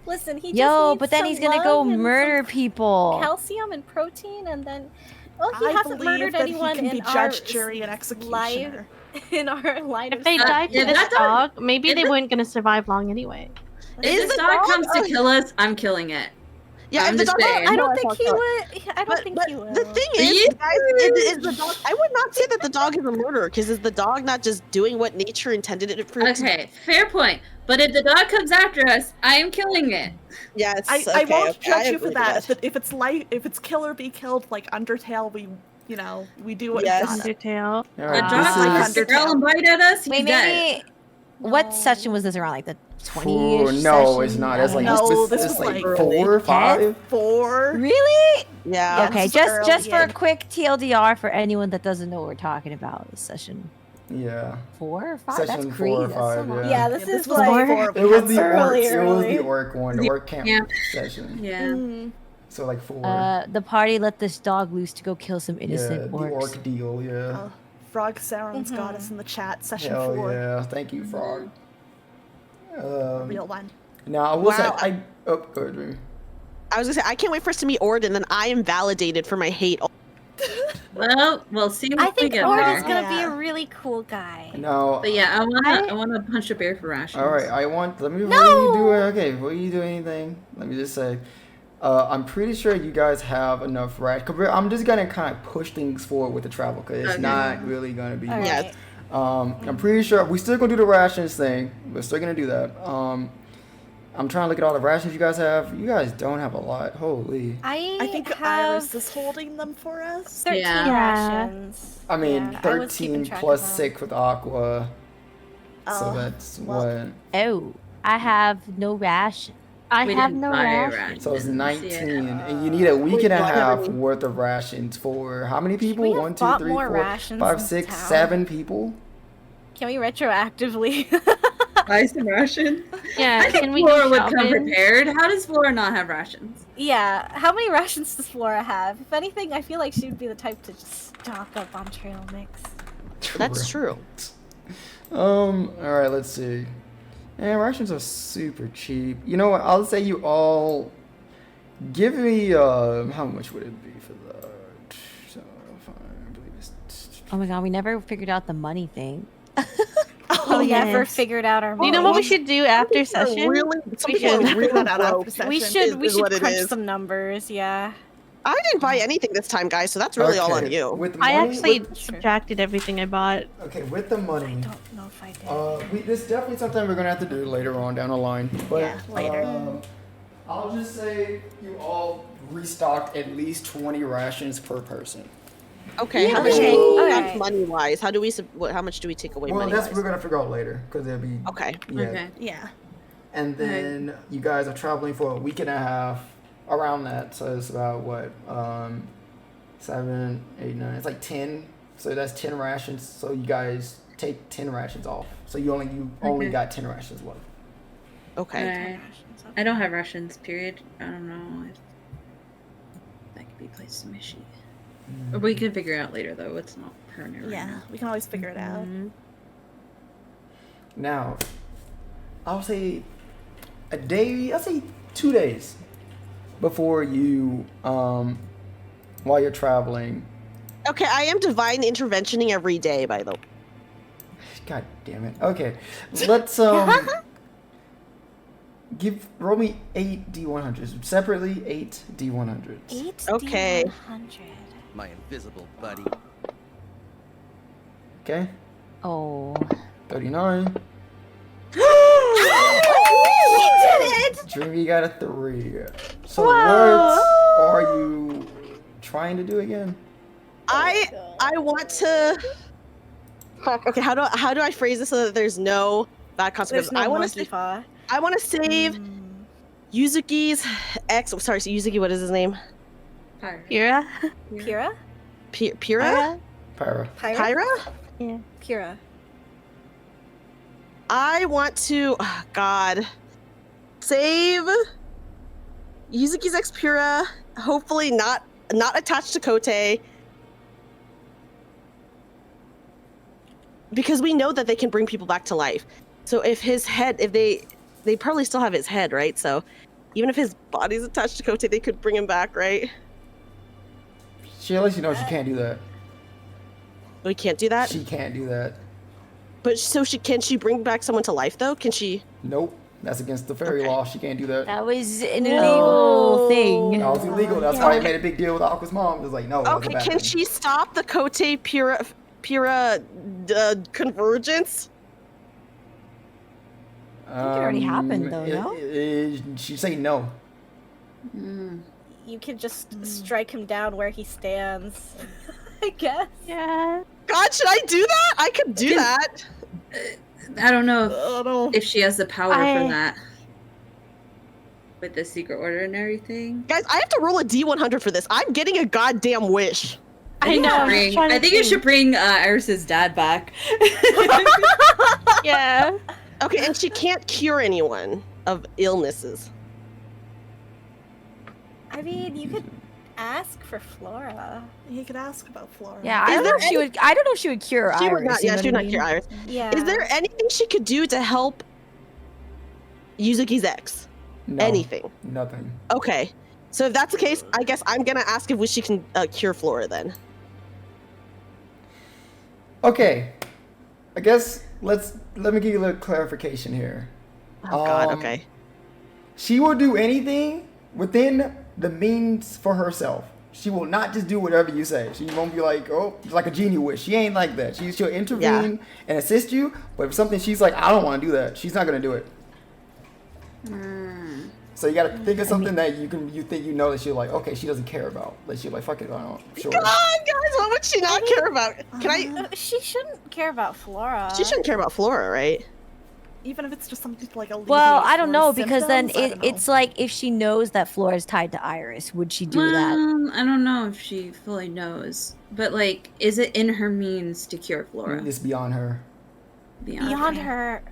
Listen, he Yo, just needs but then some he's gonna go love and murder some people. calcium and protein, and then, well, he I hasn't believe murdered that anyone he can be in judge, our jury, and life executioner. in our line If of they sight. died yeah, to this that dog- dog, maybe if they the- weren't gonna survive long anyway. If Is this the dog dog- comes to kill us, I'm killing it. Yeah, I'm if the just dog. saying. I No, don't think fuck he that. would. I don't think But he will. the thing is, Yeah. guys, is the dog. I would not say that the dog is a murderer because is the dog not just doing what nature intended it for? Okay, fair point. But if the dog comes after us, I am killing it. Yes. I okay, won't okay, judge I you for agree that. with If it's kill or be killed, like Undertale, we do what Yes. we gotta. Undertale. All A right, dog this like is. a growl and bite at us, he's Wait, dead. maybe. What No. session was this around? Like the 20 Ooh, no, it's not. It's like No, this this is was like like 4, 5. 4. Really? Yeah. Okay, this was just for a early. quick TLDR for anyone that doesn't know what we're talking about. This session Yeah. 4 or 5? Session That's 4 crazy. or That's so 5, long. yeah. Yeah, this is was like. before we It was had the some- orc. early, It was early. the orc one. The orc camp Yeah. session. Yeah. Mm. So like 4. The party let this dog loose to go kill some Yeah, innocent the orcs. orc deal. Yeah. Oh, Frog Sauron's got Mhm. us in the chat. Session Hell 4. yeah! Thank you, Frog. Real one. Now I will say Wow. oh, go ahead, Dreamy. I was gonna say I can't wait for us to meet Ord, and then I am validated for my hate. Well, we'll see what I we think get Ord there. is gonna be Yeah. a really cool guy. Now, But yeah, I wanna punch a bear for rations. all right. Let me. Before No! you do it, okay. Before you do anything, let me just say, I'm pretty sure you guys have enough I'm just gonna kind of push things forward with the travel because it's Okay. not really gonna be. All much. Yeah. right. I'm pretty sure we're still gonna do the rations thing. We're still gonna do that. I'm trying to look at all the rations you guys have. You guys don't have a lot. Holy. I think have Iris is holding them for us. 13 Yeah. rations. I mean, Yeah, I was keeping 13 track plus of them. 6 with Aqua. So Oh, that's well. what. Oh, I have no ration. I We have didn't no buy ration. So it's rations, 19, yeah. and you need a week and a Wait, half what? worth of rations for how many people? we have 1, 2, bought 3, more 4, rations 5, in 6, town? 7 people. Can we retroactively? Buy some rations. Yeah, I think can we Flora go would come shopping? prepared. How does Flora not have rations? Yeah. How many rations does Flora have? If anything, I feel like she would be the type to just stock up on trail mix. That's true. All right, let's see. And rations are super cheap. You know what? I'll say you all. Give me how much would it be for that? So I believe it's Oh my god, we never figured out the money thing. Oh, We never yes. figured out our Do you know what we money. should do after Some people are session? some We people are should- really Figure that out broke. after We session. should is what it crunch is. some numbers, yeah. I didn't buy anything this time, guys, so that's really all on Okay, you. With the I money, actually with- subtracted everything I bought. okay, with the money. I don't know if I did. This is definitely something we're gonna have to do later on down the line. But Yeah, later. I'll just say you all restocked at least 20 rations per person. Okay, how Okay, much do we alright. have money-wise? How do we? How much do we take away Well, money-wise? that's we're gonna figure out later because it'll be Okay. yeah. Okay. Yeah. And then you guys are traveling for a week and a half, around that. So it's about what 7, 8, 9. It's like 10. So that's 10 rations. So you guys take 10 rations off. So you only Okay. got 10 rations left. Okay. Alright. I don't have Russians, period. I don't know if that could be placed in my sheet. Or we can figure it out later, though. It's not permanent right Yeah. now. We can always figure it out. Now, I'll say a day. I'll say 2 days before you, while you're traveling. Okay, I am divine interventioning every day, by the way. God damn it. Okay, let's roll me 8 D100s separately. 8 D100s. 8 Okay. D100. My invisible buddy. Okay, Oh. 39. We did it! Dreamy got a 3. So what are you trying to do again? I want to. Fuck. Okay, how do I phrase this so that there's no bad consequences? There's no I want monkey to. paw. I want to save Yuzuki's ex. Oh, sorry, so Yuzuki. What is his name? Fire. Kira? Pyrrha? Pyrrha? Pyra. Pyra? Pyrrha. I want to. Oh, God. Save Yuzuki's ex Pyrrha. Hopefully not attached to Kote. Because we know that they can bring people back to life. So if his head, if they probably still have his head, right? So even if his body's attached to Kote, they could bring him back, right? She lets you know she can't do that. We can't do that. She can't do that. But so can she bring back someone to life though? Can she? Nope. That's against the fairy Okay. law. She can't do that. That was an illegal thing. That was illegal. That's why I made a big deal with Aqua's mom. It was like, no. that was a Okay, bad can thing. she stop the Kote Pyrrha convergence? it already happened, though, no? She'd say no. You could just strike him down where he stands. I guess. Yeah. God, should I do that? I could do that. I don't know Oh no. if she has the power I- for that. With the secret order and everything. Guys, I have to roll a D100 for this. I'm getting a goddamn wish. I know. I'm just trying to I think you think. should bring Iris's dad back. Yeah. Okay, and she can't cure anyone of illnesses. I mean, you could ask for Flora. You could ask about Flora. Yeah, I Is don't know there if she would. I don't know if she would cure She Iris. would not. you Yeah, know she would what I not cure mean? Iris. Yeah. Is there anything she could do to help Yuzuki's ex? No. Anything? Nothing. Okay. So if that's the case, I guess I'm gonna ask if she can cure Flora then. Okay. I guess let me give you a little clarification here. Oh God. Um, Okay. She will do anything within the means for herself. She will not just do whatever you say. She won't be like, oh, it's like a genie wish. She ain't like that. She'll intervene and assist you. But if something she's like, I don't want to do that, she's not gonna do it. So you gotta think of something that you think you know that she'll like. Okay, she doesn't care about. Like she'll like, fuck it, I don't. Sure. God, guys, what would she not care about? Can I? She shouldn't care about Flora. She shouldn't care about Flora, right? Even if it's just something to like alleviate Well, I don't know Flora's because then symptoms, I don't know. it's like if she knows that Flora is tied to Iris, would she do that? I don't know if she fully knows. But, like, is it in her means to cure Flora? It's beyond her. Beyond her.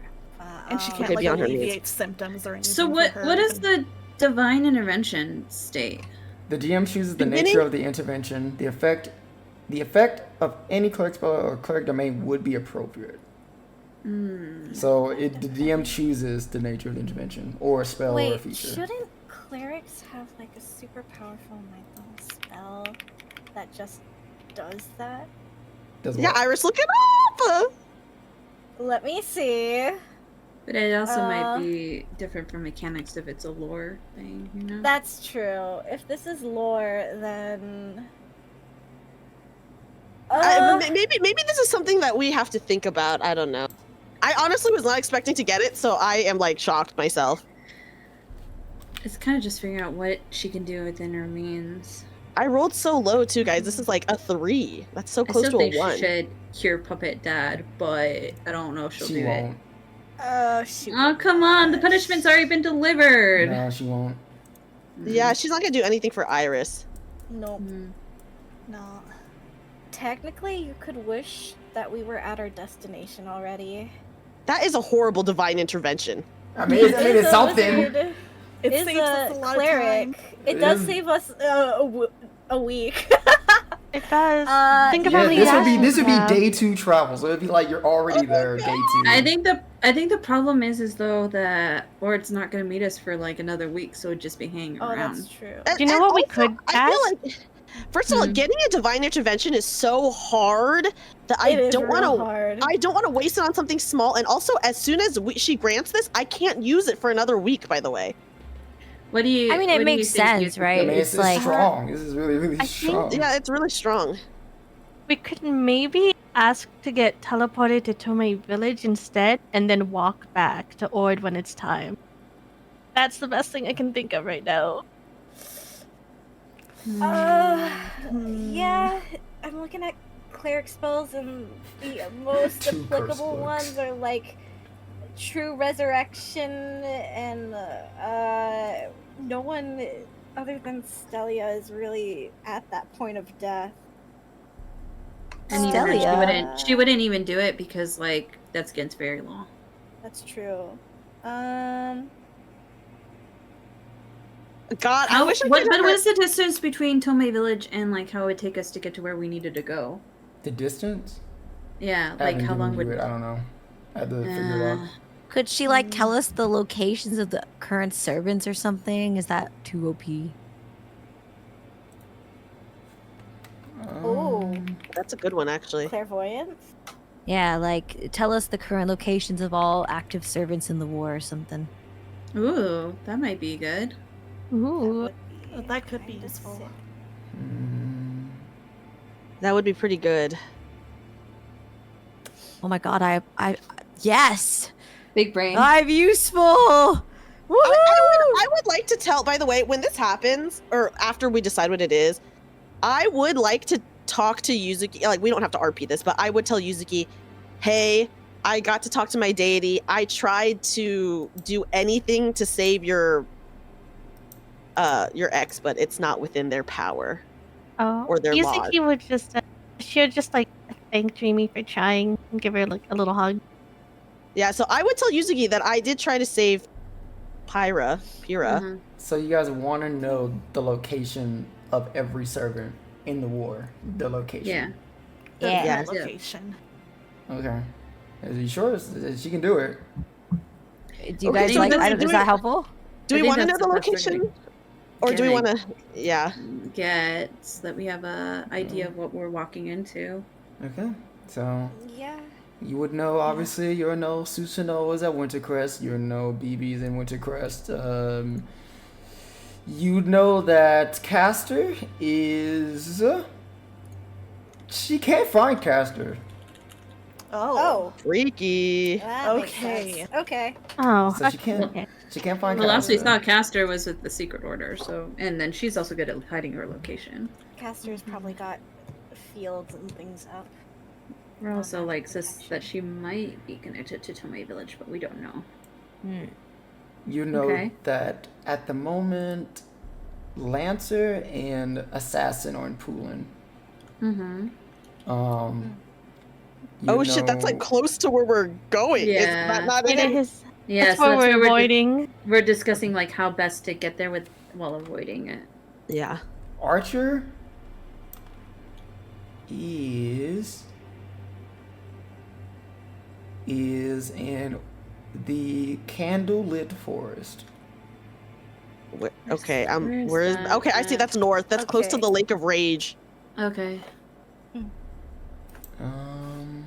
and she can't Okay, like beyond her needs. alleviate symptoms or anything. So for what her, is and- the divine intervention state? The DM chooses the Beginning- nature of the intervention. The effect of any cleric spell or cleric domain would be appropriate. So the DM chooses the nature of the intervention or a spell or a Wait, feature. shouldn't clerics have like a super powerful ninth level spell that just does that? Does Yeah, what? Iris, look it up. Let me see. But it also Uh, might be different from mechanics if it's a lore thing, you know? That's true. If this is lore, then Maybe this is something that we have to think about. I don't know. I honestly was not expecting to get it, so I am like shocked myself. It's kind of just figuring out what she can do within her means. I rolled so low too, guys. This is like a 3. That's so I close still to think a 1. she should cure Puppet Dad, but I don't know if she'll She do won't. she it. Oh, come on! The punishment's already been delivered! No, she won't. Yeah, she's not gonna do anything for Iris. Nope. Mm. No. Technically, you could wish that we were at our destination already. That is a horrible divine intervention. I mean, it's a something. wizard. It Is saves us a lot of cleric. time. It It does is. save us a week. It does. Think of Yeah, how many this would be actions you have. day 2 travel, so it'd be like you're already there day 2. I think the problem is though that Ord's not gonna meet us for like another week, so it'd just be hanging Oh, around. that's true. And- Do you know and what we also, could I feel ask? like, first of all, Hmm. getting a divine intervention is so hard that It I is don't real want to. hard. I don't want to waste it on something small. And also, as soon as she grants this, I can't use it for another week. By the way. What do you? I mean, what it do you makes think you sense, could right? I mean, It's it's like- strong. This is really, really I think- strong. Yeah, it's really strong. We could maybe ask to get teleported to Tomei Village instead, and then walk back to Ord when it's time. That's the best thing I can think of right now. Yeah, I'm looking at cleric spells, and the most Two curse applicable books. ones are like True Resurrection, and no one other than Stelia is really at that point of death. And even then, Stelia. she wouldn't even do it because like that's against fairy law. That's true. God, I wish I What, could. but remember- what is the distance between Tomei Village and like how it would take us to get to where we needed to go? The distance? Yeah, I like haven't how long given would? you it. I don't know. I had to figure it out. Could she like tell us the locations of the current servants or something? Is that too OP? Oh, That's a good one, actually. clairvoyance. Yeah, like tell us the current locations of all active servants in the war or something. Ooh, that might be good. Ooh. That could be kinda useful. sick. Mm, That would be pretty good. Oh my god, I yes! Big brain. I'm useful! I would like to tell, by the way, when this happens, or after we decide what it is, I would like to talk to Yuzuki. Like, we don't have to RP this, but I would tell Yuzuki, hey, I got to talk to my deity. I tried to do anything to save your ex, but it's not within their power. Oh, Or their laws. Yuzuki would just, she would just like thank Dreamy for trying and give her like a little hug. Yeah, so I would tell Yuzuki that I did try to save Pyrrha. Mhm. So you guys want to know the location of every servant in the war? The location. Yeah. The Yeah. Yes. location. Okay. Is you sure she can do it? Do you Okay, guys so like then items? do Is we- that helpful? Do I we think want to know that's the the best we're gonna location? Or do we Can I- want to... Yeah. Get so that we have a idea of what we're walking into. Okay. So Yeah. you would know, obviously, you would know Susanoo is at Wintercrest. You would know BB's in Wintercrest. You'd know that Caster is... She can't find Caster. Oh. Freaky. That makes Okay. sense. Okay. Oh, So she can't- okay. She can't find The last we Caster. saw Caster was with the Secret Order, so and then she's also good at hiding her location. Caster's probably got fields and things up. We're also like says that she might be connected to Tomei Village, but we don't know. You know Okay. that at the moment, Lancer and Assassin are in Poolin. Mm-hmm. You Oh shit, that's like know- close to where we're going. Is Yeah. that not It it? is. Yeah, That's so what we're we're avoiding. we're discussing like how best to get there with while avoiding it. Yeah. Archer is in the Candlelit Forest. Okay, Where's where is? that Okay, I see. at? That's north. That's close to Okay. the Lake of Rage. Okay. Trying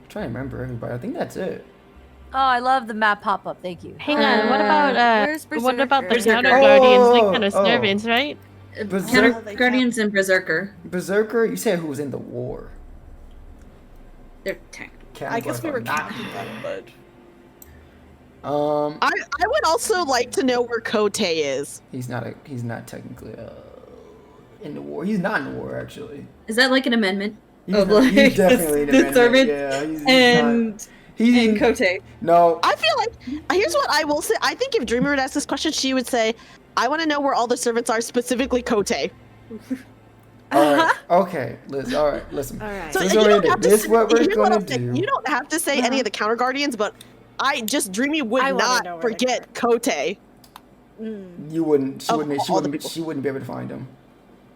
to remember everybody. I think that's it. Oh, I love the map pop up. Thank you. Hang on. What about where's what about the Berserker? counter guardians? They Oh, kind of oh. servants, right? Berserk- Counter Guardians and Berserker. Berserker. You said who was in the war? They're tank. Cat I guess we Butt were or not. counting them, but I would also like to know where Kote is. He's not technically in the war. He's not in the war actually. Is that like an amendment? He's, Of, not- he's like, definitely the an servant Yeah, he's And not, he's and Kote. no. I feel like here's what I will say. I think if Dreamy would ask this question, she would say, "I want to know where all the servants are, specifically Kote." All right. Okay. Listen. All right. Listen. All right. So This is you what we're don't gonna have do. to This say, is what we're here's gonna I'm saying. do. You don't have to say any of the counter guardians, but Dreamy would I wanna not know where they forget Kote. You wouldn't. She Of wouldn't. She all the wouldn't. people. She wouldn't be able to find him.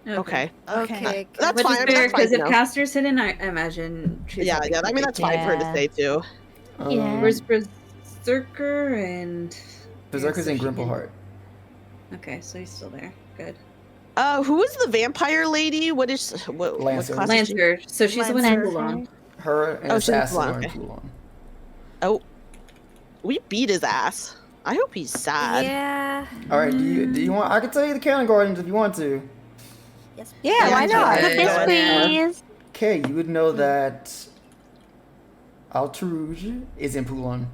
Okay. Okay. That's Which fine. is That's fair, fine. because if no. Caster's hidden, I imagine she's Yeah, having yeah. I mean, Kote. that's fine for her to Yeah. say too. Yeah. Where's Berserker and... Berserker's in so she can- Grimpleheart. Okay, so he's still there. Good. Who is the vampire lady? What Lancer. class is she? Lancer. So she's the one in Avalon. Her and Oh, she's Assassin blonde, are in okay. Toulon. Oh, we beat his ass. I hope he's sad. Yeah. All right. Do you want? I can tell you the counter guardians if you want to. Yes. Yeah, Yeah, why not? okay. Yes, please. Okay, you would know that Altruge is in Poulon.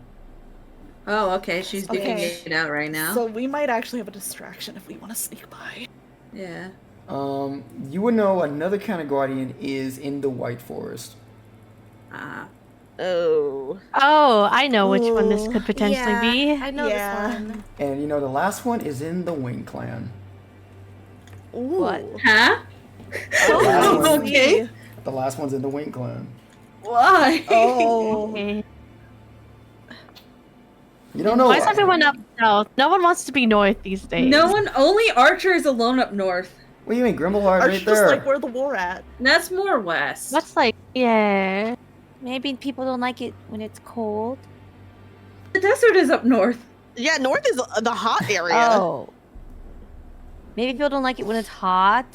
Oh, okay. She's duking Okay. it out right now. so we might actually have a distraction if we want to sneak by. Yeah. You would know another counter guardian is in the White Forest. Ah. Oh. Oh, I know which one this Ooh. could potentially Yeah, be. I know Yeah. this one. And you know the last one is in the Wing Clan. What? Huh? Oh, okay. The last one's in the Wing Clan. Why? Oh. Okay. You don't know. Why is everyone up south? No one wants to be north these days. No one, only Archer is alone up north. What do you mean, Grimbleheart Or right just there? like where the war at. That's more west. That's like, yeah. Maybe people don't like it when it's cold. The desert is up north. Yeah, north is the hot area. Oh. Maybe people don't like it when it's hot.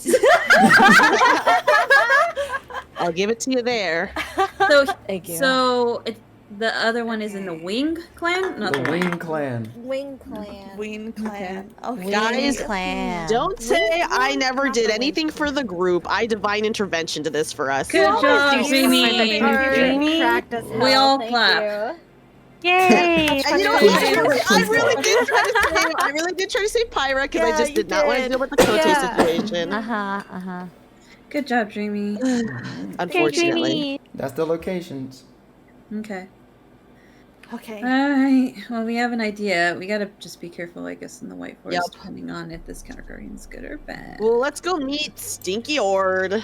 I'll give it to you there. So, Thank you. so the other one is in the Wing clan, not The the, Wing Clan. Wing Clan. Ween clan. Okay. Guys, Clan. Don't say I Wing- never not did the anything Wing for the group. I divine intervention to this for us. Good job, do Dreamy. Dreamy. Cracked as We hell, all thank clap. you. Yay! And you know what? I really did try to say Pyra because I Yeah, just you did not want to did. deal with the Kote Yeah. situation. Uh-huh. Good job, Dreamy. Okay, Unfortunately. Dreamy. That's the locations. Okay. Okay. Alright, well, we have an idea. We gotta just be careful, I guess, in the White Forest, Yep. depending on if this counter guardian's good or bad. Well, let's go meet Stinky Ord.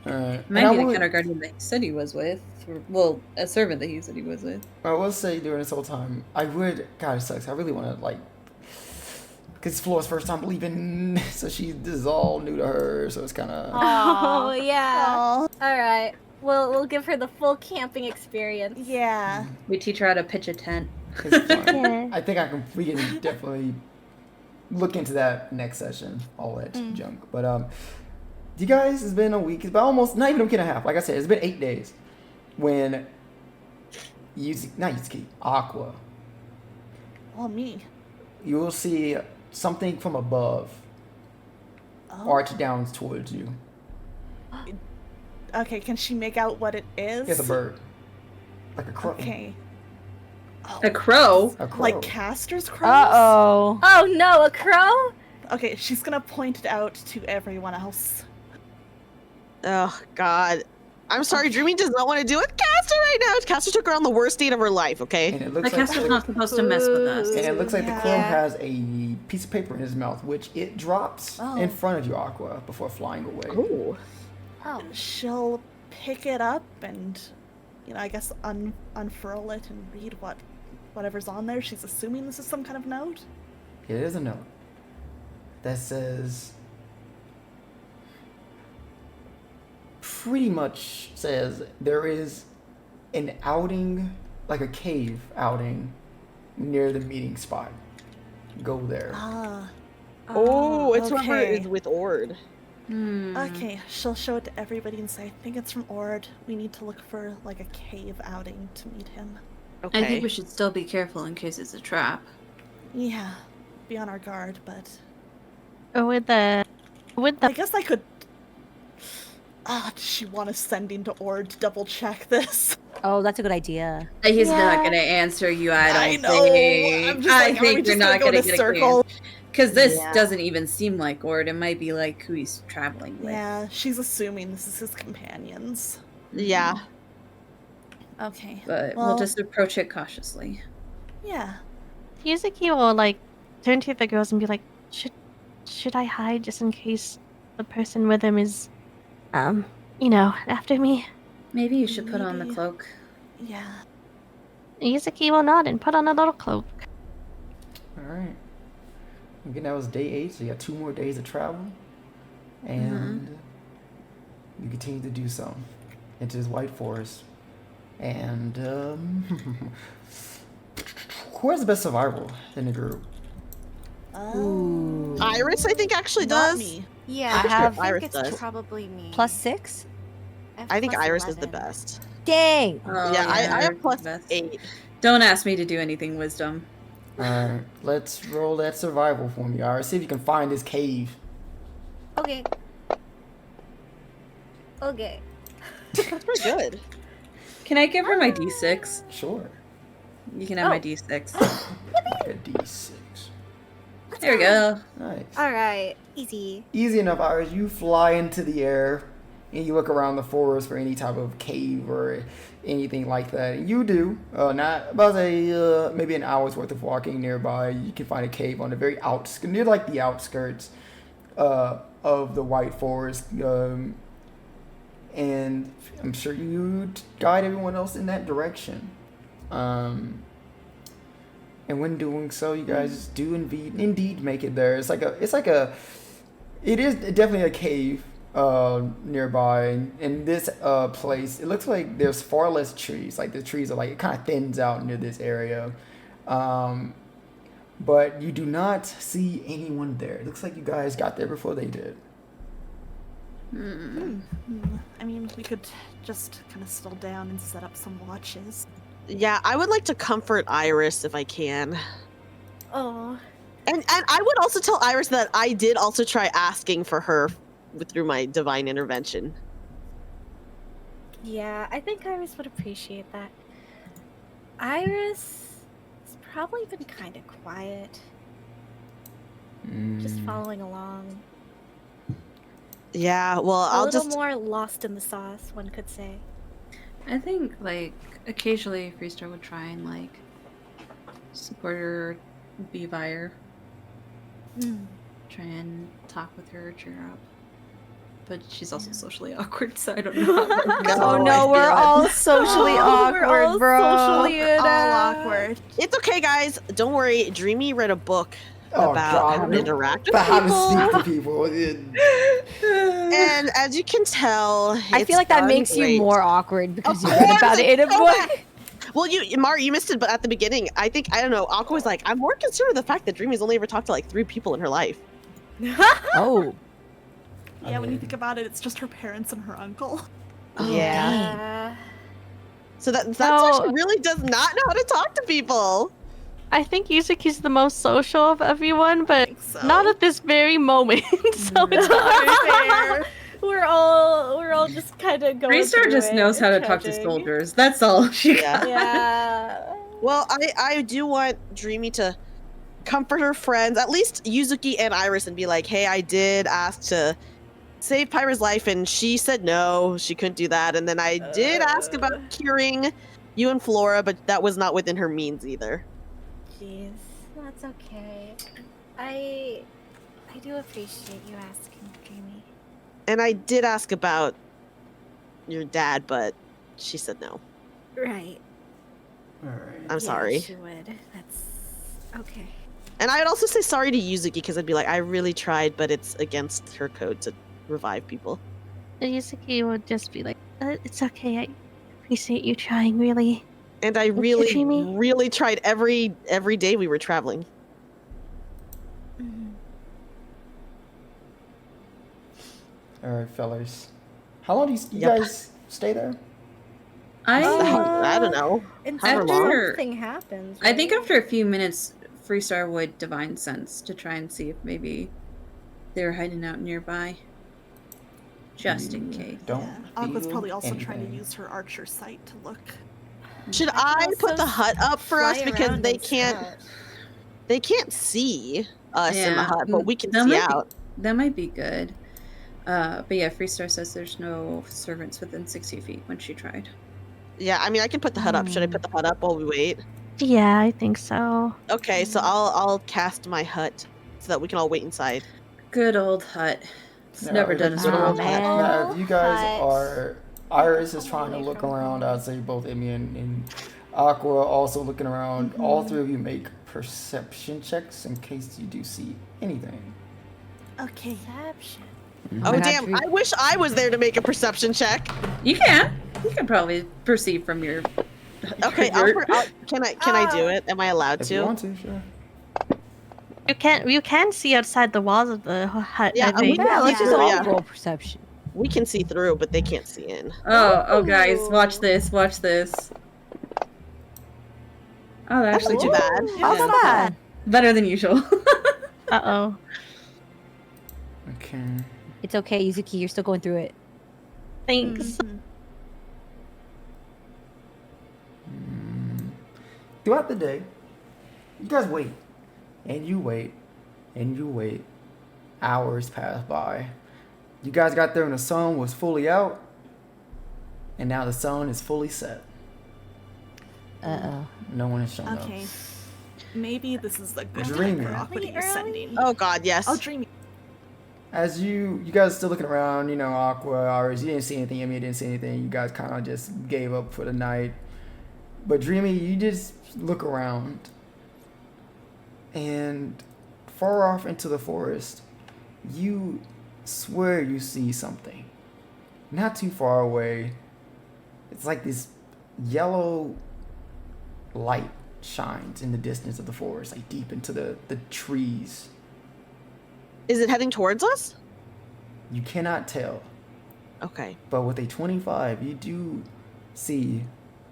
Alright. Might be the counter guardian that he said he was with. Or, well, a servant that he said he was with. I will say during this whole time, I would. God, it sucks. I really want to like, because it's Flora's first time leaving, so this is all new to her. So it's kind of. Oh yeah. Aw. All right. We'll give her the full camping experience. Yeah. We teach her how to pitch a tent. Yeah. I think we can definitely look into that next session. All that junk. But you guys, it's been a week. It's been almost not even a week and a half. Like I said, it's been 8 days. When Aqua, Oh, me. you will see something from above Oh. arch down towards you. Okay, can she make out what it is? It's a bird, like a crow. Okay. A crow? A crow. Like Caster's crows? Uh-oh. Oh no, a crow? Okay, she's gonna point it out to everyone else. Oh, God. I'm sorry, Dreamy does not want to do it. Caster right now. Caster took her on the worst date of her life, okay? And it looks Like, like Caster's not supposed to mess with us. and it looks like the crow Yeah. has a piece of paper in his mouth, which it drops Oh. in front of you, Aqua, before flying away. Ooh. Oh. She'll pick it up and, I guess unfurl it and read whatever's on there. She's assuming this is some kind of note. It is a note that says, pretty much says there is an outing, like a cave outing, near the meeting spot. go there. Oh, it's whoever okay. is with Ord. Okay, she'll show it to everybody and say, I think it's from Ord. We need to look for, like, a cave outing to meet him. Okay. I think we should still be careful in case it's a trap. Yeah, be on our guard, but With the I guess I could... does she want us sending to Ord to double check this? Oh, that's a good idea. He's not Yeah. gonna answer you, I don't know. think. I'm just like, I are we think you're just not gonna gonna go get to a circle? Because this Yeah. doesn't even seem like Ord. It might be like who he's traveling with. Yeah, she's assuming this is his companions. Yeah. Okay. But well, we'll just approach it cautiously. Yeah. Yuzuki will like turn to the girls and be like, should I hide just in case the person with him is, after me? Maybe you should put on the Maybe. cloak. Yeah. Yuzuki will nod and put on a little cloak. Alright. Again, that was day 8, so you got 2 more days of travel. And you continue to do so into this white forest. And, who has the best survival in the group? Iris, I think, actually Not does. me. Yeah, I'm I sure think Iris it's does. probably me. +6? I think plus Iris is the 11. best. Dang! Oh, yeah, I you're have plus the best. 8. Don't ask me to do anything wisdom. Alright, let's roll that survival for me. Alright, see if you can find this cave. Okay. Okay. That's pretty good. Can I give her my d6? Sure. You can have my d6. Like a d6. There we go. Nice. Alright. Easy. Easy enough, Iris. You fly into the air and you look around the forest for any type of cave or anything like that. And you do. Not about maybe an hour's worth of walking nearby. You can find a cave on the very outskirts, near like the outskirts of the white forest. And I'm sure you guide everyone else in that direction. And when doing so, you guys do indeed make it there. It is definitely a cave nearby. In this place, it looks like there's far less trees. Like the trees are like, it kind of thins out near this area. But you do not see anyone there. It looks like you guys got there before they did. I mean, we could just kind of settle down and set up some watches. Yeah, I would like to comfort Iris if I can. Oh. And I would also tell Iris that I did also try asking for her through my divine intervention. Yeah, I think Iris would appreciate that. Iris has probably been kind of quiet. Just following along. Yeah, well, A I'll little just... more lost in the sauce, one could say. I think, like, occasionally Freestar would try and, like, support her, be by her. Try and talk with her, cheer her up. But she's also socially awkward, so I don't know how Oh no, we're all socially awkward, we're all bro. socially All awkward. It's okay, guys. Don't worry. Dreamy read a book Oh, about God, how to interact with But how to people. speak to people. And as you can tell, I feel like that makes you more awkward because you read about it in a book. Well, Mari, you missed it, but at the beginning, I don't know, Aqua was like, I'm more concerned with the fact that Dreamy's only ever talked to like 3 people in her life. Oh. Yeah, when you think about it, it's just her parents and her uncle. Yeah. So that's why she really does not know how to talk to people. I think Yuzuki's the most social of everyone, but So. not at this very moment. So it's Fair. We're all just kind of going. Freestar through just it knows how to and talk to judging. soldiers. That's all she Yeah. Yeah. Well, I do want Dreamy to comfort her friends, at least Yuzuki and Iris, and be like, hey, I did ask to save Pyra's life, and she said no, she couldn't do that. And then I did ask about curing you and Flora, but that was not within her means either. Jeez, that's okay. I do appreciate you asking, Dreamy. And I did ask about your dad, but she said no. Right. Alright. I'm sorry. She would. That's okay. And I would also say sorry to Yuzuki, because I'd be like, I really tried, but it's against her code to revive people. Yuzuki would just be like, it's okay, I appreciate you trying, really. And I you, really, Dreamy. really tried every day we were traveling. All right, fellas. How long do you Yep. guys stay there? I I don't know. However long. After- Something happens. I think right? after a few minutes, Freestar would divine sense to try and see if maybe they were hiding out nearby. Just in You case. Don't Yeah. Aqua's feel probably also trying to anything. use her archer sight to look. Should I I can put also the hut up for us fly because around they and can't scout. see us in the Yeah, hut, but we can that see might be- out. That might be good. But yeah, Freestar says there's no servants within 60 feet when she tried. Yeah, I mean I can put the hut up. Should I put the hut up while we wait? Yeah, I think so. Okay, so I'll cast my hut so that we can all wait inside. Good old hut. It's Yeah, never if done it's us good wrong. old man. hut. Now, if you guys Hut. are, Iris is Come trying to away look from around. home. I'd say both Emmy and Aqua also looking around. All three of you make perception checks in case you do see anything. Okay. Perception. Oh my God, damn! Drew- I wish I was there to make a perception check. You can. You can probably perceive from your. Okay, your- can I do it? Am I allowed If you to? want to, sure. You can see outside the walls of the hut. Yeah, I think. we- Yeah, let's just Yeah. all Yeah. roll perception. We can see through, but they can't see in. Oh, guys, Ooh. watch this. Watch this. Oh, that That's actually not too bad. Oh, Yeah. not bad. Better than usual. Uh-oh. Okay. It's okay, Yuzuki. You're still going through it. Thanks. Mhm. Throughout the day, you guys wait, and you wait, and you wait. Hours pass by. You guys got there and the sun was fully out, and now the sun is fully set. Uh-oh. No one has shown Okay. Maybe this is a good Dreamy. time for Aqua to Really use early? sending. Oh god, yes. Oh, Dreamy. up. As you guys are still looking around, you know, Aqua, Iris, you didn't see anything, Emmy didn't see anything. You guys kind of just gave up for the night. But Dreamy, you just look around, and far off into the forest, you swear you see something. Not too far away. It's like this yellow light shines in the distance of the forest, like deep into the trees. Is it heading towards us? You cannot tell, Okay. but with a 25, you do see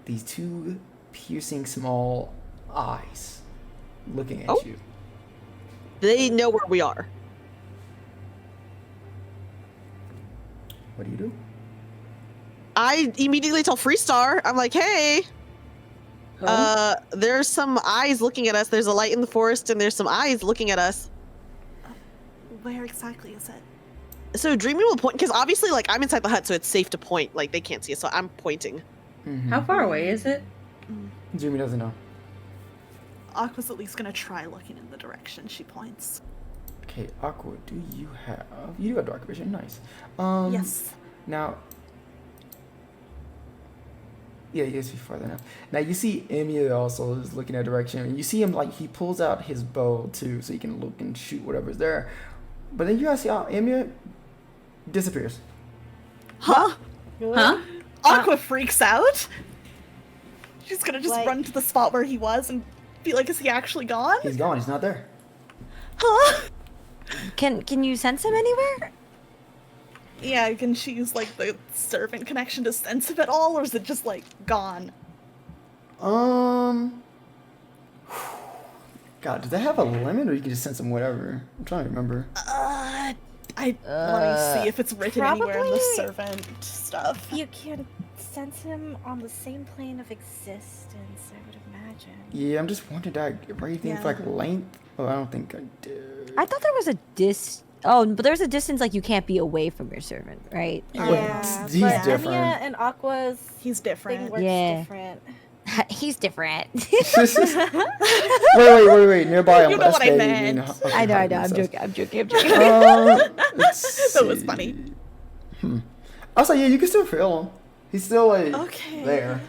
these two piercing small eyes looking at Oh. you. They know where we are. What do you do? I immediately tell Freestar, I'm like, hey, there's some eyes looking at us. There's a light in the forest and there's some eyes looking at us. Where exactly is it? So Dreamy will point, because obviously, like, I'm inside the hut, so it's safe to point. Like, they can't see us, so I'm pointing. How far away is it? Jimmy doesn't know. Aqua's at least gonna try looking in the direction she points. Okay, Aqua, do you have... You do have dark vision, nice. Yes. Now... Yeah, yes, he's farther enough. Now, you see Emmy also is looking at direction, and you see him, like, he pulls out his bow, too, so he can look and shoot whatever's there. But then you guys see how Emmy disappears. Huh? Huh? Aqua freaks out. She's gonna just Like- run to the spot where he was and be like, is he actually gone? He's gone, he's not there. Huh? Can you sense him anywhere? Yeah, can she use like the servant connection to sense it at all, or is it just like gone? God, do they have a limit, or you can just send them whatever? I'm trying to remember. Let me see if it's written anywhere in the Probably- servant stuff. You can sense him on the same plane of existence, I would imagine. Yeah, I'm just wondering, did I write anything for, like, Yeah. length? Oh, I don't think I did. I thought there was a Oh, but there's a distance like you can't be away from your servant, right? Yeah, he's but different. Emiya and Aqua's He's thing different. works Yeah. different. He's different. wait. Nearby, You know what I Let's meant. okay, I know. hide I'm themselves. joking. Let's That was see. funny. I was like, yeah, you can still feel him. He's still like Okay. there.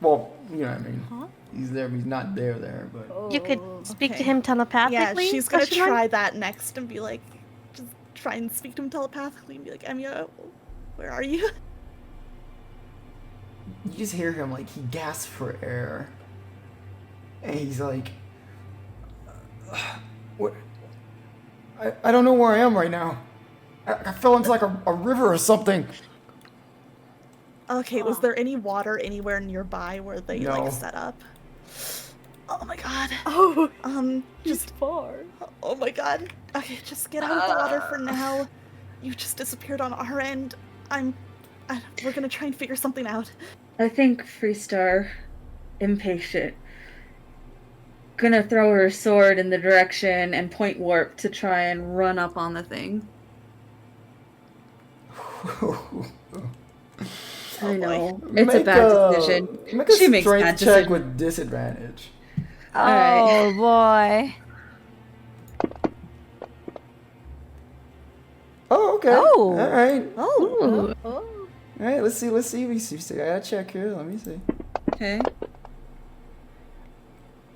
Well, you know what I mean. Huh? He's there, but he's not there. But You could Oh, speak to okay. him telepathically? Yeah, she's gonna question mark? try that next and be like, just try and speak to him telepathically and be like, Emiya, where are you? you just hear him like he gasps for air, and he's like, "What? I don't know where I am right now. I fell into like a river or something. Okay, was there any water anywhere nearby where they No. like set up? Oh my god. Oh, Just far. oh my god. Okay, just get out of the water for now. You just disappeared on our end. We're gonna try and figure something out. I think Freestar, impatient, gonna throw her sword in the direction and point warp to try and run up on the thing. I know. It's a bad decision. Make a She makes strength bad check decisions. with disadvantage. Oh boy. Oh, okay. Oh. All right. Oh. All right. Let's see. We see. I gotta check here. Let me see. Okay.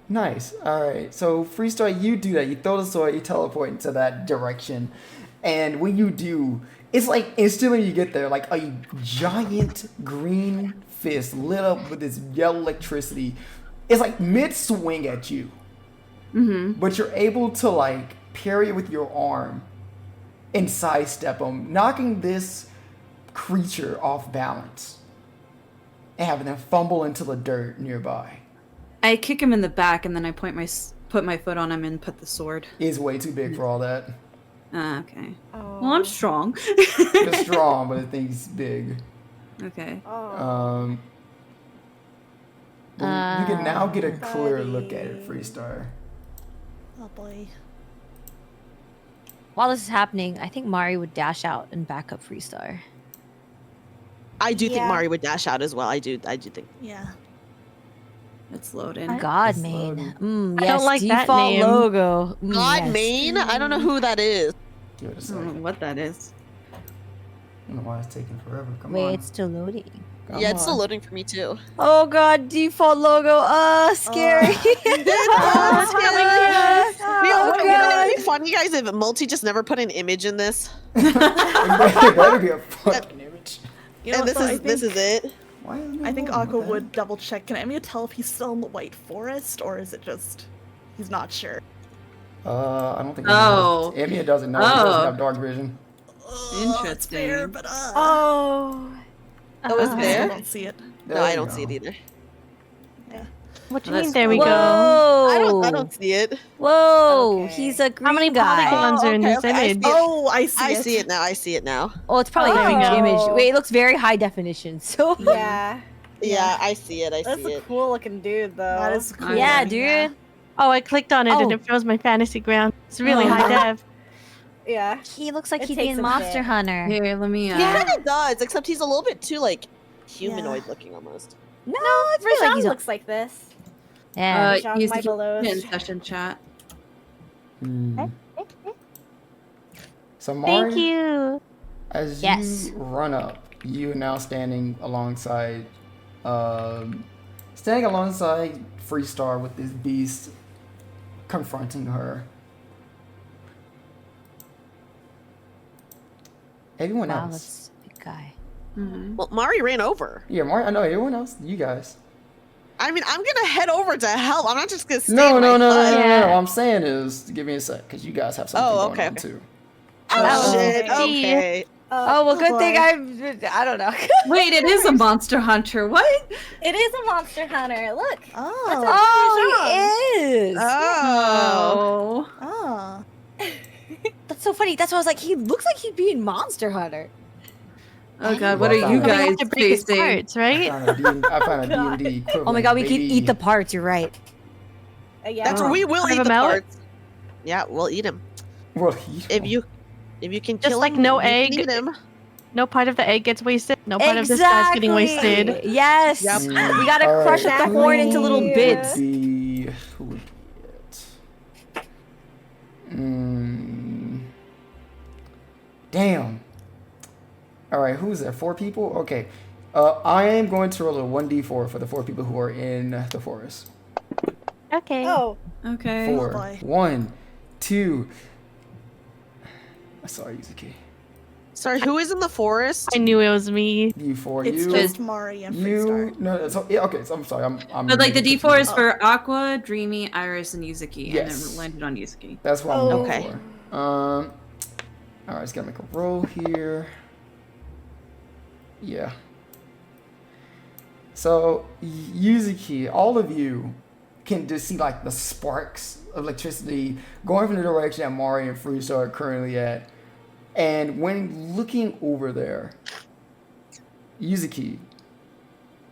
Nice. All right. So Freestar, you do that. You throw the sword. You teleport into that direction, and when you do, it's like instantly you get there, like a giant green fist lit up with this yellow electricity. It's like mid swing at you, but you're able to like parry it with your arm and sidestep him, knocking this creature off balance and having them fumble into the dirt nearby. I kick him in the back and then I put my foot on him and put the sword. He's way too big for all that. Okay. Well, I'm strong. You're strong, but I think he's big. Okay. But you can now get a clear look at it, buddy. Freestar. Oh boy. While this is happening, I think Mari would dash out and back up Freestar. I do think Yeah. Mari would dash out as well. I do think. Yeah. It's loading. God It's main. loading. Yes, I don't like that default name. logo. God, Yes. Maine? I don't know who that is. Give it a I don't second. know what that is. I don't know why it's taking forever. Come Wait, on. it's still loading. Come Yeah, it's still on. loading for me too. Oh god, default logo. Scary. Oh, scary. You know God. what'd be funny, guys, if Multi just never put an image in this. It better be a fucking image. You know And what, though, this is it. Why isn't it I think loading? Aqua What the would double check. Can Emiya tell if he's still in the White Forest or is it just he's not sure? heck? I don't think. Oh. Emiya doesn't know. He doesn't Oh. have dark vision. It's fair, Interesting. but Oh. Oh, is I there? don't see it. No, There I you don't go. see it either. What do you That's mean? There we Whoa. go. I don't see it. Whoa, Okay. he's a green How many guy. polygons are in okay, this okay, I image? see it. Oh, I see I it. see it now. I see it now. Oh, it's probably There a we huge go. image. Wait, it looks very high definition. So Yeah. Yeah, I see it. I That's see a it. cool looking dude, though. That is cool. yeah, Emiya. dude. Oh, I clicked on it and Oh. it shows my fantasy ground. It's really high def. Yeah. He looks like It he'd be takes in a Monster bit. Hunter. Here, let me. He kind of does, except he's a little bit too like humanoid looking almost. No, it's really like Rashawn he's looks like this. yeah. Rashawn Use my the belows. in session chat. Hmm. So Mari, Thank you. as Yes. you run up, you are now standing alongside Freestar with this beast confronting her. Everyone Wow, else. that's a big guy. Mm-hmm. Well, Mari ran over. Yeah, Mari. I know everyone else. You guys. I mean, I'm gonna head over to help. I'm not just gonna stay. No. in my hut. Yeah. What I'm saying is, give me a sec, because you guys have something Oh, going okay, on okay. too. Oh, Oh, shit. gee. Okay. Oh, well, good thing boy. I don't know. Wait, it is a monster hunter. What? It is a monster hunter. Look. Oh. Oh, he is. Oh. Oh. That's so funny. That's why I was like, he looks like he'd be in Monster Hunter. Oh god, what are Well, you we We guys have to break his facing? parts, right? I found a D&D equivalent. Oh my god, we can baby. eat the parts. You're right. Yeah. That's where we will Carve eat the him out? parts. Yeah, we'll eat him. Well, If you can Just kill like him, no you can egg. eat him. No part of the egg gets wasted. No part of this guy's getting wasted. Yes. Yep. We gotta crush up the horn into little bits. Who would be it? Damn. Alright, who's there? 4 people? Okay. I am going to roll a 1d4 for the 4 people who are in the forest. Okay. Oh. Okay. 4. boy. 1, 2. Sorry, Yuzuki. Sorry, who is in the forest? I knew it was me. You 4, It's you. just Mari and Freestar. You. No, so, yeah, okay, so I'm sorry. I'm But like the really D4 is confused. for Aqua, Dreamy, Iris, and Yuzuki, and Yes. then landed on Yuzuki. That's what I'm Oh. looking Okay. for. All right, just gotta make a roll here. Yeah. So, Yuzuki, all of you can just see like the sparks of electricity going from the direction that Mari and Freestar are currently at. And when looking over there, Yuzuki,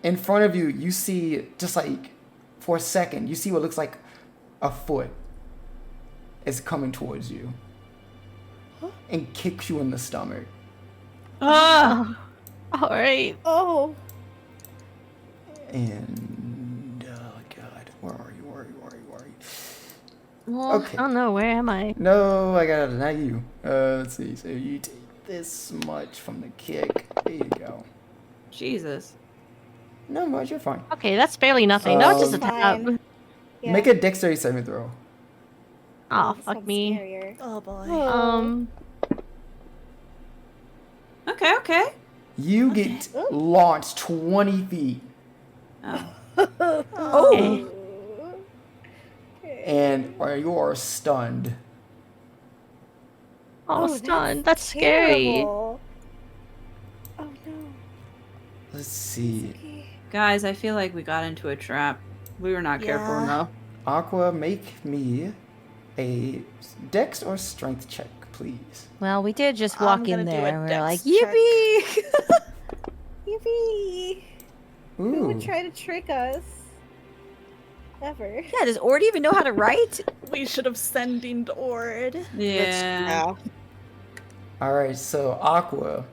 in front of you, you see just like for a second, you see what looks like a foot is coming towards you and kicks you in the stomach. Oh, all right. Oh. And oh god, where are you? Where are you? Where are you? Where are you? Well, Okay. I don't know. Where am I? No, I got it. Not you. Let's see. So you take this much from the kick. There you go. Jesus. No much. You're fine. Okay, that's barely nothing. No, it's just a Fine. tab. Yeah. Make a dexterity saving throw. Oh, This fuck one's me. scarier. Oh boy. Um, Okay, okay. You get launched 20 feet, Oh. okay. and you are stunned. Oh, stunned. That's scary. Terrible. Oh no. Let's see. Okay. Guys, I feel like we got into a trap. We were not careful Yeah. enough. Aqua, make me a dex or strength check, please. Well, we did just I'm walk gonna in do a there and we were dex like, check. yippee! Yippee! Who Ooh. would try to trick us? Ever. Yeah, does Ord even know how to write? We should have sending Ord. Yeah. All right, so Aqua,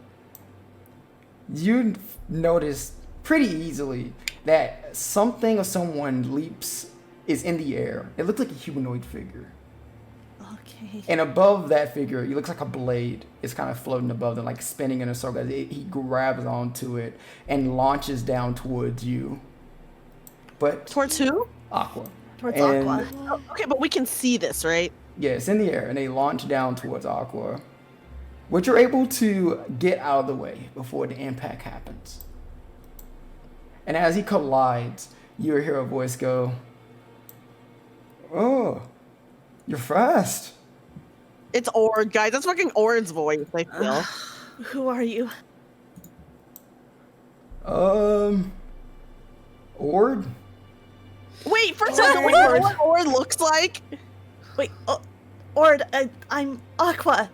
you notice pretty easily that something or someone is in the air. It looks like a humanoid figure. Okay. And above that figure, it looks like a blade is kind of floating above them, like spinning in a circle. He grabs onto it and launches down towards you. But Towards who? Aqua. Towards And- Aqua. Oh, okay, but we can see this, right? Yeah, it's in the air, and they launch down towards Aqua. But you're able to get out of the way before the impact happens. And as he collides, you hear a voice go, "Oh, you're fast." It's Ord, guys. That's fucking Ord's voice, I feel. Who are you? Ord? Wait, for a second, we know what Ord looks like. Wait, Ord, I'm Aqua.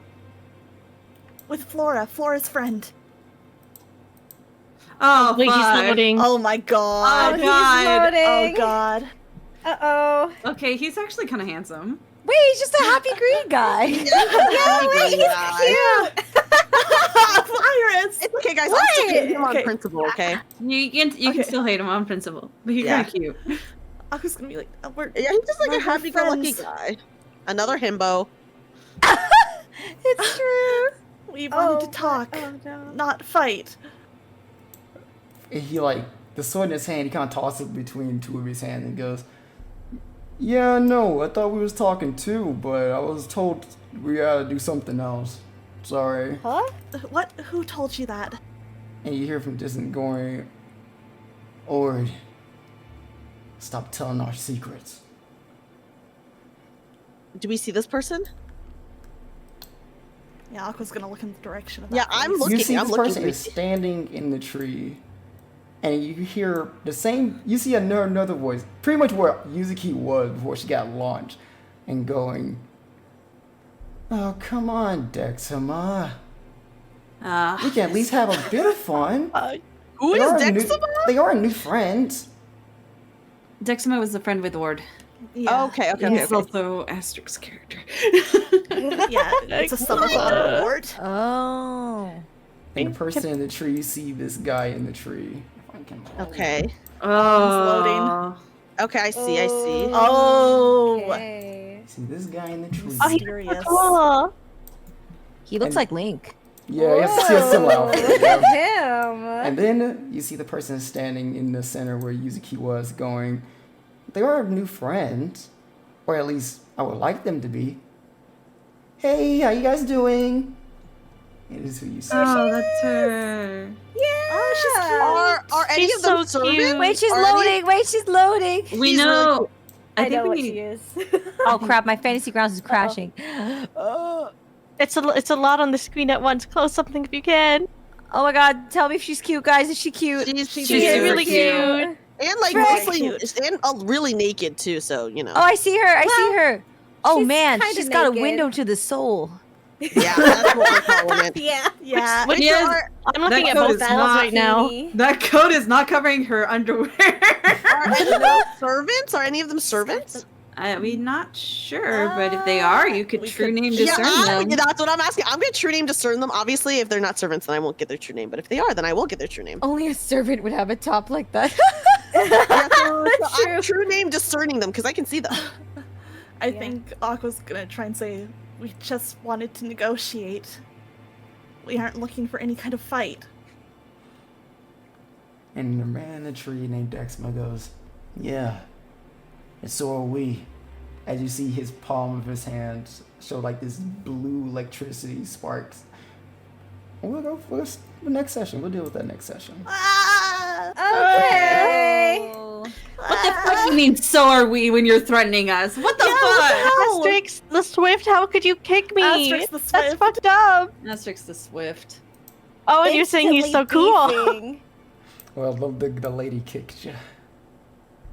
With Flora, Flora's friend. Oh, Wait, he's fuck. loading. Oh my god. Oh, God. Oh god. Uh-oh. Okay, he's actually kind of handsome. Wait, he's just a happy green guy. Yeah, wait, he's Virus! It's okay, guys. I'm still him on Okay. principle, okay? You can Okay. still hate him on principle, but he's Yeah. kind of cute. I was gonna be like, we're Yeah, he's just like We're a happy-go-lucky friends. guy. Another himbo. It's true. we wanted to Oh, talk, Oh no. not fight. And he, like, the sword in his hand, he kind of tosses it between two of his hands and goes, "Yeah, no, I thought we was talking too, but I was told we gotta do something else. Sorry." Huh? What? Who told you that? And you hear from distant going, "Ord, stop telling our secrets." Do we see this person? Yeah, Aqua's gonna look in the direction of that Yeah, I'm voice. looking. You see I'm this looking. person is standing in the tree, and you hear the same. You see another voice, pretty much where Yuzuki was before she got launched, and going, "Oh, come on, Dexama. We can at least have a bit of fun. Who They is are new- Dexama? They are new friends." Dexama was the friend with Ord. Yeah. Okay. He's also Asterix's character. Yeah, it's a summer thought Ord. Oh. And the person in the tree, you see this guy in the tree. If I can- Okay. Oh. Okay, I see. I see. Oh. Okay. See this guy in the tree. Oh, he's Mysterious. cool. He looks And- like Link. Yeah, he has a similar outfit. Look yeah. at him. And then you see the person standing in the center where Yuzuki was going, "They are new friends. Or at least I would like them to be. Hey, how you guys doing?" It is who you see. Oh, that's her. Oh, she's cute. Are any She's of them so servants? cute. Wait, she's Are any- loading. Wait, she's loading. We He's know. really cool. I I know think what we she need. is. Oh crap, my fantasy grounds is crashing. It's a lot on the screen at once. Close something if you can. Oh my god, tell me if she's cute, guys. Is she cute? She's She's super really cute. cute. And like Very mostly, cute. and really naked too. So you know. Oh, I see her. I see her. Oh she's man, kinda she's got a naked. window to the soul. Yeah, that's what we're calling it. Yeah. Yeah. Which Yes. are- I'm looking at code both is walls not right now. That coat is not covering her underwear. Are any of them servants? Are any of them servants? I'm not sure, but if they are, you could We true could- name Yeah, discern them. that's what I'm asking. I'm gonna true name discern them. Obviously, if they're not servants, then I won't get their true name. But if they are, then I will get their true name. Only a servant would have a top like that. Yeah, so True. I'm true name discerning them because I can see them. I Yeah. think Aqua's gonna try and say, we just wanted to negotiate. We aren't looking for any kind of fight. And the man in the tree named Dexma goes, yeah, and so are we. As you see his palm of his hand show like this blue electricity sparks. And we'll go for the next session. We'll deal with that next session. Okay. What the fuck do you mean, so are we, when you're threatening us? What the fuck? Asterix, the Swift, how could you kick me? Asterix the That's Swift. fucked up. Asterix the Swift. Oh, and you're saying he's so Instantly cool. beefing. Well, the lady kicked you.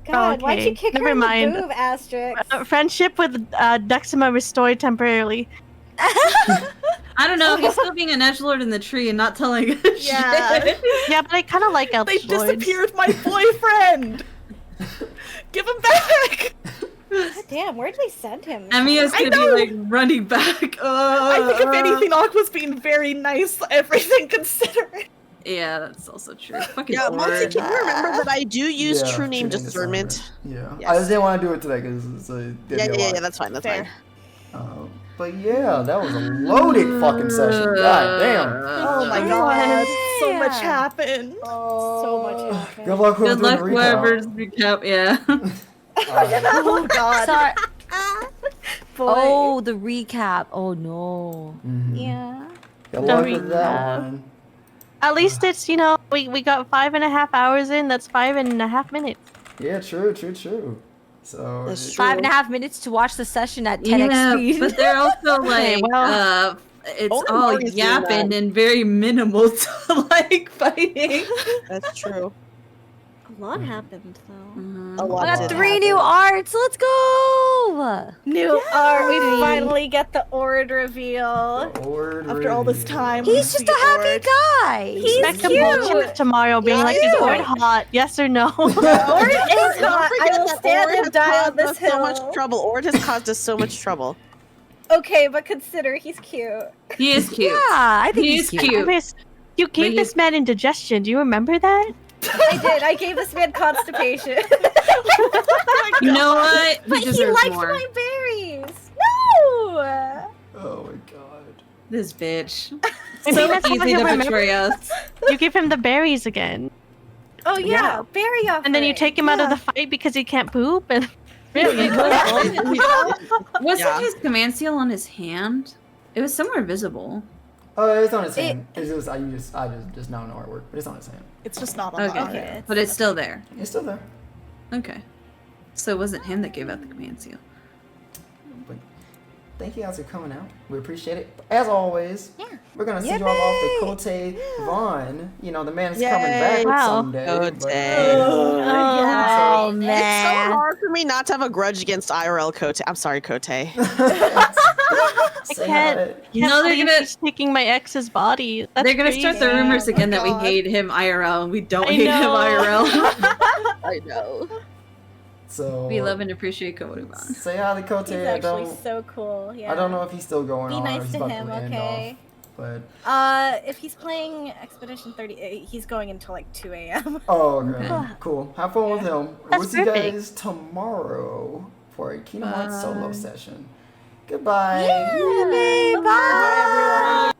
God, why'd you Okay, kick never her in mind. the boob, Asterix? Friendship with Dexima restored temporarily. I don't know, he's still being an edgelord in the tree and not telling us Yeah. shit. Yeah, but I kind of like They Elf Lords. disappeared my boyfriend! Give him back! God damn, where'd we send him? Emiya's I gonna be know. like running back. I think if anything, Aqua's being very nice, everything considered. Yeah, that's also true. Fucking Yeah, Monty, bored. can you remember that I do use Yeah, true name discernment? Yeah. Yes. I just didn't want to do it today because it's a Yeah, that's fine, that's Fair. fine. But yeah, that was a loaded fucking session. God damn. Oh my god, so Yeah. much happened. So much happened. Good luck with Good luck, the recap. whoever's recap. Yeah. Oh god. Sorry. Boy. Oh, the recap. Oh no. Mhm. Yeah. Good luck The with that recap. one. At least it's, you know, we got 5.5 hours in. That's 5.5 minutes. Yeah, true. So That's it- true. 5.5 minutes to watch the session at 10x Yeah, speed. but they're also like, well. it's Only all Marty's doing yapping that. and very minimal to like fighting. That's true. A lot happened, though. A I lot got did 3 happen. new arts. Let's go. New art. We finally get the Ord reveal. Ord After all this reveal. time. He's just a happy guy. He's Expect a cute. bullshit tomorrow being like, is Ord hot? Yes or no? Ord is Don't hot. forget I will that stand Ord and has die on caused this us hill. so much trouble. Ord has caused us so much trouble. Okay, but consider he's cute. He is cute. Yeah, I think He's he's cute. Miss, you gave But this man indigestion. Do you remember that? I did. I gave this man constipation. You know what? But He he deserves liked more. my berries. No. Oh my god. This bitch. Maybe So that's why easy he'll to remember. betray us. You give him the berries again. Oh yeah, berry offering. And then you take him out of the fight because he can't poop. And Wasn't Yeah. his command seal on his hand? It was somewhere visible. Oh, it's on his hand. It's just I just now know where it worked, but it's on his hand. It's just not on Okay. the art. Okay. But it's still there. It's still there. Okay. So it wasn't him that gave out the command seal. But thank you guys for coming out. We appreciate it. As always, Yeah. we're gonna send you all off to Kote Vaughn. You know, the man is coming Yay. back Wow. someday. Kote. but- Oh It's so man. hard for me not to have a grudge against IRL Kote. I'm sorry, Kote. Say can't- hi. You know they're gonna taking my ex's body. That's they're gonna start the crazy. rumors Oh again my that we God. hate him IRL and we don't I hate him know. IRL. I know. So We love and appreciate Koruban. say hi to Kote. He's I actually don't, so cool. Yeah. I don't know if he's still going Be on or nice he's to about him, to end okay? off. But If he's playing Expedition 30, he's going until like 2 a.m. oh, okay, cool. Have fun with him. That's We'll see you perfect. guys tomorrow for a Kingdom Hearts solo session. Goodbye. Bye. Bye.